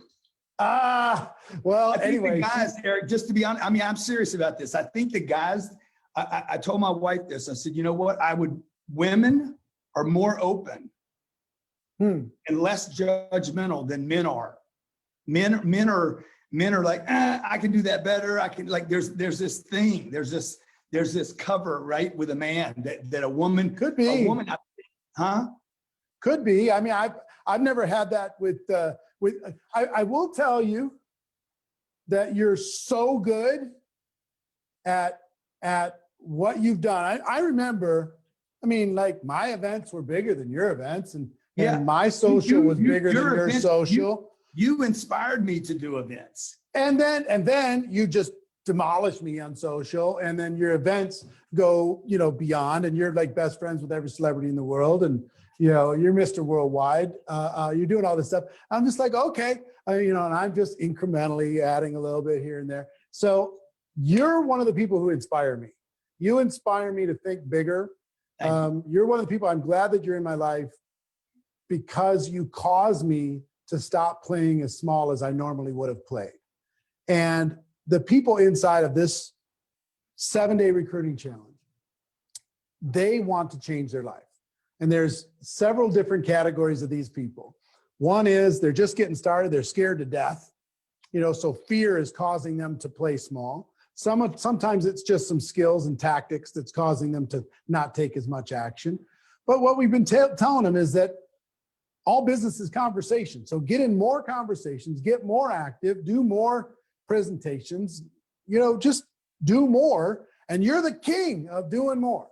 [SPEAKER 8] Well,
[SPEAKER 16] I think
[SPEAKER 8] anyway,
[SPEAKER 16] the guys, Eric, just to be honest, I mean, I'm serious about this. I think the guys, I told my wife this. I said, you know what? Women are more open and less judgmental than men are. Men are like, I can do that better. I can, like, there's this thing, there's this cover, right, with a man that a woman
[SPEAKER 8] could be. Could be. I mean, I've never had that with. I will tell you that you're so good at what you've done. I remember. I mean, like, my events were bigger than your events, and my social was bigger than your social.
[SPEAKER 16] You inspired me to do events.
[SPEAKER 8] And then you just demolish me on social, and then your events go, beyond, and you're like best friends with every celebrity in the world, and you're Mr. Worldwide. You're doing all this stuff. I'm just like, okay, and I'm just incrementally adding a little bit here and there. So you're one of the people who inspire me. You inspire me to think bigger. You're one of the people. I'm glad that you're in my life because you cause me to stop playing as small as I normally would have played. And the people inside of this 7-day recruiting challenge, they want to change their life. And there's several different categories of these people. One is they're just getting started. They're scared to death. So fear is causing them to play small. Sometimes it's just some skills and tactics that's causing them to not take as much action. But what we've been telling them is that all business is conversation. So get in more conversations, get more active, do more presentations, just do more. And you're the king of doing more.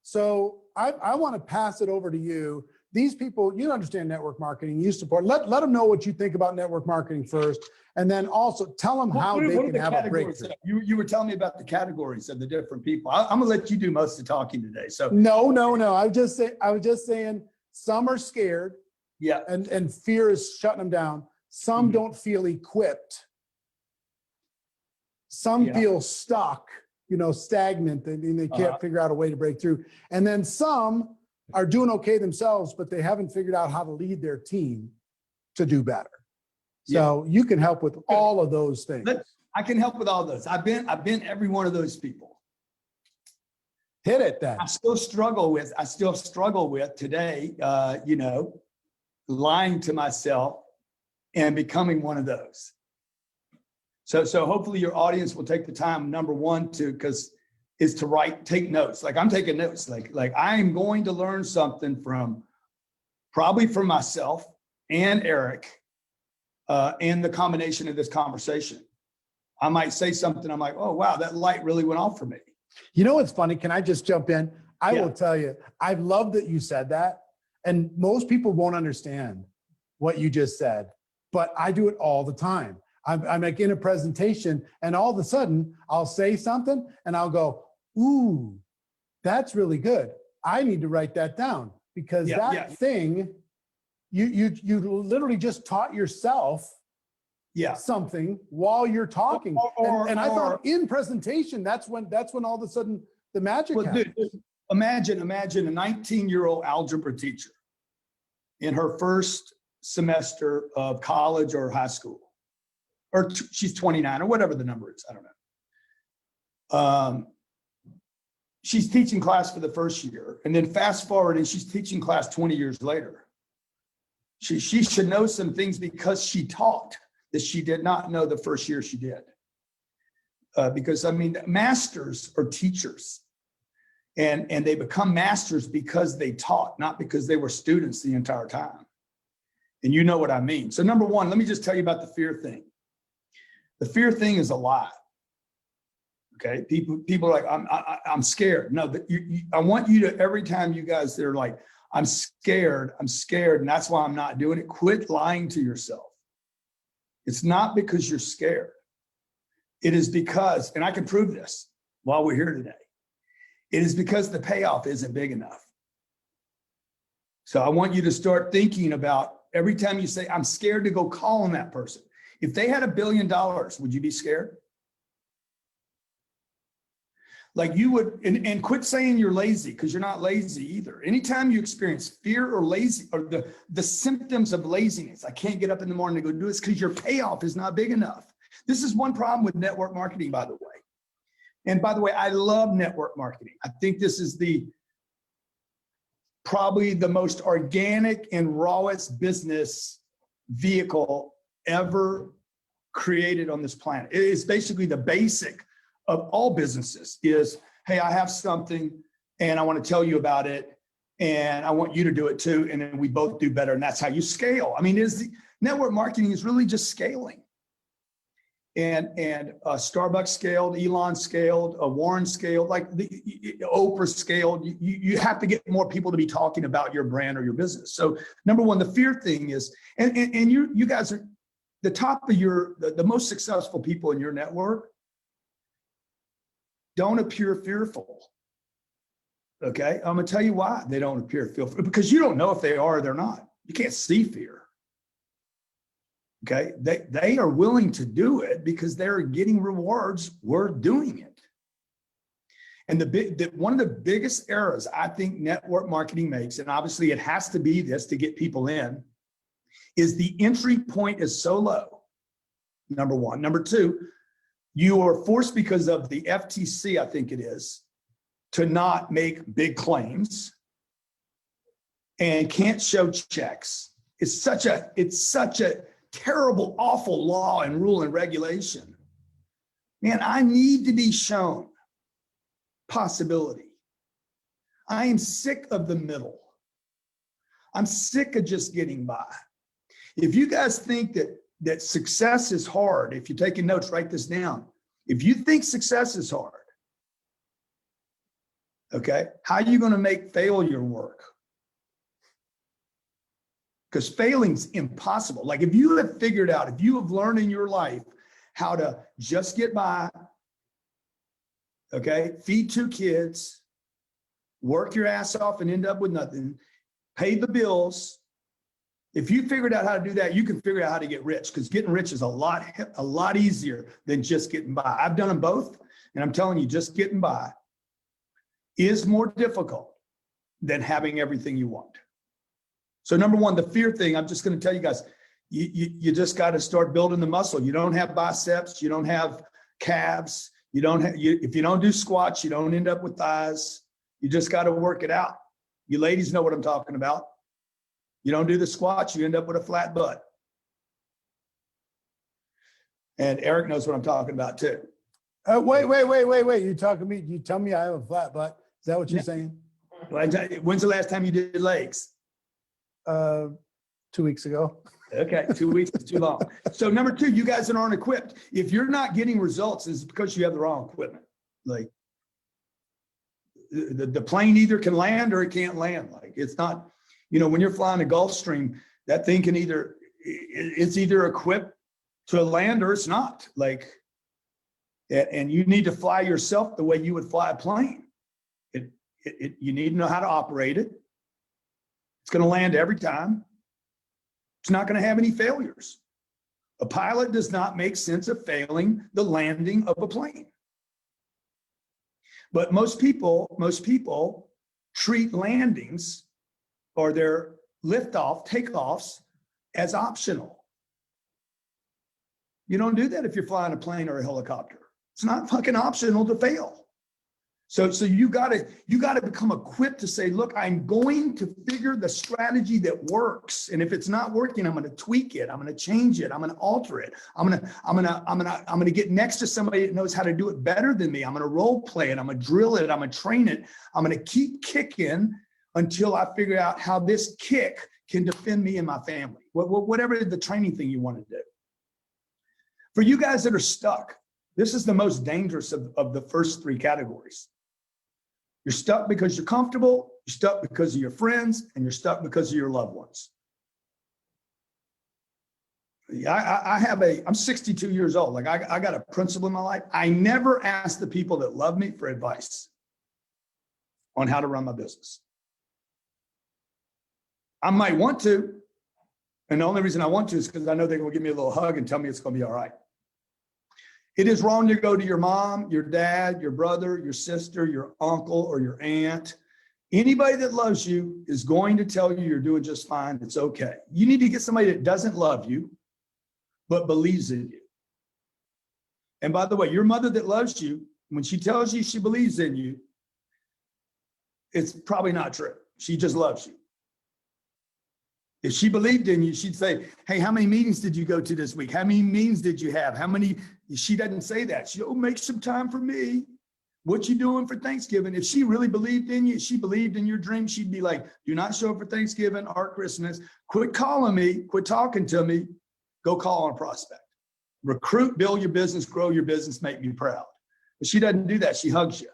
[SPEAKER 8] So I want to pass it over to you. These people, you understand network marketing, you support. Let them know what you think about network marketing first, and then also tell them how they can have a breakthrough.
[SPEAKER 16] You were telling me about the categories of the different people. I'm gonna let you do most of the talking today. So
[SPEAKER 8] no. I was just saying some are scared.
[SPEAKER 16] Yeah.
[SPEAKER 8] And fear is shutting them down. Some don't feel equipped. Some feel stuck, stagnant, and they can't figure out a way to break through. And then some are doing okay themselves, but they haven't figured out how to lead their team to do better. So you can help with all of those things.
[SPEAKER 16] I can help with all those. I've been every one of those people.
[SPEAKER 8] Hit it then.
[SPEAKER 16] I still struggle with today, lying to myself and becoming one of those. So hopefully your audience will take the time, number one, take notes. Like I'm taking notes, like I am going to learn something probably from myself and Eric, and the combination of this conversation. I might say something, I'm like, oh, wow, that light really went off for me.
[SPEAKER 8] You know what's funny? Can I just jump in? I will tell you, I love that you said that. And most people won't understand what you just said, but I do it all the time. I'm like in a presentation, and all of a sudden I'll say something and I'll go, ooh, that's really good. I need to write that down because thing, you literally just taught yourself something while you're talking. And I thought in presentation, that's when all of a sudden the magic happens.
[SPEAKER 16] Dude, imagine a 19-year-old algebra teacher in her first semester of college or high school, or she's 29 or whatever the number is, I don't know. She's teaching class for the first year, and then fast forward and she's teaching class 20 years later. She should know some things because she taught that she did not know the first year she did. Because masters are teachers, and they become masters because they taught, not because they were students the entire time. And you know what I mean. So number one, let me just tell you about the fear thing. The fear thing is a lie. Okay, people are like, I'm scared. No, I want you to, every time you guys, they're like, I'm scared, and that's why I'm not doing it. Quit lying to yourself. It's not because you're scared. It is because, and I can prove this while we're here today, it is because the payoff isn't big enough. So I want you to start thinking about every time you say, I'm scared to go call on that person. If they had $1 billion, would you be scared? Like you would, and quit saying you're lazy, because you're not lazy either. Anytime you experience fear or lazy, or the symptoms of laziness, I can't get up in the morning to go do this, because your payoff is not big enough. This is one problem with network marketing, by the way. And by the way, I love network marketing. I think this is probably the most organic and rawest business vehicle ever created on this planet. It is basically the basic of all businesses is, hey, I have something and I want to tell you about it and I want you to do it too. And then we both do better. And that's how you scale. I mean, network marketing is really just scaling. And Starbucks scaled, Elon scaled, Warren scaled, like Oprah scaled. You have to get more people to be talking about your brand or your business. So number one, the fear thing is, and you guys are the top of the most successful people in your network don't appear fearful. Okay, I'm gonna tell you why they don't appear fearful, because you don't know if they are or they're not. You can't see fear. Okay, they are willing to do it because they're getting rewards. We're doing it. And one of the biggest errors I think network marketing makes, and obviously it has to be this to get people in, is the entry point is so low, number one. Number two, you are forced because of the FTC, I think it is, to not make big claims and can't show checks. It's such a terrible, awful law and rule and regulation. Man, I need to be shown possibility. I am sick of the middle. I'm sick of just getting by. If you guys think that success is hard, if you're taking notes, write this down. If you think success is hard, okay, how are you going to make failure work? Because failing's impossible. Like if you have figured out, if you have learned in your life how to just get by, okay, feed 2 kids, work your ass off and end up with nothing, pay the bills. If you figured out how to do that, you can figure out how to get rich, because getting rich is a lot easier than just getting by. I've done them both, and I'm telling you, just getting by is more difficult than having everything you want. So number one, the fear thing, I'm just going to tell you guys, you just got to start building the muscle. You don't have biceps, you don't have calves, if you don't do squats, you don't end up with thighs. You just got to work it out. You ladies know what I'm talking about. You don't do the squats, you end up with a flat butt. And Eric knows what I'm talking about too.
[SPEAKER 8] Wait. You talking to me? You tell me I have a flat butt. Is that what you're saying?
[SPEAKER 16] When's the last time you did legs?
[SPEAKER 8] 2 weeks ago.
[SPEAKER 16] Okay, 2 weeks is too long. So number two, you guys that aren't equipped. If you're not getting results, it's because you have the wrong equipment. Like the plane either can land or it can't land. Like it's not, when you're flying a Gulfstream, that thing can it's either equipped to land or it's not. Like, and you need to fly yourself the way you would fly a plane. You need to know how to operate it. It's going to land every time. It's not going to have any failures. A pilot does not make sense of failing the landing of a plane. But most people treat landings or their liftoff, takeoffs as optional. You don't do that if you're flying a plane or a helicopter. It's not fucking optional to fail. So you gotta become equipped to say, look, I'm going to figure the strategy that works. And if it's not working, I'm going to tweak it. I'm going to change it. I'm going to alter it. I'm going to get next to somebody that knows how to do it better than me. I'm going to role play it. I'm going to drill it. I'm going to train it. I'm going to keep kicking until I figure out how this kick can defend me and my family. Whatever the training thing you want to do. For you guys that are stuck, this is the most dangerous of the first 3 categories. You're stuck because you're comfortable, You're stuck because of your friends, and you're stuck because of your loved ones. I'm 62 years old. Like I got a principle in my life. I never ask the people that love me for advice on how to run my business. I might want to. And the only reason I want to is because I know they're going to give me a little hug and tell me it's going to be all right. It is wrong to go to your mom, your dad, your brother, your sister, your uncle, or your aunt. Anybody that loves you is going to tell you you're doing just fine. It's okay. You need to get somebody that doesn't love you, but believes in you. And by the way, your mother that loves you, when she tells you she believes in you, it's probably not true. She just loves you. If she believed in you, she'd say, hey, how many meetings did you go to this week? How many meetings did you have? How many? She doesn't say that. She'll make some time for me. What you doing for Thanksgiving? If she really believed in you, she believed in your dream, she'd be like, do not show up for Thanksgiving or Christmas. Quit calling me, quit talking to me. Go call on a prospect. Recruit, build your business, grow your business, make me proud. But she doesn't do that. She hugs you.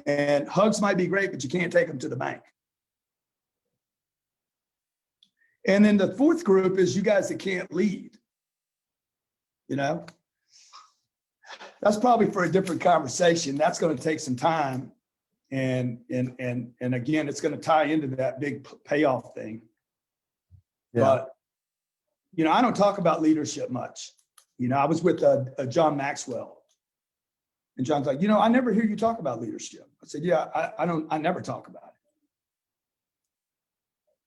[SPEAKER 16] And hugs might be great, but you can't take them to the bank. And then the fourth group is you guys that can't lead. You know, that's probably for a different conversation. That's going to take some time. And again, it's going to tie into that big payoff thing. Yeah. But, you know, I don't talk about leadership much. You know, I was with John Maxwell, and John's like, you know, I never hear you talk about leadership. I said, yeah, I never talk about it.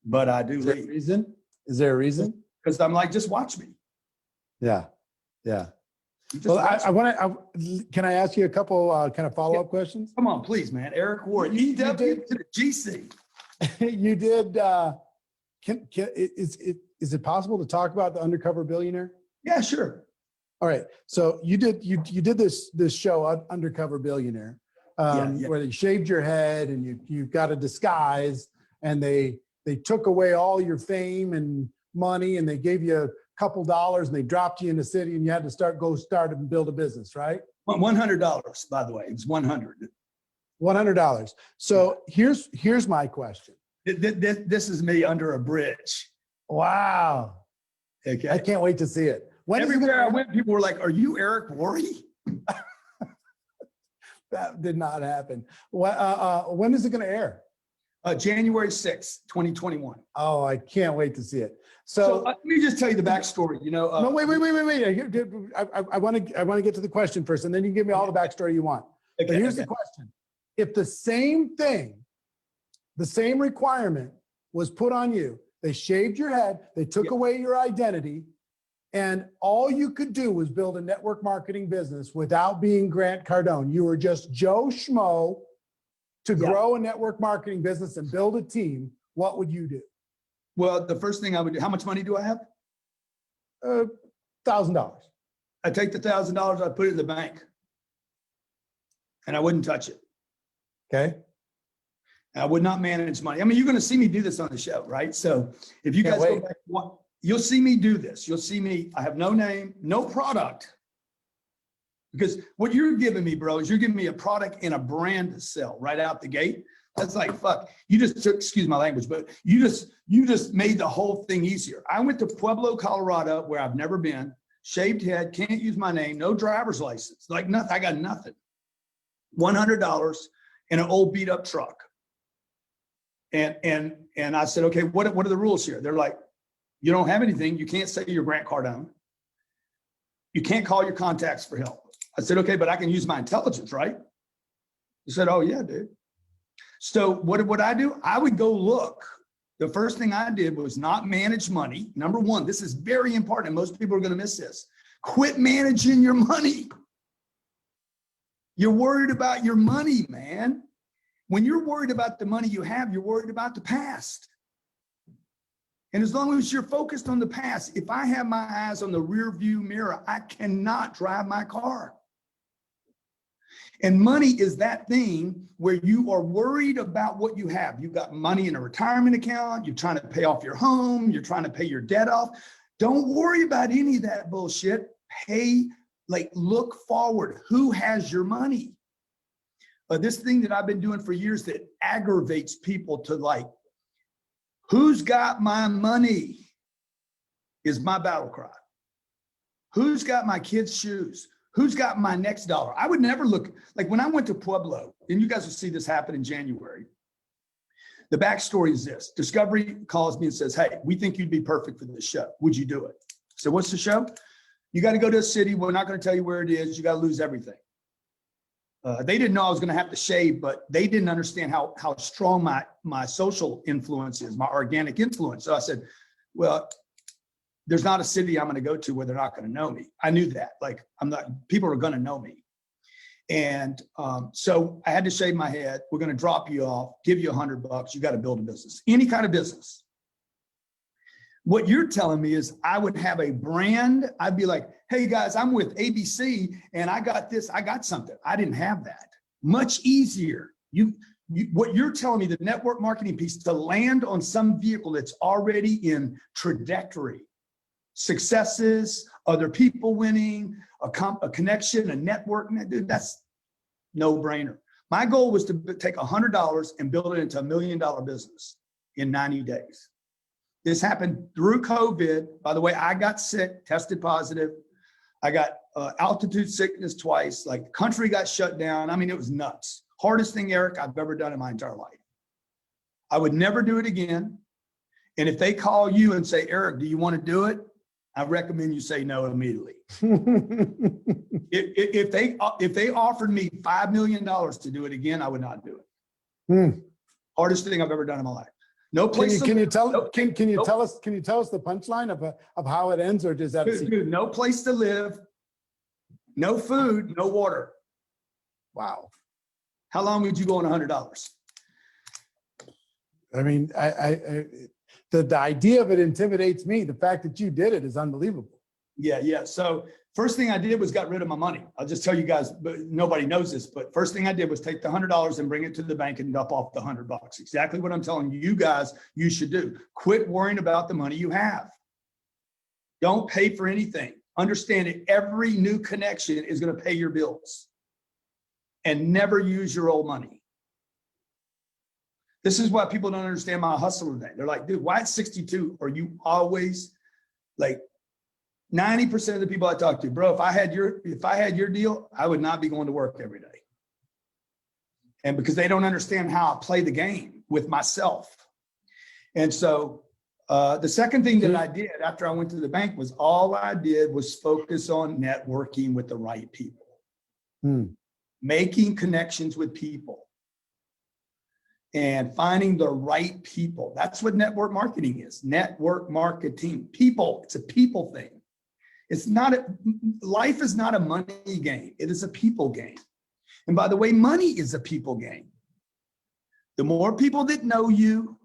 [SPEAKER 16] But I do lead.
[SPEAKER 8] Reason? Is there a reason?
[SPEAKER 16] Because I'm like, just watch me.
[SPEAKER 8] Yeah. Yeah. Well, I want to, can I ask you a couple kind of follow-up questions?
[SPEAKER 16] Come on, please, man. Eric Ward, EW to the GC.
[SPEAKER 8] You did, is it possible to talk about the Undercover Billionaire?
[SPEAKER 16] Yeah, sure.
[SPEAKER 8] All right. So you did this show, Undercover Billionaire, where they shaved your head and you got a disguise, and they took away all your fame and money, and they gave you a couple dollars, and they dropped you in the city, and you had to go start and build a business, right?
[SPEAKER 16] $100, by the way. It was
[SPEAKER 8] $100. So here's my question.
[SPEAKER 16] This is me under a bridge.
[SPEAKER 8] Wow.
[SPEAKER 16] Okay.
[SPEAKER 8] I can't wait to see it.
[SPEAKER 16] Everywhere I went, people were like, are you Eric Worre?
[SPEAKER 8] That did not happen. When is it going to air?
[SPEAKER 16] January 6th, 2021.
[SPEAKER 8] Oh, I can't wait to see it. So
[SPEAKER 16] let me just tell you the backstory. You know,
[SPEAKER 8] no, wait. I want to get to the question first, and then you can give me all the backstory you want. Okay, but here's the question: if the same thing, the same requirement was put on you, they shaved your head, they took away your identity, and all you could do was build a network marketing business without being Grant Cardone. You were just Joe Schmo to grow a network marketing business and build a team. What would you do?
[SPEAKER 16] Well, the first thing I would do, how much money do I have?
[SPEAKER 8] $1,000.
[SPEAKER 16] I take the $1,000, I put it in the bank, and I wouldn't touch it.
[SPEAKER 8] Okay.
[SPEAKER 16] I would not manage money. I mean, you're going to see me do this on the show, right? So if you guys go back, you'll see me do this. You'll see me, I have no name, no product. Because what you're giving me, bro, is you're giving me a product and a brand to sell right out the gate. That's like, fuck, you just took, excuse my language, but you just made the whole thing easier. I went to Pueblo, Colorado, where I've never been, shaved head, can't use my name, no driver's license, like nothing. I got nothing. $100 in an old beat up truck. And I said, okay, what are the rules here? They're like, you don't have anything. You can't say your Grant Cardone. You can't call your contacts for help. I said, okay, but I can use my intelligence, right? He said, oh yeah, dude. So what would I do? I would go look. The first thing I did was not manage money. Number one, this is very important, and most people are going to miss this. Quit managing your money. You're worried about your money, man. When you're worried about the money you have, you're worried about the past. And as long as you're focused on the past, if I have my eyes on the rear view mirror, I cannot drive my car. And money is that thing where you are worried about what you have. You've got money in a retirement account. You're trying to pay off your home. You're trying to pay your debt off. Don't worry about any of that bullshit. Look forward. Who has your money? this thing that I've been doing for years that aggravates people to like, who's got my money is my battle cry. Who's got my kids' shoes? Who's got my next dollar? I would never look, like when I went to Pueblo, and you guys will see this happen in January. The backstory is this. Discovery calls me and says, hey, we think you'd be perfect for this show. Would you do it? So what's the show? You got to go to a city. We're not going to tell you where it is. You got to lose everything. They didn't know I was going to have to shave, but they didn't understand how strong my social influence is, my organic influence. So I said, well, there's not a city I'm going to go to where they're not going to know me. I knew that. Like, people are going to know me. And so I had to shave my head. We're going to drop you off, give you $100. You got to build a business, any kind of business. What you're telling me is I would have a brand. I'd be like, hey guys, I'm with ABC and I got this, I got something. I didn't have that. Much easier. What you're telling me, the network marketing piece, to land on some vehicle that's already in trajectory, successes, other people winning, a connection, a network, dude, that's no brainer. My goal was to take $100 and build it into $1 million business in 90 days. This happened through COVID. By the way, I got sick, tested positive. I got altitude sickness twice, like the country got shut down. I mean, it was nuts. Hardest thing, Eric, I've ever done in my entire life. I would never do it again. And if they call you and say, Eric, do you want to do it? I recommend you say no immediately. If they offered me $5 million to do it again, I would not do it. Hardest thing I've ever done in my life. No place.
[SPEAKER 8] Can you tell us the punchline of how it ends, or does that?
[SPEAKER 16] Dude, no place to live, no food, no water.
[SPEAKER 8] Wow.
[SPEAKER 16] How long would you go on $100?
[SPEAKER 8] I mean, the idea of it intimidates me. The fact that you did it is unbelievable.
[SPEAKER 16] Yeah. So first thing I did was got rid of my money. I'll just tell you guys, but nobody knows this, but first thing I did was take the $100 and bring it to the bank and dump off the $100. Exactly what I'm telling you guys you should do. Quit worrying about the money you have. Don't pay for anything. Understand that every new connection is going to pay your bills, and never use your old money. This is why people don't understand my hustle today. They're like, dude, why at 62 are you always like 90% of the people I talk to, bro, if I had your deal, I would not be going to work every day. And because they don't understand how I play the game with myself. And so the second thing that I did after I went to the bank was all I did was focus on networking with the right people, making connections with people, and finding the right people. That's what network marketing is. Network marketing, people. It's a people thing. It's not life is not a money game. It is a people game. And by the way, money is a people game. The more people that know you,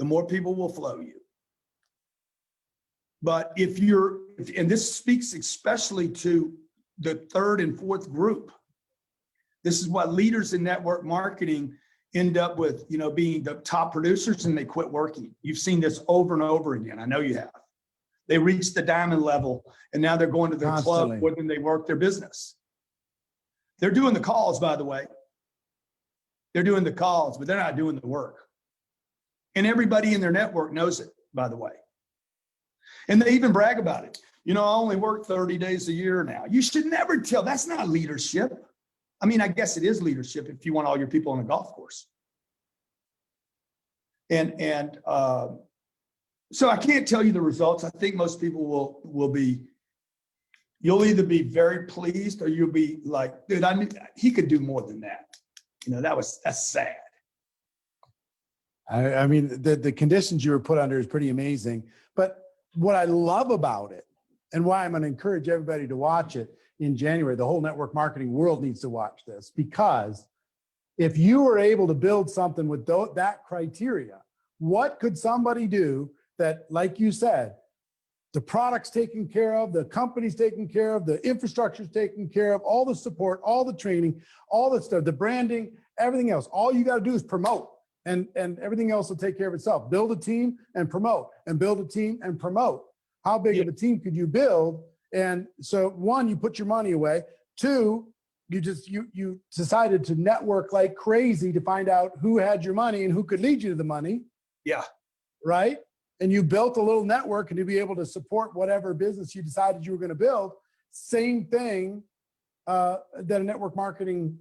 [SPEAKER 16] the more people will flow you. But and this speaks especially to the third and fourth group. This is what leaders in network marketing end up with, being the top producers, and they quit working. You've seen this over and over again. I know you have. They reached the diamond level and now they're going to their club more than they work their business. They're doing the calls, by the way. They're doing the calls, but they're not doing the work. And everybody in their network knows it, by the way. And they even brag about it. I only work 30 days a year now. You should never tell. That's not leadership. I mean, I guess it is leadership if you want all your people on a golf course. And so I can't tell you the results. I think most people you'll either be very pleased or you'll be like, dude, I knew he could do more than that. That's sad.
[SPEAKER 8] I mean, the conditions you were put under is pretty amazing. But what I love about it, and why I'm going to encourage everybody to watch it in January, the whole network marketing world needs to watch this, because if you were able to build something with that criteria, what could somebody do that, like you said, the product's taken care of, the company's taken care of, the infrastructure's taken care of, all the support, all the training, all the stuff, the branding, everything else. All you got to do is promote, and everything else will take care of itself. Build a team and promote, and build a team and promote. How big of a team could you build? And so, one, you put your money away. Two, you decided to network like crazy to find out who had your money and who could lead you to the money.
[SPEAKER 16] Yeah.
[SPEAKER 8] Right. And you built a little network and to be able to support whatever business you decided you were going to build. Same thing that a network marketing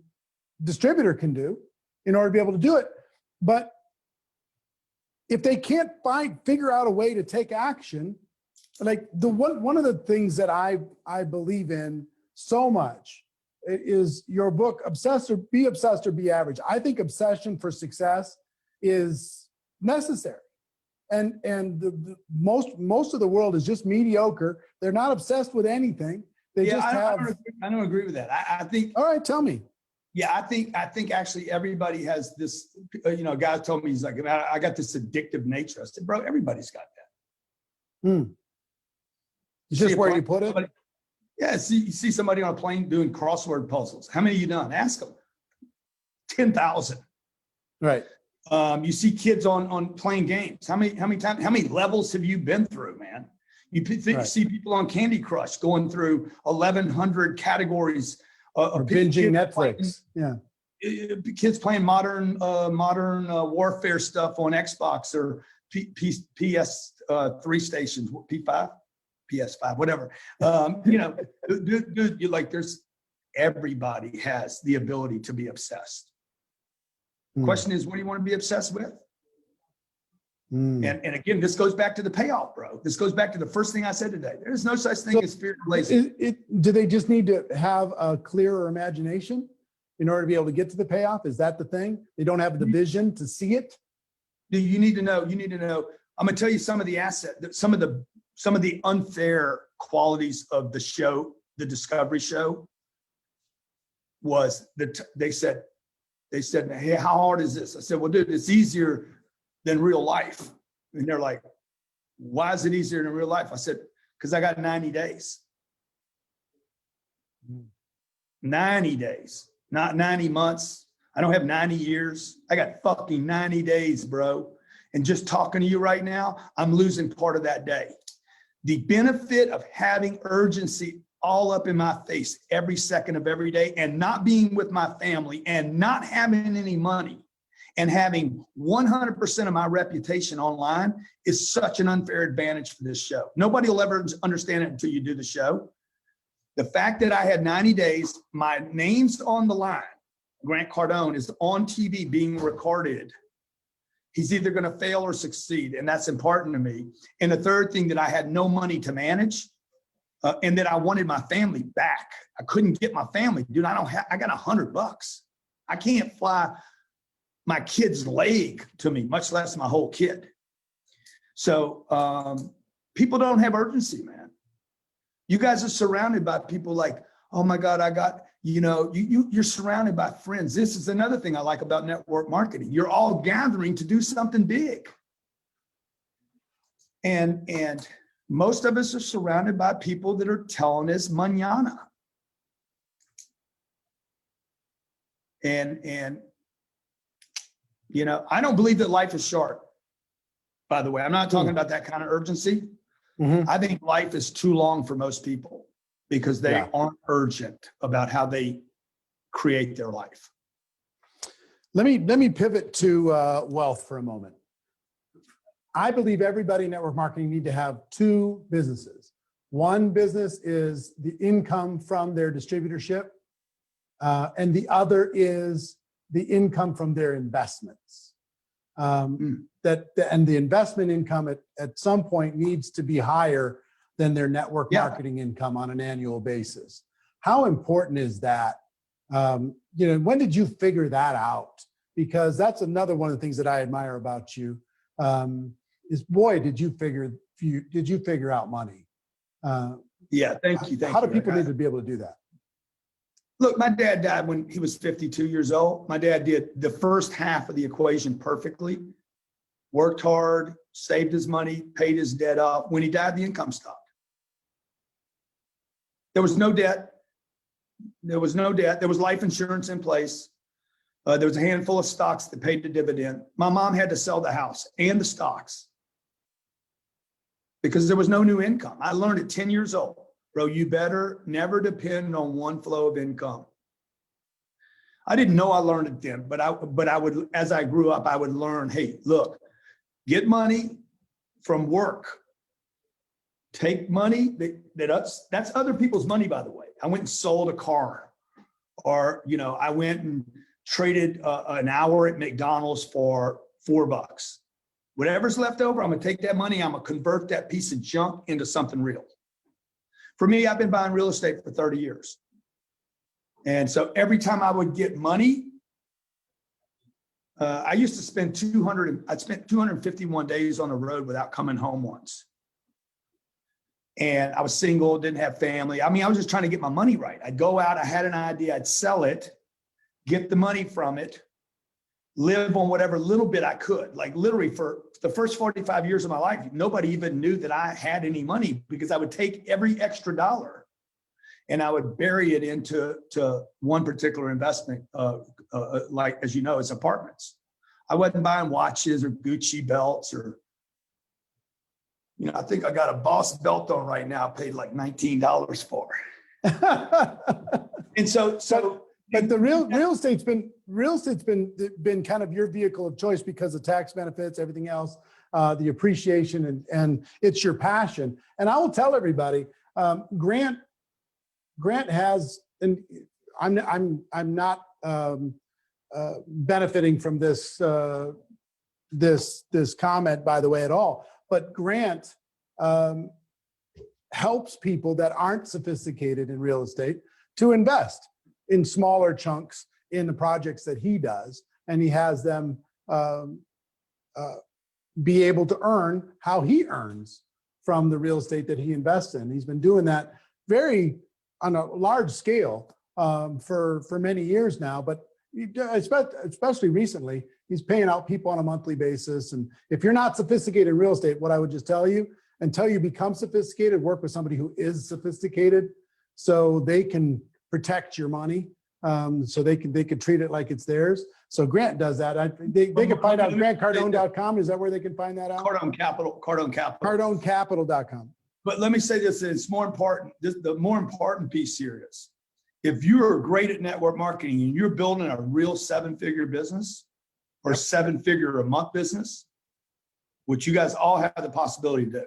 [SPEAKER 8] distributor can do in order to be able to do it. But if they can't figure out a way to take action, like one of the things that I believe in so much is your book, Be Obsessed or Be Average. I think obsession for success is necessary. And the most of the world is just mediocre. They're not obsessed with anything. They just have.
[SPEAKER 16] I don't agree with that. I think.
[SPEAKER 8] All right, tell me.
[SPEAKER 16] Yeah, I think actually everybody has this. A guy told me, he's like, I got this addictive nature. I said, bro, everybody's got that.
[SPEAKER 8] It's just where you put it.
[SPEAKER 16] Yeah, you see somebody on a plane doing crossword puzzles. How many you done? Ask them. 10,000.
[SPEAKER 8] Right.
[SPEAKER 16] You see kids on playing games. How many levels have you been through, man? You see people on Candy Crush going through 1,100 categories
[SPEAKER 8] of binging Netflix.
[SPEAKER 16] Kids playing modern warfare stuff on Xbox or PS3 stations, P5, PS5, whatever. Dude, everybody has the ability to be obsessed. The question is, what do you want to be obsessed with? And again, this goes back to the payoff, bro. This goes back to the first thing I said today. There's no such thing as fear and laziness.
[SPEAKER 8] Do they just need to have a clearer imagination in order to be able to get to the payoff? Is that the thing? They don't have the vision to see it?
[SPEAKER 16] You need to know. I'm going to tell you some of the some of the unfair qualities of the show, the Discovery show, was that they said, hey, how hard is this? I said, well, dude, it's easier than real life. And they're like, why is it easier than real life? I said, because I got 90 days. 90 days, not 90 months. I don't have 90 years. I got fucking 90 days, bro. And just talking to you right now, I'm losing part of that day. The benefit of having urgency all up in my face every second of every day and not being with my family and not having any money and having 100% of my reputation online is such an unfair advantage for this show. Nobody will ever understand it until you do the show. The fact that I had 90 days, my name's on the line. Grant Cardone is on TV being recorded. He's either going to fail or succeed, and that's important to me. And the third thing, that I had no money to manage, and that I wanted my family back. I couldn't get my family, dude. I got $100. I can't fly my kid's leg to me, much less my whole kid. So people don't have urgency, man. You guys are surrounded by people like, oh my God, you're surrounded by friends. This is another thing I like about network marketing. You're all gathering to do something big. And most of us are surrounded by people that are telling us mañana. And I don't believe that life is short, by the way. I'm not talking about that kind of urgency. I think life is too long for most people because they aren't urgent about how they create their life.
[SPEAKER 8] Let me pivot to wealth for a moment. I believe everybody in network marketing need to have two businesses. One business is the income from their distributorship, and the other is the income from their investments. And the investment income at some point needs to be higher than their network marketing income on an annual basis. How important is that? When did you figure that out? Because that's another one of the things that I admire about you. Did you figure out money?
[SPEAKER 16] Thank you.
[SPEAKER 8] How do people need to be able to do that?
[SPEAKER 16] Look, my dad died when he was 52 years old. My dad did the first half of the equation perfectly, worked hard, saved his money, paid his debt off. When he died, the income stopped. There was no debt. There was life insurance in place. There was a handful of stocks that paid the dividend. My mom had to sell the house and the stocks because there was no new income. I learned at 10 years old, bro, you better never depend on one flow of income. I didn't know I learned it then, but I would, as I grew up, I would learn, hey, look, get money from work. Take money that's other people's money, by the way. I went and sold a car, or, you know, I went and traded an hour at McDonald's for $4. Whatever's left over, I'm gonna take that money, I'm gonna convert that piece of junk into something real. For me, I've been buying real estate for 30 years. And so every time I would get money, I used to spend I spent 251 days on the road without coming home once. And I was single, didn't have family. I mean, I was just trying to get my money right. I'd go out, I had an idea, I'd sell it, get the money from it, live on whatever little bit I could. Like literally for the first 45 years of my life, nobody even knew that I had any money, because I would take every extra dollar and I would bury it into one particular investment, like, as you know, it's apartments. I wasn't buying watches or Gucci belts or, you know, I think I got a Boss belt on right now, paid like $19 for. And
[SPEAKER 8] but the real estate's been kind of your vehicle of choice because of tax benefits, everything else, the appreciation, and it's your passion. And I will tell everybody, Grant has, and I'm not benefiting from this this comment, by the way, at all. But Grant helps people that aren't sophisticated in real estate to invest in smaller chunks in the projects that he does, and he has them be able to earn how he earns from the real estate that he invests in. He's been doing that on a large scale for many years now, but especially recently, he's paying out people on a monthly basis. And if you're not sophisticated in real estate, what I would just tell you, until you become sophisticated, work with somebody who is sophisticated so they can protect your money, so they can treat it like it's theirs. So Grant does that. They can find out grantcardone.com. Is that where they can find that out?
[SPEAKER 16] Cardone Capital.
[SPEAKER 8] CardoneCapital.com.
[SPEAKER 16] But let me say this, it's more important. The more important piece here is, if you are great at network marketing and you're building a real 7-figure business or 7-figure a month business, which you guys all have the possibility to do.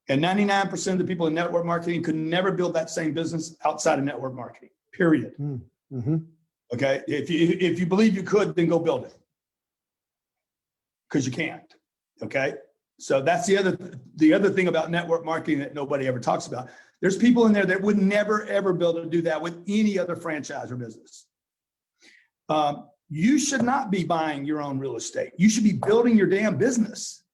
[SPEAKER 16] And 99% of the people in network marketing could never build that same business outside of network marketing, period.
[SPEAKER 8] Mm-hmm.
[SPEAKER 16] Okay, if you believe you could, then go build it, because you can't. Okay, so that's the other thing about network marketing that nobody ever talks about. There's people in there that would never ever be able to do that with any other franchise or business. You should not be buying your own real estate. You should be building your damn business.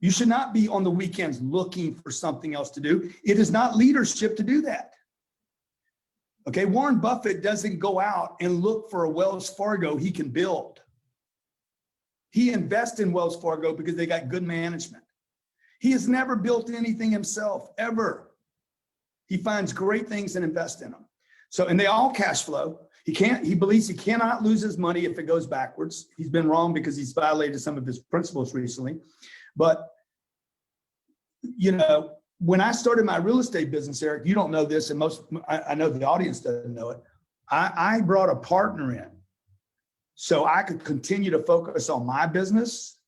[SPEAKER 16] You should not be on the weekends looking for something else to do. It is not leadership to do that. Okay, Warren Buffett doesn't go out and look for a Wells Fargo he can build. He invests in Wells Fargo because they got good management. He has never built anything himself, ever. He finds great things and invests in them. So, and they all cash flow. He believes he cannot lose his money if it goes backwards. He's been wrong because he's violated some of his principles recently. But, you know, when I started my real estate business, Eric, you don't know this, and I know the audience doesn't know it. I brought a partner in so I could continue to focus on my business.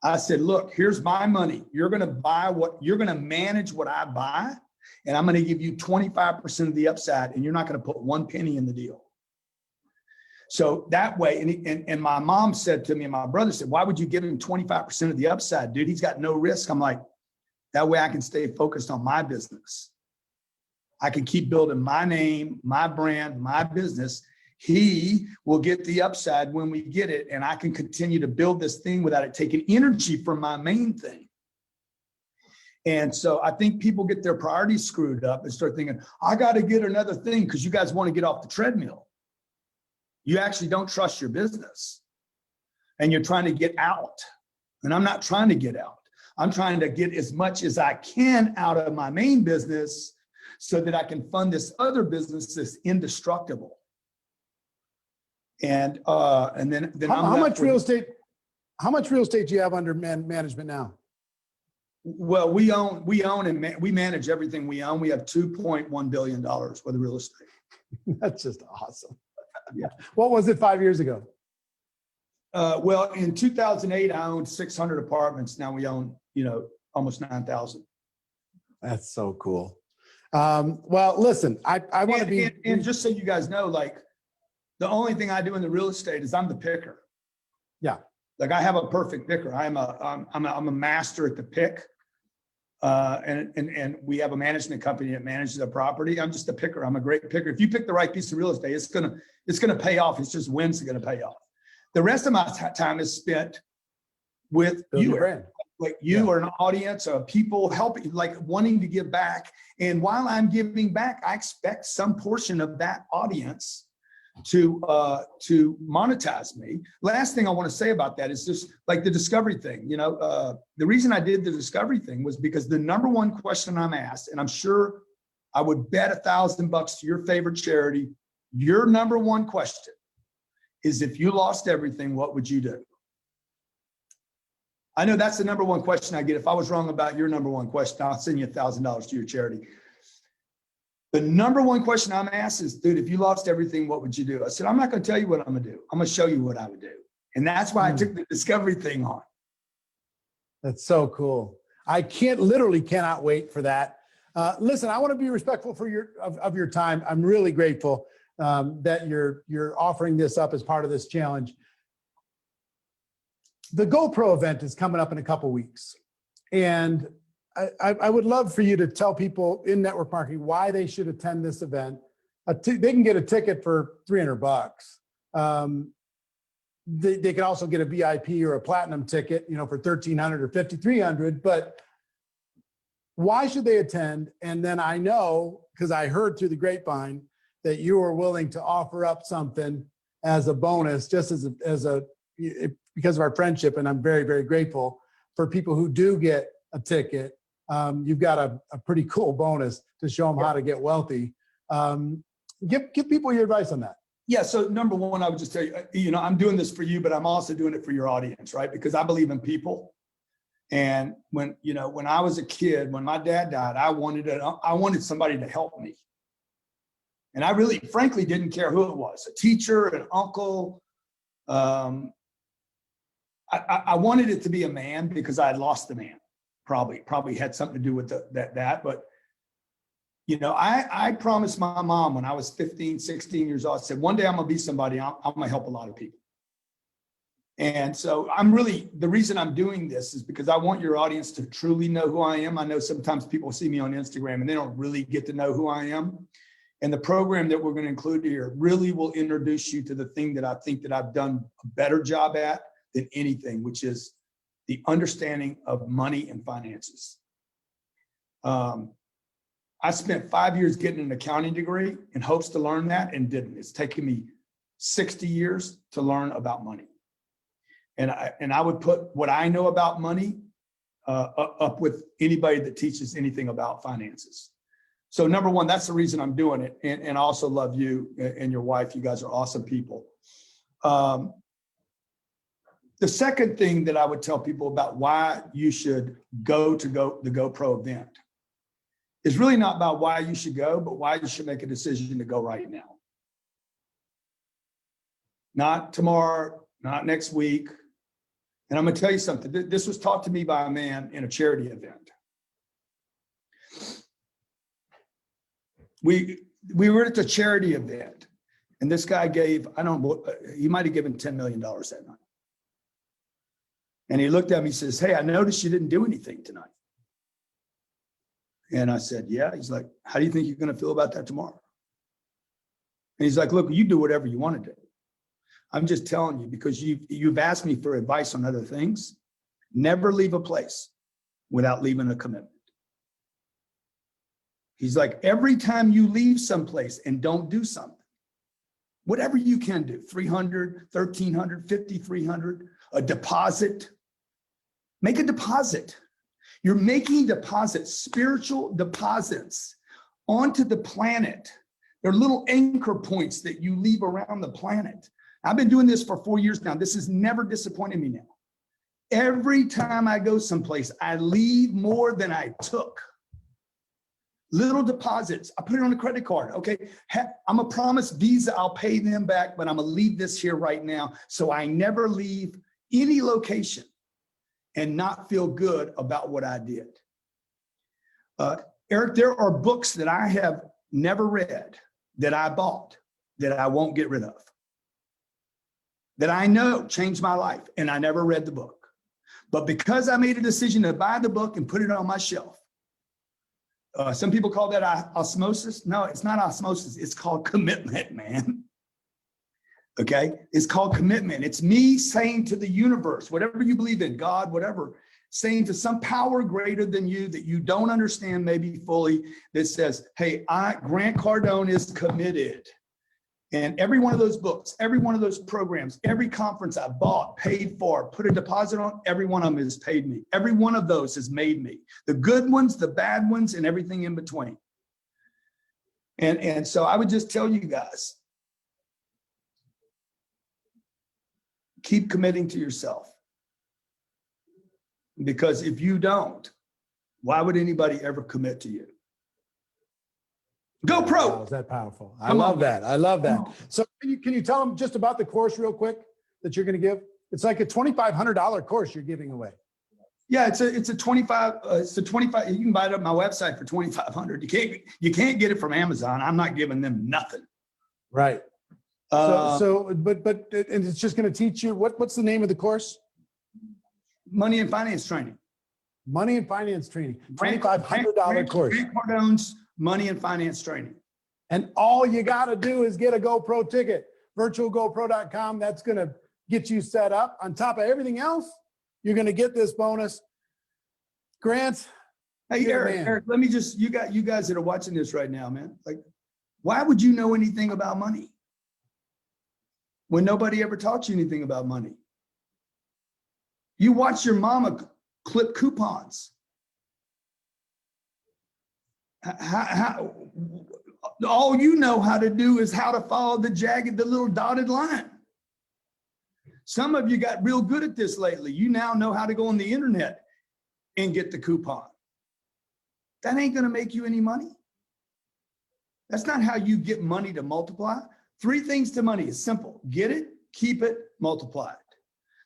[SPEAKER 16] I said, look, here's my money. You're going to manage what I buy, and I'm going to give you 25% of the upside, and you're not going to put one penny in the deal. So that way, and my mom said to me, and my brother said, why would you give him 25% of the upside, dude? He's got no risk. I'm like, that way I can stay focused on my business. I can keep building my name, my brand, my business. He will get the upside when we get it, and I can continue to build this thing without it taking energy from my main thing. And so I think people get their priorities screwed up and start thinking, I got to get another thing because you guys want to get off the treadmill. You actually don't trust your business, and you're trying to get out. And I'm not trying to get out. I'm trying to get as much as I can out of my main business so that I can fund this other business that's indestructible. And then
[SPEAKER 8] how much real estate do you have under management now?
[SPEAKER 16] Well, we own and we manage everything we own. We have $2.1 billion worth of real estate.
[SPEAKER 8] That's just awesome. Yeah. What was it 5 years ago?
[SPEAKER 16] Well, in 2008, I owned 600 apartments. Now we own, almost 9,000.
[SPEAKER 8] That's so cool. Well, listen, I want to be.
[SPEAKER 16] And just so you guys know, like, the only thing I do in the real estate is I'm the picker.
[SPEAKER 8] Yeah.
[SPEAKER 16] Like, I have a perfect picker. I'm a master at the pick. And we have a management company that manages the property. I'm just a picker. I'm a great picker. If you pick the right piece of real estate, it's gonna pay off. It's just when's it gonna pay off. The rest of my time is spent with you, Eric. Like, you are an audience of people helping, like, wanting to give back. And while I'm giving back, I expect some portion of that audience to monetize me. Last thing I want to say about that is just like the discovery thing. The reason I did the discovery thing was because the number one question I'm asked, and I'm sure I would bet $1,000 to your favorite charity, your number one question is, if you lost everything, what would you do? I know that's the number one question I get. If I was wrong about your number one question, I'll send you $1,000 to your charity. The number one question I'm asked is, dude, if you lost everything, what would you do? I said, I'm not going to tell you what I'm going to do. I'm going to show you what I would do. And that's why I took the discovery thing on.
[SPEAKER 8] That's so cool. I literally cannot wait for that. Listen, I want to be respectful for your time. I'm really grateful that you're offering this up as part of this challenge. The GoPro event is coming up in a couple weeks, and I would love for you to tell people in network marketing why they should attend this event. They can get a ticket for $300. They can also get a VIP or a platinum ticket, for $1,300 or $5,300. But why should they attend? And then I know, because I heard through the grapevine, that you are willing to offer up something as a bonus, just because of our friendship, and I'm very, very grateful for people who do get a ticket. You've got a pretty cool bonus to show them how to get wealthy. Give people your advice on that.
[SPEAKER 16] Yeah. So number one, I would just tell you, I'm doing this for you, but I'm also doing it for your audience, right? Because I believe in people. And when I was a kid, when my dad died, I wanted somebody to help me. And I really, frankly, didn't care who it was, a teacher, an uncle. I wanted it to be a man because I had lost the man. Probably had something to do with that. But, I promised my mom when I was 15, 16 years old, I said, one day I'm going to be somebody, I'm going to help a lot of people. And so the reason I'm doing this is because I want your audience to truly know who I am. I know sometimes people see me on Instagram and they don't really get to know who I am. And the program that we're going to include here really will introduce you to the thing that I think that I've done a better job at than anything, which is the understanding of money and finances. I spent 5 years getting an accounting degree in hopes to learn that and didn't. It's taken me 60 years to learn about money. And I would put what I know about money up with anybody that teaches anything about finances. So number one, that's the reason I'm doing it. And I also love you and your wife. You guys are awesome people. The second thing that I would tell people about why you should go to the GoPro event is really not about why you should go, but why you should make a decision to go right now. Not tomorrow, not next week. And I'm going to tell you something. This was taught to me by a man in a charity event. We were at the charity event, and this guy gave, he might have given $10 million that night. And he looked at me and says, hey, I noticed you didn't do anything tonight. And I said, yeah. He's like, how do you think you're going to feel about that tomorrow? And he's like, look, you do whatever you want to do. I'm just telling you, because you've asked me for advice on other things. Never leave a place without leaving a commitment. He's like, every time you leave someplace and don't do something, whatever you can do, 300, 1,300, 5,300, a deposit, make a deposit. You're making deposits, spiritual deposits onto the planet. They're little anchor points that you leave around the planet. I've been doing this for 4 years now. This has never disappointed me now. Every time I go someplace, I leave more than I took. Little deposits. I put it on a credit card. Okay. I'm a promise Visa. I'll pay them back, but I'm going to leave this here right now. So I never leave any location and not feel good about what I did. Eric, there are books that I have never read that I bought that I won't get rid of, that I know changed my life, and I never read the book. But because I made a decision to buy the book and put it on my shelf, some people call that osmosis. No, it's not osmosis. It's called commitment, man. Okay, it's called commitment. It's me saying to the universe, whatever you believe in, God, whatever, saying to some power greater than you that you don't understand maybe fully, that says, hey, Grant Cardone is committed. And every one of those books, every one of those programs, every conference I bought, paid for, put a deposit on, every one of them has paid me. Every one of those has made me. The good ones, the bad ones, and everything in between. And so I would just tell you guys, keep committing to yourself. Because if you don't, why would anybody ever commit to you? Go pro.
[SPEAKER 8] Wow, is that powerful? I love that. I love that. So can you tell them just about the course real quick that you're going to give? It's like a $2,500 course you're giving away.
[SPEAKER 16] Yeah, it's a 25. It's a 25. You can buy it on my website for $2,500. You can't get it from Amazon. I'm not giving them nothing.
[SPEAKER 8] Right. But it's just going to teach you what's the name of the course?
[SPEAKER 16] Money and finance training.
[SPEAKER 8] Money and finance training. $2,500 course.
[SPEAKER 16] Grant Cardone's Money and Finance Training.
[SPEAKER 8] And all you got to do is get a GoPro ticket, virtualgopro.com. That's going to get you set up. On top of everything else, you're going to get this bonus. Grant.
[SPEAKER 16] Hey, Eric, let me just, you guys that are watching this right now, man, like, why would you know anything about money when nobody ever taught you anything about money? You watch your mama clip coupons. All you know how to do is how to follow the little dotted line. Some of you got real good at this lately. You now know how to go on the internet and get the coupon. That ain't going to make you any money. That's not how you get money to multiply. 3 things to money is simple. Get it, keep it, multiply it.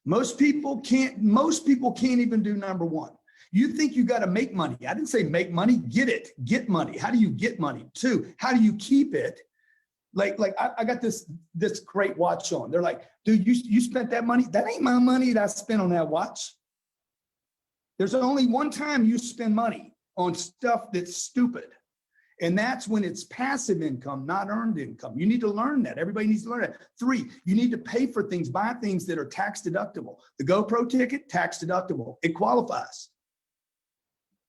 [SPEAKER 16] Most people can't even do number 1. You think you got to make money. I didn't say make money, get it, get money. How do you get money? 2, how do you keep it? Like I got this great watch on. They're like, dude, you spent that money. That ain't my money that I spent on that watch. There's only one time you spend money on stuff that's stupid. And that's when it's passive income, not earned income. You need to learn that. Everybody needs to learn that. 3, you need to pay for things, buy things that are tax deductible. The GoPro ticket, tax deductible. It qualifies.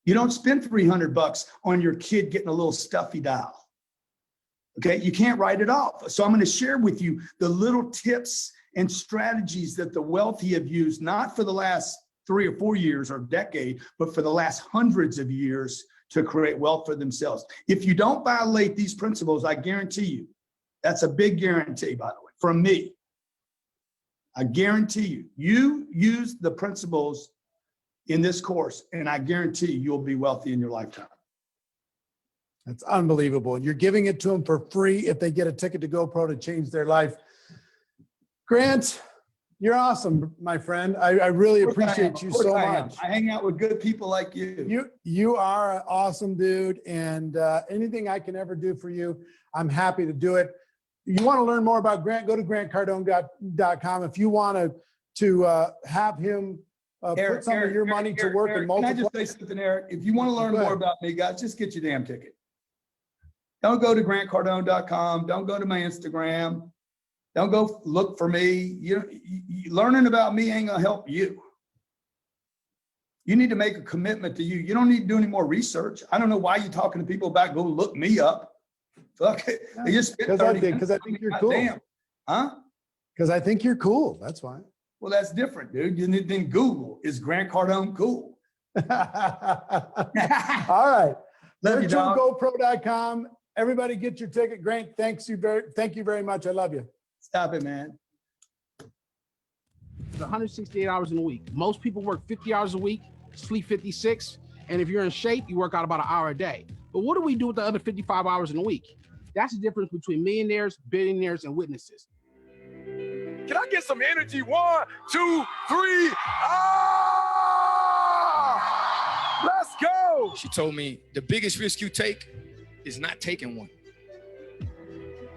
[SPEAKER 16] You don't spend $300 on your kid getting a little stuffy doll. Okay, you can't write it off. So I'm going to share with you the little tips and strategies that the wealthy have used, not for the last 3 or 4 years or decade, but for the last hundreds of years to create wealth for themselves. If you don't violate these principles, I guarantee you, that's a big guarantee, by the way, from me. I guarantee you, you use the principles in this course, and I guarantee you'll be wealthy in your lifetime.
[SPEAKER 8] That's unbelievable. And you're giving it to them for free if they get a ticket to GoPro to change their life. Grant, you're awesome, my friend. I really appreciate you so much.
[SPEAKER 16] I hang out with good people like you.
[SPEAKER 8] You are an awesome dude, and anything I can ever do for you, I'm happy to do it. You want to learn more about Grant, go to grantcardone.com. If you want to have him put some of your money to work and multiply.
[SPEAKER 16] Can I just say something, Eric? If you want to learn more about me, guys, just get your damn ticket. Don't go to grantcardone.com. Don't go to my Instagram. Don't go look for me. Learning about me ain't gonna help you. You need to make a commitment to you. You don't need to do any more research. I don't know why you're talking to people about go look me up. Fuck it. They just spent 30 minutes.
[SPEAKER 8] Because I think you're cool.
[SPEAKER 16] Damn. Huh?
[SPEAKER 8] Because I think you're cool. That's why.
[SPEAKER 16] Well, that's different, dude. You need to Google, is Grant Cardone cool?
[SPEAKER 8] All right. VirtualGoPro.com. Everybody get your ticket. Grant, thank you very much. I love you.
[SPEAKER 16] Stop it, man.
[SPEAKER 17] It's 168 hours in a week. Most people work 50 hours a week, sleep 56. And if you're in shape, you work out about an hour a day. But what do we do with the other 55 hours in a week? That's the difference between millionaires, billionaires, and witnesses.
[SPEAKER 18] Can I get some energy? 1, 2, 3. Ah! Let's go.
[SPEAKER 19] She told me the biggest risk you take is not taking one.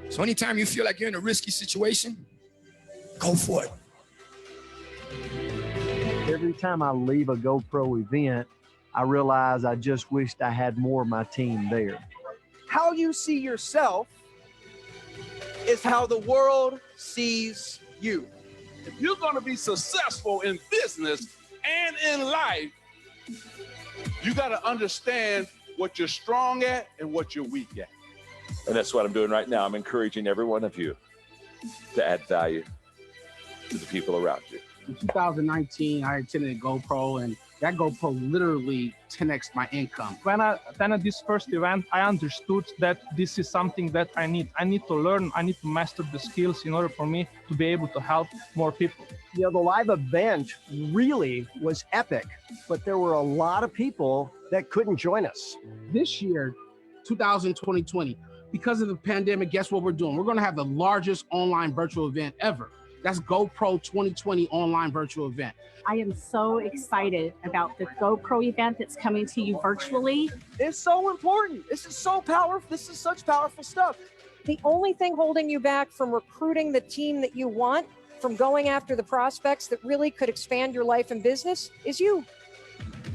[SPEAKER 19] So anytime you feel like you're in a risky situation, go for it.
[SPEAKER 20] Every time I leave a GoPro event, I realize I just wished I had more of my team there.
[SPEAKER 1] How you see yourself is how the world sees you.
[SPEAKER 18] If you're going to be successful in business and in life, you got to understand what you're strong at and what you're weak at.
[SPEAKER 21] And that's what I'm doing right now. I'm encouraging every one of you to add value to the people around you.
[SPEAKER 17] In 2019, I attended GoPro, and that GoPro literally 10x my income.
[SPEAKER 22] When I attended this first event, I understood that this is something that I need. I need to learn, I need to master the skills in order for me to be able to help more people.
[SPEAKER 20] You know, the live event really was epic, but there were a lot of people that couldn't join us.
[SPEAKER 17] This year, 2020, because of the pandemic, guess what we're doing? We're gonna have the largest online virtual event ever. That's GoPro 2020 online virtual event.
[SPEAKER 23] I am so excited about the GoPro event that's coming to you virtually.
[SPEAKER 1] It's so important. This is so powerful. This is such powerful stuff.
[SPEAKER 24] The only thing holding you back from recruiting the team that you want, from going after the prospects that really could expand your life and business, is you.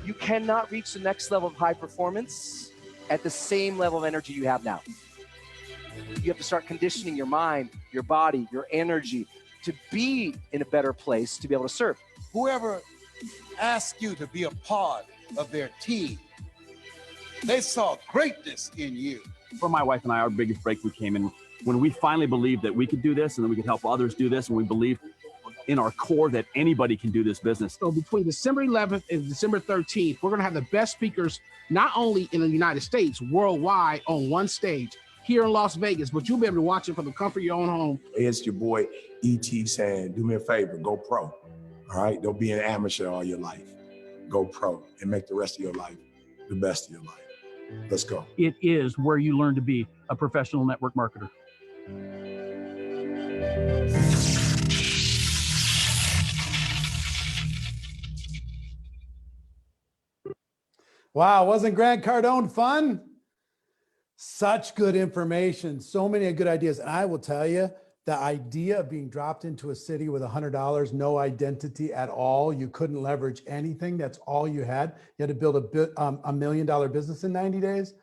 [SPEAKER 1] You cannot reach the next level of high performance at the same level of energy you have now. You have to start conditioning your mind, your body, your energy to be in a better place to be able to serve.
[SPEAKER 25] Whoever asked you to be a part of their team, they saw greatness in you.
[SPEAKER 26] For my wife and I, our biggest breakthrough came in when we finally believed that we could do this and that we could help others do this, and we believed in our core that anybody can do this business.
[SPEAKER 17] So between December 11th and December 13th, we're gonna have the best speakers, not only in the United States, worldwide, on one stage here in Las Vegas, but you'll be able to watch it from the comfort of your own home.
[SPEAKER 27] It's your boy E.T. saying, do me a favor, go pro. All right, don't be an amateur all your life. Go pro and make the rest of your life the best of your life. Let's go.
[SPEAKER 28] It is where you learn to be a professional network marketer.
[SPEAKER 8] Wow, wasn't Grant Cardone fun? Such good information, so many good ideas. And I will tell you, the idea of being dropped into a city with $100, no identity at all, you couldn't leverage anything, that's all you had. You had to build $1 million business in 90 days.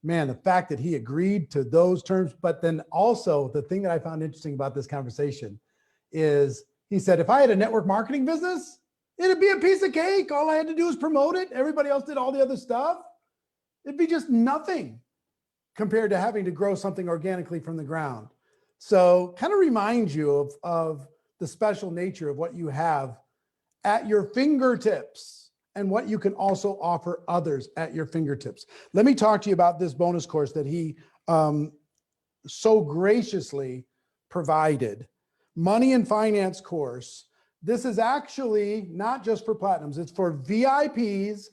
[SPEAKER 8] Man, the fact that he agreed to those terms, but then also the thing that I found interesting about this conversation is he said, if I had a network marketing business, it'd be a piece of cake. All I had to do was promote it. Everybody else did all the other stuff. It'd be just nothing compared to having to grow something organically from the ground. So kind of reminds you of the special nature of what you have at your fingertips and what you can also offer others at your fingertips. Let me talk to you about this bonus course that he so graciously provided. Money and Finance course. This is actually not just for platinums, it's for VIPs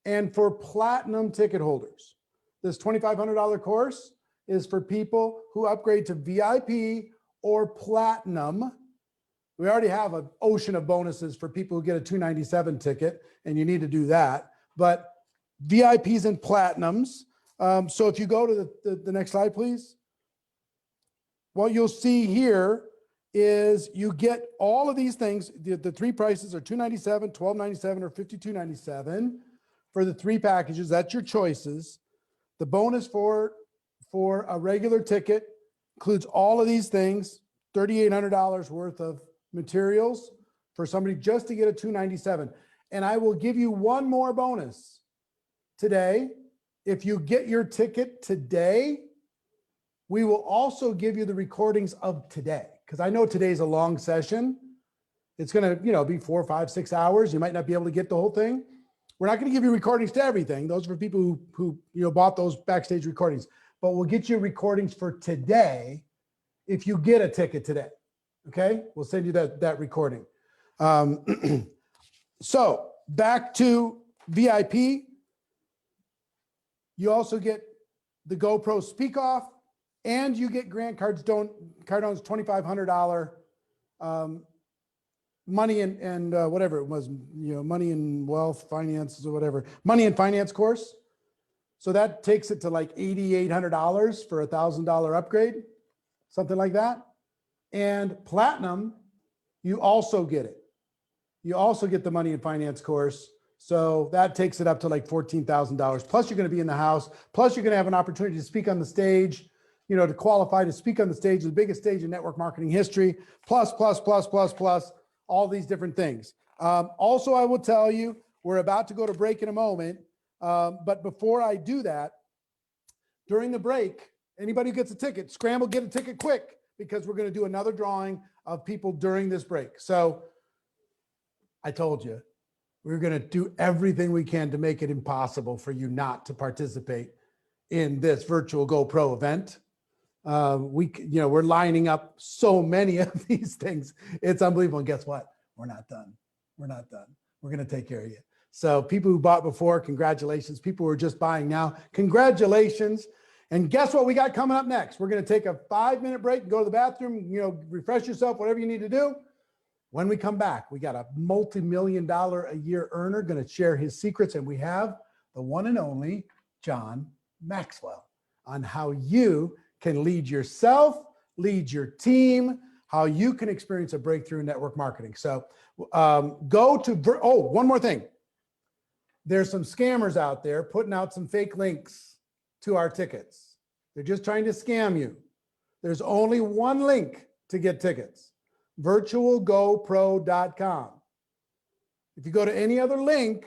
[SPEAKER 8] and for platinum ticket holders. This $2,500 course is for people who upgrade to VIP or platinum. We already have an ocean of bonuses for people who get a $297 ticket, and you need to do that. But VIPs and platinums. So if you go to the next slide, please. What you'll see here is you get all of these things. The three prices are $297, $1,297, or $5,297 for the three packages. That's your choices. The bonus for a regular ticket includes all of these things, $3,800 worth of materials for somebody just to get a $297. And I will give you one more bonus today. If you get your ticket today, we will also give you the recordings of today, because I know today's a long session. It's going to, be 4, 5, 6 hours. You might not be able to get the whole thing. We're not going to give you recordings to everything. Those are for people who bought those backstage recordings. But we'll get you recordings for today if you get a ticket today. Okay, we'll send you that recording. So back to VIP. You also get the GoPro Speak Off, and you get Grant Cardone's $2,500 money and whatever it was, money and wealth finances or whatever, money and finance course. So that takes it to like $8,800 for $1,000 upgrade, something like that. And Platinum, you also get it. You also get the money and finance course. So that takes it up to like $14,000. Plus you're going to be in the house. Plus you're going to have an opportunity to speak on the stage, to qualify to speak on the stage, the biggest stage in network marketing history, plus, all these different things. Also, I will tell you, we're about to go to break in a moment. But before I do that, during the break, anybody who gets a ticket, scramble, get a ticket quick, because we're going to do another drawing of people during this break. So I told you, we're going to do everything we can to make it impossible for you not to participate in this virtual GoPro event. We're lining up so many of these things. It's unbelievable. And guess what? We're not done. We're not done. We're going to take care of you. So people who bought before, congratulations. People who are just buying now, congratulations. And guess what we got coming up next? We're going to take a 5-minute break and go to the bathroom, refresh yourself, whatever you need to do. When we come back, we got a multi-million-dollar a year earner going to share his secrets. And we have the one and only John Maxwell on how you can lead yourself, lead your team, how you can experience a breakthrough in network marketing. So one more thing. There's some scammers out there putting out some fake links to our tickets. They're just trying to scam you. There's only one link to get tickets, virtualgopro.com. If you go to any other link,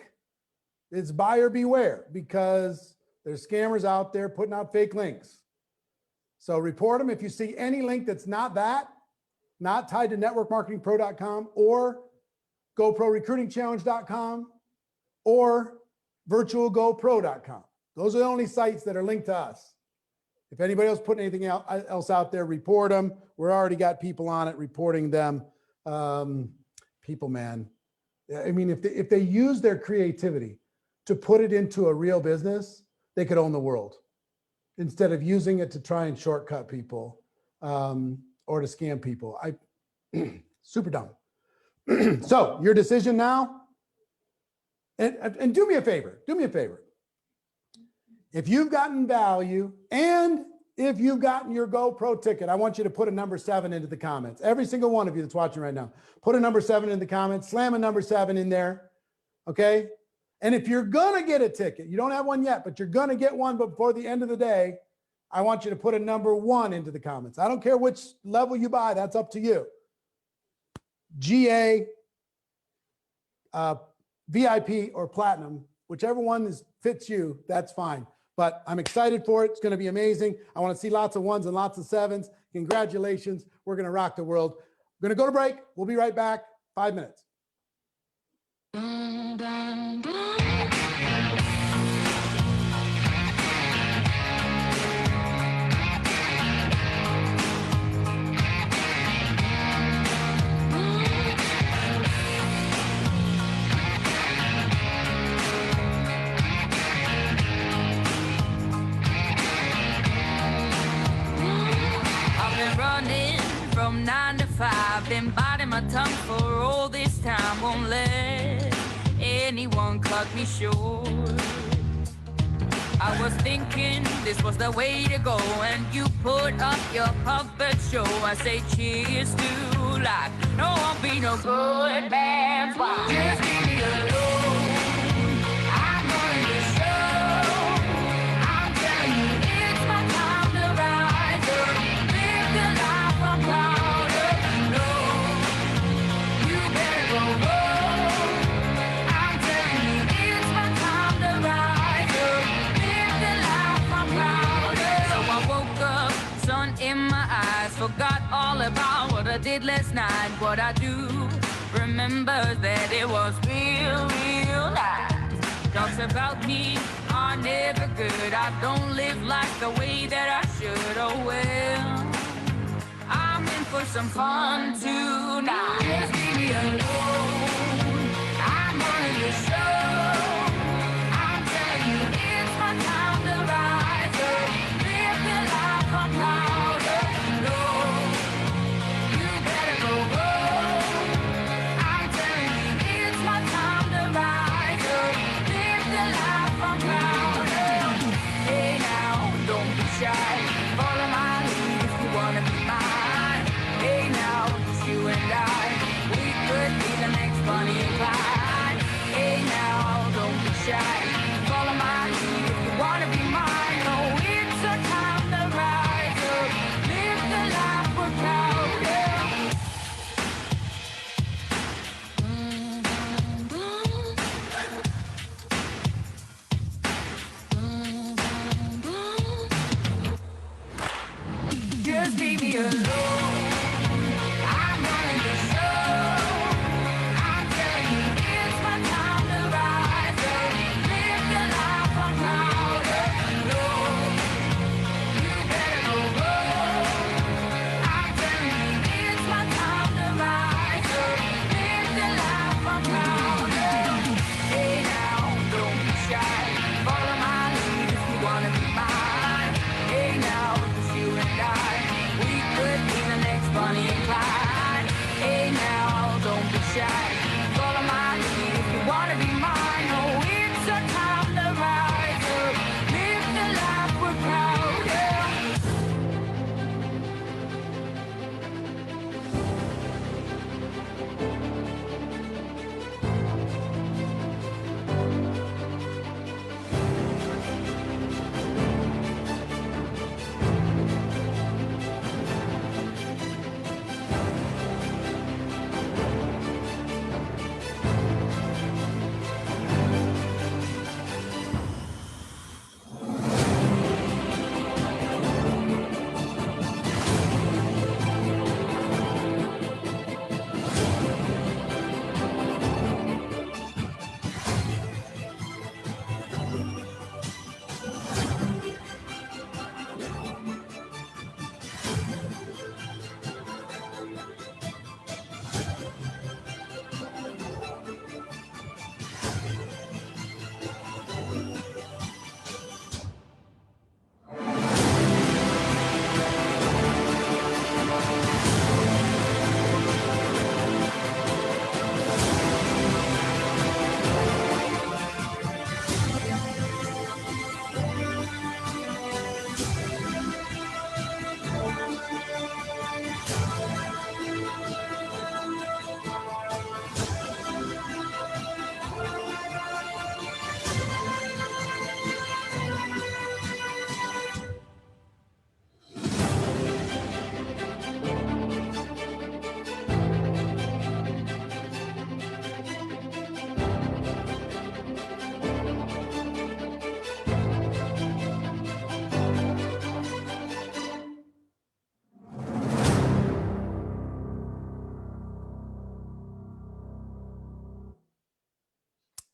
[SPEAKER 8] it's buyer beware, because there's scammers out there putting out fake links. So report them. If you see any link that's not tied to networkmarketingpro.com or GoProRecruitingChallenge.com or virtualgopro.com. Those are the only sites that are linked to us. If anybody else putting anything else out there, report them. We're already got people on it reporting them. People, man. I mean, if they use their creativity to put it into a real business, they could own the world, instead of using it to try and shortcut people or to scam people. Super dumb. So your decision now, and do me a favor. If you've gotten value and if you've gotten your GoPro ticket, I want you to put a number 7 into the comments. Every single one of you that's watching right now, put a number 7 in the comments, slam a number 7 in there. Okay. And if you're going to get a ticket, you don't have one yet, but you're going to get one before the end of the day, I want you to put a number 1 into the comments. I don't care which level you buy. That's up to you. GA, VIP, or Platinum, whichever one fits you, that's fine. But I'm excited for it. It's going to be amazing. I want to see lots of 1s and lots of 7s. Congratulations. We're going to rock the world. We're going to go to break. We'll be right back. 5 minutes.
[SPEAKER 13] Running from 9 to 5, been biting my tongue for all this time. Won't let anyone cut me short. I was thinking this was the way to go, and you put up your puppet show. I say cheers to life. No, I'll be no good man's wife. Just leave me alone. I'm running the show. I'm telling you, it's my time to rise up. Live the life I'm proud of. No, you better go home. I'm telling you, it's my time to rise up. Live the life I'm proud of. So I woke up, sun in my eyes, forgot all about what I did last night. What I do, remember that it was real, real nice. Talks about me are never good. I don't live life the way that I should. Oh well, I'm in for some fun tonight. Just leave me alone. I'm running the show. I'm telling you, it's my time to rise up. could be the next Bonnie and Clyde. Hey now, don't be shy. Follow my lead if you wanna be mine. Oh, it's a time to rise up. Live the life we're proud of. Just leave me alone. I'm running the show. I'm telling you, it's my time to rise up. Live the life I'm proud of. No, you better go home. I'm telling you, it's my time to rise up. Live the life I'm proud of. Hey now, don't be shy. Follow my lead if you wanna be mine. Hey now, it's you and I. We could be the next Bonnie and Clyde. Hey now, don't be shy. Follow my lead if you wanna be mine. Oh, it's a time to rise up. Live the life we're proud of.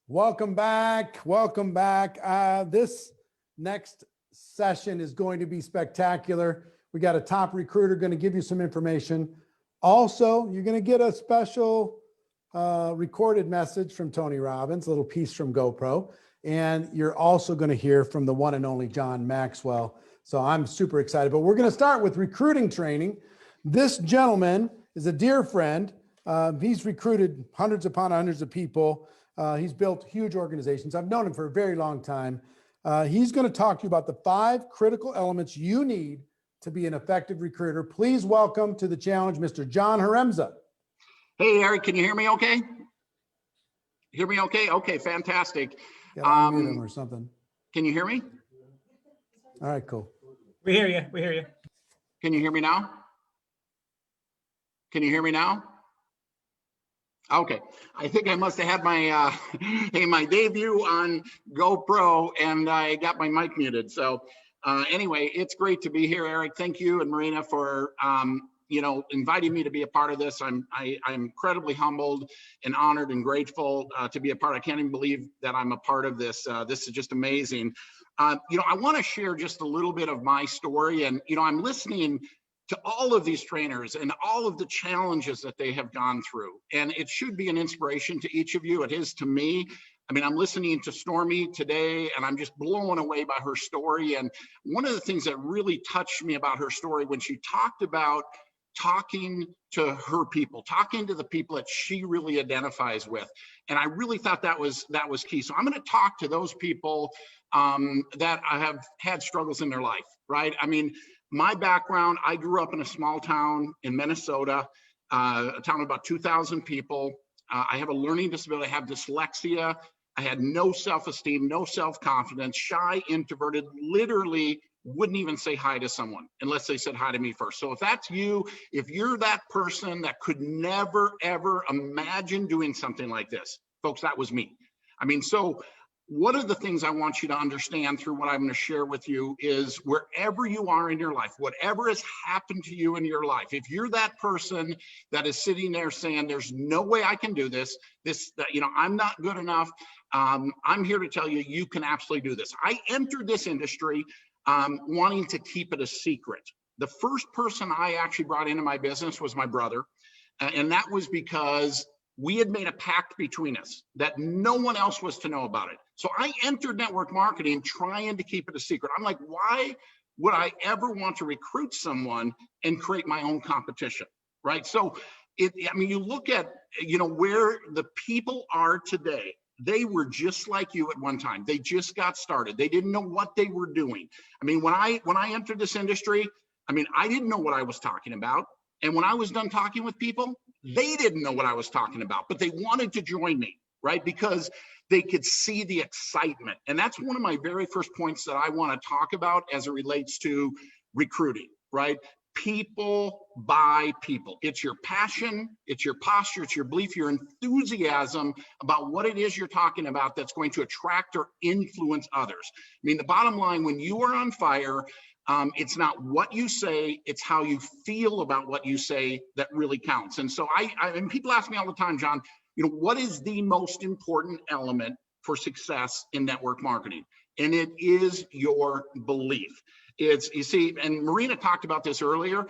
[SPEAKER 8] Welcome back. Welcome back. This next session is going to be spectacular. We got a top recruiter going to give you some information. Also, you're going to get a special recorded message from Tony Robbins, a little piece from GoPro. And you're also going to hear from the one and only John Maxwell. So I'm super excited. But we're going to start with recruiting training. This gentleman is a dear friend. He's recruited hundreds upon hundreds of people. He's built huge organizations. I've known him for a very long time. He's going to talk to you about the 5 critical elements you need to be an effective recruiter. Please welcome to the challenge, Mr. John Haremza.
[SPEAKER 2] Hey, Eric, can you hear me okay? Hear me okay? Okay, fantastic.
[SPEAKER 8] Unmute him or something.
[SPEAKER 2] Can you hear me?
[SPEAKER 8] All right, cool.
[SPEAKER 2] We hear you. We hear you. Can you hear me now? Can you hear me now? Okay, I think I must have had my my debut on GoPro and I got my mic muted. So anyway, it's great to be here, Eric. Thank you and Marina for inviting me to be a part of this. I'm incredibly humbled and honored and grateful to be a part. I can't even believe that I'm a part of this. This is just amazing. I want to share just a little bit of my story, and I'm listening to all of these trainers and all of the challenges that they have gone through. And it should be an inspiration to each of you. It is to me. I mean, I'm listening to Stormy today and I'm just blown away by her story. And one of the things that really touched me about her story when she talked about talking to her people, talking to the people that she really identifies with. And I really thought that was key. So I'm going to talk to those people that have had struggles in their life, right? I mean, my background, I grew up in a small town in Minnesota, a town of about 2,000 people. I have a learning disability. I have dyslexia. I had no self-esteem, no self-confidence, shy, introverted, literally wouldn't even say hi to someone unless they said hi to me first. So if that's you, if you're that person that could never, ever imagine doing something like this, folks, that was me. I mean, so one of the things I want you to understand through what I'm going to share with you is wherever you are in your life, whatever has happened to you in your life, if you're that person that is sitting there saying, there's no way I can do this, I'm not good enough. I'm here to tell you, you can absolutely do this. I entered this industry wanting to keep it a secret. The first person I actually brought into my business was my brother. And that was because we had made a pact between us that no one else was to know about it. So I entered network marketing trying to keep it a secret. I'm like, why would I ever want to recruit someone and create my own competition, right? So you look at, where the people are today. They were just like you at one time. They just got started. They didn't know what they were doing. I mean, when I entered this industry, I didn't know what I was talking about. And when I was done talking with people, they didn't know what I was talking about, but they wanted to join me, right? Because they could see the excitement. And that's one of my very first points that I want to talk about as it relates to recruiting, right? People buy people. It's your passion, it's your posture, it's your belief, your enthusiasm about what it is you're talking about that's going to attract or influence others. I mean, the bottom line, when you are on fire, it's not what you say, it's how you feel about what you say that really counts. And so and people ask me all the time, John, what is the most important element for success in network marketing? And it is your belief. You see, and Marina talked about this earlier,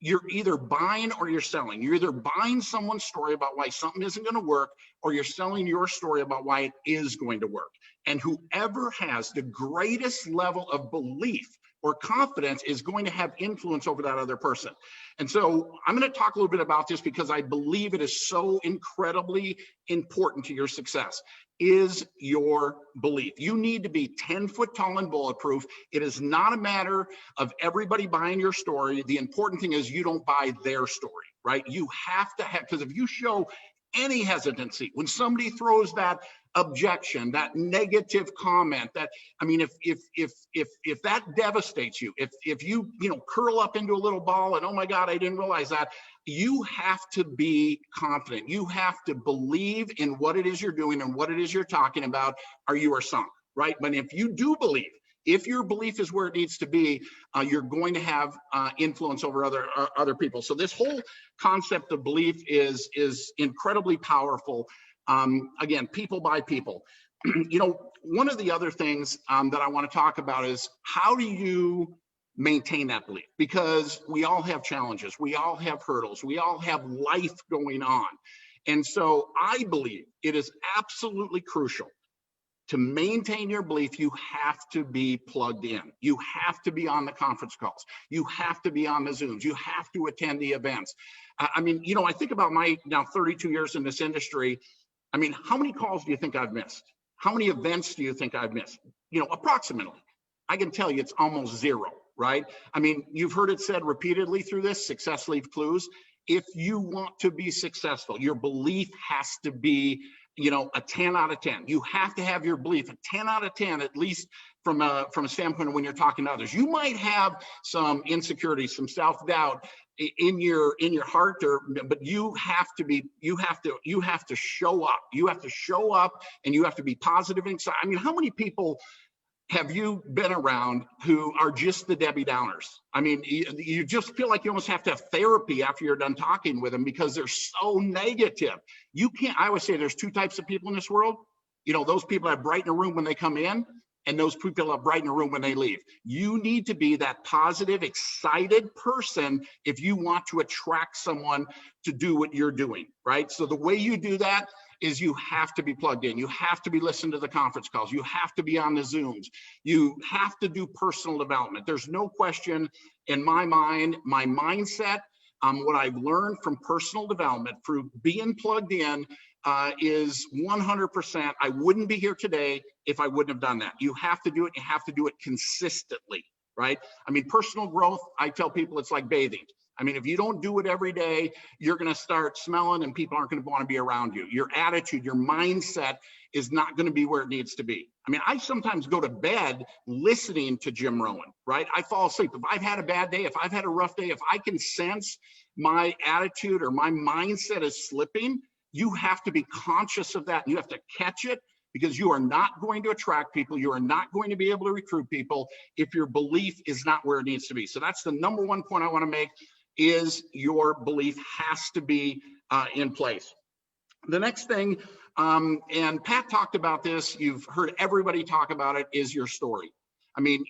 [SPEAKER 2] you're either buying or you're selling. You're either buying someone's story about why something isn't going to work, or you're selling your story about why it is going to work. And whoever has the greatest level of belief or confidence is going to have influence over that other person. And so I'm going to talk a little bit about this because I believe it is so incredibly important to your success, is your belief. You need to be 10 foot tall and bulletproof. It is not a matter of everybody buying your story. The important thing is you don't buy their story, right? You have to have, because if you show any hesitancy, when somebody throws that objection, that negative comment, that, if that devastates you, if you curl up into a little ball and, oh my God, I didn't realize that, you have to be confident. You have to believe in what it is you're doing and what it is you're talking about, or you are sunk, right? But if you do believe, if your belief is where it needs to be, you're going to have influence over other people. So this whole concept of belief is incredibly powerful. Again, people buy people. One of the other things that I want to talk about is how do you maintain that belief? Because we all have challenges, we all have hurdles, we all have life going on. And so I believe it is absolutely crucial to maintain your belief. You have to be plugged in. You have to be on the conference calls. You have to be on the Zooms. You have to attend the events. I think about my now 32 years in this industry. How many calls do you think I've missed? How many events do you think I've missed? Approximately. I can tell you it's almost zero, right? You've heard it said repeatedly through this, success leaves clues. If you want to be successful, your belief has to be a 10 out of 10. You have to have your belief a 10 out of 10, at least from a standpoint of when you're talking to others. You might have some insecurity, some self-doubt in your heart, but you have to show up. You have to show up and you have to be positive and excited. How many people have you been around who are just the Debbie Downers? You just feel like you almost have to have therapy after you're done talking with them because they're so negative. I always say there's two types of people in this world. Those people that brighten a room when they come in, and those people that brighten a room when they leave. You need to be that positive, excited person if you want to attract someone to do what you're doing, right? So the way you do that is you have to be plugged in. You have to be listening to the conference calls. You have to be on the Zooms. You have to do personal development. There's no question in my mind, my mindset, what I've learned from personal development through being plugged in is 100%. I wouldn't be here today if I wouldn't have done that. You have to do it. You have to do it consistently, right? Personal growth, I tell people it's like bathing. I mean, if you don't do it every day, you're going to start smelling and people aren't going to want to be around you. Your attitude, your mindset is not going to be where it needs to be. I mean, I sometimes go to bed listening to Jim Rohn, right? I fall asleep. If I've had a bad day, if I've had a rough day, if I can sense my attitude or my mindset is slipping, you have to be conscious of that. You have to catch it, because you are not going to attract people. You are not going to be able to recruit people if your belief is not where it needs to be. So that's the number one point I want to make, is your belief has to be in place. The next thing, and Pat talked about this, you've heard everybody talk about it, is your story. I mean,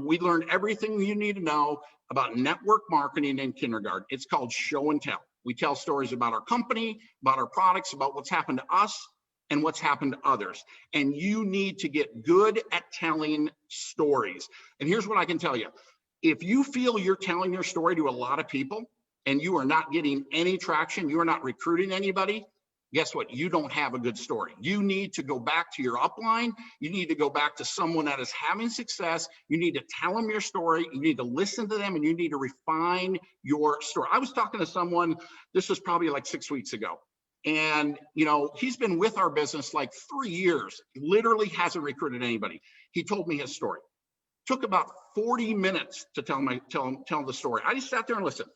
[SPEAKER 2] we learned everything you need to know about network marketing in kindergarten. It's called show and tell. We tell stories about our company, about our products, about what's happened to us and what's happened to others. And you need to get good at telling stories. And here's what I can tell you. If you feel you're telling your story to a lot of people and you are not getting any traction, you are not recruiting anybody, guess what? You don't have a good story. You need to go back to your upline. You need to go back to someone that is having success. You need to tell them your story. You need to listen to them, and you need to refine your story. I was talking to someone, this was probably like 6 weeks ago. And, he's been with our business like 3 years, literally hasn't recruited anybody. He told me his story. Took about 40 minutes to tell the story. I just sat there and listened.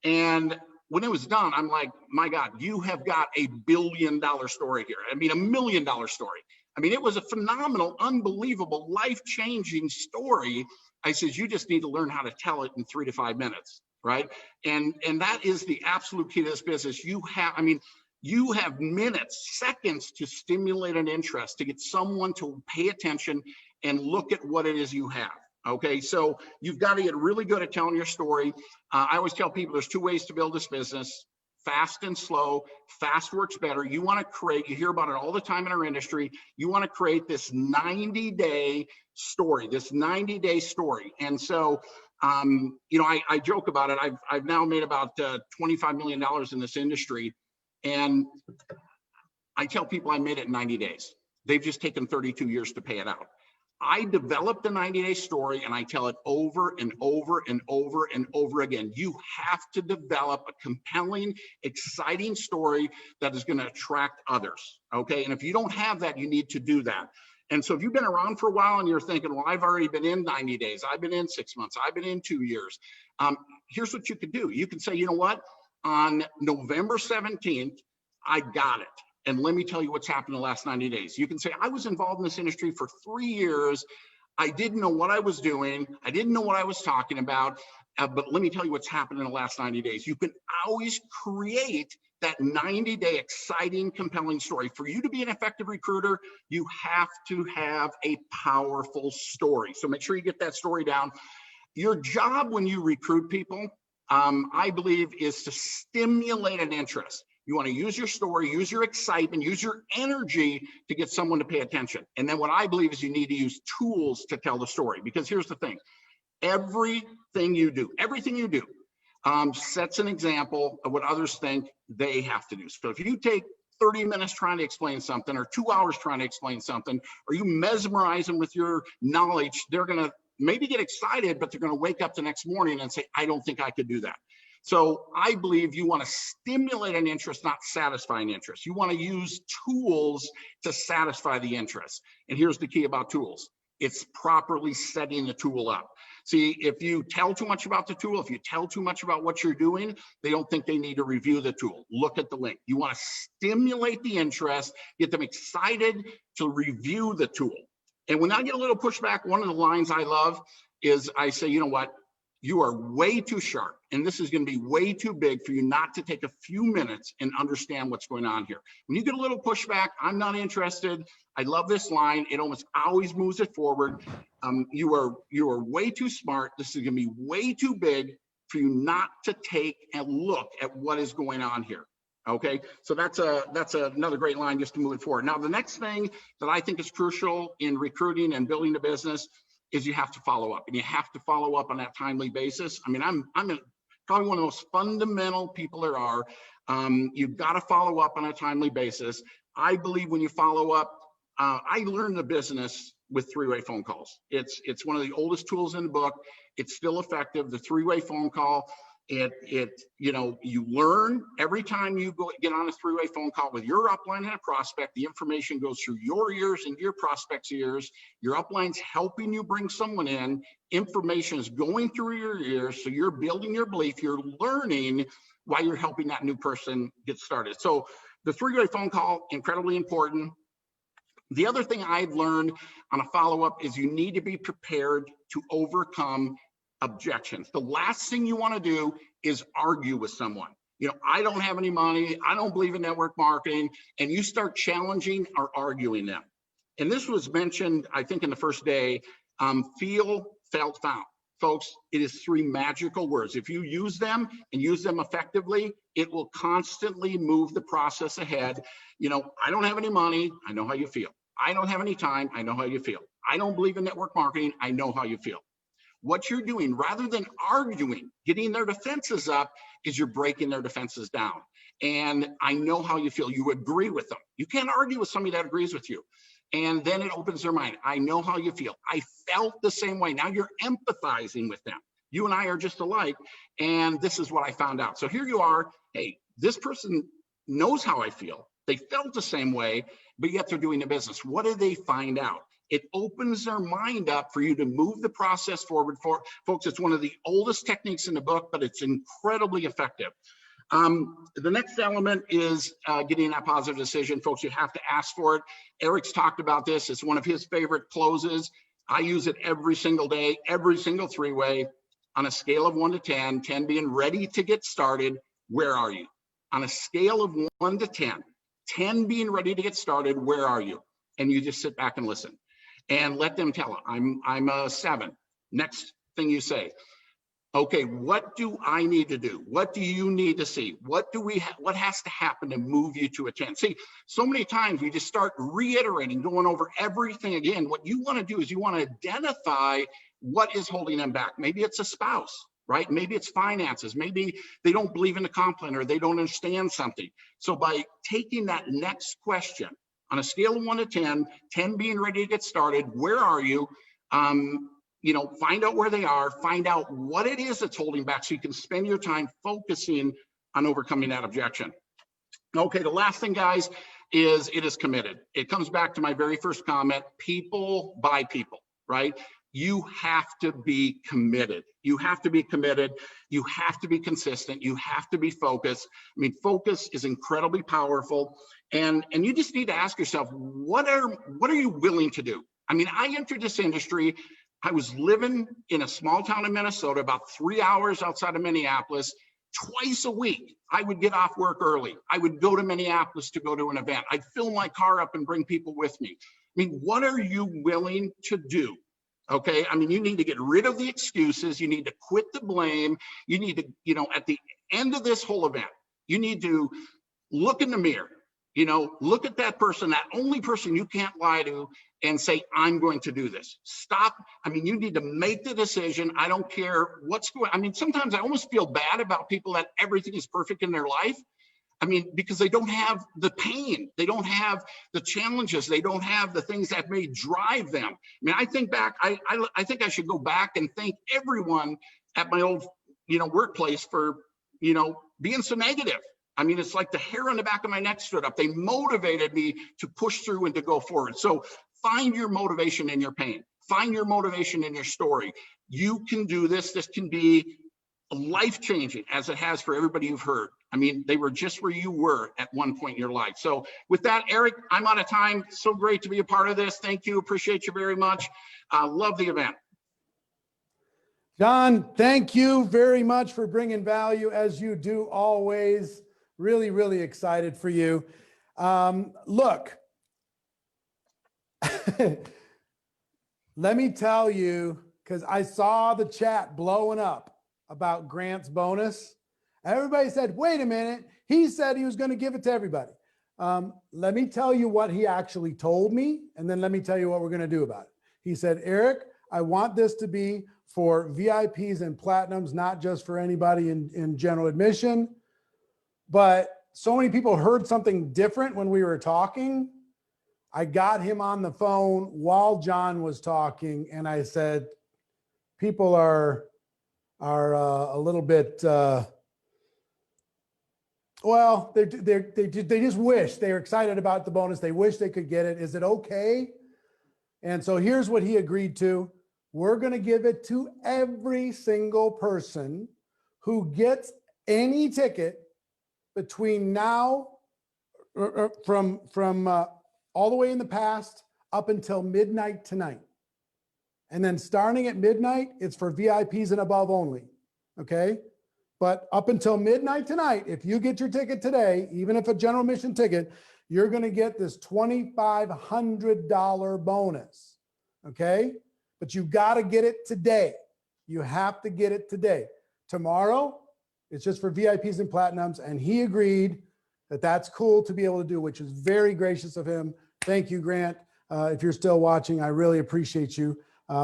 [SPEAKER 2] And when it was done, I'm like, my God, you have got a $1 billion story here. I mean, $1 million story. I mean, it was a phenomenal, unbelievable, life-changing story. I said, you just need to learn how to tell it in 3 to 5 minutes, right? And that is the absolute key to this business. You have minutes, seconds to stimulate an interest, to get someone to pay attention and look at what it is you have. Okay, so you've got to get really good at telling your story. I always tell people there's 2 ways to build this business: fast and slow. Fast works better. You want to create, you hear about it all the time in our industry, you want to create this 90-day story, And so, I joke about it. I've now made about $25 million in this industry. And I tell people I made it in 90 days. They've just taken 32 years to pay it out. I developed a 90-day story, and I tell it over and over and over and over again. You have to develop a compelling, exciting story that is going to attract others. Okay. And if you don't have that, you need to do that. And so if you've been around for a while and you're thinking, well, I've already been in 90 days, I've been in 6 months, I've been in 2 years. Here's what you could do. You can say, you know what? On November 17th, I got it. And let me tell you what's happened in the last 90 days. You can say, I was involved in this industry for 3 years. I didn't know what I was doing. I didn't know what I was talking about. But let me tell you what's happened in the last 90 days. You can always create that 90-day exciting, compelling story. For you to be an effective recruiter, you have to have a powerful story. So make sure you get that story down. Your job when you recruit people, I believe, is to stimulate an interest. You want to use your story, use your excitement, use your energy to get someone to pay attention. And then what I believe is you need to use tools to tell the story. Because here's the thing, everything you do sets an example of what others think they have to do. So if you take 30 minutes trying to explain something, or 2 hours trying to explain something, or you mesmerize them with your knowledge, they're going to maybe get excited, but they're going to wake up the next morning and say, I don't think I could do that. So I believe you want to stimulate an interest, not satisfy an interest. You want to use tools to satisfy the interest. And here's the key about tools. It's properly setting the tool up. See, if you tell too much about the tool, if you tell too much about what you're doing, they don't think they need to review the tool. Look at the link. You want to stimulate the interest, get them excited to review the tool. And when I get a little pushback, one of the lines I love is I say, you know what? You are way too sharp, and this is going to be way too big for you not to take a few minutes and understand what's going on here. When you get a little pushback, I'm not interested. I love this line. It almost always moves it forward. You are way too smart. This is going to be way too big for you not to take a look at what is going on here. Okay, so that's another great line just to move it forward. Now, the next thing that I think is crucial in recruiting and building a business is you have to follow up, and you have to follow up on that timely basis. I mean, I'm probably one of the most fundamental people there are. You've got to follow up on a timely basis. I believe when you follow up, I learned the business with 3-way phone calls. It's one of the oldest tools in the book. It's still effective, the 3-way phone call. You learn every time you get on a three-way phone call with your upline and a prospect. The information goes through your ears and your prospect's ears. Your upline's helping you bring someone in. Information is going through your ears, so you're building your belief. You're learning while you're helping that new person get started. So the three-way phone call, incredibly important. The other thing I've learned on a follow-up is you need to be prepared to overcome objections. The last thing you want to do is argue with someone. I don't have any money. I don't believe in network marketing. And you start challenging or arguing them. And this was mentioned, I think, in the first day, feel, felt, found. Folks, it is 3 magical words. If you use them and use them effectively, it will constantly move the process ahead. I don't have any money. I know how you feel. I don't have any time. I know how you feel. I don't believe in network marketing. I know how you feel. What you're doing, rather than arguing, getting their defenses up, is you're breaking their defenses down. And I know how you feel. You agree with them. You can't argue with somebody that agrees with you. And then it opens their mind. I know how you feel. I felt the same way. Now you're empathizing with them. You and I are just alike. And this is what I found out. So here you are. Hey, this person knows how I feel. They felt the same way, but yet they're doing the business. What did they find out? It opens their mind up for you to move the process forward. Folks, it's one of the oldest techniques in the book, but it's incredibly effective. The next element is getting that positive decision. Folks, you have to ask for it. Eric's talked about this. It's one of his favorite closes. I use it every single day, every single three-way. On a scale of 1 to 10, 10 being ready to get started, where are you? On a scale of 1 to 10, 10 being ready to get started, where are you? And you just sit back and listen. And let them tell it. I'm a 7. Next thing you say, okay, what do I need to do? What do you need to see? What has to happen to move you to a 10? See, so many times we just start reiterating, going over everything again. What you want to do is you want to identify what is holding them back. Maybe it's a spouse, right? Maybe it's finances. Maybe they don't believe in the comp plan or they don't understand something. So by taking that next question, on a scale of 1 to 10, 10 being ready to get started, where are you? Find out where they are, find out what it is that's holding back so you can spend your time focusing on overcoming that objection. Okay, the last thing, guys, is it is committed. It comes back to my very first comment, people buy people, right? You have to be committed. You have to be committed. You have to be consistent. You have to be focused. I mean, focus is incredibly powerful. And you just need to ask yourself, what are you willing to do? I mean, I entered this industry. I was living in a small town in Minnesota, about 3 hours outside of Minneapolis. Twice a week, I would get off work early. I would go to Minneapolis to go to an event. I'd fill my car up and bring people with me. I mean, what are you willing to do? Okay, I mean, you need to get rid of the excuses. You need to quit the blame. You need to, at the end of this whole event, you need to look in the mirror, look at that person, that only person you can't lie to, and say, I'm going to do this. Stop. I mean, you need to make the decision. I don't care what's going on. I mean, sometimes I almost feel bad about people that everything is perfect in their life. I mean, because they don't have the pain, they don't have the challenges, they don't have the things that may drive them. I mean, I think back, I think I should go back and thank everyone at my old, workplace for, being so negative. I mean, it's like the hair on the back of my neck stood up. They motivated me to push through and to go forward. So find your motivation in your pain. Find your motivation in your story. You can do this. This can be life-changing, as it has for everybody you've heard. I mean, they were just where you were at one point in your life. So with that, Eric, I'm out of time. So great to be a part of this. Thank you. Appreciate you very much. Love the event.
[SPEAKER 8] John, thank you very much for bringing value, as you do always. Really, really excited for you. Look, let me tell you, because I saw the chat blowing up about Grant's bonus. Everybody said, wait a minute, he said he was going to give it to everybody. Let me tell you what he actually told me, and then let me tell you what we're going to do about it. He said, Eric, I want this to be for VIPs and platinums, not just for anybody in general admission. But so many people heard something different when we were talking. I got him on the phone while John was talking, and I said, people are are a little bit, well, they just wish they were excited about the bonus. They wish they could get it. Is it okay? And so here's what he agreed to. We're going to give it to every single person who gets any ticket between now, from all the way in the past up until midnight tonight. And then starting at midnight, it's for VIPs and above only. Okay. But up until midnight tonight, if you get your ticket today, even if a general admission ticket, you're going to get this $2,500 bonus. Okay. But you got to get it today. You have to get it today. Tomorrow, it's just for VIPs and platinums. And he agreed that that's cool to be able to do, which is very gracious of him. Thank you, Grant. If you're still watching, I really appreciate you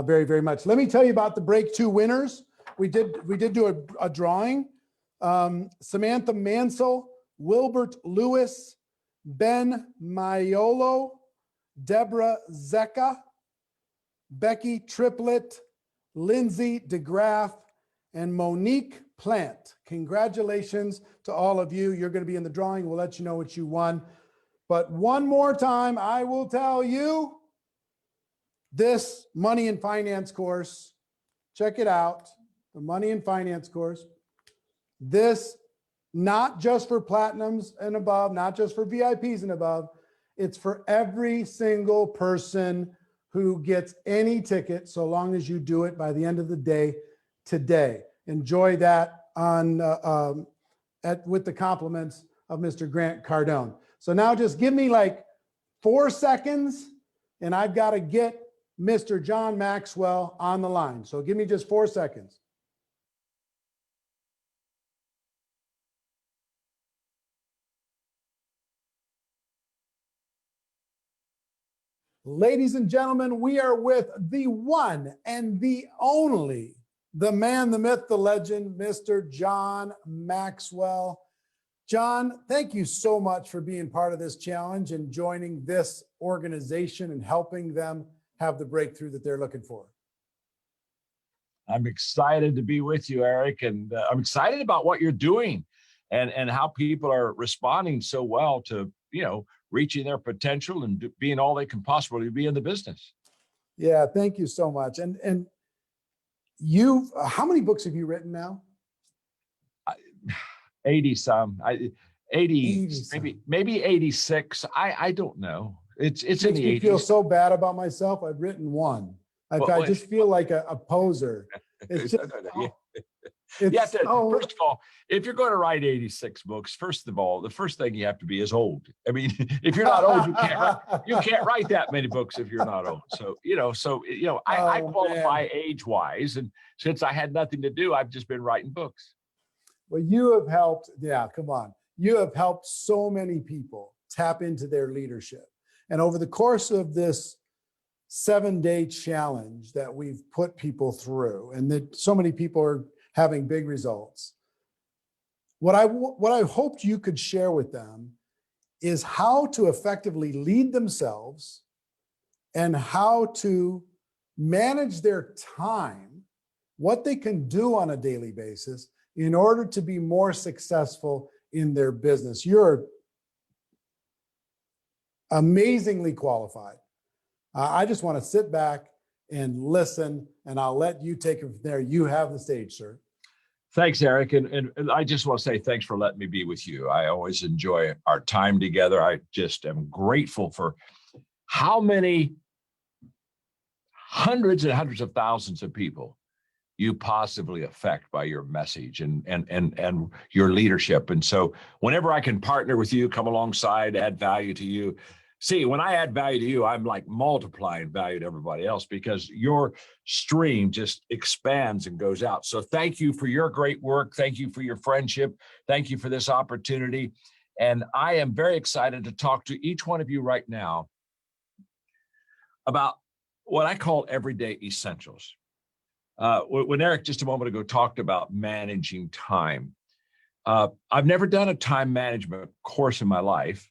[SPEAKER 8] very, very much. Let me tell you about the Break 2 winners. We did do a drawing. Samantha Mansell, Wilbert Lewis, Ben Maiolo, Deborah Zecca, Becky Triplett, Lindsay DeGraff, and Monique Plant. Congratulations to all of you. You're going to be in the drawing. We'll let you know what you won. But one more time, I will tell you this money and finance course. Check it out. The money and finance course. This, not just for platinums and above, not just for VIPs and above. It's for every single person who gets any ticket, so long as you do it by the end of the day today. Enjoy that on with the compliments of Mr. Grant Cardone. So now just give me like 4 seconds and I've got to get Mr. John Maxwell on the line. So give me just 4 seconds. Ladies and gentlemen, we are with the one and the only, the man, the myth, the legend, Mr. John Maxwell. John, thank you so much for being part of this challenge and joining this organization and helping them have the breakthrough that they're looking for.
[SPEAKER 3] I'm excited to be with you, Eric, and I'm excited about what you're doing and how people are responding so well to, reaching their potential and being all they can possibly be in the business.
[SPEAKER 8] Yeah, thank you so much. And you've, how many books have you written now?
[SPEAKER 3] 80 some, 80
[SPEAKER 8] some.
[SPEAKER 3] maybe 86. I don't know. It's in the 80s.
[SPEAKER 8] I feel so bad about myself. I've written one. I just feel like a poser. It's just,
[SPEAKER 3] First of all, if you're going to write 86 books, first of all, the first thing you have to be is old. I mean, if you're not old, you can't write that many books if you're not old. So, I qualify age-wise, and since I had nothing to do, I've just been writing books.
[SPEAKER 8] Well, you have helped. Yeah, come on. You have helped so many people tap into their leadership. And over the course of this 7-day challenge that we've put people through, and that so many people are having big results, what I hoped you could share with them is how to effectively lead themselves and how to manage their time, what they can do on a daily basis in order to be more successful in their business. You're amazingly qualified. I just want to sit back and listen, and I'll let you take it from there. You have the stage, sir.
[SPEAKER 3] Thanks, Eric. And I just want to say thanks for letting me be with you. I always enjoy our time together. I just am grateful for how many hundreds and hundreds of thousands of people you possibly affect by your message and your leadership. And so whenever I can partner with you, come alongside, add value to you. See, when I add value to you, I'm like multiplying value to everybody else because your stream just expands and goes out. So thank you for your great work. Thank you for your friendship. Thank you for this opportunity. And I am very excited to talk to each one of you right now about what I call everyday essentials. When Eric just a moment ago talked about managing time, I've never done a time management course in my life.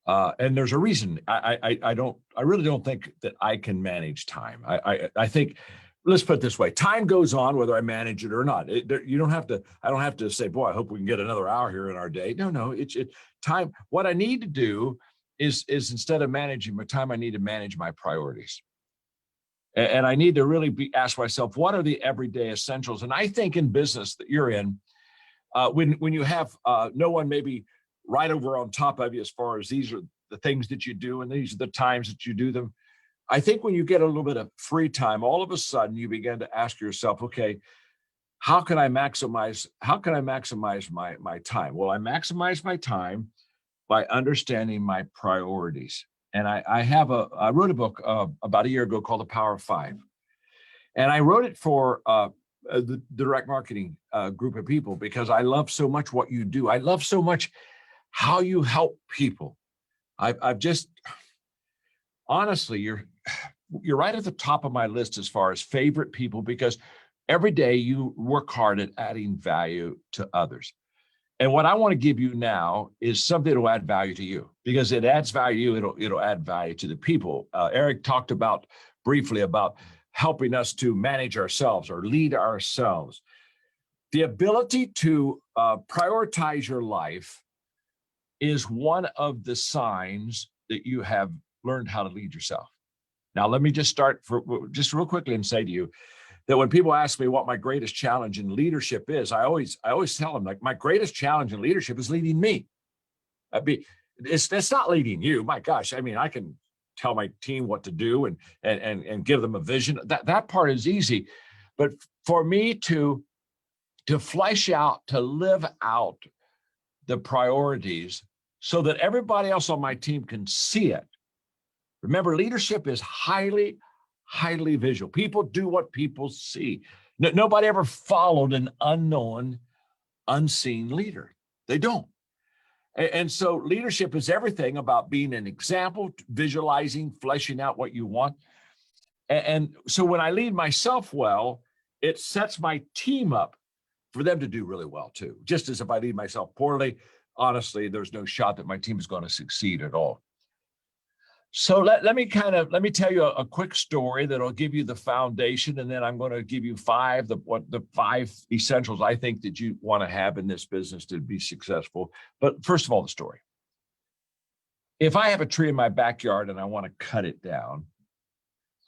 [SPEAKER 3] And there's a reason. I really don't think that I can manage time. I think let's put it this way. Time goes on, whether I manage it or not. You don't have to, I don't have to say, boy, I hope we can get another hour here in our day. No, it's time. What I need to do is instead of managing my time, I need to manage my priorities. And I need to really ask myself, what are the everyday essentials? And I think in business that you're in, when you have no one maybe right over on top of you as far as these are the things that you do and these are the times that you do them, I think when you get a little bit of free time, all of a sudden you begin to ask yourself, okay, how can I maximize my time? Well, I maximize my time by understanding my priorities. And I wrote a book about a year ago called The Power of Five. And I wrote it for the direct marketing group of people because I love so much what you do. I love so much how you help people. I've just, honestly, you're right at the top of my list as far as favorite people, because every day you work hard at adding value to others. And what I want to give you now is something that will add value to you, because it adds value. It'll add value to the people. Eric talked briefly about helping us to manage ourselves or lead ourselves. The ability to prioritize your life is one of the signs that you have learned how to lead yourself. Now, let me just start just real quickly and say to you that when people ask me what my greatest challenge in leadership is, I always tell them, like, my greatest challenge in leadership is leading me. It's not leading you. My gosh, I mean, I can tell my team what to do and give them a vision. That part is easy, but for me to flesh out, to live out the priorities so that everybody else on my team can see it. Remember, leadership is highly visual. People do what people see. Nobody ever followed an unknown, unseen leader. They don't. And so leadership is everything about being an example, visualizing, fleshing out what you want. And so when I lead myself well, it sets my team up for them to do really well too. Just as if I lead myself poorly, honestly, there's no shot that my team is going to succeed at all. So let me tell you a quick story that'll give you the foundation, and then I'm going to give you the five essentials I think that you want to have in this business to be successful. But first of all, the story. If I have a tree in my backyard and I want to cut it down,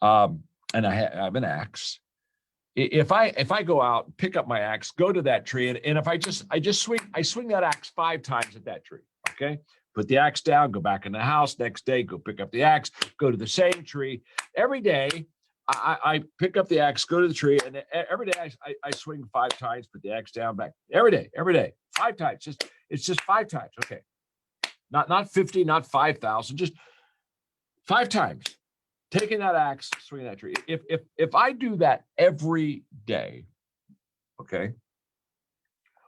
[SPEAKER 3] and I have an axe, if I go out, pick up my axe, go to that tree, and if I swing that axe 5 times at that tree, okay? Put the axe down, go back in the house, next day, go pick up the axe, go to the same tree. Every day, I pick up the axe, go to the tree, and every day I swing 5 times, put the axe down, back. Every day, 5 times. It's just 5 times, okay? Not 50, not 5,000, just 5 times. Taking that axe, swinging that tree. If I do that every day, okay,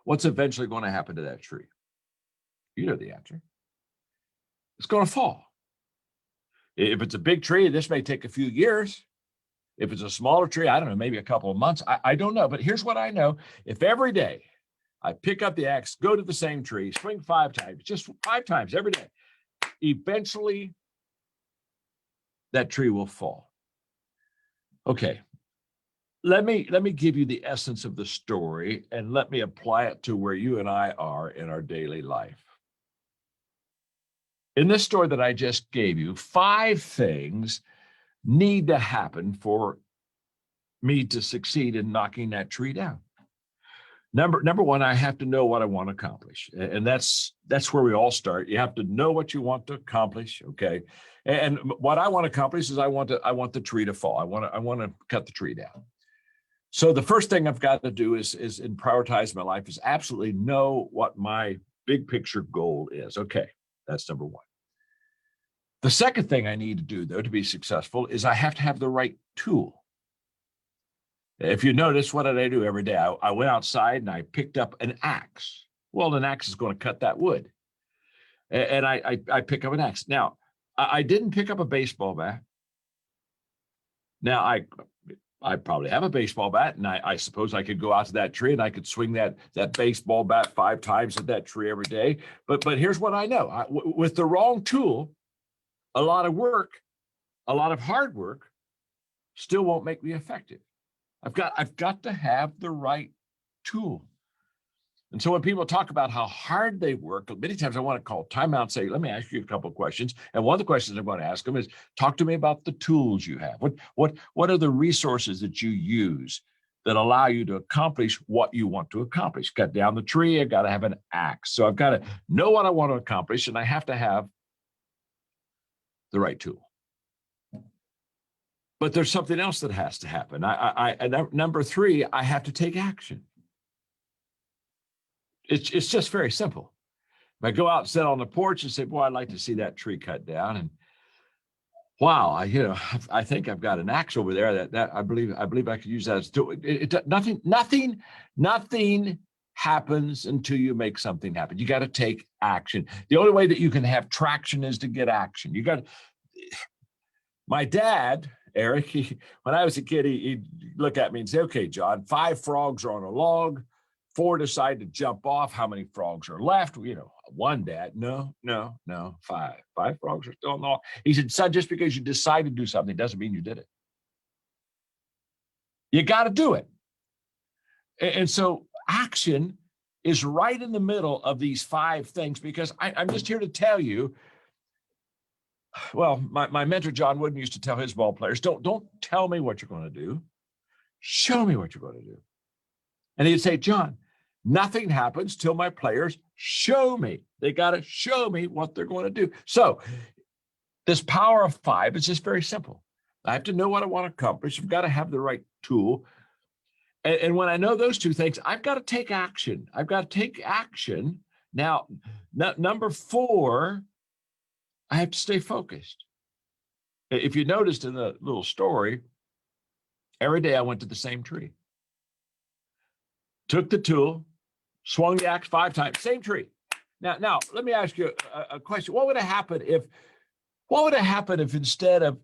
[SPEAKER 3] what's eventually going to happen to that tree? You know the answer. It's going to fall. If it's a big tree, this may take a few years. If it's a smaller tree, I don't know, maybe a couple of months. I don't know. But here's what I know. If every day I pick up the axe, go to the same tree, swing 5 times, just 5 times every day, eventually that tree will fall. Okay. Let me give you the essence of the story, and let me apply it to where you and I are in our daily life. In this story that I just gave you, 5 things need to happen for me to succeed in knocking that tree down. Number one, I have to know what I want to accomplish. And that's where we all start. You have to know what you want to accomplish, okay? And what I want to accomplish is I want the tree to fall. I want to cut the tree down. So the first thing I've got to do is in prioritizing my life is absolutely know what my big picture goal is. Okay, that's number one. The second thing I need to do, though, to be successful is I have to have the right tool. If you notice, what did I do every day? I went outside and I picked up an axe. Well, an axe is going to cut that wood. And I pick up an axe. Now, I didn't pick up a baseball bat. Now, I probably have a baseball bat, and I suppose I could go out to that tree and I could swing that baseball bat 5 times at that tree every day. But here's what I know. With the wrong tool, a lot of hard work, still won't make me effective. I've got to have the right tool. And so when people talk about how hard they work, many times I want to call timeout and say, let me ask you a couple of questions. And one of the questions I'm going to ask them is, talk to me about the tools you have. What are the resources that you use that allow you to accomplish what you want to accomplish? Cut down the tree, I've got to have an axe. So I've got to know what I want to accomplish, and I have to have the right tool. But there's something else that has to happen. Number three, I have to take action. It's just very simple. If I go out and sit on the porch and say, boy, I'd like to see that tree cut down, and wow, I think I've got an axe over there that I believe I could use that as tool. Nothing happens until you make something happen. You got to take action. The only way that you can have traction is to get action. My dad, Eric, when I was a kid, he'd look at me and say, okay, John, 5 frogs are on a log. 4 decide to jump off. How many frogs are left? 1, Dad. No, 5. 5 frogs are still on the log. He said, son, just because you decide to do something doesn't mean you did it. You got to do it. And so action is right in the middle of these 5 things, because I'm just here to tell you, well, my mentor, John Wooden, used to tell his ball players, don't tell me what you're going to do. Show me what you're going to do. And he'd say, John, nothing happens till my players show me. They got to show me what they're going to do. So this power of 5 is just very simple. I have to know what I want to accomplish. I've got to have the right tool. And when I know those 2 things, I've got to take action. I've got to take action. Now, number 4, I have to stay focused. If you noticed in the little story, every day I went to the same tree. Took the tool, swung the axe 5 times, same tree. Now let me ask you a question. What would have happened if instead of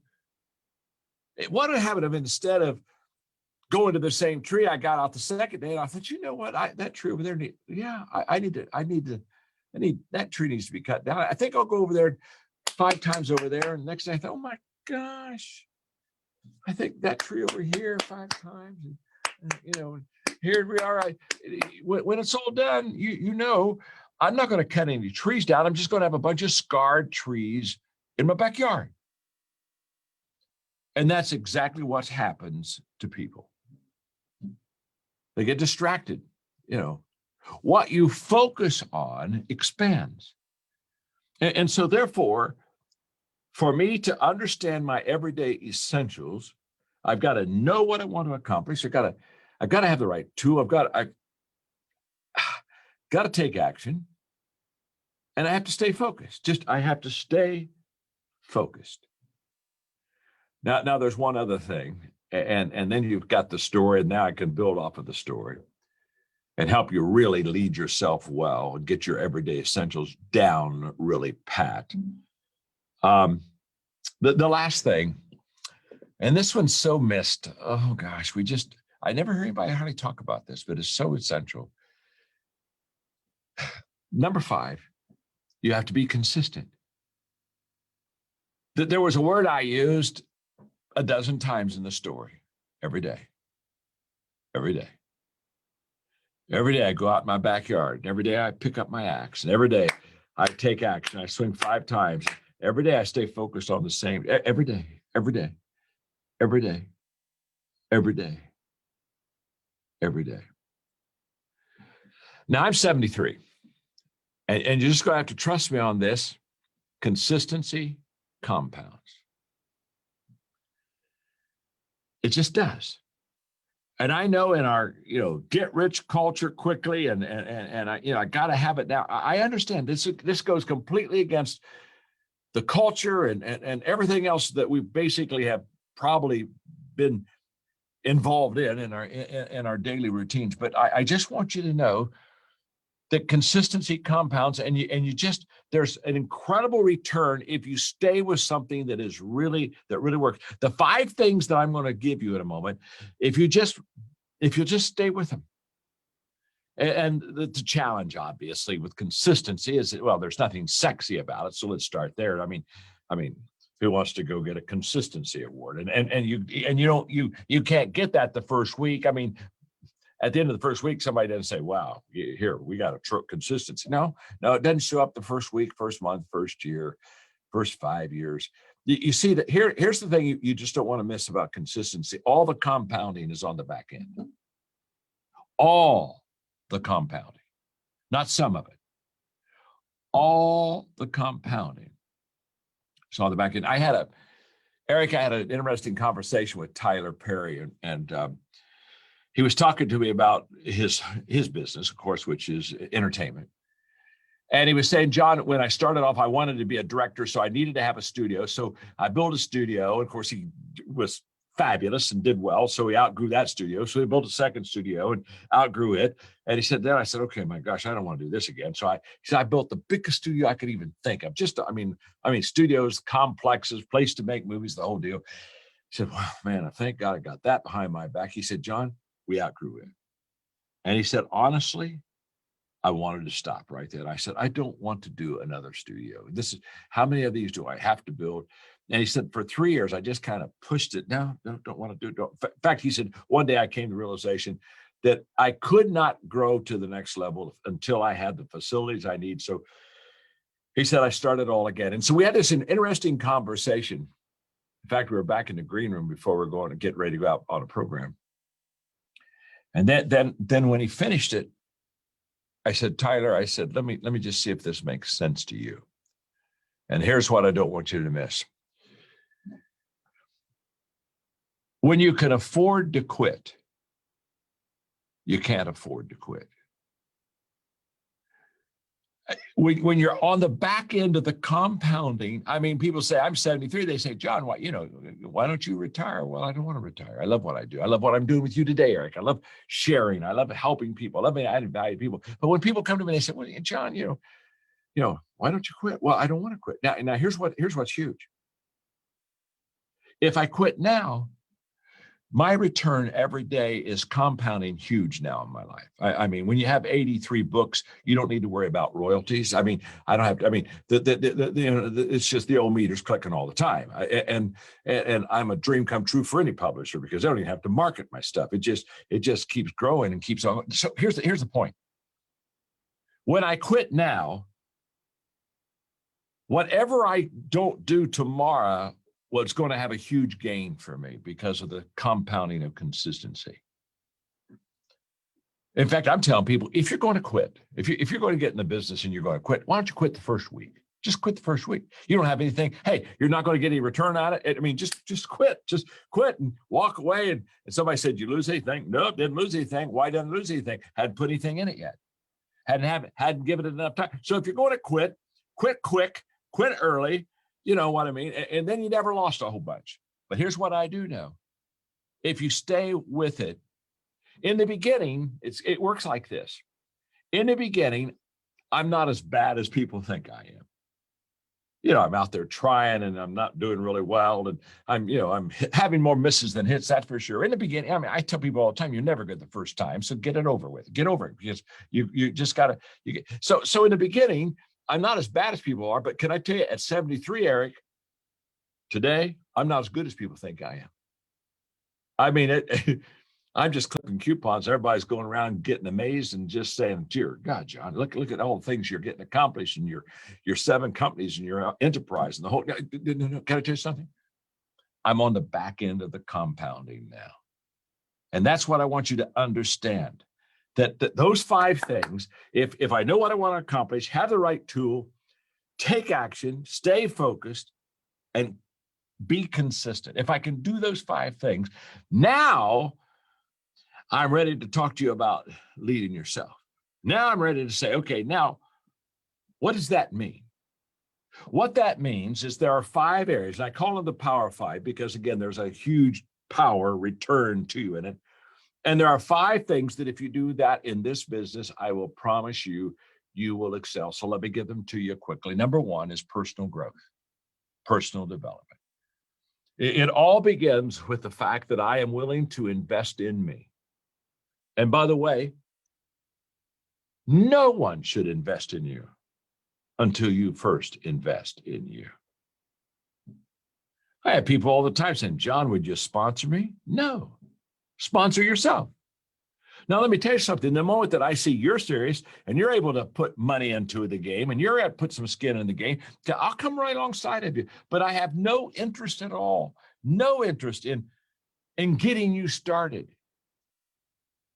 [SPEAKER 3] going to the same tree, I got out the second day and I thought, you know what, that tree over there, that tree needs to be cut down. I think I'll go over there 5 times over there. And the next day I thought, oh my gosh, I think that tree over here 5 times. And, here we are. When it's all done, I'm not going to cut any trees down. I'm just going to have a bunch of scarred trees in my backyard. And that's exactly what happens to people. They get distracted. What you focus on expands. And so therefore, for me to understand my everyday essentials, I've got to know what I want to accomplish. I've got to have the right tool. I've got to take action, and I have to stay focused. I have to stay focused. Now there's one other thing, and then you've got the story, and now I can build off of the story and help you really lead yourself well and get your everyday essentials down really pat. The last thing, and this one's so missed. Oh gosh, I never hear anybody hardly talk about this, but it's so essential. Number 5, you have to be consistent. There was a word I used a dozen times in the story. Every day. Every day. Every day I go out in my backyard. And every day I pick up my axe. And every day I take action. I swing 5 times. Every day I stay focused on the same. Every day. Every day. Every day. Every day. Every day. Now I'm 73, and you're just going to have to trust me on this. Consistency compounds. It just does. And I know in our, get rich culture quickly, and I got to have it now. I understand this goes completely against the culture and everything else that we basically have probably been involved in our daily routines. But I just want you to know that consistency compounds, and there's an incredible return if you stay with something that really works. The 5 things that I'm going to give you in a moment, if you'll just stay with them. And the challenge, obviously, with consistency is, well, there's nothing sexy about it. So let's start there. I mean, who wants to go get a consistency award. And you can't get that the first week. I mean, at the end of the first week, somebody doesn't say, wow, here, we got a consistency. No, it doesn't show up the first week, first month, first year, first 5 years. You see that here's the thing you just don't want to miss about consistency. All the compounding is on the back end. All the compounding, not some of it. All the compounding is on the back end. I had an interesting conversation with Tyler Perry, and he was talking to me about his business, of course, which is entertainment. And he was saying, John, when I started off, I wanted to be a director, so I needed to have a studio. So I built a studio. Of course, he was fabulous and did well, so he outgrew that studio. So he built a second studio and outgrew it. And he said, then I said, okay, my gosh, I don't want to do this again. So I built the biggest studio I could even think of. Studios, complexes, place to make movies, the whole deal. He said, well, man, thank God I got that behind my back. He said, John, we outgrew it. And he said, honestly, I wanted to stop right there. I said, I don't want to do another studio. This is, how many of these do I have to build? And he said, for 3 years, I just kind of pushed it. No, don't want to do it. In fact, he said, one day I came to the realization that I could not grow to the next level until I had the facilities I need. So he said, I started all again. And so we had this interesting conversation. In fact, we were back in the green room before we were going to get ready to go out on a program. And then when he finished it, I said, Tyler, I said, let me just see if this makes sense to you. And here's what I don't want you to miss. When you can afford to quit, you can't afford to quit. When you're on the back end of the compounding, I mean, people say, I'm 73. They say, John, why don't you retire? Well, I don't want to retire. I love what I do. I love what I'm doing with you today, Eric. I love sharing. I love helping people. I love adding value to people. But when people come to me, they say, well, John, why don't you quit? Well, I don't want to quit. Now here's what's huge. If I quit now, my return every day is compounding huge now in my life. I mean, when you have 83 books, you don't need to worry about royalties. I mean, I don't have to, I mean, it's just the old meters clicking all the time. And I'm a dream come true for any publisher because I don't even have to market my stuff. It just keeps growing and keeps on. So here's the point. When I quit now, whatever I don't do tomorrow, well, it's going to have a huge gain for me because of the compounding of consistency. In fact, I'm telling people, if you're going to quit, if you're going to get in the business and you're going to quit, why don't you quit the first week? Just quit the first week. You don't have anything. Hey, you're not going to get any return on it. I mean, just quit. Just quit and walk away. And somebody said, you lose anything? No, didn't lose anything. Why didn't lose anything? Hadn't put anything in it yet. Hadn't given it enough time. So if you're going to quit quick, quit early. You know what I mean? And then you never lost a whole bunch. But here's what I do know. If you stay with it, in the beginning, it works like this. In the beginning, I'm not as bad as people think I am. I'm out there trying and I'm not doing really well. And I'm having more misses than hits, that's for sure. In the beginning, I mean, I tell people all the time, you're never good the first time. So get it over with. Get over it because you just got to. So in the beginning, I'm not as bad as people are, but can I tell you, at 73, Eric, today, I'm not as good as people think I am. I mean, I'm just clipping coupons. Everybody's going around getting amazed and just saying, dear God, John, look at all the things you're getting accomplished in your 7 companies and your enterprise and the whole. Can I tell you something? I'm on the back end of the compounding now. And that's what I want you to understand. That those 5 things, if I know what I want to accomplish, have the right tool, take action, stay focused, and be consistent. If I can do those 5 things, now I'm ready to talk to you about leading yourself. Now I'm ready to say, okay, now what does that mean? What that means is there are 5 areas. And I call them the Power 5 because, again, there's a huge power return to you in it. And there are 5 things that if you do that in this business, I will promise you, you will excel. So let me give them to you quickly. Number 1 is personal growth, personal development. It all begins with the fact that I am willing to invest in me. And by the way, no one should invest in you until you first invest in you. I have people all the time saying, John, would you sponsor me? No, sponsor yourself. Now, let me tell you something. The moment that I see you're serious and you're able to put money into the game and you're able to put some skin in the game, I'll come right alongside of you. But I have no interest at all, no interest in getting you started.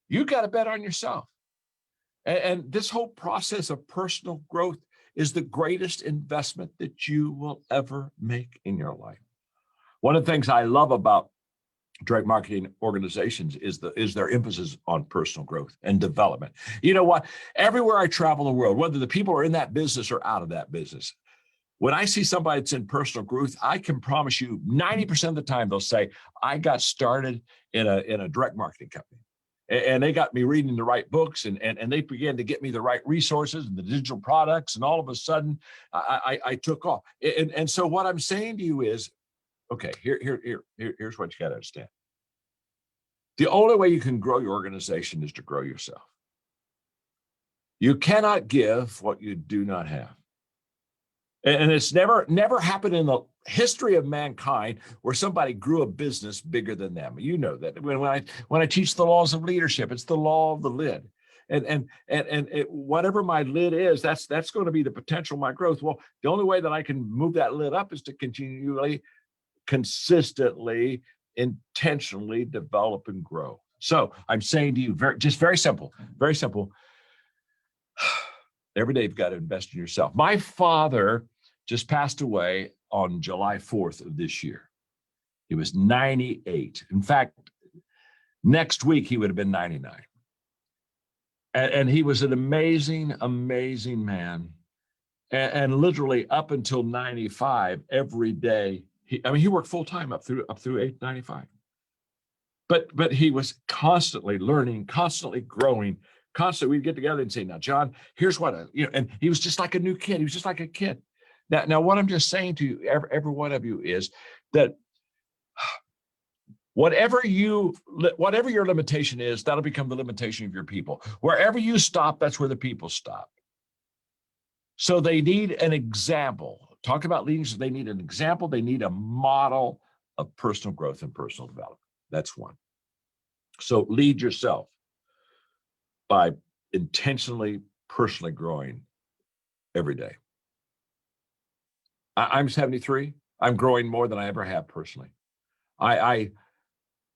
[SPEAKER 3] You got to bet on yourself. And this whole process of personal growth is the greatest investment that you will ever make in your life. One of the things I love about direct marketing organizations is their emphasis on personal growth and development. You know what? Everywhere I travel the world, whether the people are in that business or out of that business, when I see somebody that's in personal growth, I can promise you 90% of the time they'll say, I got started in a direct marketing company. And they got me reading the right books and they began to get me the right resources and the digital products. And all of a sudden I took off. And so what I'm saying to you is, okay, here's what you got to understand. The only way you can grow your organization is to grow yourself. You cannot give what you do not have. And it's never happened in the history of mankind where somebody grew a business bigger than them. You know that when I teach the laws of leadership, it's the law of the lid. And whatever my lid is, that's going to be the potential of my growth. Well, the only way that I can move that lid up is to continually, consistently, intentionally develop and grow. So I'm saying to you, very simple. Every day you've got to invest in yourself. My father just passed away on July 4th of this year. He was 98. In fact, next week he would have been 99. And he was an amazing, amazing man. And literally up until 95, every day, he worked full time up through 95. But he was constantly learning, constantly growing, constantly. We'd get together and say, now, John, here's what, and he was just like a new kid. He was just like a kid. Now what I'm just saying to you, every one of you, is that whatever your limitation is, that'll become the limitation of your people. Wherever you stop, that's where the people stop. So they need an example. Talk about leaders. They need an example. They need a model of personal growth and personal development. That's one. So lead yourself by intentionally, personally growing every day. I'm 73. I'm growing more than I ever have personally. I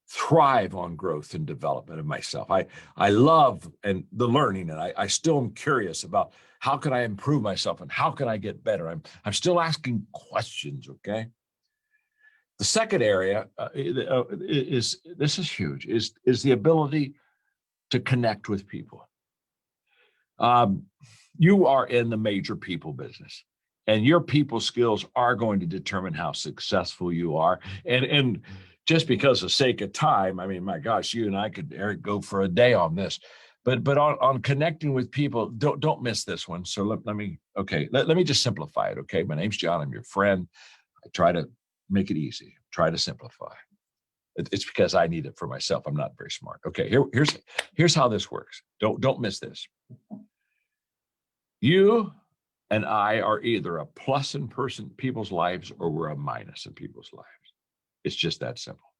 [SPEAKER 3] thrive on growth and development of myself. I love the learning, and I still am curious about how can I improve myself and how can I get better. I'm still asking questions. Okay. The second area is huge. Is the ability to connect with people. You are in the major people business, and your people skills are going to determine how successful you are. And just because of sake of time, I mean, my gosh, you and I could, Eric, go for a day on this. But on connecting with people, don't miss this one. So let me just simplify it. Okay, my name's John. I'm your friend. I try to make it easy. Try to simplify. It's because I need it for myself. I'm not very smart. Okay, here's how this works. Don't miss this. You and I are either a plus in people's lives, or we're a minus in people's lives. It's just that simple.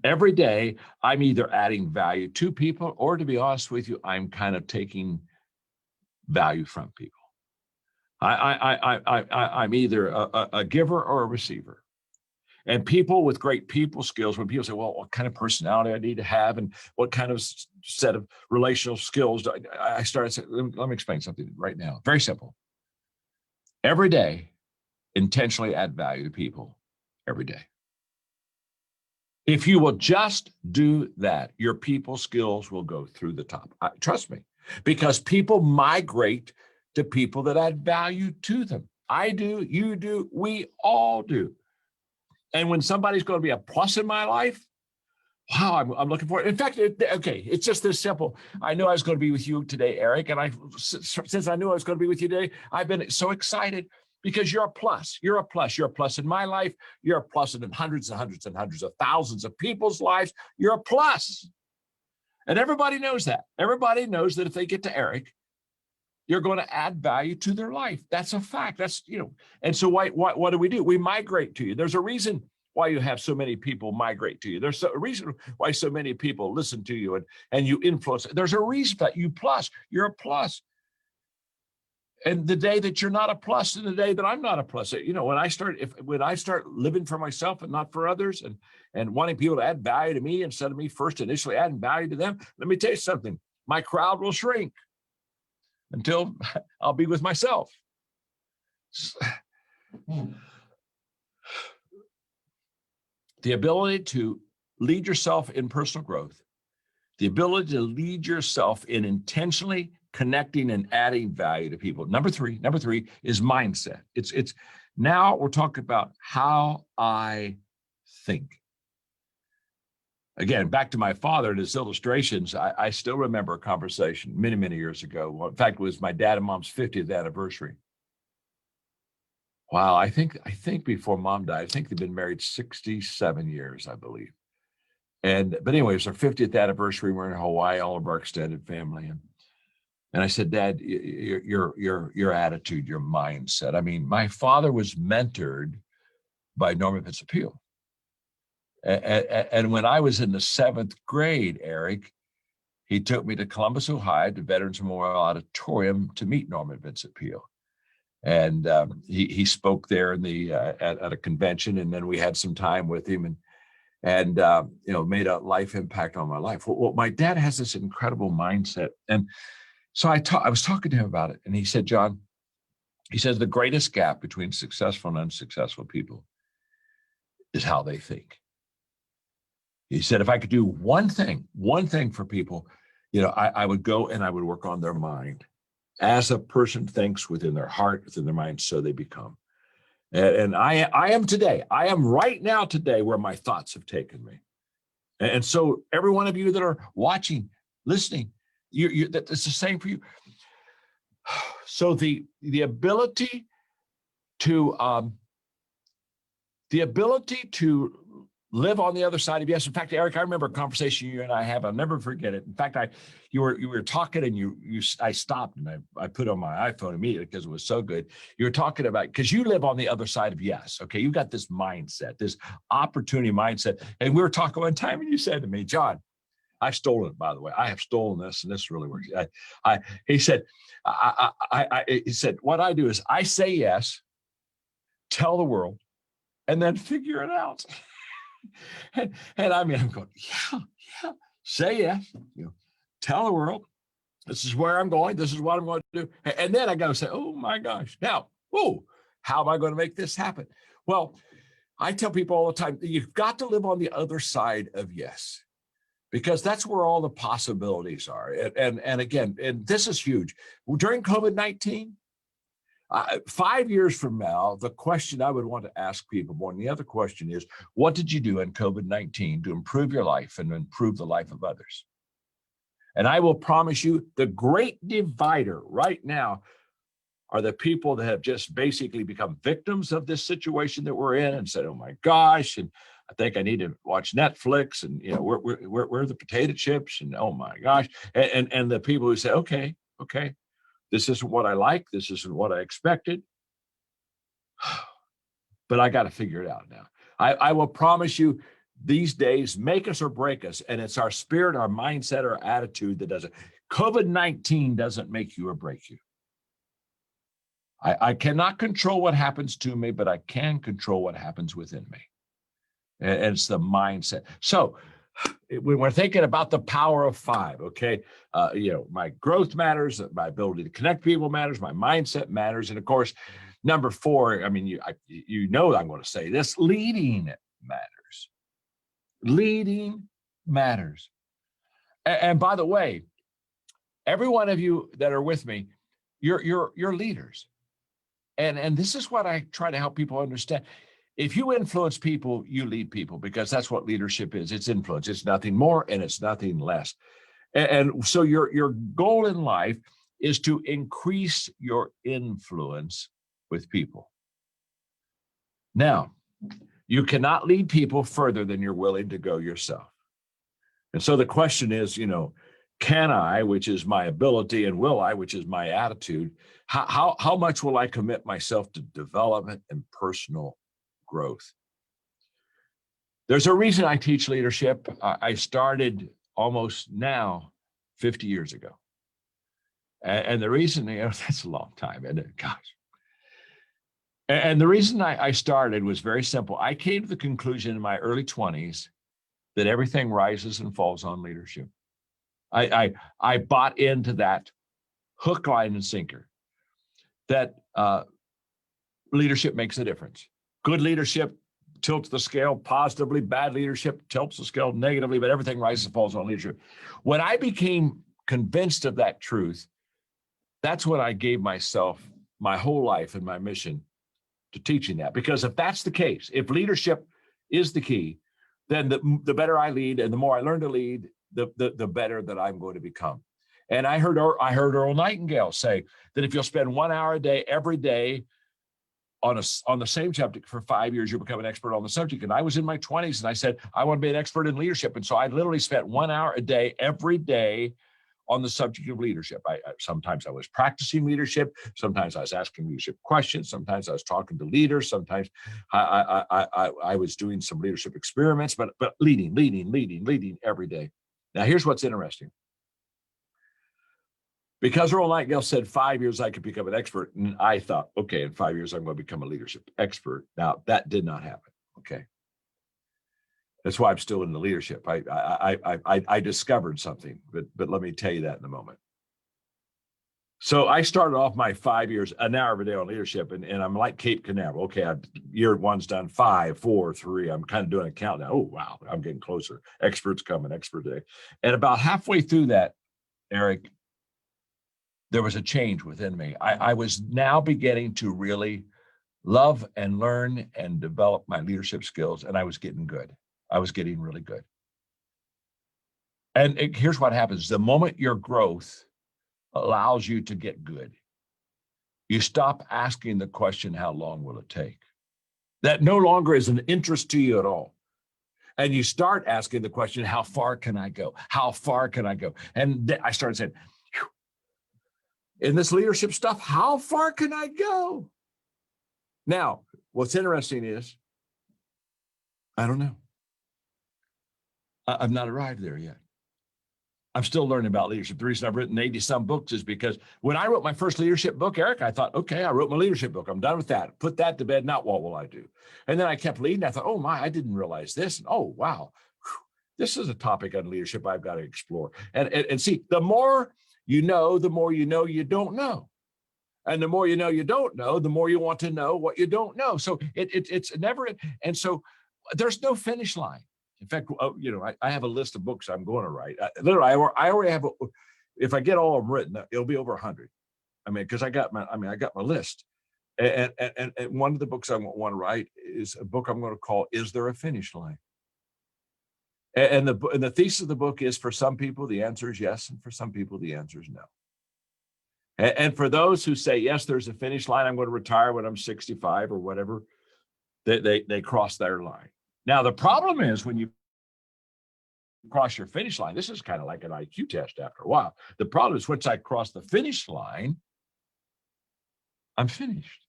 [SPEAKER 3] Every day, I'm either adding value to people, or, to be honest with you, I'm kind of taking value from people. I'm either a giver or a receiver. And people with great people skills, when people say, well, what kind of personality I need to have and what kind of set of relational skills do I started saying, let me explain something right now. Very simple. Every day, intentionally add value to people every day. If you will just do that, your people skills will go through the top. Trust me, because people migrate to people that add value to them. I do, you do, we all do. And when somebody's going to be a plus in my life, wow, I'm looking for it. In fact, it's just this simple. I knew I was going to be with you today, Eric. And since I knew I was going to be with you today, I've been so excited because you're a plus. You're a plus. You're a plus in my life. You're a plus in hundreds and hundreds and hundreds of thousands of people's lives. You're a plus. And everybody knows that. Everybody knows that if they get to Eric, you're going to add value to their life. That's a fact. That's, and so what do? We migrate to you. There's a reason why you have so many people migrate to you. There's a reason why so many people listen to you and you influence. There's a reason that you're a plus. And the day that you're not a plus and the day that I'm not a plus, you know, when I start living for myself and not for others and wanting people to add value to me instead of me first initially adding value to them, let me tell you something, my crowd will shrink until I'll be with myself. The ability to lead yourself in personal growth, the ability to lead yourself in intentionally connecting and adding value to people. Number three is mindset. It's now we're talking about how I think. Again, back to my father and his illustrations, I still remember a conversation many, many years ago. In fact, it was my dad and mom's 50th anniversary. Wow, I think before mom died, I think they've been married 67 years, I believe. But anyway, it was our 50th anniversary. We're in Hawaii, all of our extended family. And I said, Dad, your attitude, your mindset. I mean, my father was mentored by Norman Vincent Peale. And when I was in the 7th grade, Eric, he took me to Columbus, Ohio, to Veterans Memorial Auditorium to meet Norman Vincent Peale. And he spoke there in at a convention, and then we had some time with him and you know, made a life impact on my life. Well, my dad has this incredible mindset. And so I was talking to him about it, and he said, John, he says, the greatest gap between successful and unsuccessful people is how they think. He said, if I could do one thing for people, you know, I would go and I would work on their mind. As a person thinks within their heart, within their mind, so they become. And I am right now today where my thoughts have taken me. And so every one of you that are watching, listening, that's the same for you. So the ability to live on the other side of yes. In fact, Eric, I remember a conversation you and I have. I'll never forget it. In fact, you were talking and I stopped and I put on my iPhone immediately because it was so good. You were talking about, because you live on the other side of yes. Okay. You got this mindset, this opportunity mindset. And we were talking one time and you said to me, John, I've stolen it, by the way. I have stolen this and this really works. He said, what I do is I say yes, tell the world, and then figure it out. And I mean, I'm going, yeah, say yes, you know, tell the world, this is where I'm going, this is what I'm going to do. And then I got to say, oh my gosh, now, how am I going to make this happen? Well, I tell people all the time, you've got to live on the other side of yes, because that's where all the possibilities are. And again, and this is huge. During COVID-19, 5 years from now, the question I would want to ask people more than the other question is, what did you do in COVID-19 to improve your life and improve the life of others? And I will promise you, the great divider right now are the people that have just basically become victims of this situation that we're in and said, oh my gosh, and I think I need to watch Netflix, and you know, where are the potato chips, and oh my gosh, and the people who say, okay, this isn't what I like. This isn't what I expected. But I got to figure it out now. I will promise you, these days make us or break us. And it's our spirit, our mindset, our attitude that does it. COVID-19 doesn't make you or break you. I cannot control what happens to me, but I can control what happens within me. And it's the mindset. So when we're thinking about the power of 5, okay, you know, my growth matters, my ability to connect people matters, my mindset matters, and of course, number 4. I mean, you know, I'm going to say this: leading matters. Leading matters. And by the way, every one of you that are with me, you're leaders, and this is what I try to help people understand. If you influence people, you lead people, because that's what leadership is. It's influence. It's nothing more and it's nothing less. And so your goal in life is to increase your influence with people. Now, you cannot lead people further than you're willing to go yourself. And so the question is, you know, can I, which is my ability, and will I, which is my attitude, how much will I commit myself to development and personal growth? There's a reason I teach leadership. I started almost now 50 years ago. And the reason, that's a long time, isn't it? Gosh. And the reason I started was very simple. I came to the conclusion in my early 20s that everything rises and falls on leadership. I bought into that hook, line, and sinker, that leadership makes a difference. Good leadership tilts the scale positively, bad leadership tilts the scale negatively, but everything rises and falls on leadership. When I became convinced of that truth, that's when I gave myself my whole life and my mission to teaching that. Because if that's the case, if leadership is the key, then the better I lead and the more I learn to lead, the better that I'm going to become. And I heard Earl Nightingale say that if you'll spend 1 hour a day, every day, on the same subject for 5 years, you'll become an expert on the subject. And I was in my 20s and I said, I want to be an expert in leadership. And so I literally spent 1 hour a day, every day, on the subject of leadership. Sometimes I was practicing leadership. Sometimes I was asking leadership questions. Sometimes I was talking to leaders. Sometimes I was doing some leadership experiments, but leading every day. Now, here's what's interesting. Because Earl Nightingale said 5 years I could become an expert, and I thought, okay, in 5 years I'm going to become a leadership expert. Now, that did not happen. Okay. That's why I'm still in the leadership. I discovered something, but let me tell you that in a moment. So I started off my 5 years, an hour every day on leadership, and I'm like Cape Canaveral. Okay, year one's done 5, 4, 3. I'm kind of doing a countdown. Oh, wow, I'm getting closer. Experts coming, expert day. And about halfway through that, Eric, there was a change within me. I was now beginning to really love and learn and develop my leadership skills, and I was getting good. I was getting really good. And here's what happens. The moment your growth allows you to get good, you stop asking the question, how long will it take? That no longer is an interest to you at all. And you start asking the question, how far can I go? How far can I go? And I started saying, in this leadership stuff, how far can I go? Now, what's interesting is, I don't know. I've not arrived there yet. I'm still learning about leadership. The reason I've written 80-some books is because when I wrote my first leadership book, Eric, I thought, okay, I wrote my leadership book. I'm done with that. Put that to bed. Now what will I do? And then I kept leading. I thought, oh my, I didn't realize this. And oh, wow, this is a topic on leadership I've got to explore. And see, the more you know you don't know. And the more you know you don't know, the more you want to know what you don't know. So it's never, and so there's no finish line. In fact, I have a list of books I'm going to write. Literally, I already have, if I get all of them written, it'll be over 100. I mean, because I got my list. And one of the books I want to write is a book I'm going to call, Is There a Finish Line? And the thesis of the book is, for some people, the answer is yes. And for some people, the answer is no. And for those who say, yes, there's a finish line, I'm going to retire when I'm 65 or whatever, they cross their line. Now, the problem is when you cross your finish line, this is kind of like an IQ test after a while. The problem is once I cross the finish line, I'm finished.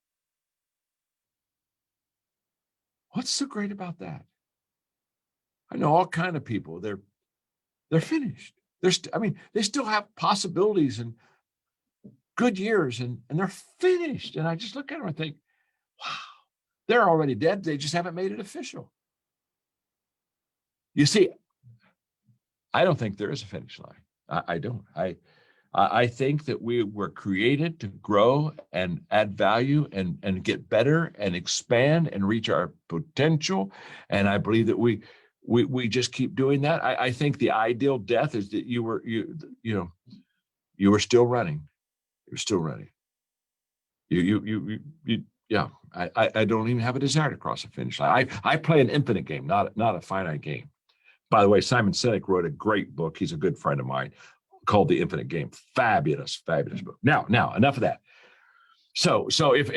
[SPEAKER 3] What's so great about that? I know all kinds of people, they're finished. They still have possibilities and good years and they're finished. And I just look at them and think, wow, they're already dead. They just haven't made it official. You see, I don't think there is a finish line. I don't. I think that we were created to grow and add value and get better and expand and reach our potential. And I believe that we just keep doing that. I think the ideal death is that you were still running. You're still running. Yeah. I don't even have a desire to cross a finish line. I play an infinite game, not a finite game. By the way, Simon Sinek wrote a great book. He's a good friend of mine, called The Infinite Game. Fabulous book. Now, enough of that. So if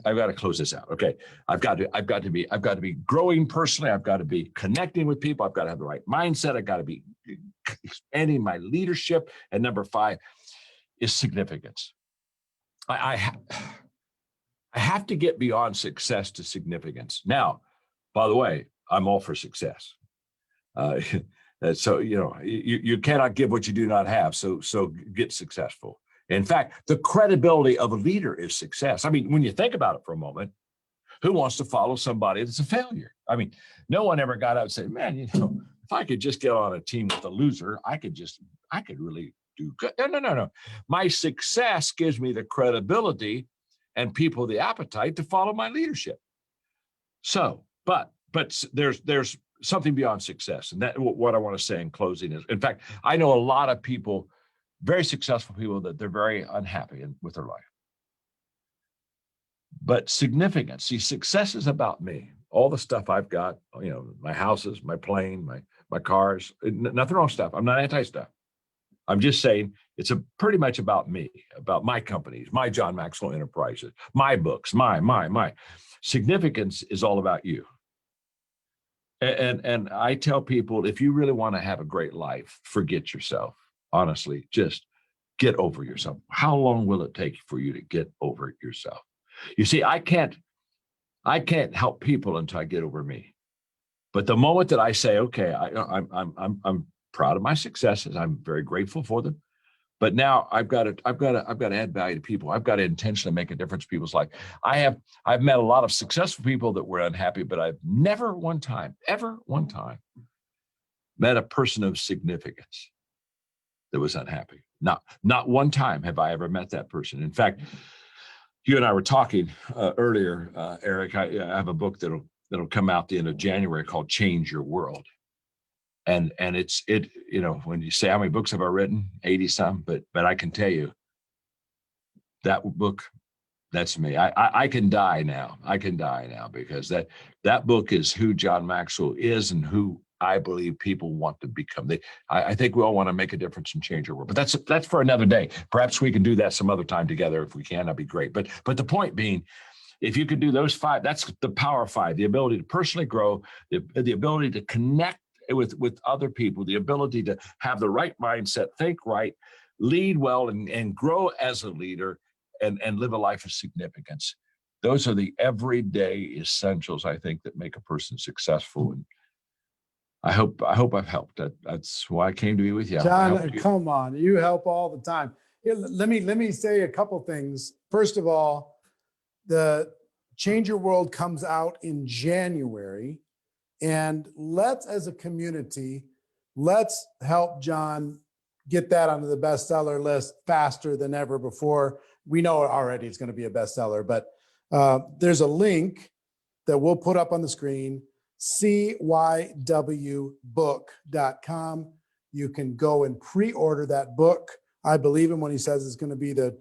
[SPEAKER 3] I've got to close this out. Okay. I've got to be growing personally. I've got to be connecting with people. I've got to have the right mindset. I've got to be expanding my leadership. And number 5 is significance. I have to get beyond success to significance. Now, by the way, I'm all for success. So, you cannot give what you do not have. So get successful. In fact, the credibility of a leader is success. I mean, when you think about it for a moment, who wants to follow somebody that's a failure? I mean, no one ever got out and said, man, if I could just get on a team with a loser, I could really do good. No. My success gives me the credibility and people the appetite to follow my leadership. So, but there's something beyond success. And that what I want to say in closing is, in fact, I know a lot of people, very successful people, that they're very unhappy with their life. But significance, see, success is about me. All the stuff I've got, my houses, my plane, my cars, nothing wrong with stuff. I'm not anti-stuff. I'm just saying it's pretty much about me, about my companies, my John Maxwell Enterprises, my books, my. Significance is all about you. And I tell people, if you really want to have a great life, forget yourself. Honestly, just get over yourself. How long will it take for you to get over yourself? You see, I can't help people until I get over me. But the moment that I say, okay, I'm proud of my successes, I'm very grateful for them. But now I've got to add value to people. I've got to intentionally make a difference in people's life. I've met a lot of successful people that were unhappy, but I've never one time met a person of significance that was unhappy. Not one time have I ever met that person. In fact, you and I were talking earlier, Eric. I have a book that'll come out the end of January called Change Your World. And it's when you say how many books have I written, 80 some, but I can tell you that book, that's me. I can die now. I can die now because that book is who John Maxwell is and who I believe people want to become. I think we all want to make a difference and change our world, but that's for another day. Perhaps we can do that some other time together. If we can, that'd be great. But the point being, if you could do those 5, that's the power of 5, the ability to personally grow, the ability to connect with other people, the ability to have the right mindset, think right, lead well, and grow as a leader and live a life of significance. Those are the everyday essentials, I think, that make a person successful. And I hope I've helped. That's why I came to be with you.
[SPEAKER 8] John, come on, you help all the time. Here, let me say a couple things. First of all, the Change Your World comes out in January, and let's, as a community, let's help John get that onto the bestseller list faster than ever before. We know already it's going to be a bestseller, but there's a link that we'll put up on the screen, cywbook.com. You can go and pre-order that book. I believe him when he says it's going to be the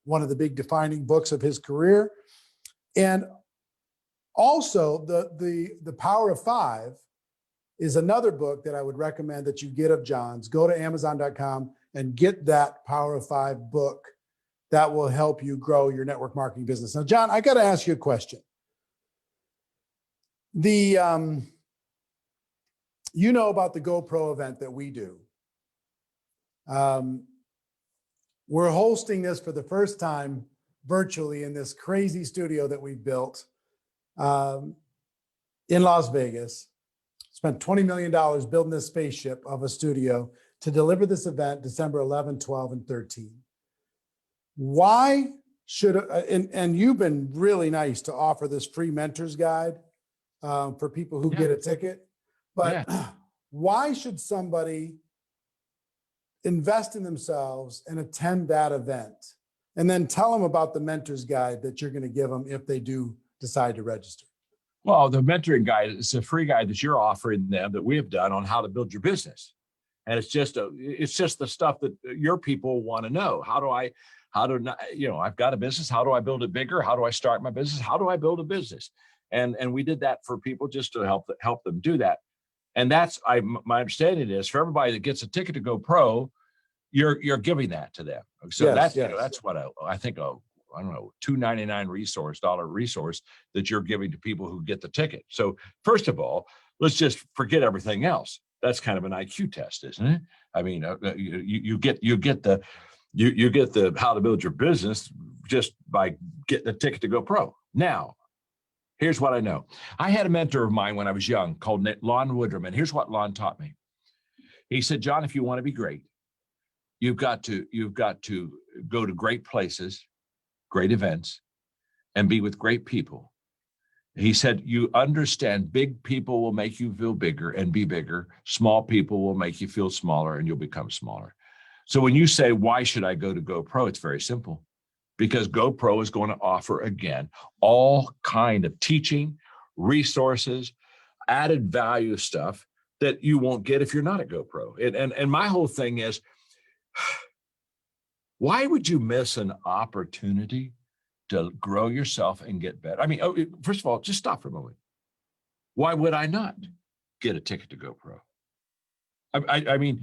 [SPEAKER 8] one of the big defining books of his career. And also the Power of 5 is another book that I would recommend that you get of John's. Go to Amazon.com and get that Power of 5 book. That will help you grow your network marketing business. Now, John, I got to ask you a question. You know about the GoPro event that we do. We're hosting this for the first time virtually in this crazy studio that we built in Las Vegas. Spent $20 million building this spaceship of a studio to deliver this event December 11, 12, and 13. Why should, and you've been really nice to offer this free mentors guide for people who get a ticket, but why should somebody invest in themselves and attend that event? And then tell them about the mentors guide that you're going to give them if they do decide to register.
[SPEAKER 3] Well, the mentoring guide is a free guide that you're offering them that we have done on how to build your business. And it's just the stuff that your people want to know. I've got a business. How do I build it bigger? How do I start my business? How do I build a business? And we did that for people just to help them do that. And that's my understanding is for everybody that gets a ticket to Go Pro, you're giving that to them. So that's what I think $2.99 dollar resource that you're giving to people who get the ticket. So first of all, let's just forget everything else. That's kind of an IQ test, isn't it? I mean, you get the how to build your business just by getting a ticket to Go Pro. Now, Here's what I know. I had a mentor of mine when I was young called Lon Woodrum, and here's what Lon taught me. He said, John, if you want to be great, you've got to go to great places, great events, and be with great people. He said, you understand big people will make you feel bigger and be bigger. Small people will make you feel smaller and you'll become smaller. So when you say, why should I go to GoPro? It's very simple. Because GoPro is going to offer, again, all kind of teaching, resources, added value stuff that you won't get if you're not at GoPro. And my whole thing is, why would you miss an opportunity to grow yourself and get better? I mean, first of all, just stop for a moment. Why would I not get a ticket to GoPro? I mean,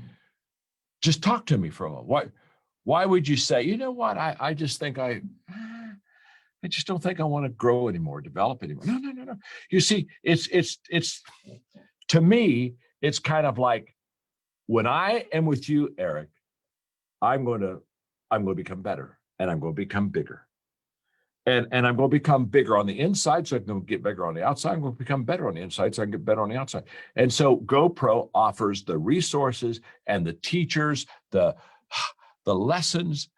[SPEAKER 3] just talk to me for a moment. Why would you say, you know what? I just think I just don't think I want to grow anymore, develop anymore. No. You see, it's to me, it's kind of like when I am with you, Eric, I'm going to become better and I'm going to become bigger. And I'm going to become bigger on the inside, so I can get bigger on the outside. I'm going to become better on the inside, so I can get better on the outside. And so GoPro offers the resources and the teachers, the lessons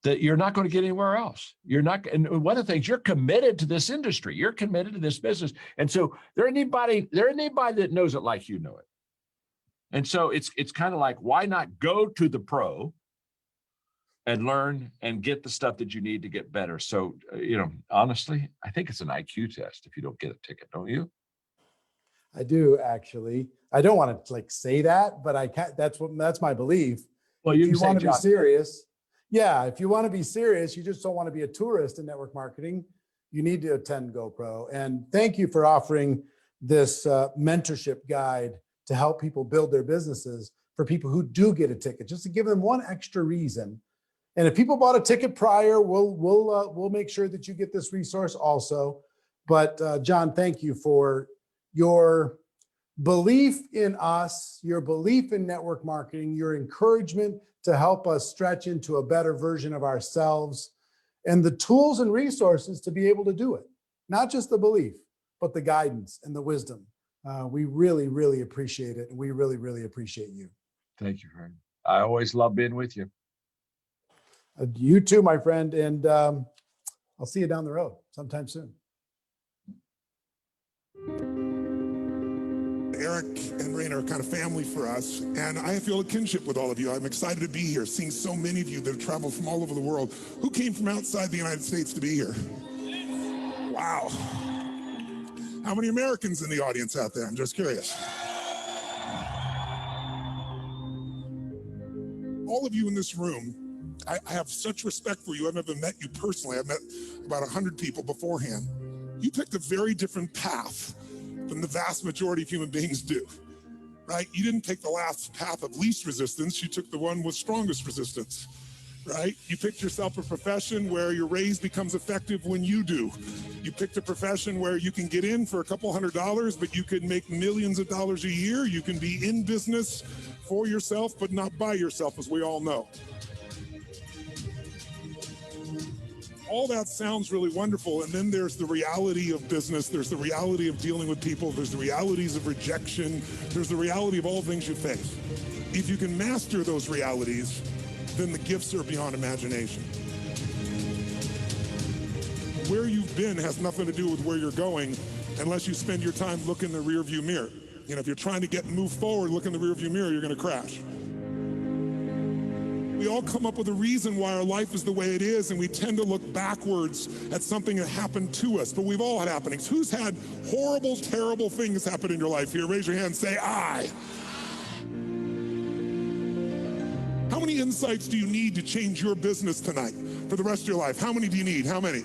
[SPEAKER 3] that you're not going to get anywhere else. You're not, and one of the things, you're committed to this industry, you're committed to this business. And so there ain't anybody that knows it like you know it. And so it's kind of like, why not go to the pro and learn and get the stuff that you need to get better? So, honestly, I think it's an IQ test if you don't get a ticket, don't you?
[SPEAKER 8] I do, actually. I don't want to say that, but I can't, that's my belief.
[SPEAKER 3] Well,
[SPEAKER 8] if you want to be serious, if you want to be serious, you just don't want to be a tourist in network marketing. You need to attend GoPro. And thank you for offering this mentorship guide to help people build their businesses for people who do get a ticket, just to give them one extra reason. And if people bought a ticket prior, we'll make sure that you get this resource also. But John, thank you for your belief in us, your belief in network marketing, your encouragement to help us stretch into a better version of ourselves, and the tools and resources to be able to do it. Not just the belief, but the guidance and the wisdom. We really, really appreciate it. And we really, really appreciate you.
[SPEAKER 3] Thank you, friend. I always love being with you.
[SPEAKER 8] You too, my friend. And I'll see you down the road sometime soon.
[SPEAKER 27] Eric and Raina are kind of family for us, and I feel a kinship with all of you. I'm excited to be here, seeing so many of you that have traveled from all over the world. Who came from outside the United States to be here? Wow. How many Americans in the audience out there? I'm just curious. All of you in this room, I have such respect for you. I've never met you personally. I've met about 100 people beforehand. You picked a very different path than the vast majority of human beings do, right? You didn't take the last path of least resistance. You took the one with strongest resistance, right? You picked yourself a profession where your raise becomes effective when you do. You picked a profession where you can get in for a couple $100s, but you can make millions of dollars a year. You can be in business for yourself, but not by yourself, as we all know. All that sounds really wonderful. And then there's the reality of business. There's the reality of dealing with people. There's the realities of rejection. There's the reality of all things you face. If you can master those realities, then the gifts are beyond imagination. Where you've been has nothing to do with where you're going unless you spend your time looking in the rearview mirror. If you're trying to move forward, look in the rearview mirror, you're going to crash. We all come up with a reason why our life is the way it is, and we tend to look backwards at something that happened to us, but we've all had happenings. Who's had horrible, terrible things happen in your life here? Raise your hand, say, I. How many insights do you need to change your business tonight for the rest of your life? How many do you need? How many?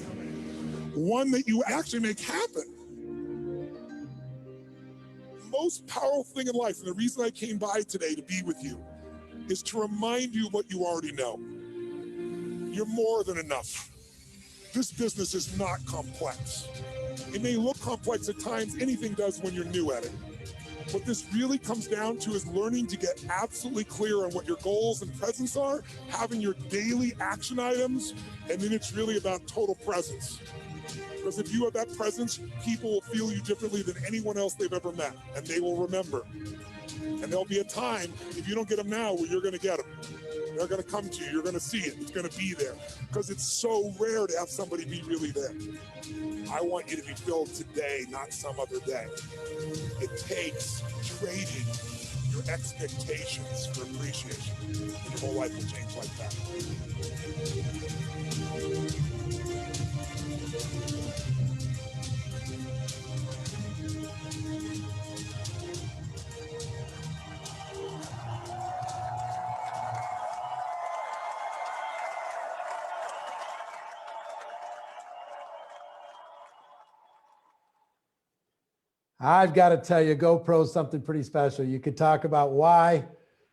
[SPEAKER 27] One that you actually make happen. The most powerful thing in life, and the reason I came by today to be with you, is to remind you what you already know. You're more than enough. This business is not complex. It may look complex at times, anything does when you're new at it. What this really comes down to is learning to get absolutely clear on what your goals and presence are, having your daily action items, and then it's really about total presence. Because if you have that presence, people will feel you differently than anyone else they've ever met, and they will remember. And there'll be a time, if you don't get them now, where you're going to get them. They're going to come to you. You're going to see it. It's going to be there. Because it's so rare to have somebody be really there. I want you to be filled today, not some other day. It takes trading your expectations for appreciation. And your whole life will change like that.
[SPEAKER 8] I've got to tell you, GoPro is something pretty special. You could talk about why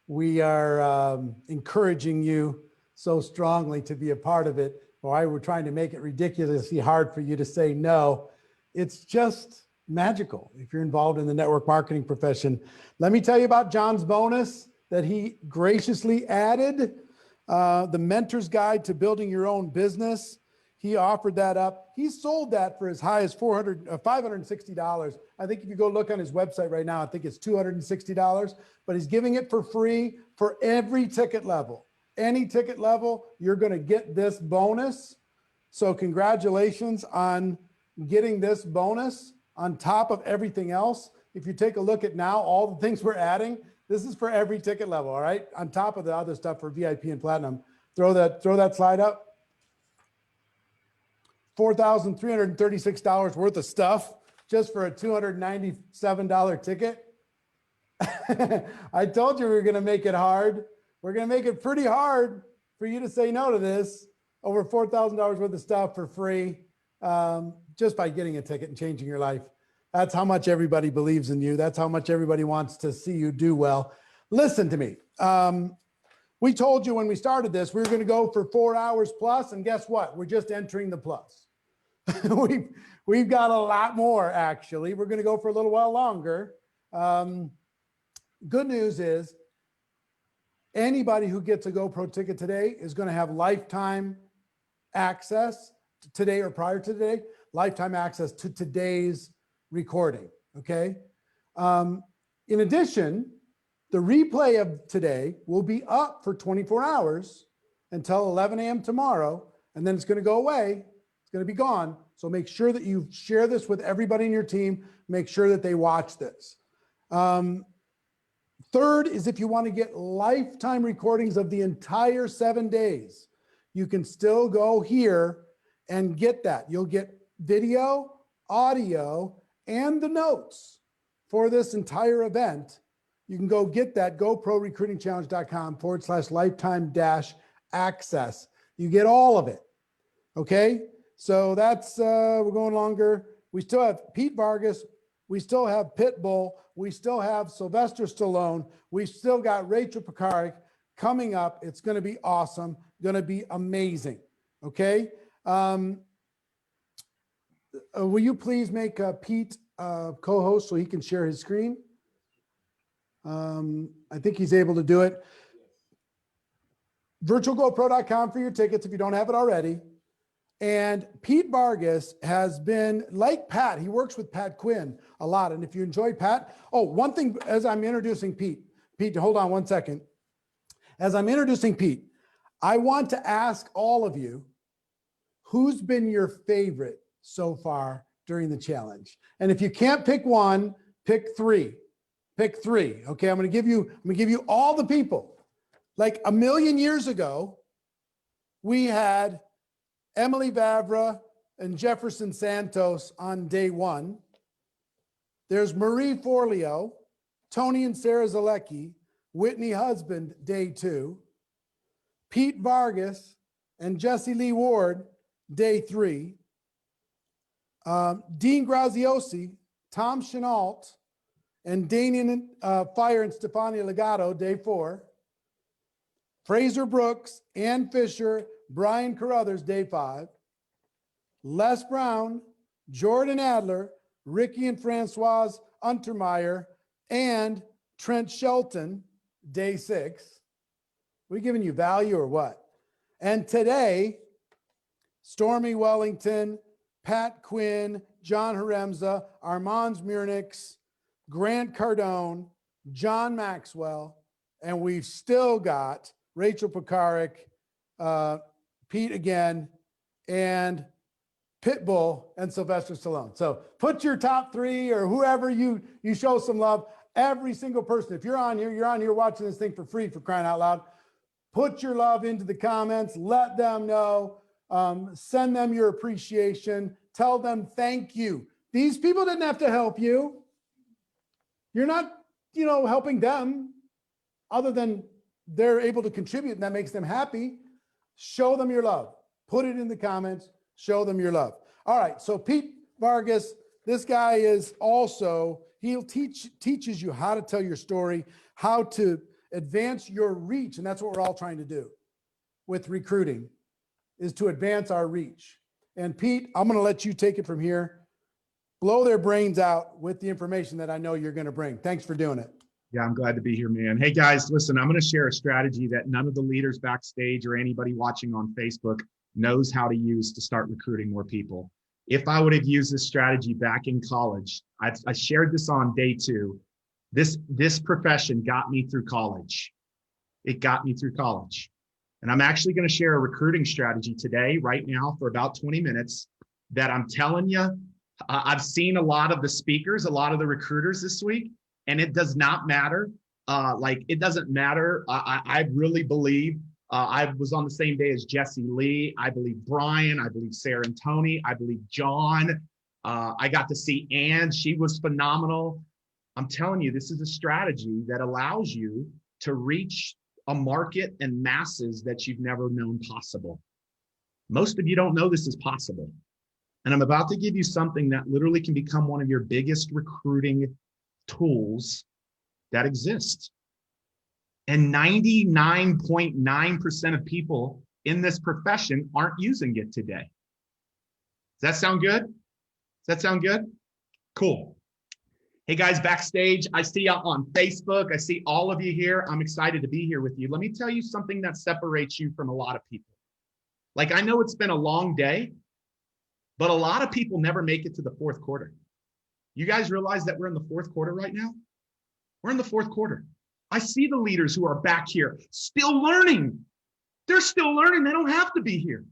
[SPEAKER 8] we are encouraging you so strongly to be a part of it, why we're trying to make it ridiculously hard for you to say no. It's just magical if you're involved in the network marketing profession. Let me tell you about John's bonus that he graciously added, the Mentor's Guide to Building Your Own Business. He offered that up. He sold that for as high as $560. I think if you go look on his website right now, I think it's $260, but he's giving it for free for every ticket level. Any ticket level, you're going to get this bonus. So congratulations on getting this bonus on top of everything else. If you take a look at now, all the things we're adding, this is for every ticket level, all right? On top of the other stuff for VIP and Platinum. Throw that slide up. $4,336 worth of stuff just for a $297 ticket. I told you we were going to make it hard. We're going to make it pretty hard for you to say no to this. Over $4,000 worth of stuff for free, just by getting a ticket and changing your life. That's how much everybody believes in you. That's how much everybody wants to see you do well. Listen to me. We told you when we started this, we were going to go for 4 hours plus, and guess what? We're just entering the plus. We've got a lot more, actually. We're going to go for a little while longer. Good news is anybody who gets a GoPro ticket today is going to have lifetime access today or prior to today, lifetime access to today's recording. Okay. In addition, the replay of today will be up for 24 hours until 11 a.m. tomorrow, and then it's going to go away. It's going to be gone. So make sure that you share this with everybody in your team. Make sure that they watch this. Third is if you want to get lifetime recordings of the entire 7 days, you can still go here and get that. You'll get video, audio, and the notes for this entire event. You can go get that, GoProRecruitingChallenge.com/lifetime-access. You get all of it. Okay. So that's, we're going longer. We still have Pete Vargas. We still have Pitbull. We still have Sylvester Stallone. We've still got Rachel Pekarik coming up. It's going to be awesome. Going to be amazing. Okay. Will you please make Pete co-host so he can share his screen? I think he's able to do it. VirtualGoPro.com for your tickets if you don't have it already. And Pete Vargas has been like Pat. He works with Pat Quinn a lot. And if you enjoy Pat, one thing as I'm introducing Pete, hold on one second. As I'm introducing Pete, I want to ask all of you, who's been your favorite so far during the challenge? And if you can't pick one, pick three. Pick three. Okay, I'm gonna give you all the people. Like 1 million years ago, we had Emily Vavra and Jefferson Santos on day 1. There's Marie Forleo, Tony and Sarah Zalecki, Whitney Husband, day 2. Pete Vargas and Jesse Lee Ward, day 3. Dean Graziosi, Tom Chenault, and Danian Fire and Stefania Legato, day 4. Fraser Brooks, Ann Fisher, Brian Carruthers, day 5. Les Brown, Jordan Adler, Ricky and Francoise Untermeyer, and Trent Shelton, day 6. We giving you value or what? And today, Stormy Wellington, Pat Quinn, John Haremza, Armand Smirnix, Grant Cardone, John Maxwell, and we've still got Rachel Pekarik, Pete again, and Pitbull and Sylvester Stallone. So put your top 3 or whoever you show some love. Every single you're on here watching this thing for free, for crying out loud. Put your love into the comments. Let them know. Send them your appreciation. Tell them thank you. These people didn't have to help you. You're not, helping them other than they're able to contribute and that makes them happy. Show them your love. Put it in the comments. Show them your love. All right. So Pete Vargas, this guy is also, teaches you how to tell your story, how to advance your reach. And that's what we're all trying to do with recruiting, is to advance our reach. And Pete, I'm going to let you take it from here. Blow their brains out with the information that I know you're going to bring. Thanks for doing it.
[SPEAKER 4] Yeah, I'm glad to be here, man. Hey guys, listen, I'm going to share a strategy that none of the leaders backstage or anybody watching on Facebook knows how to use to start recruiting more people. If I would have used this strategy back in college, I shared this on day 2. This profession got me through college. It got me through college. And I'm actually going to share a recruiting strategy today, right now, for about 20 minutes that I'm telling you, I've seen a lot of the speakers, a lot of the recruiters this week, and it does not matter. It doesn't matter. I really believe I was on the same day as Jesse Lee. I believe Brian. I believe Sarah and Tony. I believe John. I got to see Ann. She was phenomenal. I'm telling you, this is a strategy that allows you to reach a market and masses that you've never known possible. Most of you don't know this is possible. And I'm about to give you something that literally can become one of your biggest recruiting tools that exist. And 99.9% of people in this profession aren't using it today. Does that sound good? Does that sound good? Cool. Hey guys, backstage, I see you on Facebook. I see all of you here. I'm excited to be here with you. Let me tell you something that separates you from a lot of people. Like, I know it's been a long day, but a lot of people never make it to the 4th quarter. You guys realize that we're in the 4th quarter right now? We're in the 4th quarter. I see the leaders who are back here still learning. They're still learning. They don't have to be here.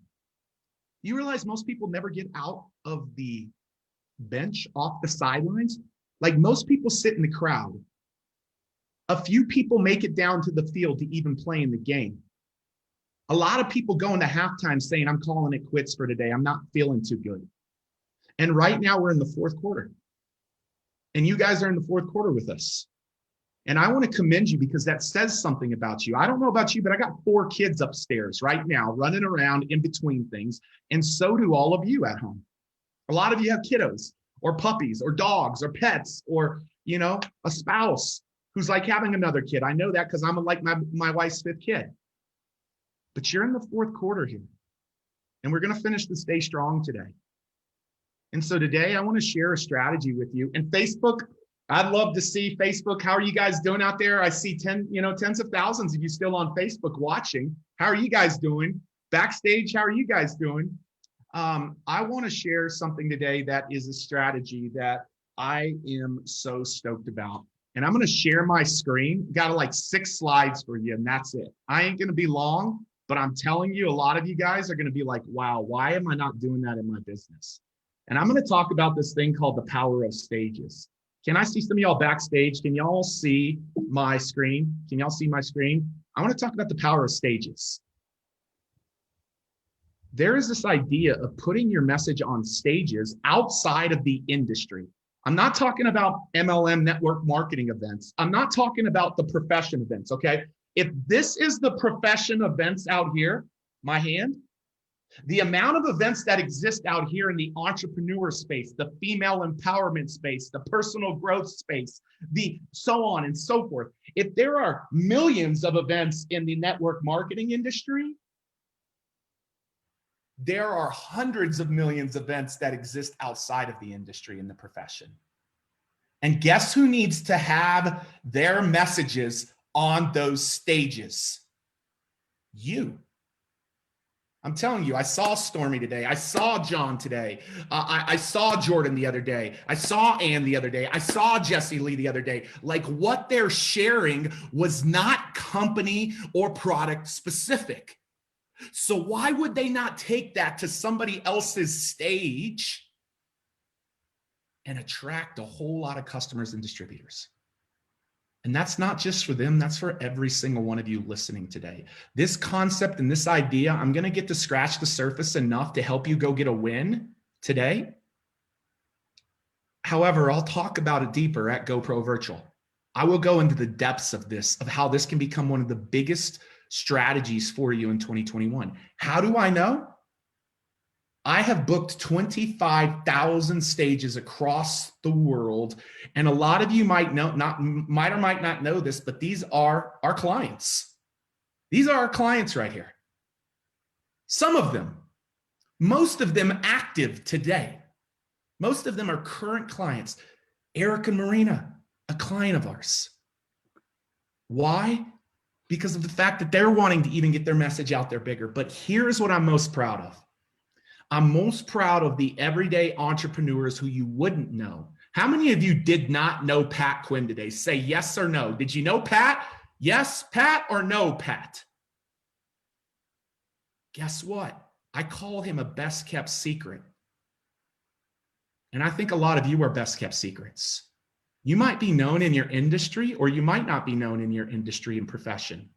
[SPEAKER 4] You realize most people never get out of the bench, off the sidelines? Like, most people sit in the crowd. A few people make it down to the field to even play in the game. A lot of people go into halftime saying, I'm calling it quits for today. I'm not feeling too good. And right now we're in the 4th quarter. And you guys are in the 4th quarter with us. And I want to commend you because that says something about you. I don't know about you, but I got 4 kids upstairs right now running around in between things. And so do all of you at home. A lot of you have kiddos or puppies or dogs or pets or, a spouse who's like having another kid. I know that because I'm like my wife's 5th kid. But you're in the 4th quarter here. And we're going to finish this day strong today. And so today I want to share a strategy with you. And Facebook, I'd love to see Facebook. How are you guys doing out there? I see tens of thousands of you still on Facebook watching. How are you guys doing? Backstage, how are you guys doing? I want to share something today that is a strategy that I am so stoked about. And I'm going to share my screen. Got like 6 slides for you, and that's it. I ain't going to be long, but I'm telling you, a lot of you guys are going to be like, wow, why am I not doing that in my business? And I'm going to talk about this thing called the power of stages. Can I see some of y'all backstage? Can y'all see my screen? Can y'all see my screen? I want to talk about the power of stages. There is this idea of putting your message on stages outside of the industry. I'm not talking about MLM network marketing events. I'm not talking about the profession events, okay? If this is the profession events out here, my hand, the amount of events that exist out here in the entrepreneur space, the female empowerment space, the personal growth space, the so on and so forth. If there are millions of events in the network marketing industry, there are hundreds of millions of events that exist outside of the industry in the profession. And guess who needs to have their messages on those stages? You. I'm telling you, I saw Stormy today. I saw John today. I saw Jordan the other day. I saw Ann the other day. I saw Jesse Lee the other day. Like, what they're sharing was not company or product specific. So why would they not take that to somebody else's stage and attract a whole lot of customers and distributors? And that's not just for them, that's for every single one of you listening today. This concept and this idea, I'm going to get to scratch the surface enough to help you go get a win today. However, I'll talk about it deeper at GoPro Virtual. I will go into the depths of this, of how this can become one of the biggest strategies for you in 2021. How do I know? I have booked 25,000 stages across the world. And a lot of you might might not know this, but these are our clients. These are our clients right here. Some of them, most of them active today. Most of them are current clients. Eric and Marina, a client of ours. Why? Because of the fact that they're wanting to even get their message out there bigger. But here's what I'm most proud of. I'm most proud of the everyday entrepreneurs who you wouldn't know. How many of you did not know Pat Quinn today? Say yes or no. Did you know Pat? Yes, Pat, or no, Pat? Guess what? I call him a best kept secret. And I think a lot of you are best kept secrets. You might be known in your industry, or you might not be known in your industry and profession.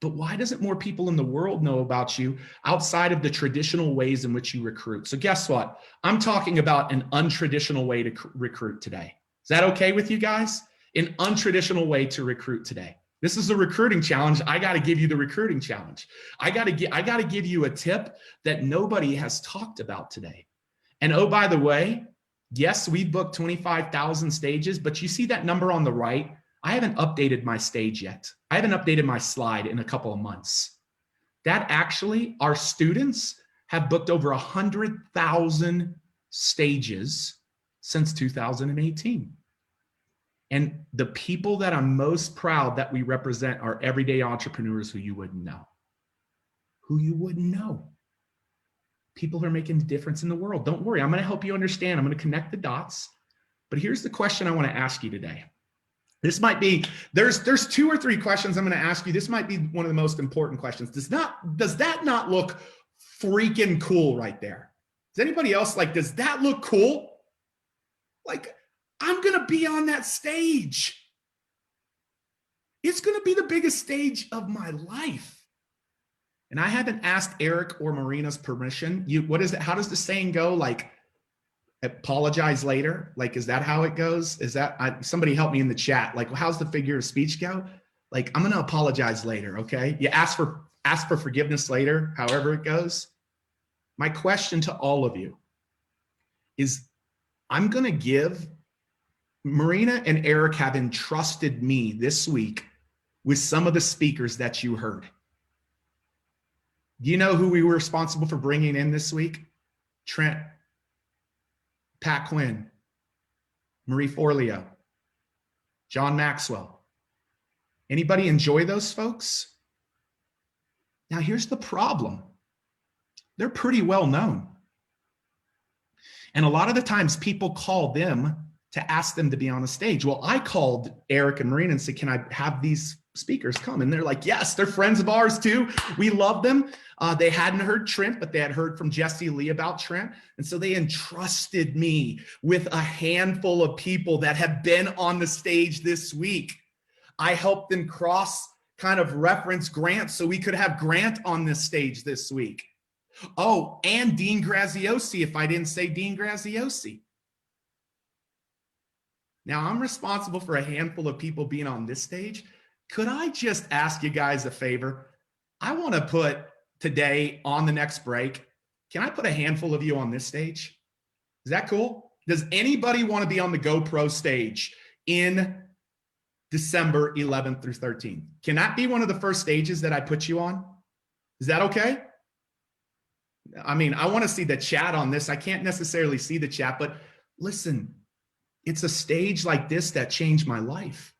[SPEAKER 4] But why doesn't more people in the world know about you outside of the traditional ways in which you recruit? So guess what? I'm talking about an untraditional way to recruit today. Is that okay with you guys? An untraditional way to recruit today. This is the recruiting challenge. I got to give you the recruiting challenge. I got to give you a tip that nobody has talked about today. And oh, by the way, yes, we booked 25,000 stages, but you see that number on the right? I haven't updated my stage yet. I haven't updated my slide in a couple of months. That actually, our students have booked over 100,000 stages since 2018. And the people that I'm most proud that we represent are everyday entrepreneurs who you wouldn't know. Who you wouldn't know. People who are making a difference in the world. Don't worry, I'm going to help you understand. I'm going to connect the dots. But here's the question I want to ask you today. This might be, there's 2 or 3 questions I'm going to ask you. This might be one of the most important questions. Does that not look freaking cool right there? Does anybody else does that look cool? Like, I'm going to be on that stage. It's going to be the biggest stage of my life. And I haven't asked Eric or Marina's permission. What is it? How does the saying go? Like, apologize later? Like, is that how it goes? Is that, somebody help me in the chat. Like, how's the figure of speech go? Like, I'm going to apologize later. Okay. You ask for forgiveness later, however it goes. My question to all of you is, I'm going to give, Marina and Eric have entrusted me this week with some of the speakers that you heard. Do you know who we were responsible for bringing in this week? Trent, Pat Quinn, Marie Forleo, John Maxwell. Anybody enjoy those folks? Now here's the problem. They're pretty well known. And a lot of the times people call them to ask them to be on the stage. Well, I called Eric and Marina and said, can I have these speakers come? And they're like, yes, they're friends of ours too. We love them. They hadn't heard Trent, but they had heard from Jesse Lee about Trent. And so they entrusted me with a handful of people that have been on the stage this week. I helped them reference Grant so we could have Grant on this stage this week. Oh, and Dean Graziosi, if I didn't say Dean Graziosi. Now I'm responsible for a handful of people being on this stage. Could I just ask you guys a favor? I want to put today on the next break. Can I put a handful of you on this stage? Is that cool? Does anybody want to be on the GoPro stage in December 11th through 13th? Can that be one of the first stages that I put you on? Is that okay? I mean, I want to see the chat on this. I can't necessarily see the chat, but listen, it's a stage like this that changed my life.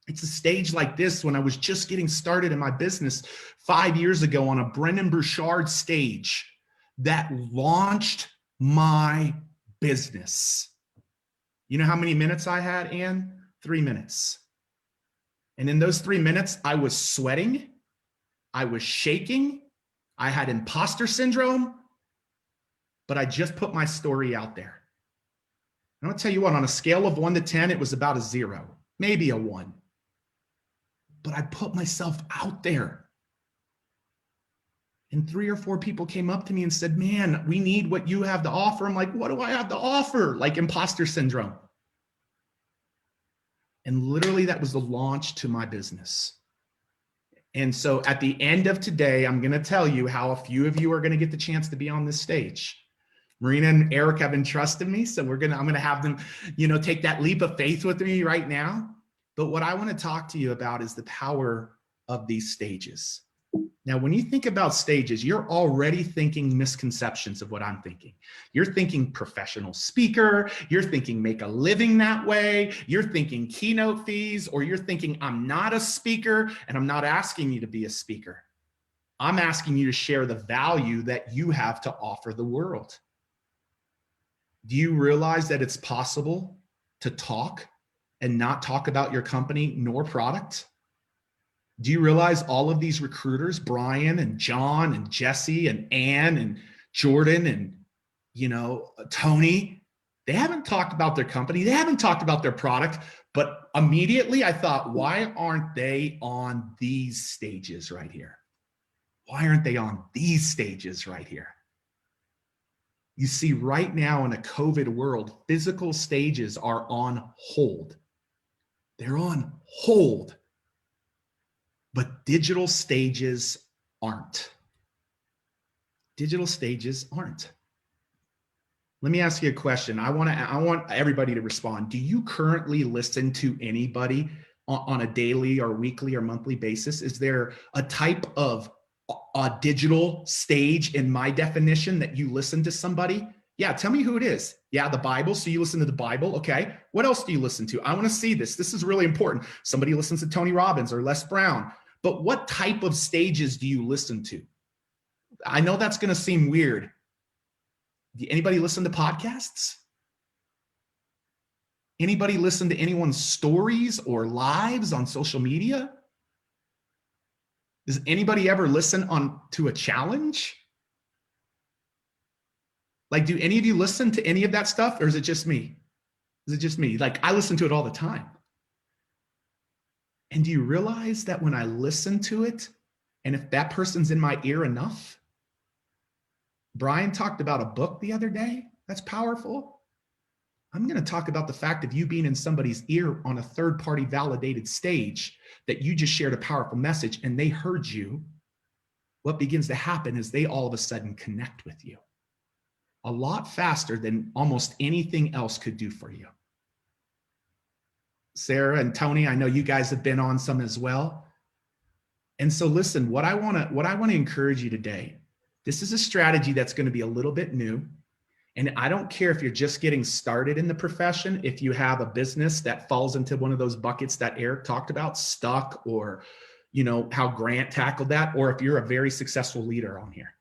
[SPEAKER 4] It's a stage like this when I was just getting started in my business 5 years ago on a Brennan Burchard stage that launched my business. You know how many minutes I had, Ann? 3 minutes. And in those 3 minutes, I was sweating. I was shaking. I had imposter syndrome, but I just put my story out there. And I'm gonna tell you what, on a scale of 1 to 10, it was about a 0, maybe a 1. But I put myself out there. And 3 or 4 people came up to me and said, man, we need what you have to offer. I'm like, what do I have to offer? Like imposter syndrome. And literally that was the launch to my business. And so at the end of today, I'm going to tell you how a few of you are going to get the chance to be on this stage. Marina and Eric have entrusted me. So I'm going to have them, take that leap of faith with me right now. But what I want to talk to you about is the power of these stages. Now, when you think about stages, you're already thinking misconceptions of what I'm thinking. You're thinking professional speaker, you're thinking make a living that way, you're thinking keynote fees, or you're thinking I'm not a speaker and I'm not asking you to be a speaker. I'm asking you to share the value that you have to offer the world. Do you realize that it's possible to talk and not talk about your company nor product? Do you realize all of these recruiters, Brian and John and Jesse and Ann and Jordan and, Tony, they haven't talked about their company. They haven't talked about their product, but immediately I thought, why aren't they on these stages right here? Why aren't they on these stages right here? You see, right now in a COVID world, physical stages are on hold. They're on hold. But digital stages aren't. Digital stages aren't. Let me ask you a question. I want everybody to respond. Do you currently listen to anybody on a daily or weekly or monthly basis? Is there a type of a digital stage in my definition that you listen to somebody? Yeah, tell me who it is. Yeah, the Bible. So you listen to the Bible. Okay. What else do you listen to? I want to see this. This is really important. Somebody listens to Tony Robbins or Les Brown. But what type of stages do you listen to? I know that's going to seem weird. Anybody listen to podcasts? Anybody listen to anyone's stories or lives on social media? Does anybody ever listen to a challenge? Like, do any of you listen to any of that stuff, or is it just me? Is it just me? Like, I listen to it all the time. And do you realize that when I listen to it, and if that person's in my ear enough, Brian talked about a book the other day that's powerful. I'm going to talk about the fact of you being in somebody's ear on a third-party validated stage, that you just shared a powerful message and they heard you. What begins to happen is they all of a sudden connect with you a lot faster than almost anything else could do for you. Sarah and Tony, I know you guys have been on some as well. And so listen, what I want to encourage you today, this is a strategy that's going to be a little bit new. And I don't care if you're just getting started in the profession, if you have a business that falls into one of those buckets that Eric talked about, stuck, or how Grant tackled that, or if you're a very successful leader on here.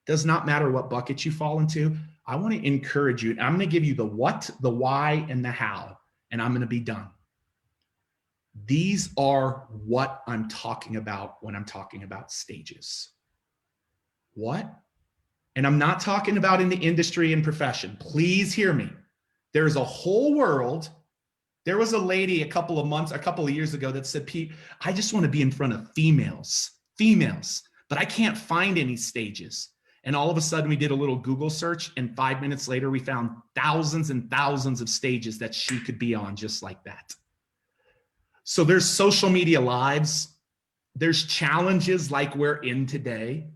[SPEAKER 4] Does not matter what bucket you fall into. I want to encourage you. I'm going to give you the what, the why, and the how, and I'm going to be done. These are what I'm talking about when I'm talking about stages. What? And I'm not talking about in the industry and profession. Please hear me. There's a whole world. There was a lady a couple of years ago that said, Pete, I just want to be in front of females, but I can't find any stages. And all of a sudden we did a little Google search, and 5 minutes later, we found thousands and thousands of stages that she could be on just like that. So there's social media lives. There's challenges like we're in today.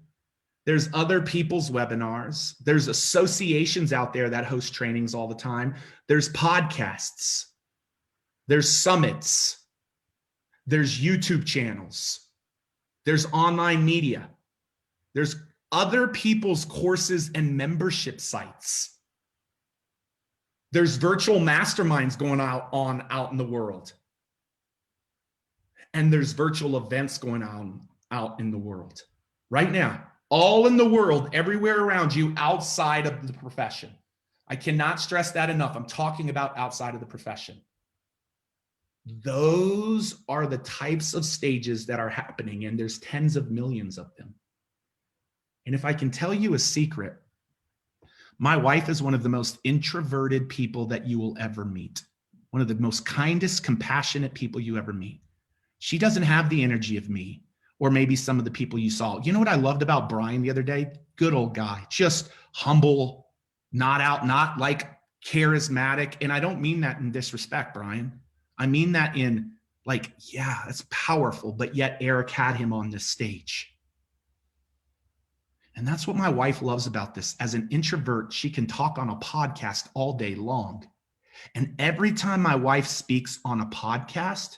[SPEAKER 4] There's other people's webinars. There's associations out there that host trainings all the time. There's podcasts. There's summits. There's YouTube channels. There's online media. There's other people's courses and membership sites. There's virtual masterminds going out in the world. And there's virtual events going on out in the world right now, all in the world, everywhere around you, outside of the profession. I cannot stress that enough. I'm talking about outside of the profession. Those are the types of stages that are happening, and there's tens of millions of them. And if I can tell you a secret, my wife is one of the most introverted people that you will ever meet. One of the most kindest, compassionate people you ever meet. She doesn't have the energy of me, or maybe some of the people you saw. You know what I loved about Brian the other day? Good old guy, just humble, not like charismatic. And I don't mean that in disrespect, Brian. I mean that in like, yeah, that's powerful, but yet Eric had him on this stage. And that's what my wife loves about this. As an introvert, she can talk on a podcast all day long. And every time my wife speaks on a podcast,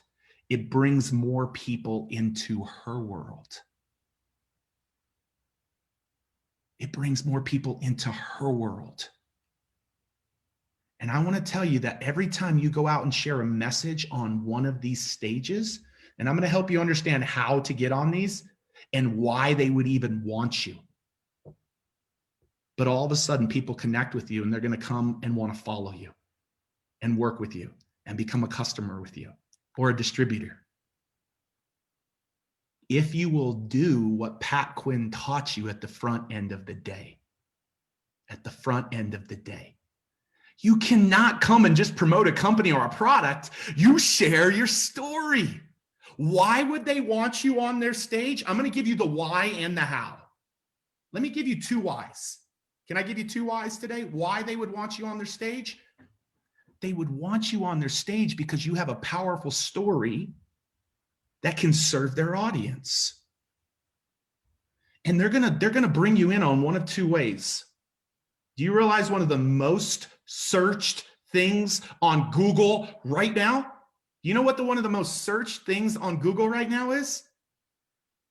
[SPEAKER 4] it brings more people into her world. It brings more people into her world. And I want to tell you that every time you go out and share a message on one of these stages, and I'm going to help you understand how to get on these and why they would even want you. But all of a sudden, people connect with you and they're going to come and want to follow you and work with you and become a customer with you or a distributor. If you will do what Pat Quinn taught you at the front end of the day, you cannot come and just promote a company or a product. You share your story. Why would they want you on their stage? I'm going to give you the why and the how. Let me give you two whys. Can I give you two whys today? Why they would want you on their stage? They would want you on their stage because you have a powerful story that can serve their audience. And they're gonna bring you in on one of two ways. Do you realize one of the most searched things on Google right now? You know what one of the most searched things on Google right now is?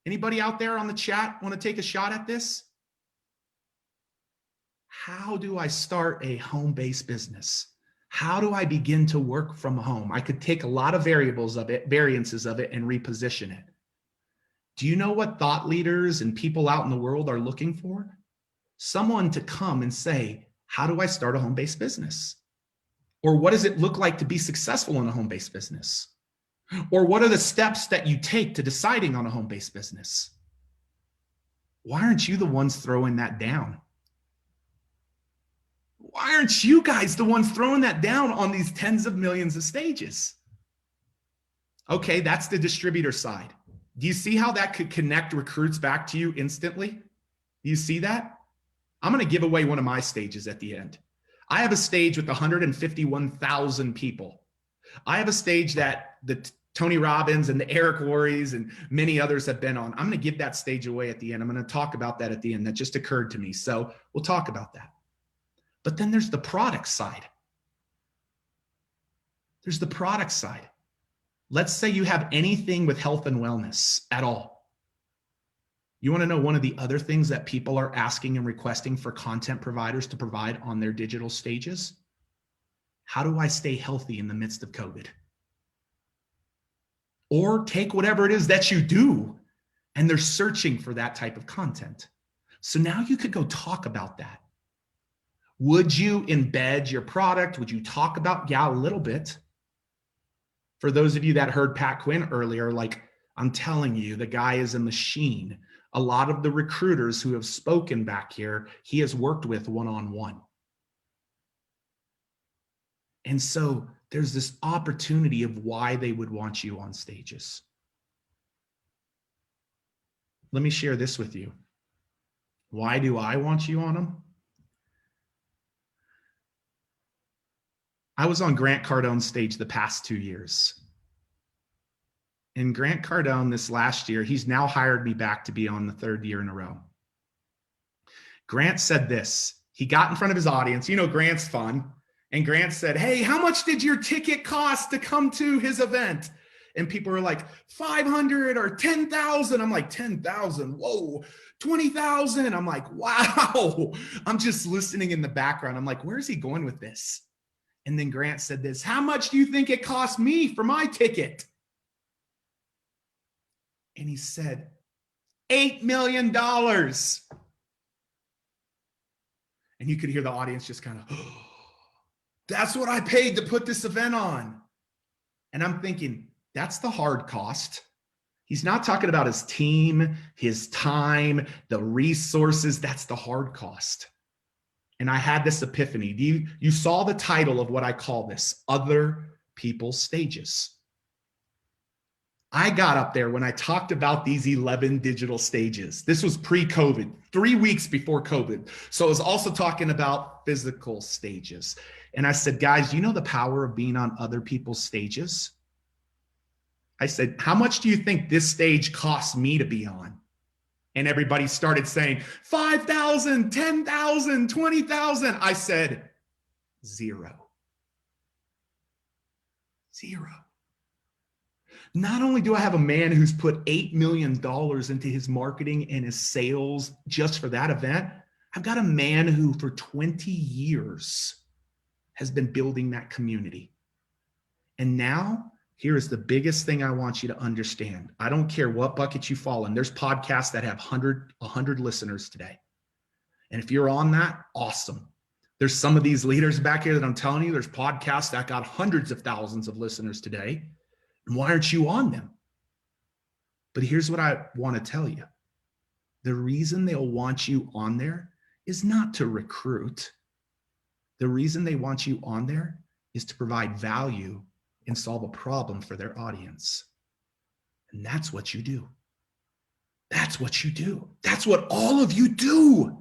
[SPEAKER 4] Anybody out there on the chat want to take a shot at this? How do I start a home-based business? How do I begin to work from home? I could take a lot of variances of it, and reposition it. Do you know what thought leaders and people out in the world are looking for? Someone to come and say, how do I start a home-based business? Or what does it look like to be successful in a home-based business? Or what are the steps that you take to deciding on a home-based business? Why aren't you the ones throwing that down? Why aren't you guys the ones throwing that down on these tens of millions of stages? Okay, that's the distributor side. Do you see how that could connect recruits back to you instantly? Do you see that? I'm going to give away one of my stages at the end. I have a stage with 151,000 people. I have a stage that the Tony Robbins and the Eric Worres and many others have been on. I'm going to give that stage away at the end. I'm going to talk about that at the end. That just occurred to me. So we'll talk about that. But then there's the product side. There's the product side. Let's say you have anything with health and wellness at all. You want to know one of the other things that people are asking and requesting for content providers to provide on their digital stages? How do I stay healthy in the midst of COVID? Or take whatever it is that you do, and they're searching for that type of content. So now you could go talk about that. Would you embed your product? Would you talk about, yeah, a little bit. For those of you that heard Pat Quinn earlier, like I'm telling you, the guy is a machine. A lot of the recruiters who have spoken back here, he has worked with one-on-one. And so there's this opportunity of why they would want you on stages. Let me share this with you. Why do I want you on them? I was on Grant Cardone's stage the past 2 years. And Grant Cardone this last year, he's now hired me back to be on the third year in a row. Grant said this. He got in front of his audience. You know, Grant's fun. And Grant said, hey, how much did your ticket cost to come to his event? And people were like, 500 or 10,000. I'm like, 10,000. Whoa, 20,000. I'm like, wow. I'm just listening in the background. I'm like, where's he going with this? And then Grant said this, how much do you think it cost me for my ticket? And he said, $8 million. And you could hear the audience just kind of, oh, that's what I paid to put this event on. And I'm thinking, that's the hard cost. He's not talking about his team, his time, the resources. That's the hard cost. And I had this epiphany. You saw the title of what I call this, Other People's Stages. I got up there when I talked about these 11 digital stages. This was pre-COVID, 3 weeks before COVID. So I was also talking about physical stages. And I said, guys, you know the power of being on other people's stages? I said, how much do you think this stage costs me to be on? And everybody started saying, 5,000, 10,000, 20,000. I said, zero. Not only do I have a man who's put $8 million into his marketing and his sales just for that event, I've got a man who for 20 years has been building that community. And now, here is the biggest thing I want you to understand. I don't care what bucket you fall in. There's podcasts that have 100 listeners today. And if you're on that, awesome. There's some of these leaders back here that I'm telling you, there's podcasts that got hundreds of thousands of listeners today. And why aren't you on them? But here's what I want to tell you. The reason they'll want you on there is not to recruit. The reason they want you on there is to provide value and solve a problem for their audience. And that's what you do. That's what you do. That's what all of you do.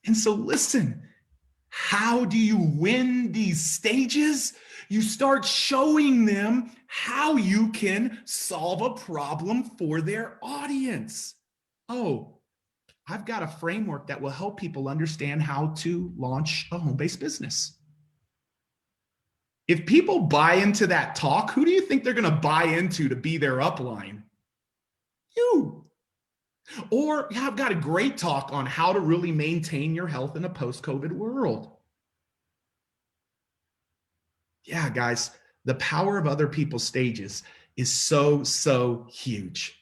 [SPEAKER 4] And so listen, how do you win these stages? You start showing them how you can solve a problem for their audience. Oh, I've got a framework that will help people understand how to launch a home-based business. If people buy into that talk, who do you think they're going to buy into to be their upline? You. Or I've got a great talk on how to really maintain your health in a post-COVID world. Yeah, guys, the power of other people's stages is so huge.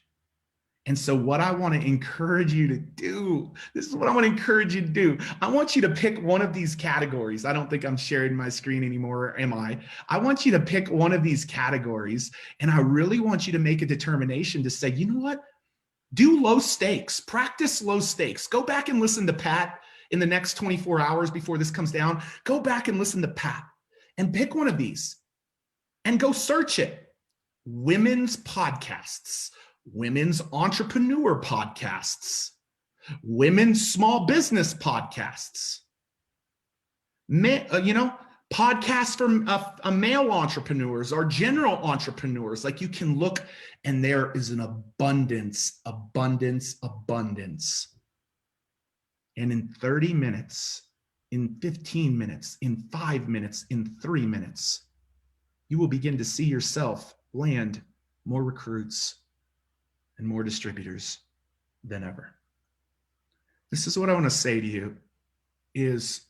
[SPEAKER 4] And so what I want to encourage you to do, this is what I want to encourage you to do. I want you to pick one of these categories. I don't think I'm sharing my screen anymore, am I? I want you to pick one of these categories, and I really want you to make a determination to say, you know what? Do low stakes, practice low stakes. Go back and listen to Pat in the next 24 hours before this comes down. Go back and listen to Pat and pick one of these and go search it. Women's podcasts, women's entrepreneur podcasts, women's small business podcasts, podcasts from male entrepreneurs or general entrepreneurs. Like, you can look and there is an abundance. And in 30 minutes, in 15 minutes, in 5 minutes, in 3 minutes, you will begin to see yourself land more recruits and more distributors than ever. This is what I want to say to you is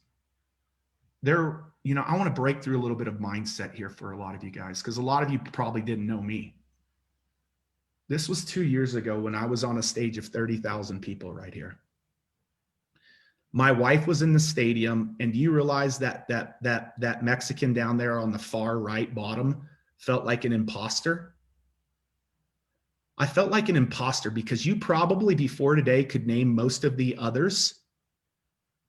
[SPEAKER 4] I want to break through a little bit of mindset here for a lot of you guys, because a lot of you probably didn't know me. This was 2 years ago when I was on a stage of 30,000 people right here. My wife was in the stadium, and do you realize that Mexican down there on the far right bottom felt like an imposter? I felt like an imposter because you probably before today could name most of the others.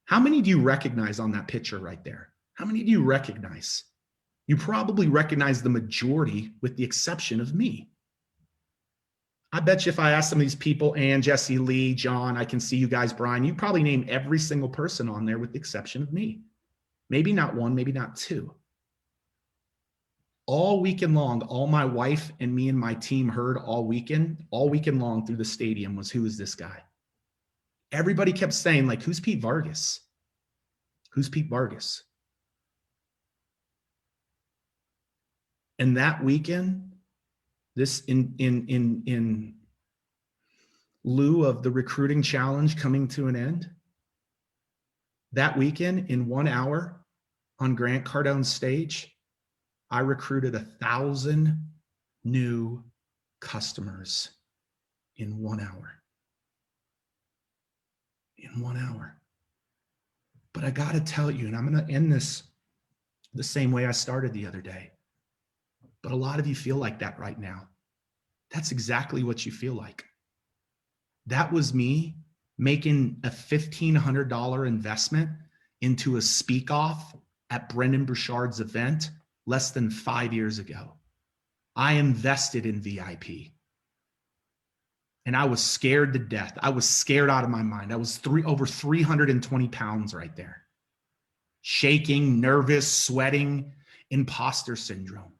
[SPEAKER 4] How many do you recognize on that picture right there? How many do you recognize? You probably recognize the majority with the exception of me. I bet you if I ask some of these people, Ann, Jesse, Lee, John, I can see you guys, Brian, you probably name every single person on there with the exception of me. Maybe not one, maybe not two. All weekend long, all my wife and me and my team heard all weekend long through the stadium was, who is this guy? Everybody kept saying, like, who's Pete Vargas? Who's Pete Vargas? And that weekend, this in lieu of the recruiting challenge coming to an end, that weekend in 1 hour on Grant Cardone's stage, I recruited 1,000 new customers in 1 hour. In 1 hour. But I got to tell you, and I'm going to end this the same way I started the other day, but a lot of you feel like that right now. That's exactly what you feel like. That was me making a $1,500 investment into a speak off at Brendon Burchard's event less than 5 years ago. I invested in VIP. And I was scared to death. I was scared out of my mind. I was over 320 pounds right there. Shaking, nervous, sweating, imposter syndrome.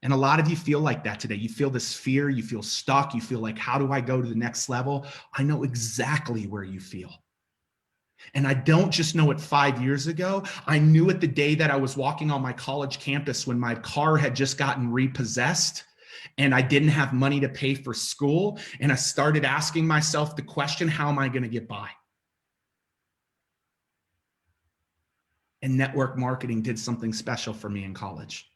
[SPEAKER 4] And a lot of you feel like that today. You feel this fear, you feel stuck, you feel like, how do I go to the next level? I know exactly where you feel. And I don't just know it 5 years ago. I knew it the day that I was walking on my college campus when my car had just gotten repossessed and I didn't have money to pay for school. And I started asking myself the question, how am I going to get by? And network marketing did something special for me in college.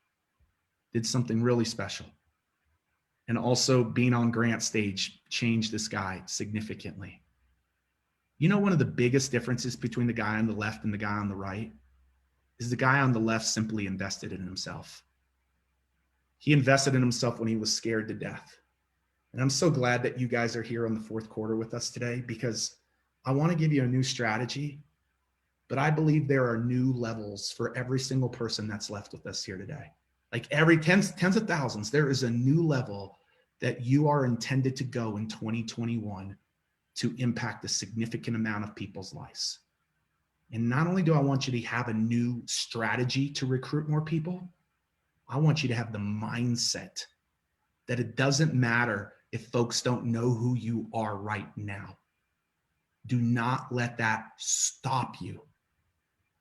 [SPEAKER 4] Did something really special. And also being on Grant stage changed this guy significantly. You know, one of the biggest differences between the guy on the left and the guy on the right is the guy on the left simply invested in himself. He invested in himself when he was scared to death. And I'm so glad that you guys are here on the fourth quarter with us today, because I want to give you a new strategy, but I believe there are new levels for every single person that's left with us here today. Like every tens of thousands, there is a new level that you are intended to go in 2021 to impact a significant amount of people's lives. And not only do I want you to have a new strategy to recruit more people, I want you to have the mindset that it doesn't matter if folks don't know who you are right now. Do not let that stop you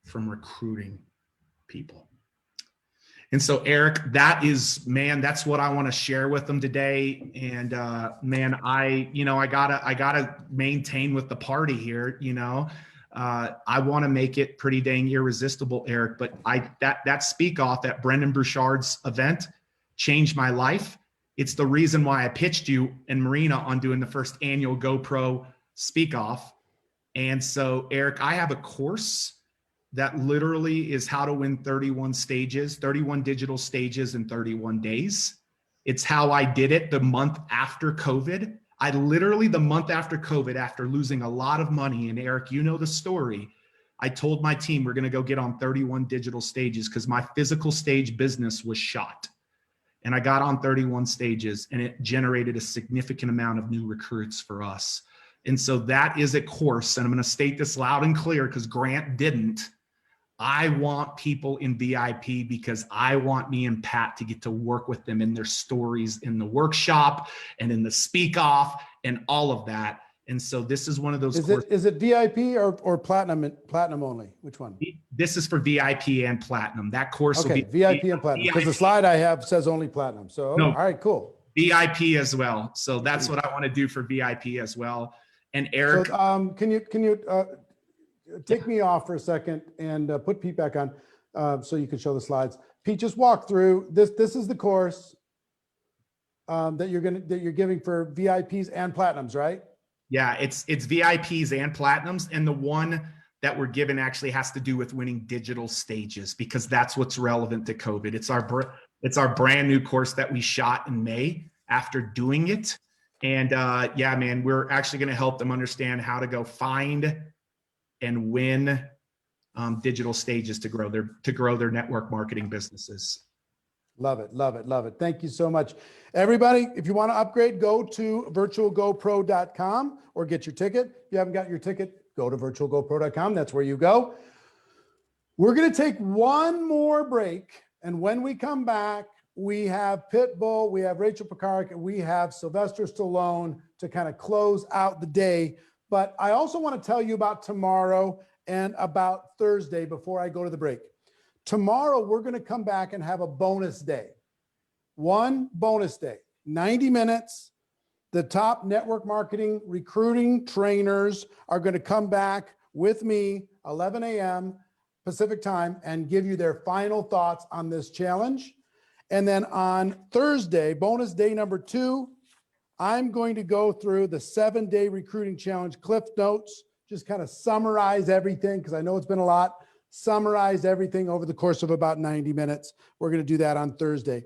[SPEAKER 4] from recruiting people. And so, Eric, that is, man, that's what I want to share with them today. And man, I gotta maintain with the party here. I want to make it pretty dang irresistible, Eric. But that speak off at Brendon Burchard's event changed my life. It's the reason why I pitched you and Marina on doing the first annual GoPro speak off. And so, Eric, I have a course that literally is how to win 31 digital stages in 31 days. It's how I did it the month after COVID. I literally, the month after COVID, after losing a lot of money, and Eric, you know the story, I told my team we're gonna go get on 31 digital stages because my physical stage business was shot. And I got on 31 stages and it generated a significant amount of new recruits for us. And so that is a course, and I'm gonna state this loud and clear because Grant didn't. I want people in VIP because I want me and Pat to get to work with them in their stories in the workshop and in the speak off and all of that. And so this is one of those courses.
[SPEAKER 8] Is it VIP or platinum only? Which one?
[SPEAKER 4] This is for VIP and platinum. That course will be
[SPEAKER 8] VIP and platinum, because the slide I have says only platinum. So
[SPEAKER 4] No.
[SPEAKER 8] all right, cool.
[SPEAKER 4] VIP as well. So that's what I want to do for VIP as well. And Eric,
[SPEAKER 8] So, can you take me off for a second and put Pete back on so you can show the slides. Pete, just walk through this. This is the course that you're giving for VIPs and platinums, right?
[SPEAKER 4] yeah, it's VIPs and platinums. And the one that we're given actually has to do with winning digital stages, because that's what's relevant to COVID. It's our brand new course that we shot in May after doing it. And yeah, man, we're actually going to help them understand how to go find and win digital stages to grow their network marketing businesses.
[SPEAKER 8] Love it, love it, love it. Thank you so much. Everybody, if you want to upgrade, go to virtualgopro.com or get your ticket. If you haven't got your ticket, go to virtualgopro.com. That's where you go. We're going to take one more break. And when we come back, we have Pitbull, we have Rachel Pekarik, and we have Sylvester Stallone to kind of close out the day. But I also want to tell you about tomorrow and about Thursday before I go to the break. Tomorrow, we're going to come back and have a bonus day. One bonus day, 90 minutes. The top network marketing recruiting trainers are going to come back with me, 11 a.m. Pacific time, and give you their final thoughts on this challenge. And then on Thursday, bonus day number 2, I'm going to go through the 7-day recruiting challenge Cliff Notes, just kind of summarize everything because I know it's been a lot. Summarize everything over the course of about 90 minutes. We're going to do that on Thursday.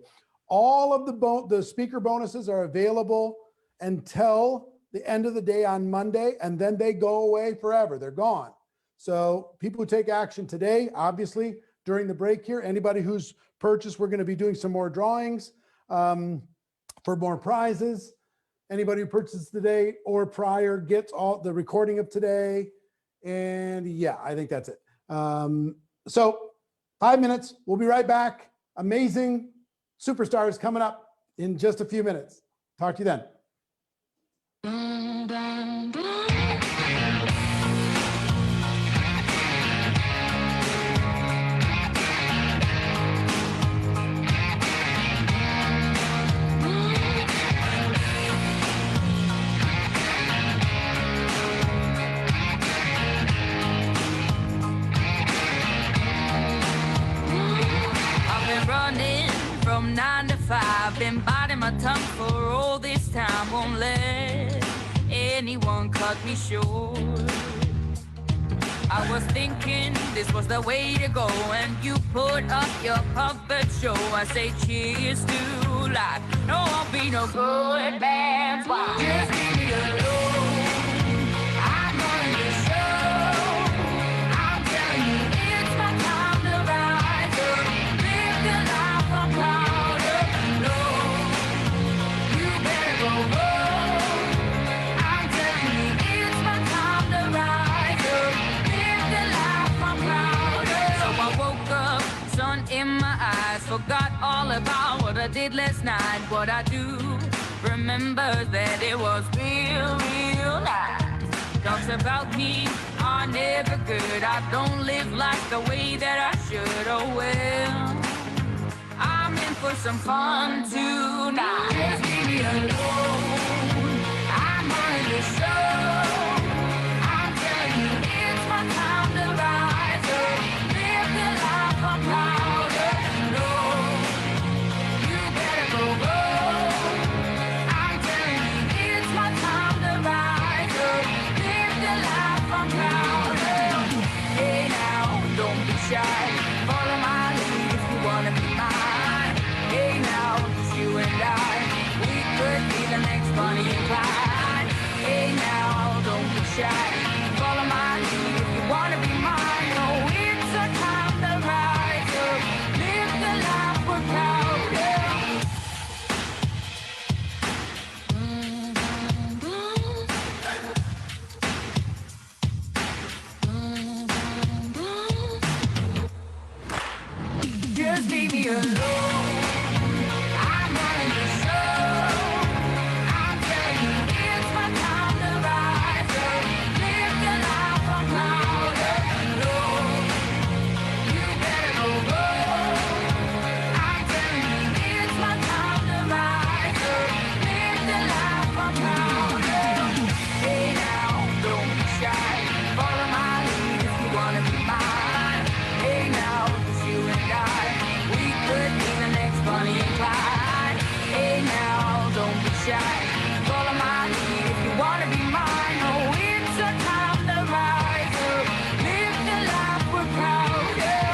[SPEAKER 8] All of the speaker bonuses are available until the end of the day on Monday, and then they go away forever. They're gone. So people who take action today, obviously during the break here, anybody who's purchased, we're going to be doing some more drawings for more prizes. Anybody who purchases today or prior gets all the recording of today. And yeah, I think that's it. So 5 minutes, we'll be right back. Amazing superstars coming up in just a few minutes. Talk to you then.
[SPEAKER 13] Running from 9 to 5, been biting my tongue for all this time. Won't let anyone cut me short. I was thinking this was the way to go, and you put up your puppet show. I say cheers to life. No, I'll be no good man's wife. Just leave me alone. I'm running the show. I'm telling you, it's my time to rise up. Live the life I'm proud of. No, you better go home. I'm telling you, it's my time to rise up. Live the life I'm proud of. So I woke up, sun in my eyes, forgot all about what I did last night. What I do, remember that it was real, real nice. Talks about me are never good. I don't live like the way that I should. Oh well, I'm in for some fun tonight. Just leave me alone. I'm running the show. I'm telling you, it's my time to rise up. Live the life I'm proud of. No, you better go home. I'm telling you, it's my time to rise up. Live the life I'm proud of. Hey now, don't be shy. Follow my lead if you wanna be mine. Hey now, just you and I, we could be the next Bonnie and Clyde. Hey now, don't be shy. Follow my lead if you wanna be mine. Oh, it's a time to rise up. Live the life we're proud of. Just leave me alone. I'm running the show. I'm telling you, it's my time to rise up. Live the life I'm proud of. No, you better go home. I'm telling you, it's my time to rise up. Live the life I'm proud of. Hey now, don't be shy. Follow my lead if you wanna be mine. Hey now, it's you and I. We could be the next Bonnie and Clyde. Hey now, don't be shy. Follow my lead if you wanna be mine. Oh, it's a time to rise up. Live the life we're proud of.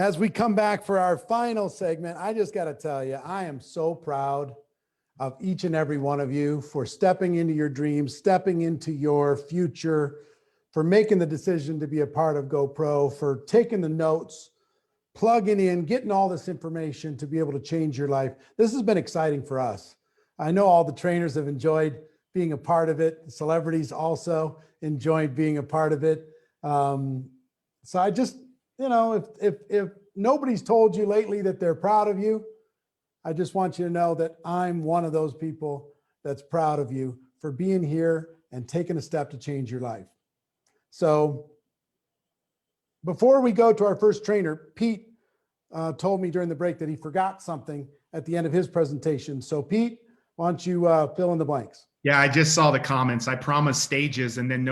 [SPEAKER 8] As we come back for our final segment, I just got to tell you, I am so proud of each and every one of you for stepping into your dreams, stepping into your future, for making the decision to be a part of GoPro, for taking the notes, plugging in, getting all this information to be able to change your life. This has been exciting for us. I know all the trainers have enjoyed being a part of it. Celebrities also enjoyed being a part of it. So I just, if nobody's told you lately that they're proud of you, I just want you to know that I'm one of those people that's proud of you for being here and taking a step to change your life. So before we go to our first trainer, Pete told me during the break that he forgot something at the end of his presentation. So Pete, why don't you fill in the blanks?
[SPEAKER 4] Yeah, I just saw the comments. I promised stages, and then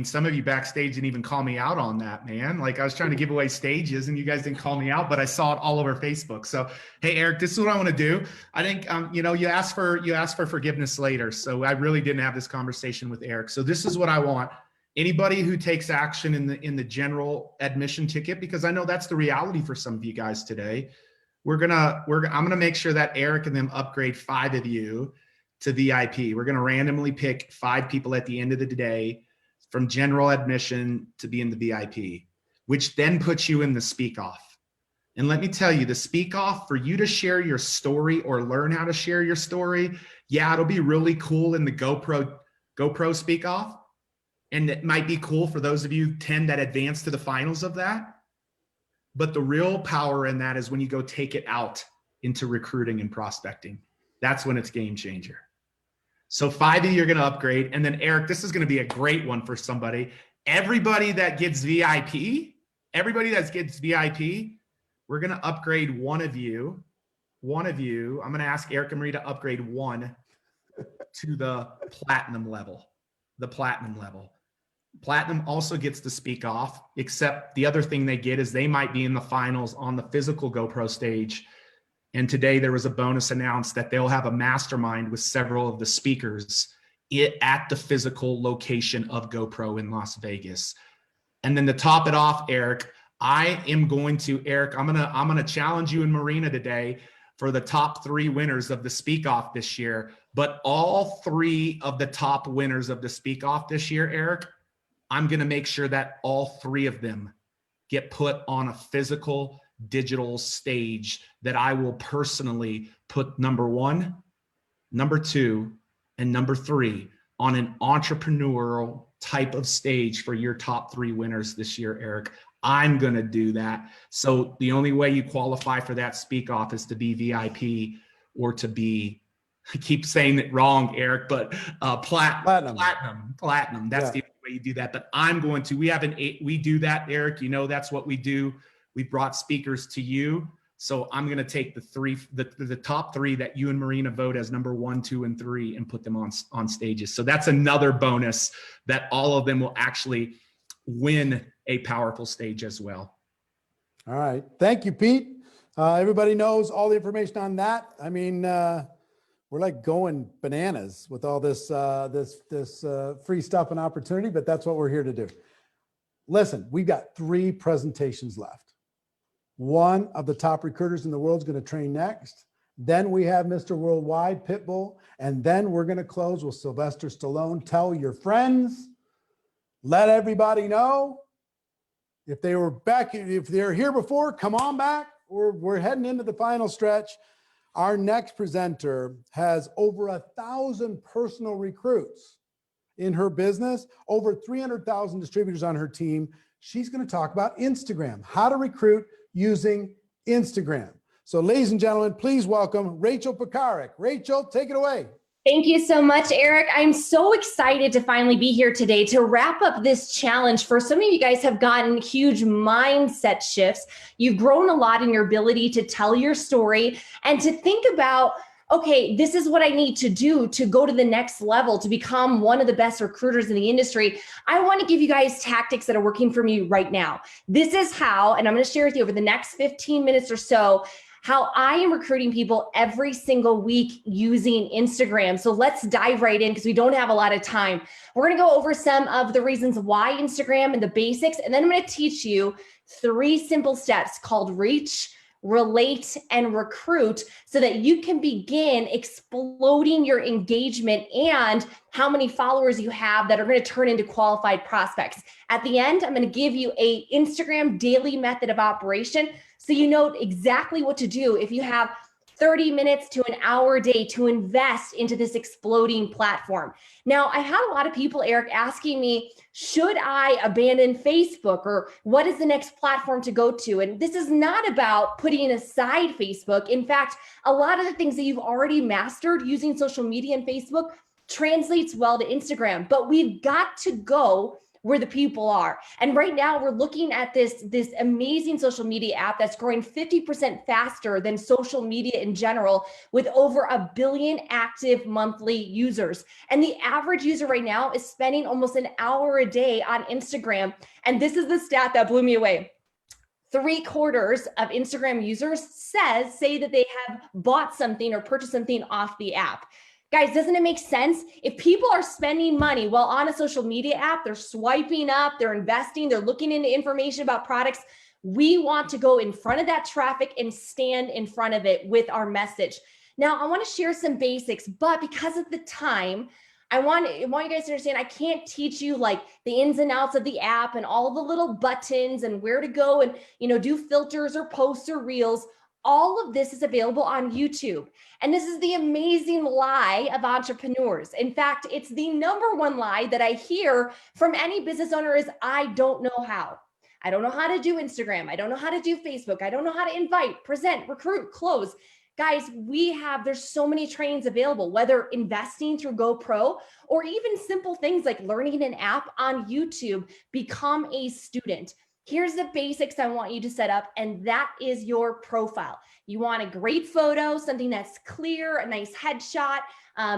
[SPEAKER 4] some of you backstage didn't even call me out on that, man. Like, I was trying to give away stages and you guys didn't call me out, but I saw it all over Facebook. So, hey, Eric, this is what I want to do. I think, you asked for forgiveness later. So I really didn't have this conversation with Eric. So this is what I want. Anybody who takes action in the general admission ticket, because I know that's the reality for some of you guys today. I'm gonna make sure that Eric and them upgrade 5 of you to VIP. We're gonna randomly pick 5 people at the end of the day from general admission to be in the VIP, which then puts you in the speak off. And let me tell you, the speak off, for you to share your story or learn how to share your story, yeah, it'll be really cool in the GoPro speak off. And it might be cool for those of you 10 that advance to the finals of that. But the real power in that is when you go take it out into recruiting and prospecting. That's when it's game changer. So 5 of you are going to upgrade. And then Eric, this is going to be a great one for somebody. Everybody that gets VIP, we're going to upgrade one of you. I'm going to ask Eric and Marie to upgrade 1 to the platinum level. Platinum also gets to speak off, except the other thing they get is they might be in the finals on the physical GoPro stage. And today there was a bonus announced that they'll have a mastermind with several of the speakers at the physical location of GoPro in Las Vegas. And then to top it off, Eric, I'm going to challenge you and Marina today for the top 3 winners of the speak off this year. But all 3 of the top winners of the speak off this year, Eric, I'm going to make sure that all 3 of them get put on a physical digital stage that I will personally put number 1, number 2, and number 3 on an entrepreneurial type of stage for your top 3 winners this year, Eric. I'm going to do that. So the only way you qualify for that speak off is to be VIP or to be, I keep saying it wrong, Eric, but platinum. That's the way you do that. But we do that, Eric. That's what we do. We brought speakers to you. So I'm going to take the top 3 that you and Marina vote as number 1, 2, and 3 and put them on stages. So that's another bonus that all of them will actually win a powerful stage as well.
[SPEAKER 8] All right. Thank you, Pete. Everybody knows all the information on that. I mean, we're like going bananas with all this free stuff and opportunity, but that's what we're here to do. Listen, we've got 3 presentations left. One of the top recruiters in the world is going to train next. Then we have Mr. Worldwide, Pitbull, and then we're going to close with Sylvester Stallone. Tell your friends, let everybody know. If they're here before, come on back. We're heading into the final stretch. Our next presenter has over 1,000 personal recruits in her business, over 300,000 distributors on her team. She's going to talk about Instagram, how to recruit using Instagram. So ladies and gentlemen, please welcome Rachel Pekarik. Rachel, take it away.
[SPEAKER 5] Thank you so much, Eric. I'm so excited to finally be here today to wrap up this challenge. For some of you guys have gotten huge mindset shifts. You've grown a lot in your ability to tell your story and to think about, okay, this is what I need to do to go to the next level, to become one of the best recruiters in the industry. I want to give you guys tactics that are working for me right now. This is how, and I'm going to share with you over the next 15 minutes or so, how I am recruiting people every single week using Instagram. So let's dive right in because we don't have a lot of time. We're going to go over some of the reasons why Instagram and the basics, and then I'm going to teach you 3 simple steps called reach, relate, and recruit so that you can begin exploding your engagement and how many followers you have that are going to turn into qualified prospects. At the end, I'm going to give you a Instagram daily method of operation so you know exactly what to do if you have 30 minutes to an hour a day to invest into this exploding platform. Now, I had a lot of people, Eric, asking me, should I abandon Facebook or what is the next platform to go to? And this is not about putting aside Facebook. In fact, a lot of the things that you've already mastered using social media and Facebook translates well to Instagram, but we've got to go where the people are. And right now we're looking at this amazing social media app that's growing 50% faster than social media in general, with over 1 billion active monthly users. And the average user right now is spending almost an hour a day on Instagram. And this is the stat that blew me away. 3/4 of Instagram users say that they have bought something or purchased something off the app. Guys, doesn't it make sense? If people are spending money while on a social media app, they're swiping up, they're investing, they're looking into information about products, we want to go in front of that traffic and stand in front of it with our message. Now, I want to share some basics, but because of the time, I want you guys to understand I can't teach you like the ins and outs of the app and all the little buttons and where to go and do filters or posts or reels. All of this is available on YouTube. And this is the amazing lie of entrepreneurs. In fact, it's the #1 lie that I hear from any business owner is, I don't know how. I don't know how to do Instagram. I don't know how to do Facebook. I don't know how to invite, present, recruit, close. Guys, there's so many trainings available, whether investing through GoPro or even simple things like learning an app on YouTube. Become a student. Here's the basics I want you to set up, and that is your profile. You want a great photo, something that's clear, a nice headshot,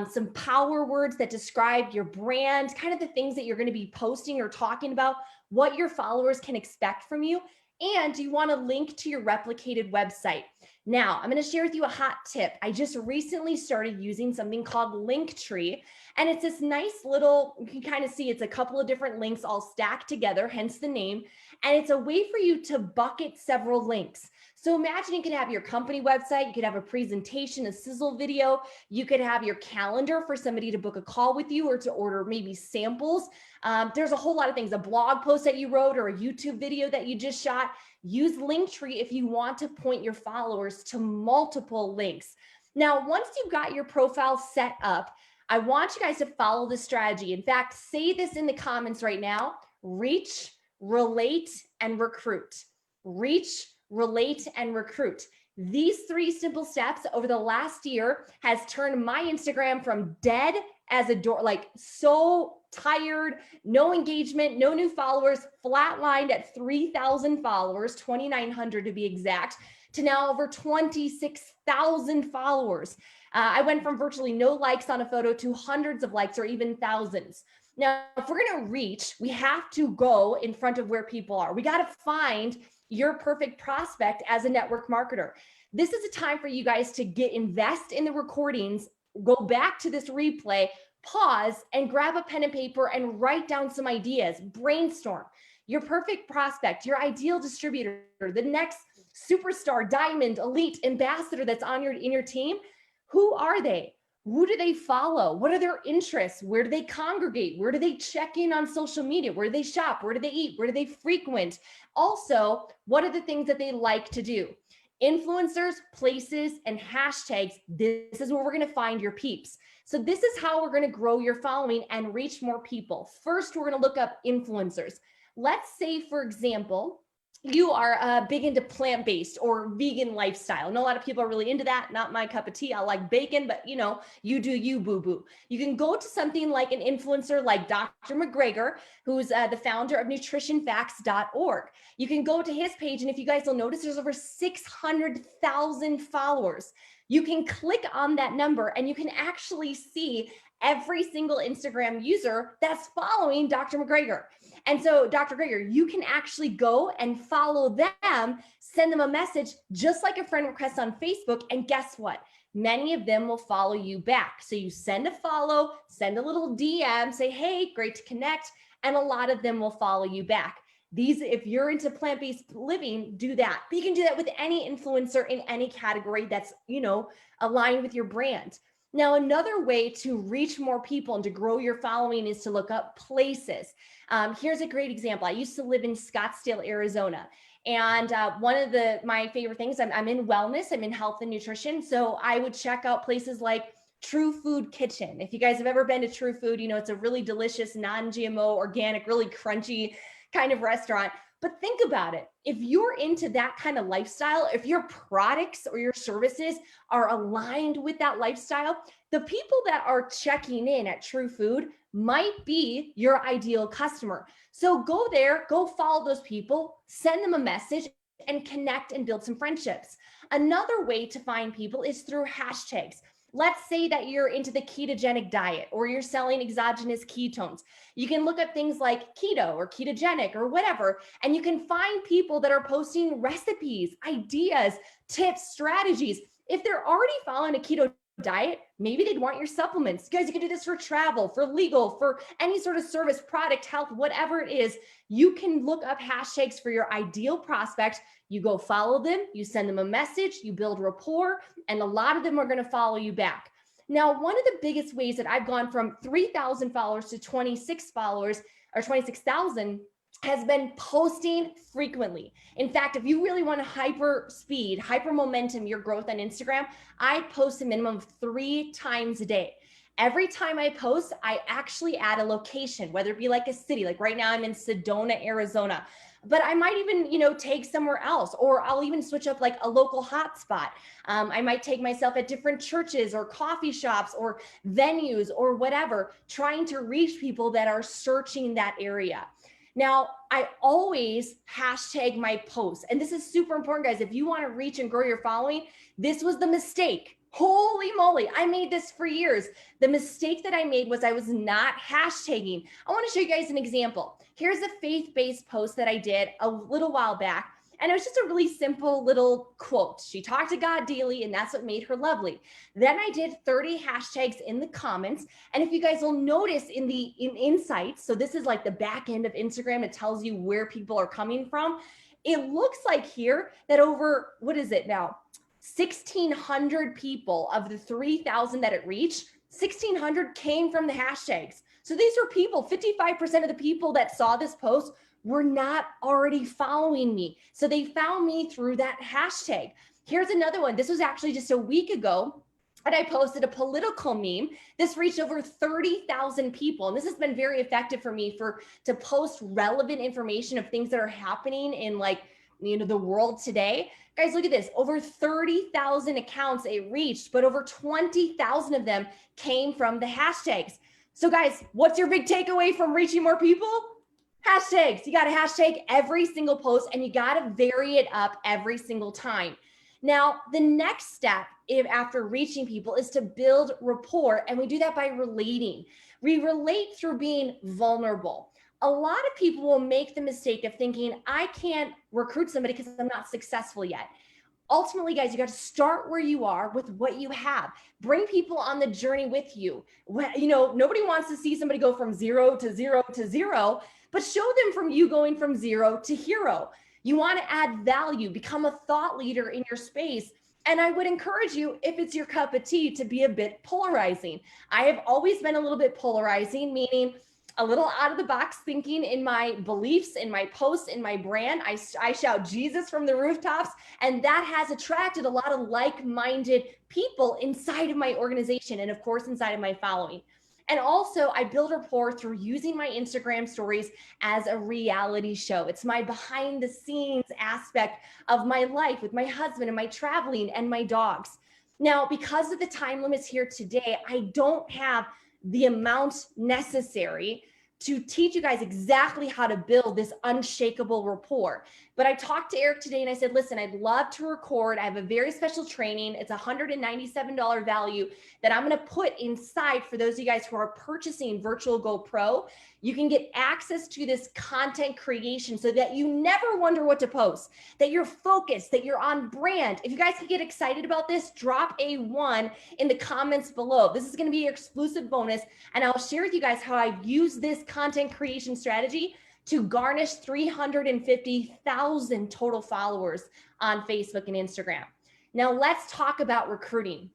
[SPEAKER 5] some power words that describe your brand, kind of the things that you're going to be posting or talking about, what your followers can expect from you, and you want to link to your replicated website. Now, I'm going to share with you a hot tip. I just recently started using something called Linktree, and it's this nice little, you can kind of see it's a couple of different links all stacked together, hence the name. And it's a way for you to bucket several links. So imagine you could have your company website, you could have a presentation, a sizzle video, you could have your calendar for somebody to book a call with you or to order maybe samples. There's a whole lot of things, a blog post that you wrote or a YouTube video that you just shot. Use Linktree if you want to point your followers to multiple links. Now, once you've got your profile set up, I want you guys to follow this strategy. In fact, say this in the comments right now: reach, relate, and recruit. Reach, relate, and recruit. These 3 simple steps over the last year has turned my Instagram from dead as a door, like so tired, no engagement, no new followers, flatlined at 3,000 followers, 2,900 to be exact, to now over 26,000 followers. I went from virtually no likes on a photo to hundreds of likes or even thousands. Now, if we're going to reach, we have to go in front of where people are. We got to find your perfect prospect as a network marketer. This is a time for you guys to invest in the recordings, go back to this replay, pause, and grab a pen and paper and write down some ideas, brainstorm. Your perfect prospect, your ideal distributor, the next superstar, diamond, elite, ambassador that's in your team. Who are they? Who do they follow? What are their interests? Where do they congregate? Where do they check in on social media? Where do they shop? Where do they eat? Where do they frequent? Also, what are the things that they like to do? Influencers, places, and hashtags. This is where we're going to find your peeps. So this is how we're going to grow your following and reach more people. First, we're going to look up influencers. Let's say, for example, you are big into plant-based or vegan lifestyle. I know a lot of people are really into that. Not my cup of tea. I like bacon, but you do you, boo-boo. You can go to something like an influencer like Dr. McGregor, who's the founder of nutritionfacts.org. You can go to his page, and if you guys will notice, there's over 600,000 followers. You can click on that number and you can actually see every single Instagram user that's following Dr. McGregor. And so Dr. McGregor, you can actually go and follow them, send them a message just like a friend request on Facebook. And guess what? Many of them will follow you back. So you send a follow, send a little DM, say, hey, great to connect. And a lot of them will follow you back. These, if you're into plant-based living, do that. But you can do that with any influencer in any category that's, aligned with your brand. Now, another way to reach more people and to grow your following is to look up places. Here's a great example. I used to live in Scottsdale, Arizona. And one of my favorite things, I'm in wellness, I'm in health and nutrition. So I would check out places like True Food Kitchen. If you guys have ever been to True Food, it's a really delicious, non-GMO, organic, really crunchy kind of restaurant. But think about it. If you're into that kind of lifestyle, if your products or your services are aligned with that lifestyle, the people that are checking in at True Food might be your ideal customer. So go there, go follow those people, send them a message, and connect and build some friendships. Another way to find people is through hashtags. Let's say that you're into the ketogenic diet or you're selling exogenous ketones. You can look up things like keto or ketogenic or whatever, and you can find people that are posting recipes, ideas, tips, strategies. If they're already following a keto diet, maybe they'd want your supplements. You guys, you can do this for travel, for legal, for any sort of service, product, health, whatever it is. You can look up hashtags for your ideal prospect. You go follow them, you send them a message, you build rapport, and a lot of them are going to follow you back. Now, one of the biggest ways that I've gone from 3,000 followers to 26,000 has been posting frequently. In fact, if you really want to hyper momentum your growth on Instagram, I post a minimum of 3 times a day. Every time I post, I actually add a location, whether it be like a city, like right now I'm in Sedona, Arizona, but I might even, take somewhere else, or I'll even switch up like a local hotspot. I might take myself at different churches or coffee shops or venues or whatever, trying to reach people that are searching that area. Now, I always hashtag my posts, and this is super important, guys. If you want to reach and grow your following, this was the mistake. Holy moly, I made this for years. The mistake that I made was I was not hashtagging. I want to show you guys an example. Here's a faith-based post that I did a little while back, and it was just a really simple little quote. She talked to God daily, and that's what made her lovely. Then I did 30 hashtags in the comments, and if you guys will notice in insights, so this is like the back end of Instagram, it tells you where people are coming from. It looks like here that over, 1,600 people of the 3,000 that it reached, 1,600 came from the hashtags. So these are people, 55% of the people that saw this post were not already following me. So they found me through that hashtag. Here's another one. This was actually just a week ago, and I posted a political meme. This reached over 30,000 people. And this has been very effective for me to post relevant information of things that are happening in the world today. Guys, look at this. Over 30,000 accounts it reached, but over 20,000 of them came from the hashtags. So guys, what's your big takeaway from reaching more people? Hashtags. You got to hashtag every single post, and you got to vary it up every single time. Now, the next step after reaching people is to build rapport, and we do that by relating. We relate through being vulnerable. A lot of people will make the mistake of thinking, I can't recruit somebody because I'm not successful yet. Ultimately, guys, you got to start where you are with what you have. Bring people on the journey with you. Nobody wants to see somebody go from 0 to 0 to 0, but show them from you going from 0 to hero. You want to add value, become a thought leader in your space. And I would encourage you, if it's your cup of tea, to be a bit polarizing. I have always been a little bit polarizing, meaning a little out of the box thinking in my beliefs, in my posts, in my brand. I shout Jesus from the rooftops, and that has attracted a lot of like-minded people inside of my organization and of course inside of my following. And also I build rapport through using my Instagram stories as a reality show. It's my behind the scenes aspect of my life with my husband and my traveling and my dogs. Now, because of the time limits here today, I don't have the amount necessary to teach you guys exactly how to build this unshakable rapport. But I talked to Eric today and I said, listen, I'd love to record. I have a very special training. It's $197 value that I'm going to put inside for those of you guys who are purchasing Virtual Go Pro. You can get access to this content creation so that you never wonder what to post, that you're focused, that you're on brand. If you guys can get excited about this, drop a 1 in the comments below. This is going to be your exclusive bonus. And I'll share with you guys how I've used this content creation strategy to garnish 350,000 total followers on Facebook and Instagram. Now let's talk about recruiting.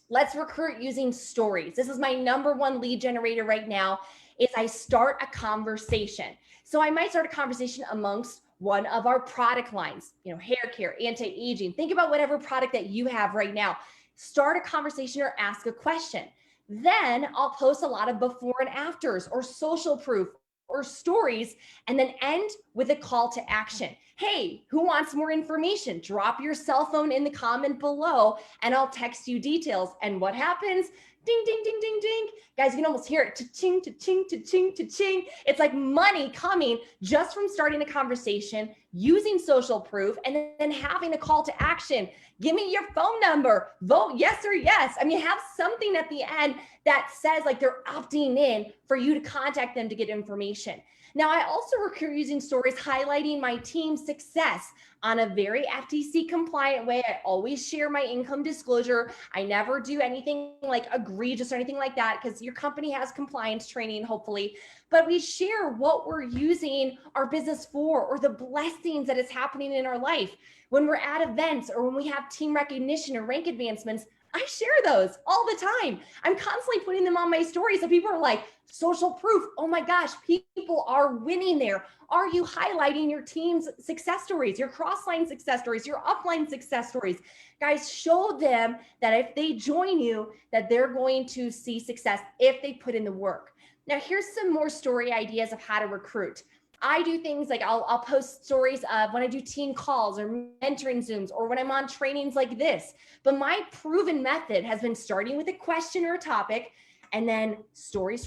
[SPEAKER 5] Let's recruit using stories. This is my #1 lead generator right now, is I start a conversation. So I might start a conversation amongst one of our product lines, hair care, anti-aging. Think about whatever product that you have right now. Start a conversation or ask a question. Then I'll post a lot of before and afters or social proof or stories, and then end with a call to action. Hey, who wants more information? Drop your cell phone in the comment below and I'll text you details. And what happens? Ding, ding, ding, ding, ding. Guys, you can almost hear it. Cha-ching, cha-ching, cha-ching, cha-ching. It's like money coming just from starting a conversation, using social proof, and then having a call to action. Give me your phone number. Vote yes or yes. I mean, have something at the end that says like they're opting in for you to contact them to get information. Now, I also recruit using stories highlighting my team's success on a very FTC compliant way. I always share my income disclosure. I never do anything like egregious or anything like that because your company has compliance training, hopefully. But we share what we're using our business for or the blessings that is happening in our life. When we're at events or when we have team recognition or rank advancements, I share those all the time. I'm constantly putting them on my stories. So people are like, social proof. Oh my gosh, people are winning there. Are you highlighting your team's success stories, your cross-line success stories, your upline success stories? Guys, show them that if they join you, that they're going to see success if they put in the work. Now, here's some more story ideas of how to recruit. I do things like I'll post stories of when I do team calls or mentoring Zooms or when I'm on trainings like this. But my proven method has been starting with a question or a topic and then story,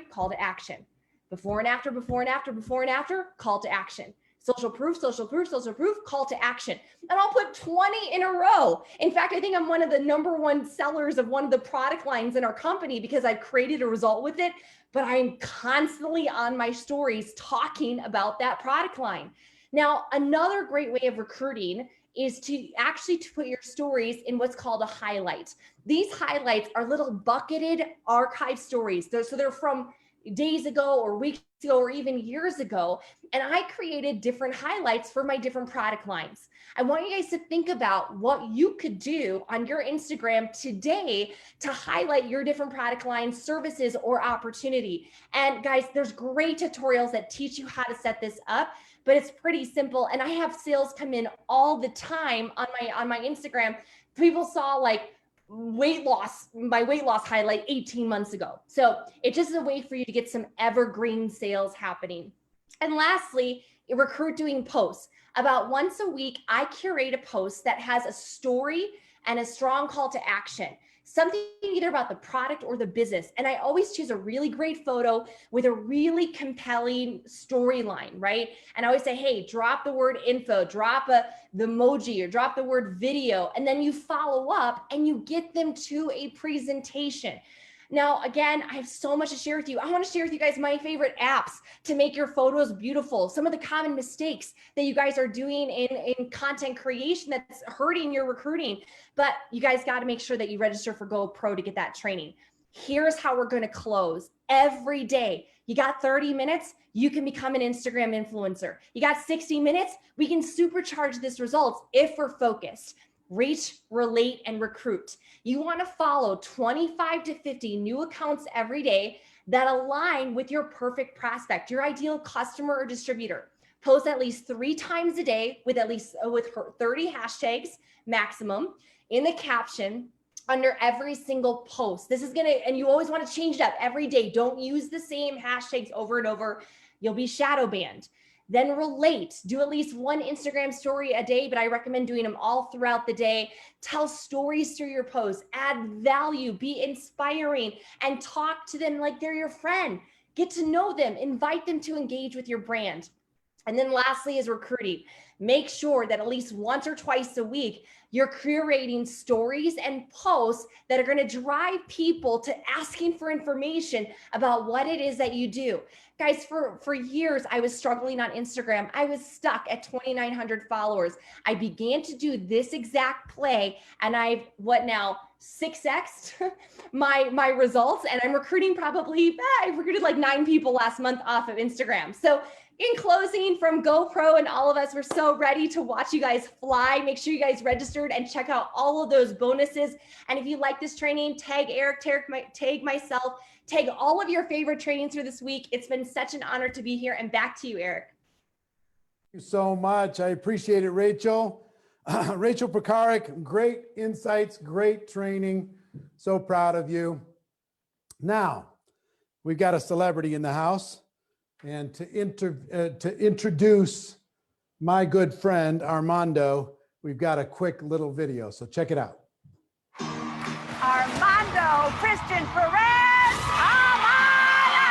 [SPEAKER 5] call to action. Before and after, before and after, before and after, call to action. Social proof, call to action. And I'll put 20 in a row. In fact, I think I'm one of the #1 sellers of one of the product lines in our company because I've created a result with it, but I'm constantly on my stories talking about that product line. Now, another great way of recruiting is to actually put your stories in what's called a highlight. These highlights are little bucketed archive stories. So they're from days ago or weeks ago or even years ago. And I created different highlights for my different product lines. I want you guys to think about what you could do on your Instagram today to highlight your different product lines, services, or opportunity. And guys, there's great tutorials that teach you how to set this up, but it's pretty simple. And I have sales come in all the time on my Instagram. People saw like my weight loss highlight 18 months ago. So it just is a way for you to get some evergreen sales happening. And lastly, recruit doing posts. About once a week, I curate a post that has a story and a strong call to action. Something either about the product or the business. And I always choose a really great photo with a really compelling storyline, right? And I always say, hey, drop the word info, drop the emoji or drop the word video, and then you follow up and you get them to a presentation. Now, again, I have so much to share with you. I want to share with you guys my favorite apps to make your photos beautiful. Some of the common mistakes that you guys are doing in content creation that's hurting your recruiting. But you guys got to make sure that you register for Go Pro to get that training. Here's how we're going to close every day. You got 30 minutes, you can become an Instagram influencer. You got 60 minutes, we can supercharge this results if we're focused. Reach, relate, and recruit. You want to follow 25 to 50 new accounts every day that align with your perfect prospect, your ideal customer or distributor. Post at least 3 times a day with 30 hashtags maximum in the caption under every single post. This is and you always want to change it up every day. Don't use the same hashtags over and over. You'll be shadow banned. Then relate, do at least 1 Instagram story a day, but I recommend doing them all throughout the day. Tell stories through your posts, add value, be inspiring, and talk to them like they're your friend. Get to know them, invite them to engage with your brand. And then lastly is recruiting. Make sure that at least once or twice a week, you're curating stories and posts that are going to drive people to asking for information about what it is that you do. Guys, for years, I was struggling on Instagram. I was stuck at 2,900 followers. I began to do this exact play, and I've, 6x'd my results, and I'm recruiting I recruited like 9 people last month off of Instagram. So in closing, from GoPro and all of us, we're so ready to watch you guys fly. Make sure you guys registered and check out all of those bonuses. And if you like this training, tag Eric, tag myself, tag all of your favorite trainings for this week. It's been such an honor to be here. And back to you, Eric.
[SPEAKER 8] Thank you so much. I appreciate it, Rachel. Rachel Pekarik, great insights, great training. So proud of you. Now, we've got a celebrity in the house. And to introduce my good friend, Armando, we've got a quick little video. So check it out.
[SPEAKER 13] Armando Christian Perez. Armando!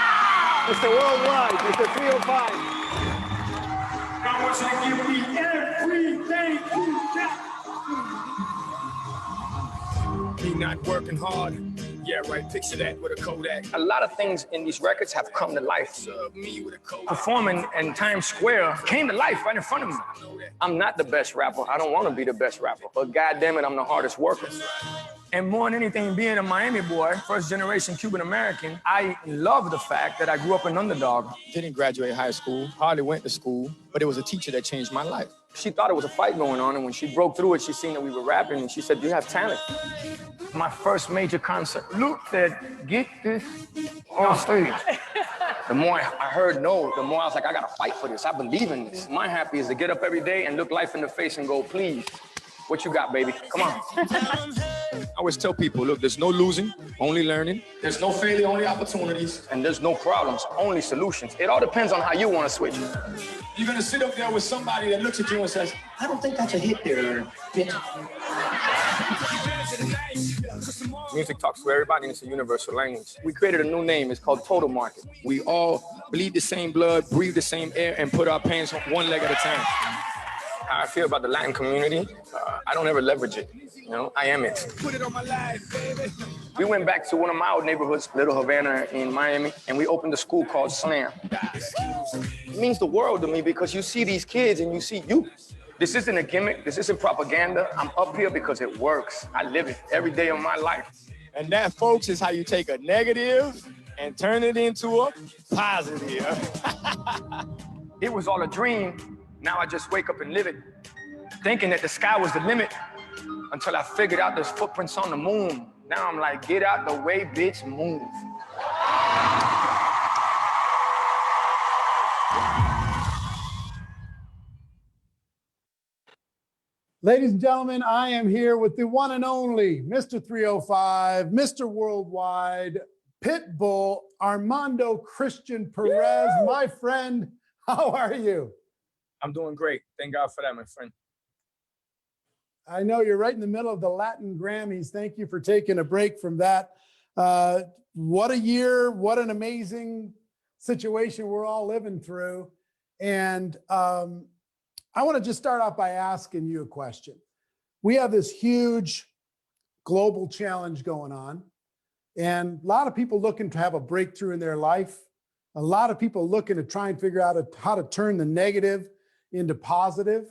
[SPEAKER 6] Mr. Worldwide, Mr. 305.
[SPEAKER 7] I want you to give me everything you got.
[SPEAKER 19] Me not working hard. Yeah, right. Picture that with a Kodak. A lot of things in these records have come to life. Me with a Kodak. Performing in Times Square came to life right in front of me. I'm not the best rapper. I don't want to be the best rapper. But goddamn it, I'm the hardest worker. And more than anything, being a Miami boy, first generation Cuban American, I love the fact that I grew up an underdog. Didn't graduate high school, hardly went to school, but it was a teacher that changed my life. She thought it was a fight going on, and when she broke through it, she seen that we were rapping, and she said, "You have talent." My first major concert. Luke said, "Get this on stage." The more I heard no, the more I was like, I gotta fight for this. I believe in this. My happy is to get up every day and look life in the face and go, "Please, what you got, baby? Come on." I always tell people, look, there's no losing, only learning. There's no failure, only opportunities. And there's no problems, only solutions. It all depends on how you want to switch. You're gonna sit up there with somebody that looks at you and says, "I don't think that's a hit there, bitch." Music talks to everybody, and it's a universal language. We created a new name. It's called Total Market. We all bleed the same blood, breathe the same air, and put our pants on one leg at a time. How I feel about the Latin community, I don't ever leverage it. You know, I am it. Put it on my life, baby. We went back to one of my old neighborhoods, Little Havana in Miami, and we opened a school called Slam. It means the world to me because you see these kids and you see you. This isn't a gimmick. This isn't propaganda. I'm up here because it works. I live it every day of my life. And that, folks, is how you take a negative and turn it into a positive. It was all a dream. Now I just wake up and live it, thinking that the sky was the limit until I figured out there's footprints on the moon. Now I'm like, get out the way, bitch, move.
[SPEAKER 8] Ladies and gentlemen, I am here with the one and only Mr. 305, Mr. Worldwide, Pitbull, Armando Christian Perez. My friend, how are you?
[SPEAKER 19] I'm doing great. Thank God for that, my friend.
[SPEAKER 8] I know you're right in the middle of the Latin Grammys. Thank you for taking a break from that. What a year. What an amazing situation we're all living through. And I want to just start off by asking you a question. We have this huge global challenge going on, and a lot of people looking to have a breakthrough in their life. A lot of people looking to try and figure out how to turn the negative into positive,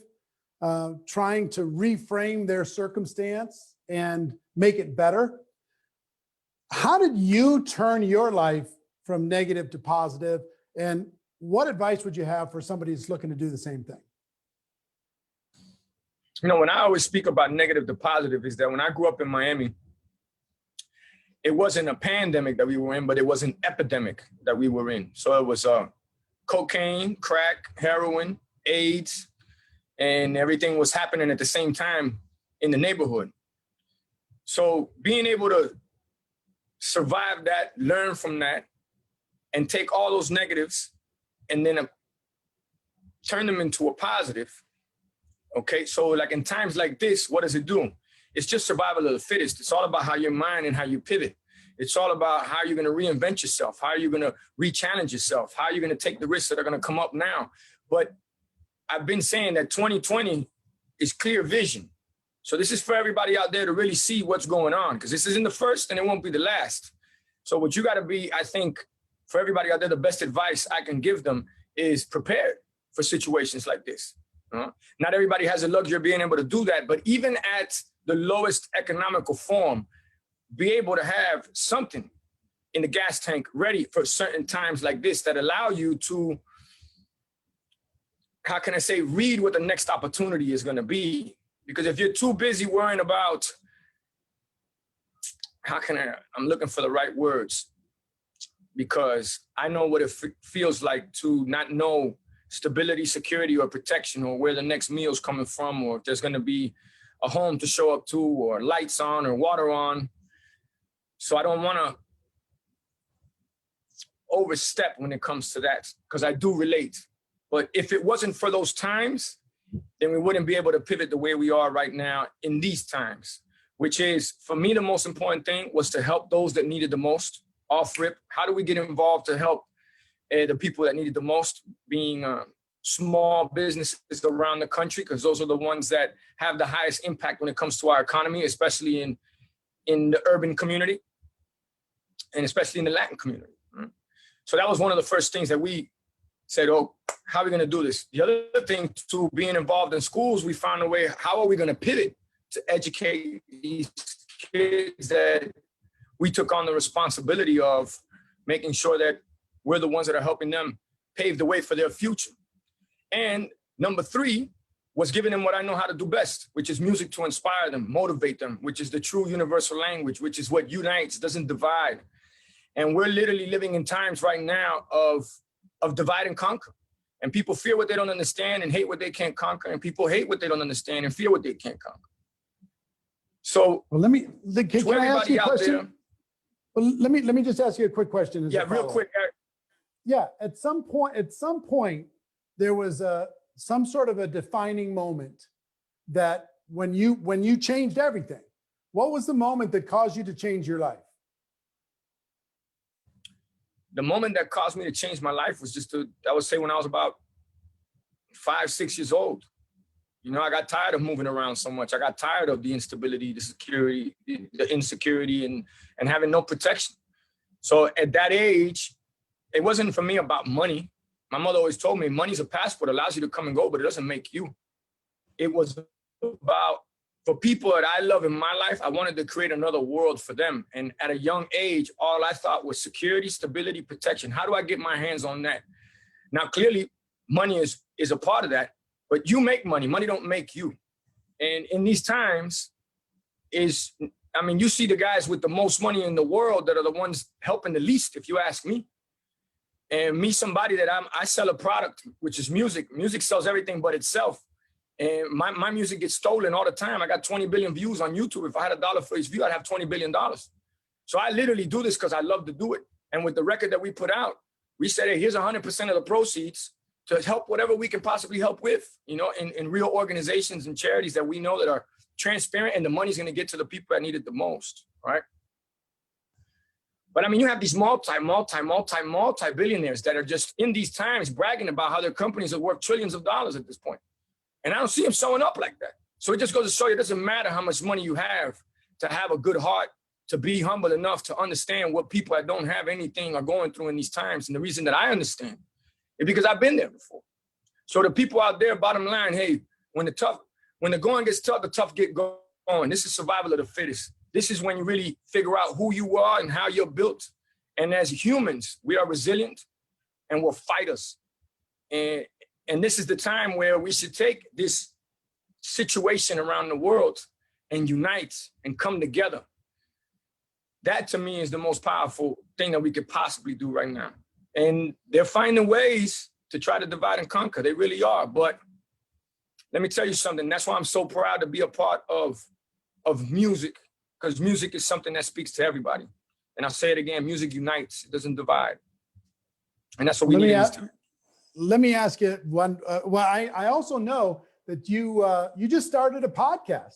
[SPEAKER 8] trying to reframe their circumstance and make it better. How did you turn your life from negative to positive? And what advice would you have for somebody who's looking to do the same thing?
[SPEAKER 19] You know, when I always speak about negative to positive is that when I grew up in Miami, it wasn't a pandemic that we were in, but it was an epidemic that we were in. So it was cocaine, crack, heroin, AIDS, and everything was happening at the same time in the neighborhood. So being able to survive that, learn from that, and take all those negatives and then turn them into a positive. Okay, so like in times like this, what does it do? It's just survival of the fittest. It's all about how your mind and how you pivot. It's all about how you're going to reinvent yourself, how you're going to re-challenge yourself, how you're going to take the risks that are going to come up now. But I've been saying that 2020 is clear vision. So this is for everybody out there to really see what's going on, because this isn't the first and it won't be the last. So what you got to be, I think, for everybody out there, the best advice I can give them is prepared for situations like this. Not everybody has the luxury of being able to do that, but even at the lowest economical form, be able to have something in the gas tank ready for certain times like this that allow you to, how can I say, read what the next opportunity is going to be. Because if you're too busy worrying about, I'm looking for the right words, because I know what it feels like to not know stability, security, or protection, or where the next meal's coming from, or if there's going to be a home to show up to, or lights on, or water on. So I don't want to overstep when it comes to that, because I do relate. But if it wasn't for those times, then we wouldn't be able to pivot the way we are right now in these times, which is, for me, the most important thing was to help those that needed the most off rip. How do we get involved to help the people that needed the most, being small businesses around the country, because those are the ones that have the highest impact when it comes to our economy, especially in the urban community and especially in the Latin community. So that was one of the first things that we said, oh, how are we going to do this? The other thing, to being involved in schools, we found a way, how are we going to pivot to educate these kids that we took on the responsibility of making sure that we're the ones that are helping them pave the way for their future. And number 3 was giving them what I know how to do best, which is music to inspire them, motivate them, which is the true universal language, which is what unites, doesn't divide. And we're literally living in times right now of divide and conquer. And people fear what they don't understand and hate what they can't conquer. And people hate what they don't understand and fear what they can't conquer. So,
[SPEAKER 8] well, can I ask you a question? Well, let me just ask you a quick question.
[SPEAKER 19] Yeah, real quick, Eric.
[SPEAKER 8] Yeah, at some point, there was some sort of a defining moment that when you changed everything. What was the moment that caused you to change your life?
[SPEAKER 19] The moment that caused me to change my life was I would say when I was about 5, 6 years old. You know, I got tired of moving around so much. I got tired of the instability, the security, the insecurity, and having no protection. So at that age, it wasn't for me about money. My mother always told me money's a passport, allows you to come and go, but it doesn't make you. It was about, for people that I love in my life, I wanted to create another world for them. And at a young age, all I thought was security, stability, protection. How do I get my hands on that? Now, clearly, money is a part of that, but you make money. Money don't make you. And in these times, you see the guys with the most money in the world that are the ones helping the least, if you ask me. And me, somebody that I sell a product, which is music. Music sells everything but itself. And my music gets stolen all the time. I got 20 billion views on YouTube. If I had $1 for each view, I'd have $20 billion. So I literally do this because I love to do it. And with the record that we put out, we said, hey, here's 100% of the proceeds to help whatever we can possibly help with, you know, in real organizations and charities that we know that are transparent, and the money's going to get to the people that need it the most, right? But I mean, you have these multi-billionaires that are just in these times bragging about how their companies are worth trillions of dollars at this point. And I don't see them showing up like that. So it just goes to show you, it doesn't matter how much money you have to have a good heart, to be humble enough to understand what people that don't have anything are going through in these times. And the reason that I understand is because I've been there before. So the people out there, bottom line, hey, when the going gets tough, the tough get going. This is survival of the fittest. This is when you really figure out who you are and how you're built. And as humans, we are resilient and we're fighters. And this is the time where we should take this situation around the world and unite and come together. That to me is the most powerful thing that we could possibly do right now. And they're finding ways to try to divide and conquer. They really are. But let me tell you something. That's why I'm so proud to be a part of music, because music is something that speaks to everybody. And I'll say it again, music unites, it doesn't divide. And that's what we need in this time.
[SPEAKER 8] Let me ask you one. I also know that you just started a podcast,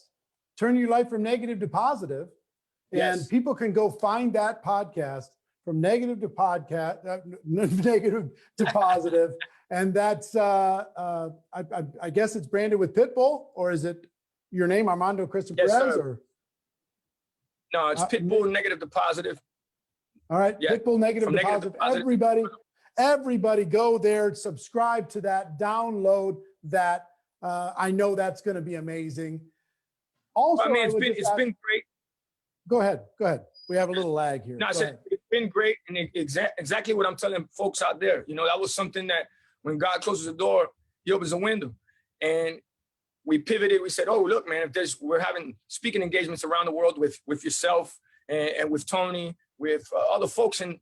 [SPEAKER 8] Turn Your Life from Negative to Positive. And people can go find that podcast from negative to podcast, negative to positive. And that's, I guess it's branded with Pitbull, or is it your name, Armando Christopher Perez? Or?
[SPEAKER 19] No, it's Pitbull negative to positive.
[SPEAKER 8] All right,
[SPEAKER 19] Yeah.
[SPEAKER 8] Pitbull negative to positive. Everybody go there, subscribe to that, download that. I know that's going to be amazing. Also,
[SPEAKER 19] I mean, it's been great.
[SPEAKER 8] Go ahead. We have a little lag here.
[SPEAKER 19] No, I said it's been great, and exactly what I'm telling folks out there. You know, that was something that when God closes the door, He opens a window, and we pivoted. We said, "Oh, look, man, we're having speaking engagements around the world with yourself and with Tony, with other folks, and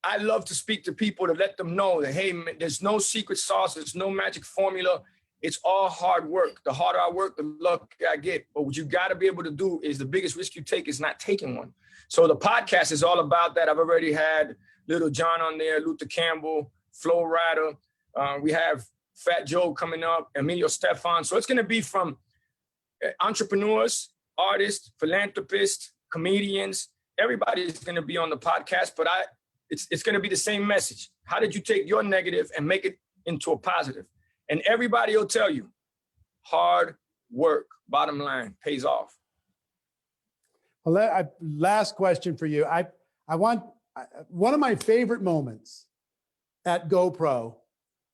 [SPEAKER 19] I love to speak to people to let them know that, hey, man, there's no secret sauce, there's no magic formula. It's all hard work. The harder I work, the luckier I get. But what you got to be able to do is the biggest risk you take is not taking one. So the podcast is all about that. I've already had Little John on there, Luther Campbell, Flo Rida. We have Fat Joe coming up, Emilio Stefan. So it's going to be from entrepreneurs, artists, philanthropists, comedians. Everybody is going to be on the podcast, but it's going to be the same message. How did you take your negative and make it into a positive? And everybody will tell you, hard work, bottom line, pays off.
[SPEAKER 8] Well, last question for you. I want one of my favorite moments at GoPro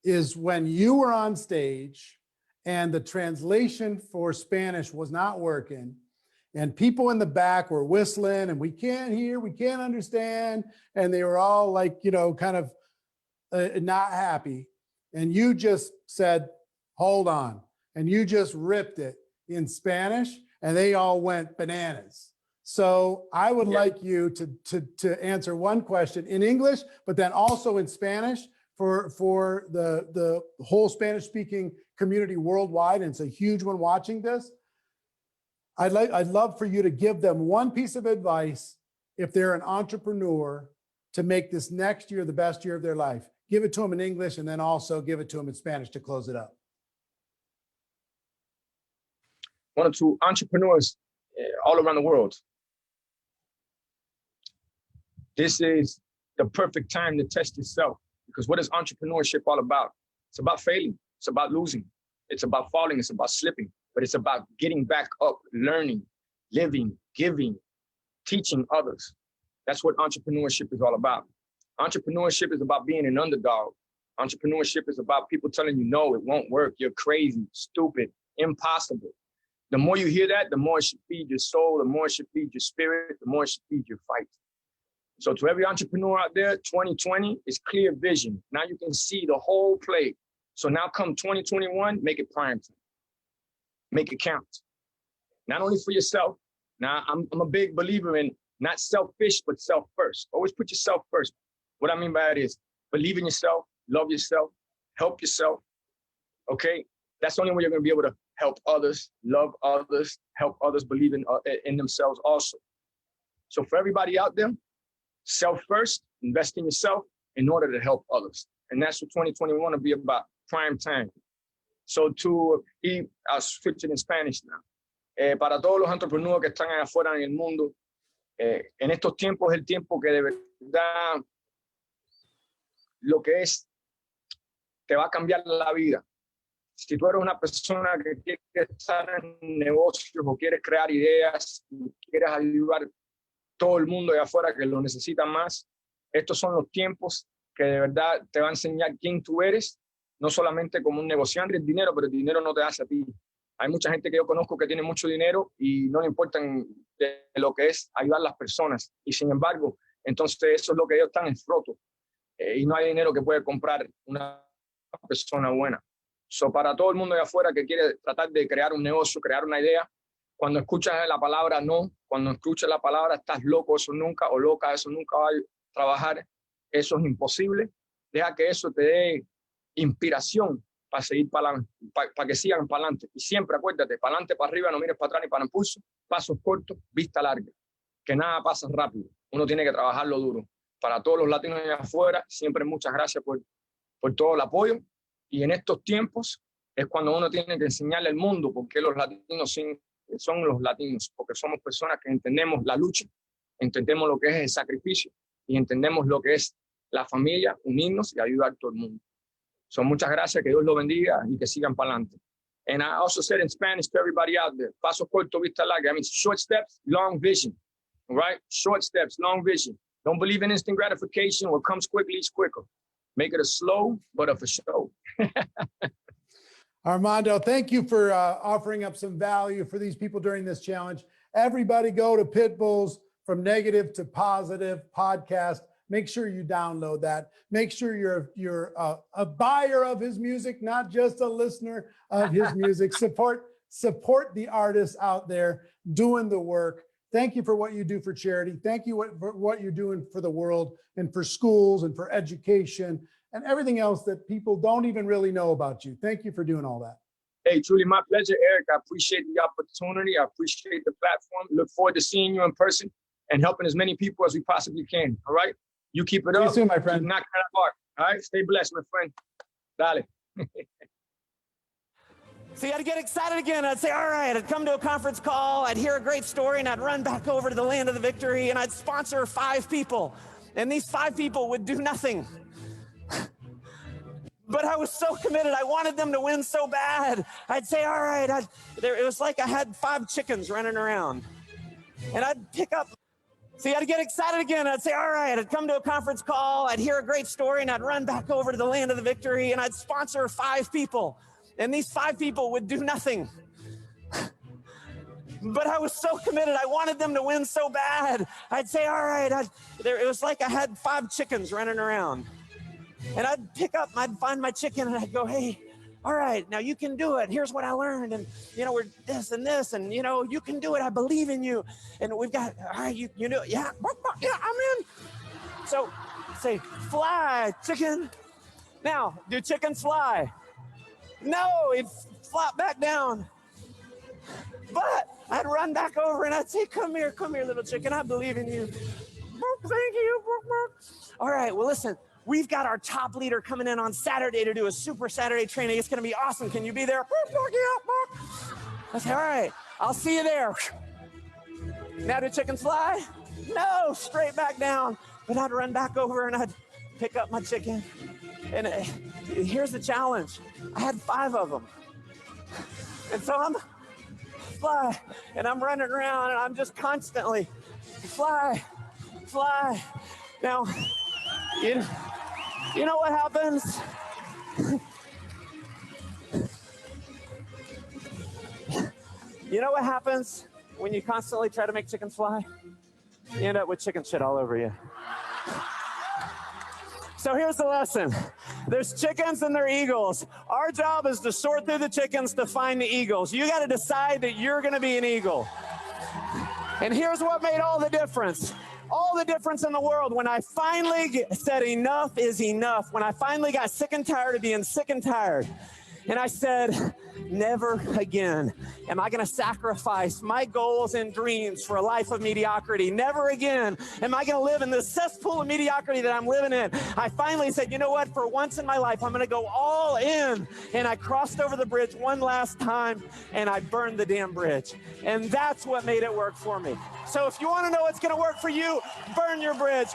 [SPEAKER 8] is when you were on stage and the translation for Spanish was not working, and people in the back were whistling, and we can't hear, we can't understand, and they were all like, you know, kind of not happy. And you just said, hold on. And you just ripped it in Spanish, and they all went bananas. So I would like you to answer one question in English, but then also in Spanish for the whole Spanish speaking community worldwide. And it's a huge one watching this. I'd love for you to give them one piece of advice if they're an entrepreneur to make this next year the best year of their life. Give it to them in English, and then also give it to them in Spanish to close it up.
[SPEAKER 19] One or two entrepreneurs all around the world. This is the perfect time to test yourself, because what is entrepreneurship all about? It's about failing. It's about losing. It's about falling. It's about slipping, but it's about getting back up, learning, living, giving, teaching others. That's what entrepreneurship is all about. Entrepreneurship is about being an underdog. Entrepreneurship is about people telling you, no, it won't work. You're crazy, stupid, impossible. The more you hear that, the more it should feed your soul, the more it should feed your spirit, the more it should feed your fight. So to every entrepreneur out there, 2020 is clear vision. Now you can see the whole play. So now come 2021, make it prime time. Make it count. Not only for yourself. Now I'm a big believer in not selfish, but self first. Always put yourself first. What I mean by that is believe in yourself, love yourself, help yourself, okay? That's the only way you're gonna be able to help others, love others, help others believe in themselves also. So for everybody out there, self first, invest in yourself in order to help others. And that's what 2021 will be about, prime time. So I'll switch it in Spanish now. Para todos los entrepreneurs que están allá afuera en el mundo, en estos tiempos es el tiempo que de verdad lo que es, te va a cambiar la vida. Si tú eres una persona que quiere estar en negocios o quieres crear ideas, quieres ayudar a todo el mundo de afuera que lo necesita más, estos son los tiempos que de verdad te va a enseñar quién tú eres, no solamente como un negociante del dinero, pero el dinero no te hace a ti. Hay mucha gente que yo conozco que tiene mucho dinero y no le importan de lo que es ayudar a las personas. Y sin embargo, entonces eso es lo que ellos están en froto. Y no hay dinero que puede comprar una persona buena. So, para todo el mundo de afuera que quiere tratar de crear un negocio, crear una idea, cuando escuchas la palabra no, cuando escuchas la palabra estás loco, eso nunca, o loca, eso nunca va a trabajar, eso es imposible. Deja que eso te dé inspiración para seguir para que sigan para adelante. Y siempre acuérdate, para adelante, para arriba, no mires para atrás ni para impulso, pasos cortos, vista larga, que nada pasa rápido. Uno tiene que trabajarlo duro. Para todos los latinos de afuera, siempre muchas gracias por todo el apoyo. Y en estos tiempos es cuando uno tiene que enseñarle al mundo por qué los latinos son los latinos, porque somos personas que entendemos la lucha, entendemos lo que es el sacrificio y entendemos lo que es la familia, unirnos y ayudar a todo el mundo. So, muchas gracias, que Dios los bendiga y que sigan para adelante. And I also said in Spanish to everybody out there, paso corto, vista larga. I mean, short steps, long vision, all right? Short steps, long vision. Don't believe in instant gratification. What comes quickly is quicker. Make it a slow, but a for show.
[SPEAKER 8] Armando, thank you for offering up some value for these people during this challenge. Everybody go to Pitbull's From Negative to Positive podcast. Make sure you download that. Make sure you're a buyer of his music, not just a listener of his music. Support the artists out there doing the work. Thank you for what you do for charity. Thank you for what you're doing for the world and for schools and for education and everything else that people don't even really know about you. Thank you for doing all that.
[SPEAKER 19] Hey, truly my pleasure, Eric. I appreciate the opportunity. I appreciate the platform. Look forward to seeing you in person and helping as many people as we possibly can. All right? You keep it up.
[SPEAKER 8] See you soon, my friend.
[SPEAKER 19] Keep knocking it apart. All right? Stay blessed, my friend. Dale.
[SPEAKER 9] See, I'd get excited again. I'd say, all right, I'd come to a conference call, I'd hear a great story, and I'd run back over to the land of the victory, and I'd sponsor 5 people. And these 5 people would do nothing. But I was so committed. I wanted them to win so bad. I'd say, all right, it was like I had 5 chickens running around. And I'd pick up. See, I'd get excited again. I'd say, all right, I'd come to a conference call, I'd hear a great story, and I'd run back over to the land of the victory, and I'd sponsor 5 people. And these 5 people would do nothing. But I was so committed. I wanted them to win so bad. I'd say, all right, it was like I had 5 chickens running around. And I'd pick up, I'd find my chicken, and I'd go, hey, all right, now you can do it. Here's what I learned. And, we're this and this. And, you can do it. I believe in you. And we've got, all right, you know, yeah, I'm in. So say, fly, chicken. Now, do chickens fly? No, it'd flop back down. But I'd run back over and I'd say, come here, little chicken. I believe in you. Thank you. All right, well, listen. We've got our top leader coming in on Saturday to do a Super Saturday training. It's going to be awesome. Can you be there? I say, all right, I'll see you there. Now do chickens fly? No, straight back down. But I'd run back over and I'd pick up my chicken. And here's the challenge. I had 5 of them. And so I'm fly, and I'm running around, and I'm just constantly fly. Now, you know what happens? You know what happens when you constantly try to make chickens fly? You end up with chicken shit all over you. So here's the lesson. There's chickens and there are eagles. Our job is to sort through the chickens to find the eagles. You got to decide that you're going to be an eagle. And here's what made all the difference. All the difference in the world. When I finally said enough is enough, when I finally got sick and tired of being sick and tired, and I said, never again am I going to sacrifice my goals and dreams for a life of mediocrity. Never again am I going to live in the cesspool of mediocrity that I'm living in. I finally said, you know what? For once in my life, I'm going to go all in. And I crossed over the bridge one last time, and I burned the damn bridge. And that's what made it work for me. So if you want to know what's going to work for you, burn your bridge.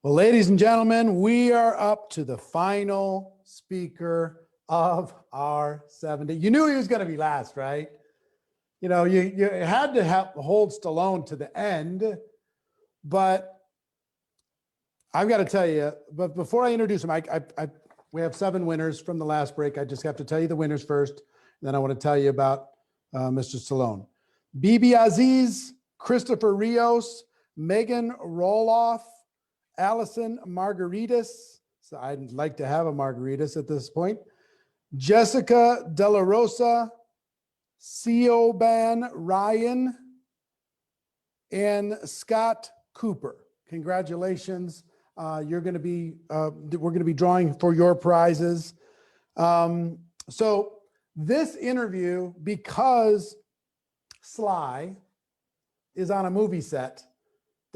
[SPEAKER 8] Well, ladies and gentlemen, we are up to the final speaker of our 70. You knew he was going to be last, right? You had to hold Stallone to the end, but I've got to tell you, but before I introduce him, we have 7 winners from the last break. I just have to tell you the winners first, and then I want to tell you about Mr. Stallone. Bibi Aziz, Christopher Rios, Megan Roloff, Allison Margaritas. So I'd like to have a Margaritas at this point. Jessica De La Rosa, Siobhan Ryan, and Scott Cooper. Congratulations. We're going to be drawing for your prizes. So this interview, because Sly is on a movie set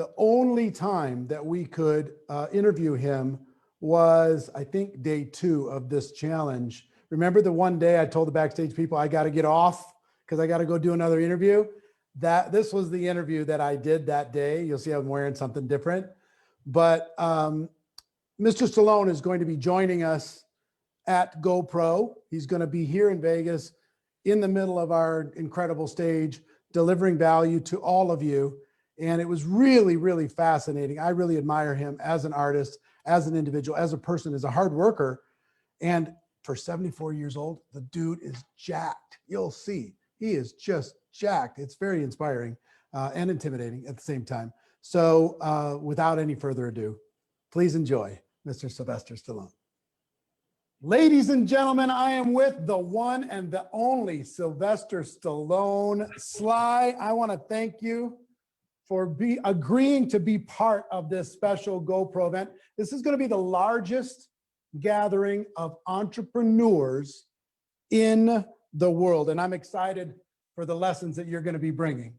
[SPEAKER 8] The only time that we could interview him was, I think, day 2 of this challenge. Remember the one day I told the backstage people I got to get off because I got to go do another interview? This was the interview that I did that day. You'll see I'm wearing something different. But Mr. Stallone is going to be joining us at GoPro. He's going to be here in Vegas in the middle of our incredible stage, delivering value to all of you. And it was really, really fascinating. I really admire him as an artist, as an individual, as a person, as a hard worker. And for 74 years old, the dude is jacked. You'll see. He is just jacked. It's very inspiring and intimidating at the same time. So without any further ado, please enjoy Mr. Sylvester Stallone. Ladies and gentlemen, I am with the one and the only Sylvester Stallone. Sly, I want to thank you for agreeing to be part of this special GoPro event. This is going to be the largest gathering of entrepreneurs in the world, and I'm excited for the lessons that you're going to be bringing.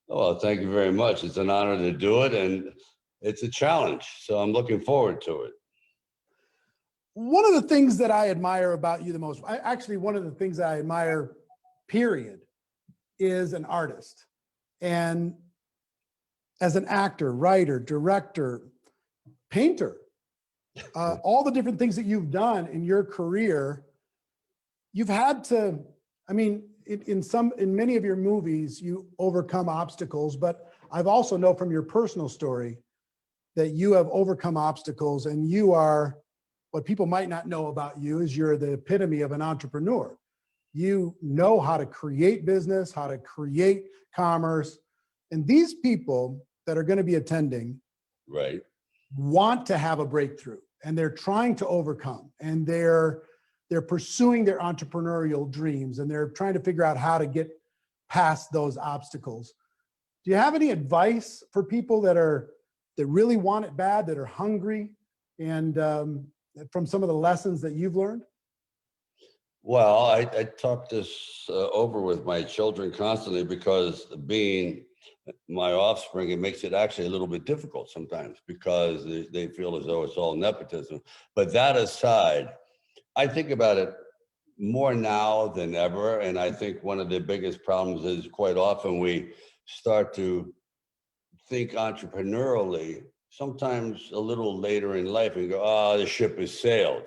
[SPEAKER 10] Well, thank you very much. It's an honor to do it, and it's a challenge, so I'm looking forward to it.
[SPEAKER 8] One of the things that I admire about you the most, one of the things I admire, period, is an artist. And as an actor, writer, director, painter, all the different things that you've done in your career, you've had to, I mean, in many of your movies, you overcome obstacles, but I've also know from your personal story that you have overcome obstacles, and you are, what people might not know about you is you're the epitome of an entrepreneur. You know how to create business, how to create commerce. And these people that are going to be attending,
[SPEAKER 10] right,
[SPEAKER 8] want to have a breakthrough, and they're trying to overcome, and they're pursuing their entrepreneurial dreams, and they're trying to figure out how to get past those obstacles. Do you have any advice for people that really want it bad, that are hungry, and from some of the lessons that you've learned?
[SPEAKER 10] Well, I talk this over with my children constantly, because being my offspring, it makes it actually a little bit difficult sometimes, because they feel as though it's all nepotism. But that aside, I think about it more now than ever. And I think one of the biggest problems is quite often we start to think entrepreneurially, sometimes a little later in life, and go, oh, the ship has sailed.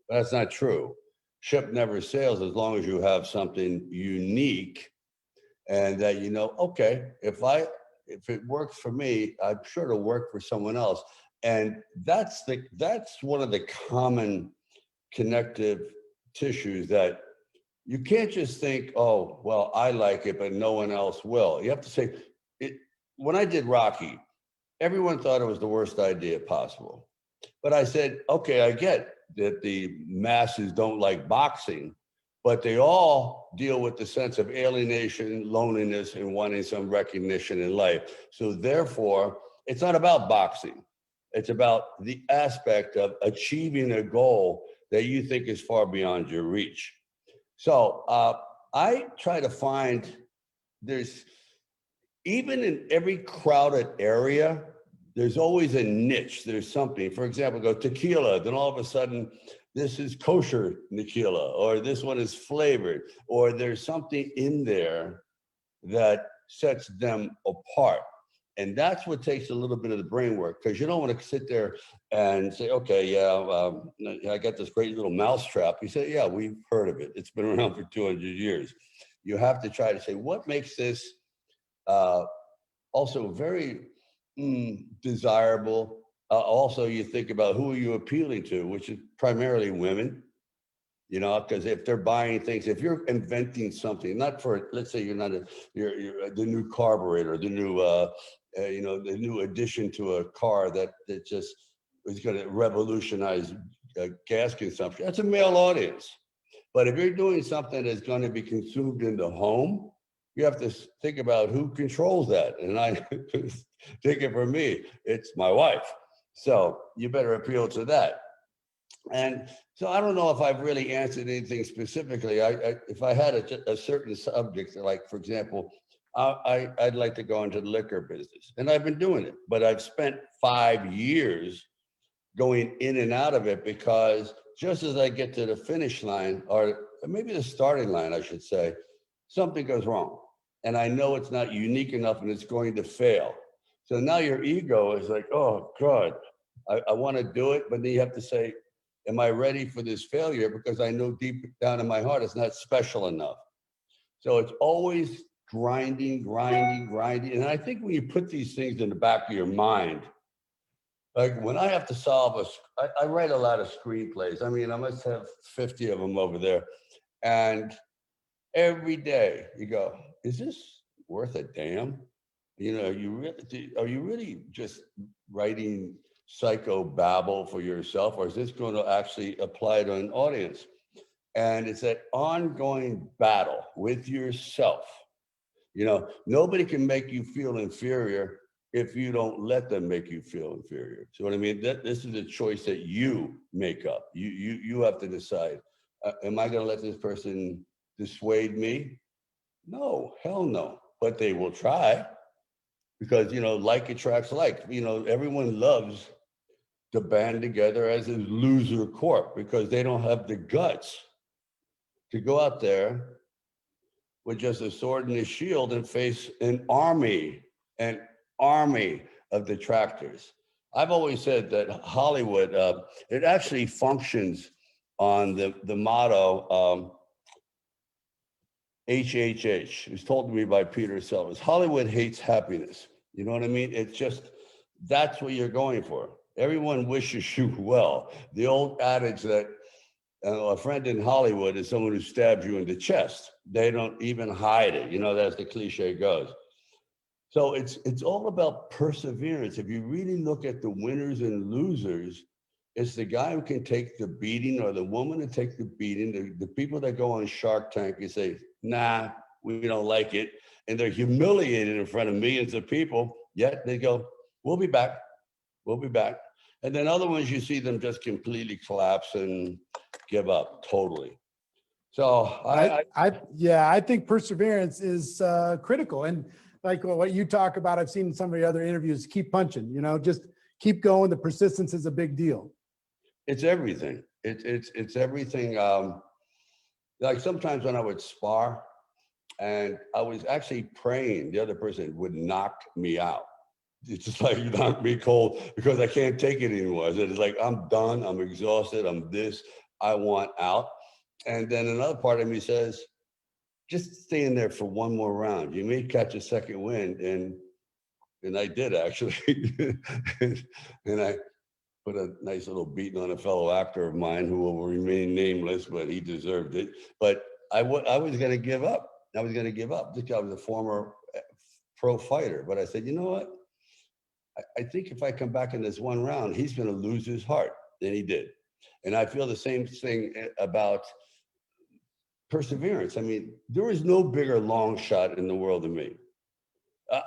[SPEAKER 10] But that's not true. Ship never sails as long as you have something unique, and that, you know, okay, if it works for me, I'm sure it'll work for someone else. And that's one of the common connective tissues, that you can't just think, oh, well, I like it, but no one else will. You have to say, when I did Rocky, everyone thought it was the worst idea possible. But I said, okay, I get that the masses don't like boxing, but they all deal with the sense of alienation, loneliness, and wanting some recognition in life. So therefore, it's not about boxing. It's about the aspect of achieving a goal that you think is far beyond your reach. So I try to find, even in every crowded area, there's always a niche. There's something. For example, go tequila, then all of a sudden, this is kosher tequila, or this one is flavored, or there's something in there that sets them apart. And that's what takes a little bit of the brain work, because you don't want to sit there and say, okay, yeah, I got this great little mousetrap. You say, yeah, we've heard of it. It's been around for 200 years. You have to try to say, what makes this also very desirable? Also, you think about who are you appealing to, which is primarily women, you know, because if they're buying things, if you're inventing something, not for, let's say you're the new carburetor, the new, the new addition to a car that just is going to revolutionize gas consumption. That's a male audience. But if you're doing something that's going to be consumed in the home, you have to think about who controls that. And I think it for me, it's my wife. So you better appeal to that. And so I don't know if I've really answered anything specifically. If I had a certain subject, like, for example, I'd like to go into the liquor business. And I've been doing it, but I've spent 5 years going in and out of it because just as I get to the finish line, or maybe the starting line, I should say, something goes wrong. And I know it's not unique enough and it's going to fail. So now your ego is like, oh God, I want to do it. But then you have to say, am I ready for this failure? Because I know deep down in my heart, it's not special enough. So it's always grinding. And I think when you put these things in the back of your mind, like when I have to solve I write a lot of screenplays. I mean, I must have 50 of them over there. And every day you go, is this worth a damn? You know, are you really just writing psycho babble for yourself, or is this going to actually apply to an audience? And it's an ongoing battle with yourself. You know, nobody can make you feel inferior if you don't let them make you feel inferior. So what I mean, this is a choice that you make up. You have to decide, am I going to let this person dissuade me? No, hell no. But they will try, because, you know, like attracts like. You know, everyone loves to band together as a loser corp because they don't have the guts to go out there with just a sword and a shield and face an army of detractors. I've always said that Hollywood, it actually functions on the motto, HHH. It was told to me by Peter Sellers. Hollywood hates happiness. You know what I mean? It's just, that's what you're going for. Everyone wishes you well. The old adage that a friend in Hollywood is someone who stabs you in the chest. They don't even hide it. You know, that's the cliche goes. So it's all about perseverance. If you really look at the winners and losers, it's the guy who can take the beating, or the woman to take the beating. The people that go on Shark Tank and say, nah, we don't like it. And they're humiliated in front of millions of people, yet they go, we'll be back. We'll be back. And then other ones, you see them just completely collapse and give up totally. So
[SPEAKER 8] I think perseverance is critical. And like what you talk about, I've seen in some of the other interviews, keep punching, you know, just keep going. The persistence is a big deal.
[SPEAKER 10] It's everything. It's everything. Like sometimes when I would spar and I was actually praying the other person would knock me out. It's just like, knock me cold because I can't take it anymore. It's like, I'm done. I'm exhausted. I'm this. I want out. And then another part of me says, just stay in there for one more round. You may catch a second wind. And I did actually. And I put a nice little beating on a fellow actor of mine who will remain nameless, but he deserved it. But I was going to give up. I was going to give up. This guy was a former pro fighter. But I said, you know what? I think if I come back in this one round, he's going to lose his heart. And he did. And I feel the same thing about perseverance. I mean, there is no bigger long shot in the world than me.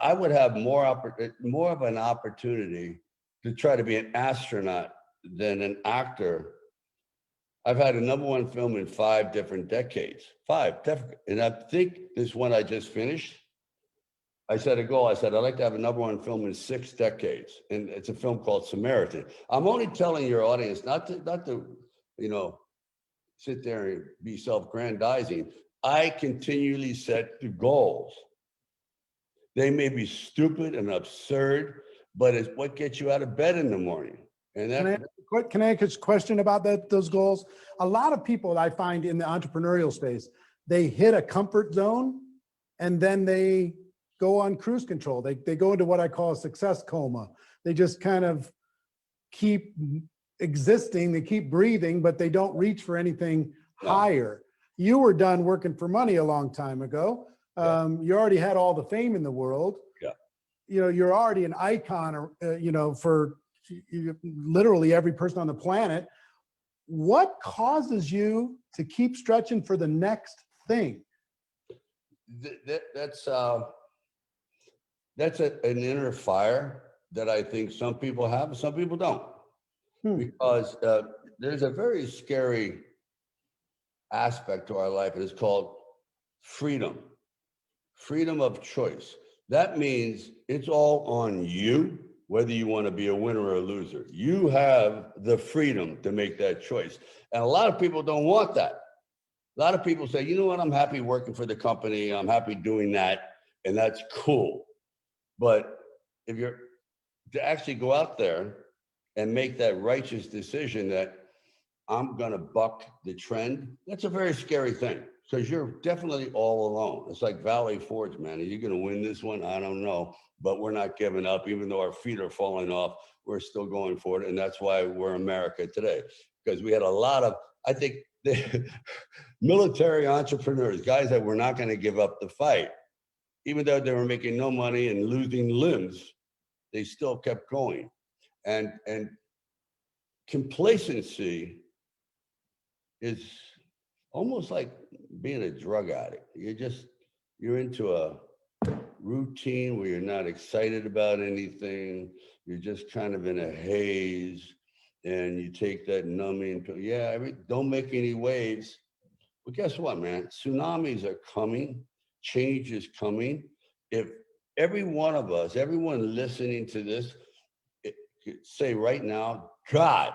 [SPEAKER 10] I would have more of an opportunity to try to be an astronaut than an actor. I've had a #1 film in 5 different decades, 5 different. And I think this one I just finished, I set a goal. I said, I'd like to have a #1 film in 6 decades. And it's a film called Samaritan. I'm only telling your audience not to, you know, sit there and be self-grandizing. I continually set the goals. They may be stupid and absurd, but it's what gets you out of bed in the morning. And that.
[SPEAKER 8] Can I ask a question about those goals? A lot of people I find in the entrepreneurial space, they hit a comfort zone and then they go on cruise control. They go into what I call a success coma. They just kind of keep existing, they keep breathing, but they don't reach for anything higher. You were done working for money a long time ago. You already had all the fame in the world.
[SPEAKER 10] Yeah.
[SPEAKER 8] You know, you're already an icon, you know, for literally every person on the planet. What causes you to keep stretching for the next thing?
[SPEAKER 10] That's an inner fire that I think some people have, some people don't. Because there's a very scary aspect to our life, and it's called freedom. freedom of choice. That means it's all on you, whether you want to be a winner or a loser. You have the freedom to make that choice. And a lot of people don't want that. A lot of people say, you know what, I'm happy working for the company. I'm happy doing that. And that's cool. But if you're to actually go out there and make that righteous decision that I'm going to buck the trend, that's a very scary thing because you're definitely all alone. It's like Valley Forge, man. Are you going to win this one? I don't know. But we're not giving up. Even though our feet are falling off, we're still going for it. And that's why we're America today. Because we had a lot of, I think, the military entrepreneurs, guys that were not going to give up the fight. Even though they were making no money and losing limbs, they still kept going. And complacency is almost like being a drug addict. You're into a routine where you're not excited about anything. You're just kind of in a haze, and you take that numbing pill. Yeah, don't make any waves. But guess what, man? Tsunamis are coming. Change is coming. If every one of us, everyone listening to this, say right now, God,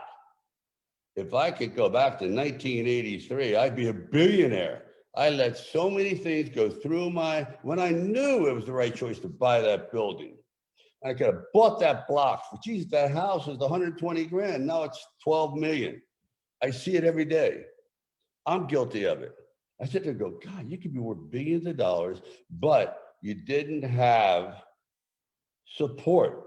[SPEAKER 10] if I could go back to 1983, I'd be a billionaire. I let so many things go through when I knew it was the right choice to buy that building. I could have bought that block. Geez, that house was 120 grand. Now it's 12 million. I see it every day. I'm guilty of it. I sit there and go, God, you could be worth billions of dollars, but you didn't have support.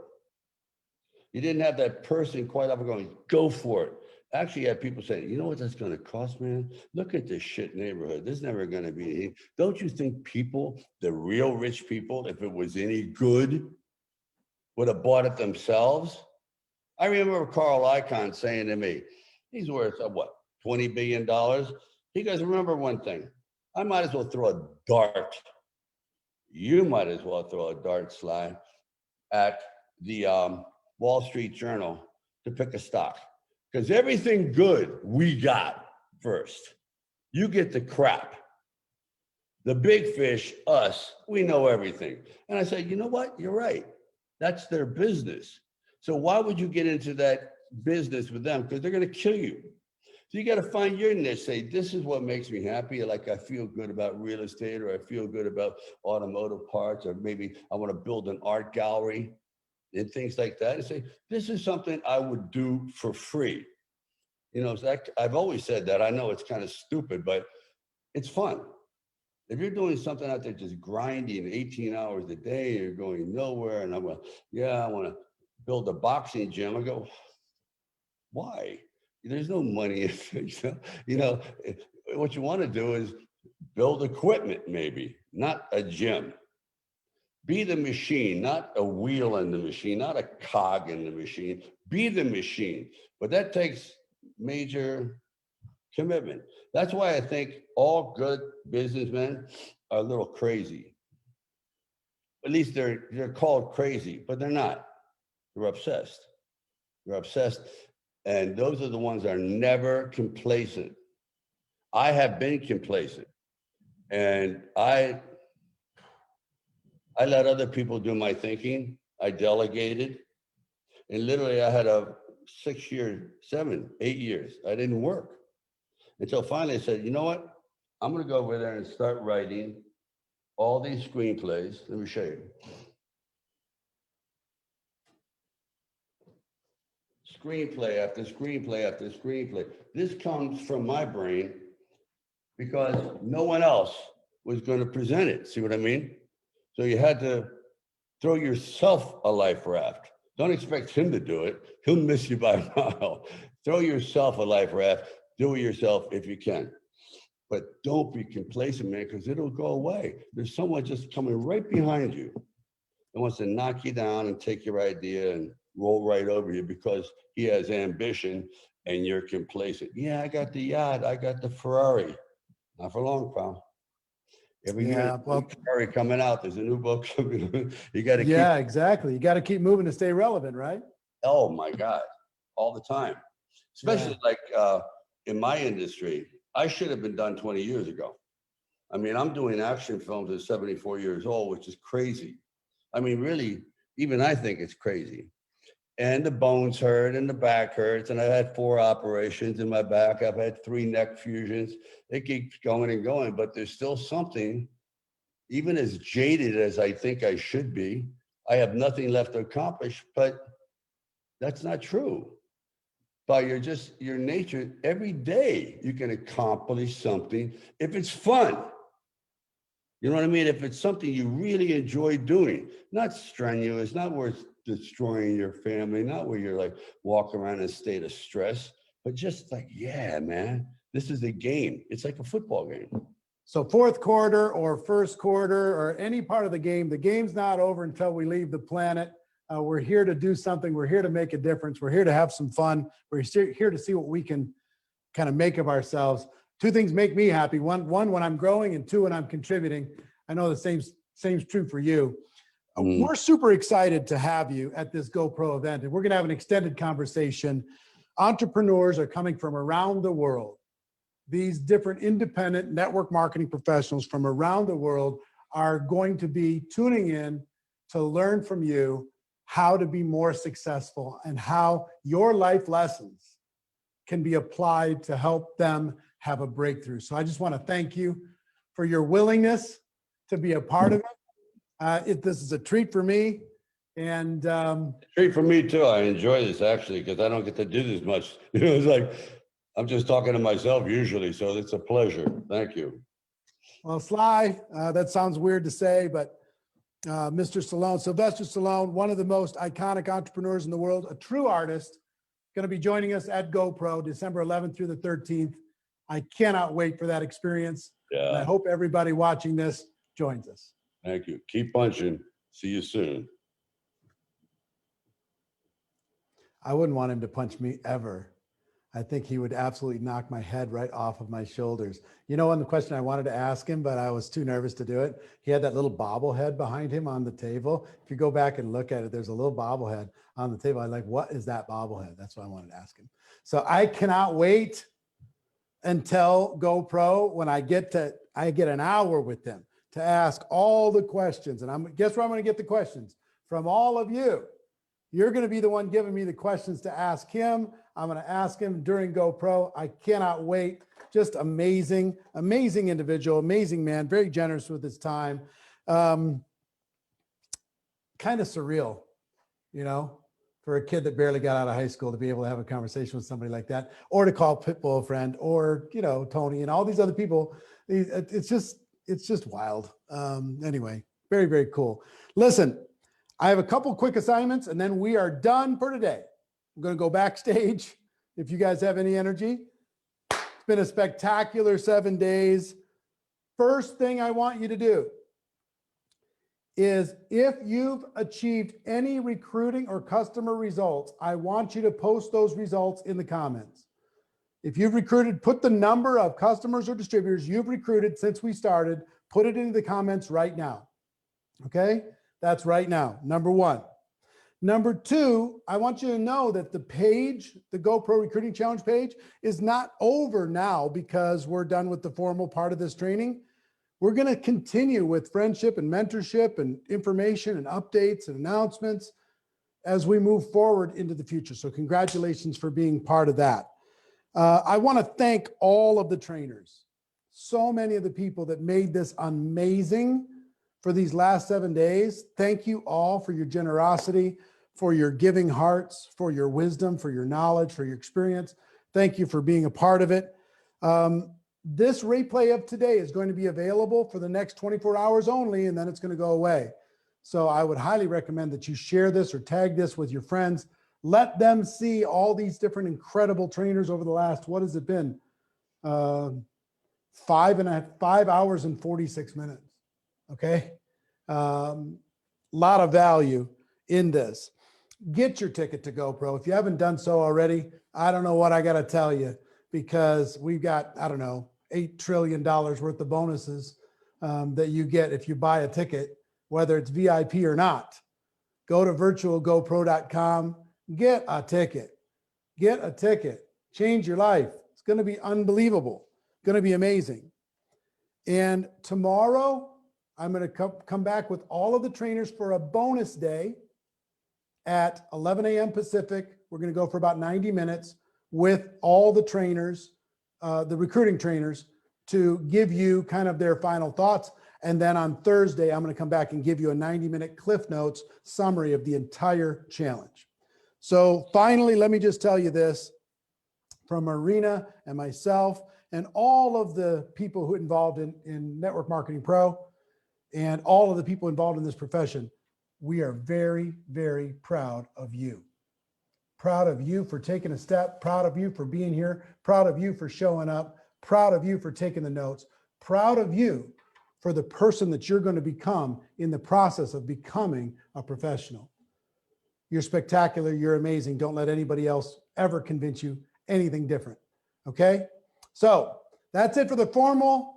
[SPEAKER 10] You didn't have that person quite often going, go for it. Actually, you had people saying, you know what that's going to cost, man? Look at this shit neighborhood. There's never going to be any. Don't you think people, the real rich people, if it was any good, would have bought it themselves? I remember Carl Icahn saying to me, he's worth, what, $20 billion? He goes, remember one thing, I might as well throw a dart. You might as well throw a dart, Sly, at the Wall Street Journal to pick a stock. Because everything good we got first. You get the crap. The big fish, us, we know everything. And I said, you know what? You're right. That's their business. So why would you get into that business with them? Because they're going to kill you. So you got to find your niche. Say, this is what makes me happy. Like I feel good about real estate, or I feel good about automotive parts, or maybe I want to build an art gallery and things like that. And say, this is something I would do for free. You know, I've always said that. I know it's kind of stupid, but it's fun. If you're doing something out there just grinding 18 hours a day, you're going nowhere, and I'm like, yeah, I want to build a boxing gym. I go, why? There's no money in it. You know, what you want to do is build equipment, maybe, not a gym. Be the machine, not a wheel in the machine, not a cog in the machine. Be the machine. But that takes major commitment. That's why I think all good businessmen are a little crazy. At least they're called crazy, but they're not. They're obsessed. They're obsessed. And those are the ones that are never complacent. I have been complacent. And I let other people do my thinking. I delegated. And literally I had a 8 years, I didn't work. Until finally I said, you know what? I'm gonna go over there and start writing all these screenplays. Let me show you. Screenplay after screenplay after screenplay. This comes from my brain because no one else was gonna present it. See what I mean? So you had to throw yourself a life raft. Don't expect him to do it. He'll miss you by a mile. Throw yourself a life raft. Do it yourself if you can. But don't be complacent, man, because it'll go away. There's someone just coming right behind you and wants to knock you down and take your idea and roll right over you because he has ambition and you're complacent. Yeah, I got the yacht. I got the Ferrari. Not for long, pal. Every year, Ferrari coming out. There's a new book coming. You got to keep.
[SPEAKER 8] Yeah, exactly. You got to keep moving to stay relevant, right?
[SPEAKER 10] Oh my God, all the time. Especially like in my industry, I should have been done 20 years ago. I mean, I'm doing action films at 74 years old, which is crazy. I mean, really, even I think it's crazy. And the bones hurt and the back hurts. And I had 4 operations in my back. I've had 3 neck fusions. It keeps going and going, but there's still something, even as jaded as I think I should be, I have nothing left to accomplish, but that's not true. By your nature, every day you can accomplish something if it's fun. You know what I mean? If it's something you really enjoy doing, not strenuous, not worth destroying your family, not where you're like walking around in a state of stress, but just like, yeah, man, this is a game. It's like a football game.
[SPEAKER 8] So fourth quarter or first quarter or any part of the game's not over until we leave the planet. We're here to do something. We're here to make a difference. We're here to have some fun. We're here to see what we can kind of make of ourselves. 2 things make me happy. One, when I'm growing, and 2, when I'm contributing. I know the same's true for you. We're super excited to have you at this GoPro event, and we're going to have an extended conversation. Entrepreneurs are coming from around the world. These different independent network marketing professionals from around the world are going to be tuning in to learn from you how to be more successful and how your life lessons can be applied to help them have a breakthrough. So I just want to thank you for your willingness to be a part of it. This is a treat for me. And
[SPEAKER 10] treat for me too. I enjoy this actually, because I don't get to do this much. You know, it's like, I'm just talking to myself usually. So it's a pleasure. Thank you.
[SPEAKER 8] Well, Sly, that sounds weird to say, but Mr. Stallone, Sylvester Stallone, one of the most iconic entrepreneurs in the world, a true artist, going to be joining us at GoPro December 11th through the 13th. I cannot wait for that experience.
[SPEAKER 10] Yeah.
[SPEAKER 8] And I hope everybody watching this joins us.
[SPEAKER 10] Thank you. Keep punching. See you soon.
[SPEAKER 8] I wouldn't want him to punch me ever. I think he would absolutely knock my head right off of my shoulders. You know, one the question I wanted to ask him, but I was too nervous to do it. He had that little bobblehead behind him on the table. If you go back and look at it, there's a little bobblehead on the table. I'm like, what is that bobblehead? That's what I wanted to ask him. So I cannot wait until GoPro when I get an hour with them to ask all the questions. And guess where I'm going to get the questions? From all of you. You're going to be the one giving me the questions to ask him. I'm going to ask him during GoPro. I cannot wait. Just amazing, amazing individual, amazing man, very generous with his time. Kind of surreal, you know, for a kid that barely got out of high school to be able to have a conversation with somebody like that, or to call Pitbull a friend, or, you know, Tony and all these other people. It's just wild. Anyway, very, very cool. Listen, I have a couple quick assignments and then we are done for today. I'm going to go backstage if you guys have any energy. It's been a spectacular 7 days. First thing I want you to do is, if you've achieved any recruiting or customer results, I want you to post those results in the comments. If you've recruited, put the number of customers or distributors you've recruited since we started, put it into the comments right now. Okay? That's right now, number 1. Number 2, I want you to know that the page, the GoPro Recruiting Challenge page, is not over now because we're done with the formal part of this training. We're going to continue with friendship and mentorship and information and updates and announcements as we move forward into the future. So congratulations for being part of that. I want to thank all of the trainers, so many of the people that made this amazing for these last 7 days. Thank you all for your generosity, for your giving hearts, for your wisdom, for your knowledge, for your experience. Thank you for being a part of it. This replay of today is going to be available for the next 24 hours only, and then it's going to go away. So I would highly recommend that you share this or tag this with your friends. Let them see all these different incredible trainers over the last, what has it been? 5 hours and 46 minutes. Okay. Lot of value in this. Get your ticket to GoPro. If you haven't done so already, I don't know what I got to tell you, because we've got, I don't know, $8 trillion worth of bonuses that you get if you buy a ticket, whether it's VIP or not. Go to virtualgopro.com, get a ticket, change your life. It's going to be unbelievable, going to be amazing. And tomorrow, I'm going to come back with all of the trainers for a bonus day at 11 a.m. Pacific. We're going to go for about 90 minutes with all the trainers, the recruiting trainers, to give you kind of their final thoughts. And then on Thursday, I'm going to come back and give you a 90-minute Cliff Notes summary of the entire challenge. So finally, let me just tell you this from Marina and myself and all of the people who are involved in Network Marketing Pro and all of the people involved in this profession. We are very, very proud of you. Proud of you for taking a step, proud of you for being here, proud of you for showing up, proud of you for taking the notes, proud of you for the person that you're going to become in the process of becoming a professional. You're spectacular. You're amazing. Don't let anybody else ever convince you anything different. Okay? So that's it for the formal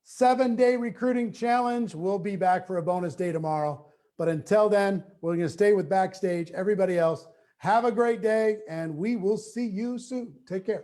[SPEAKER 8] 7-day recruiting challenge. We'll be back for a bonus day tomorrow. But until then, we're going to stay with Backstage. Everybody else, have a great day, and we will see you soon. Take care.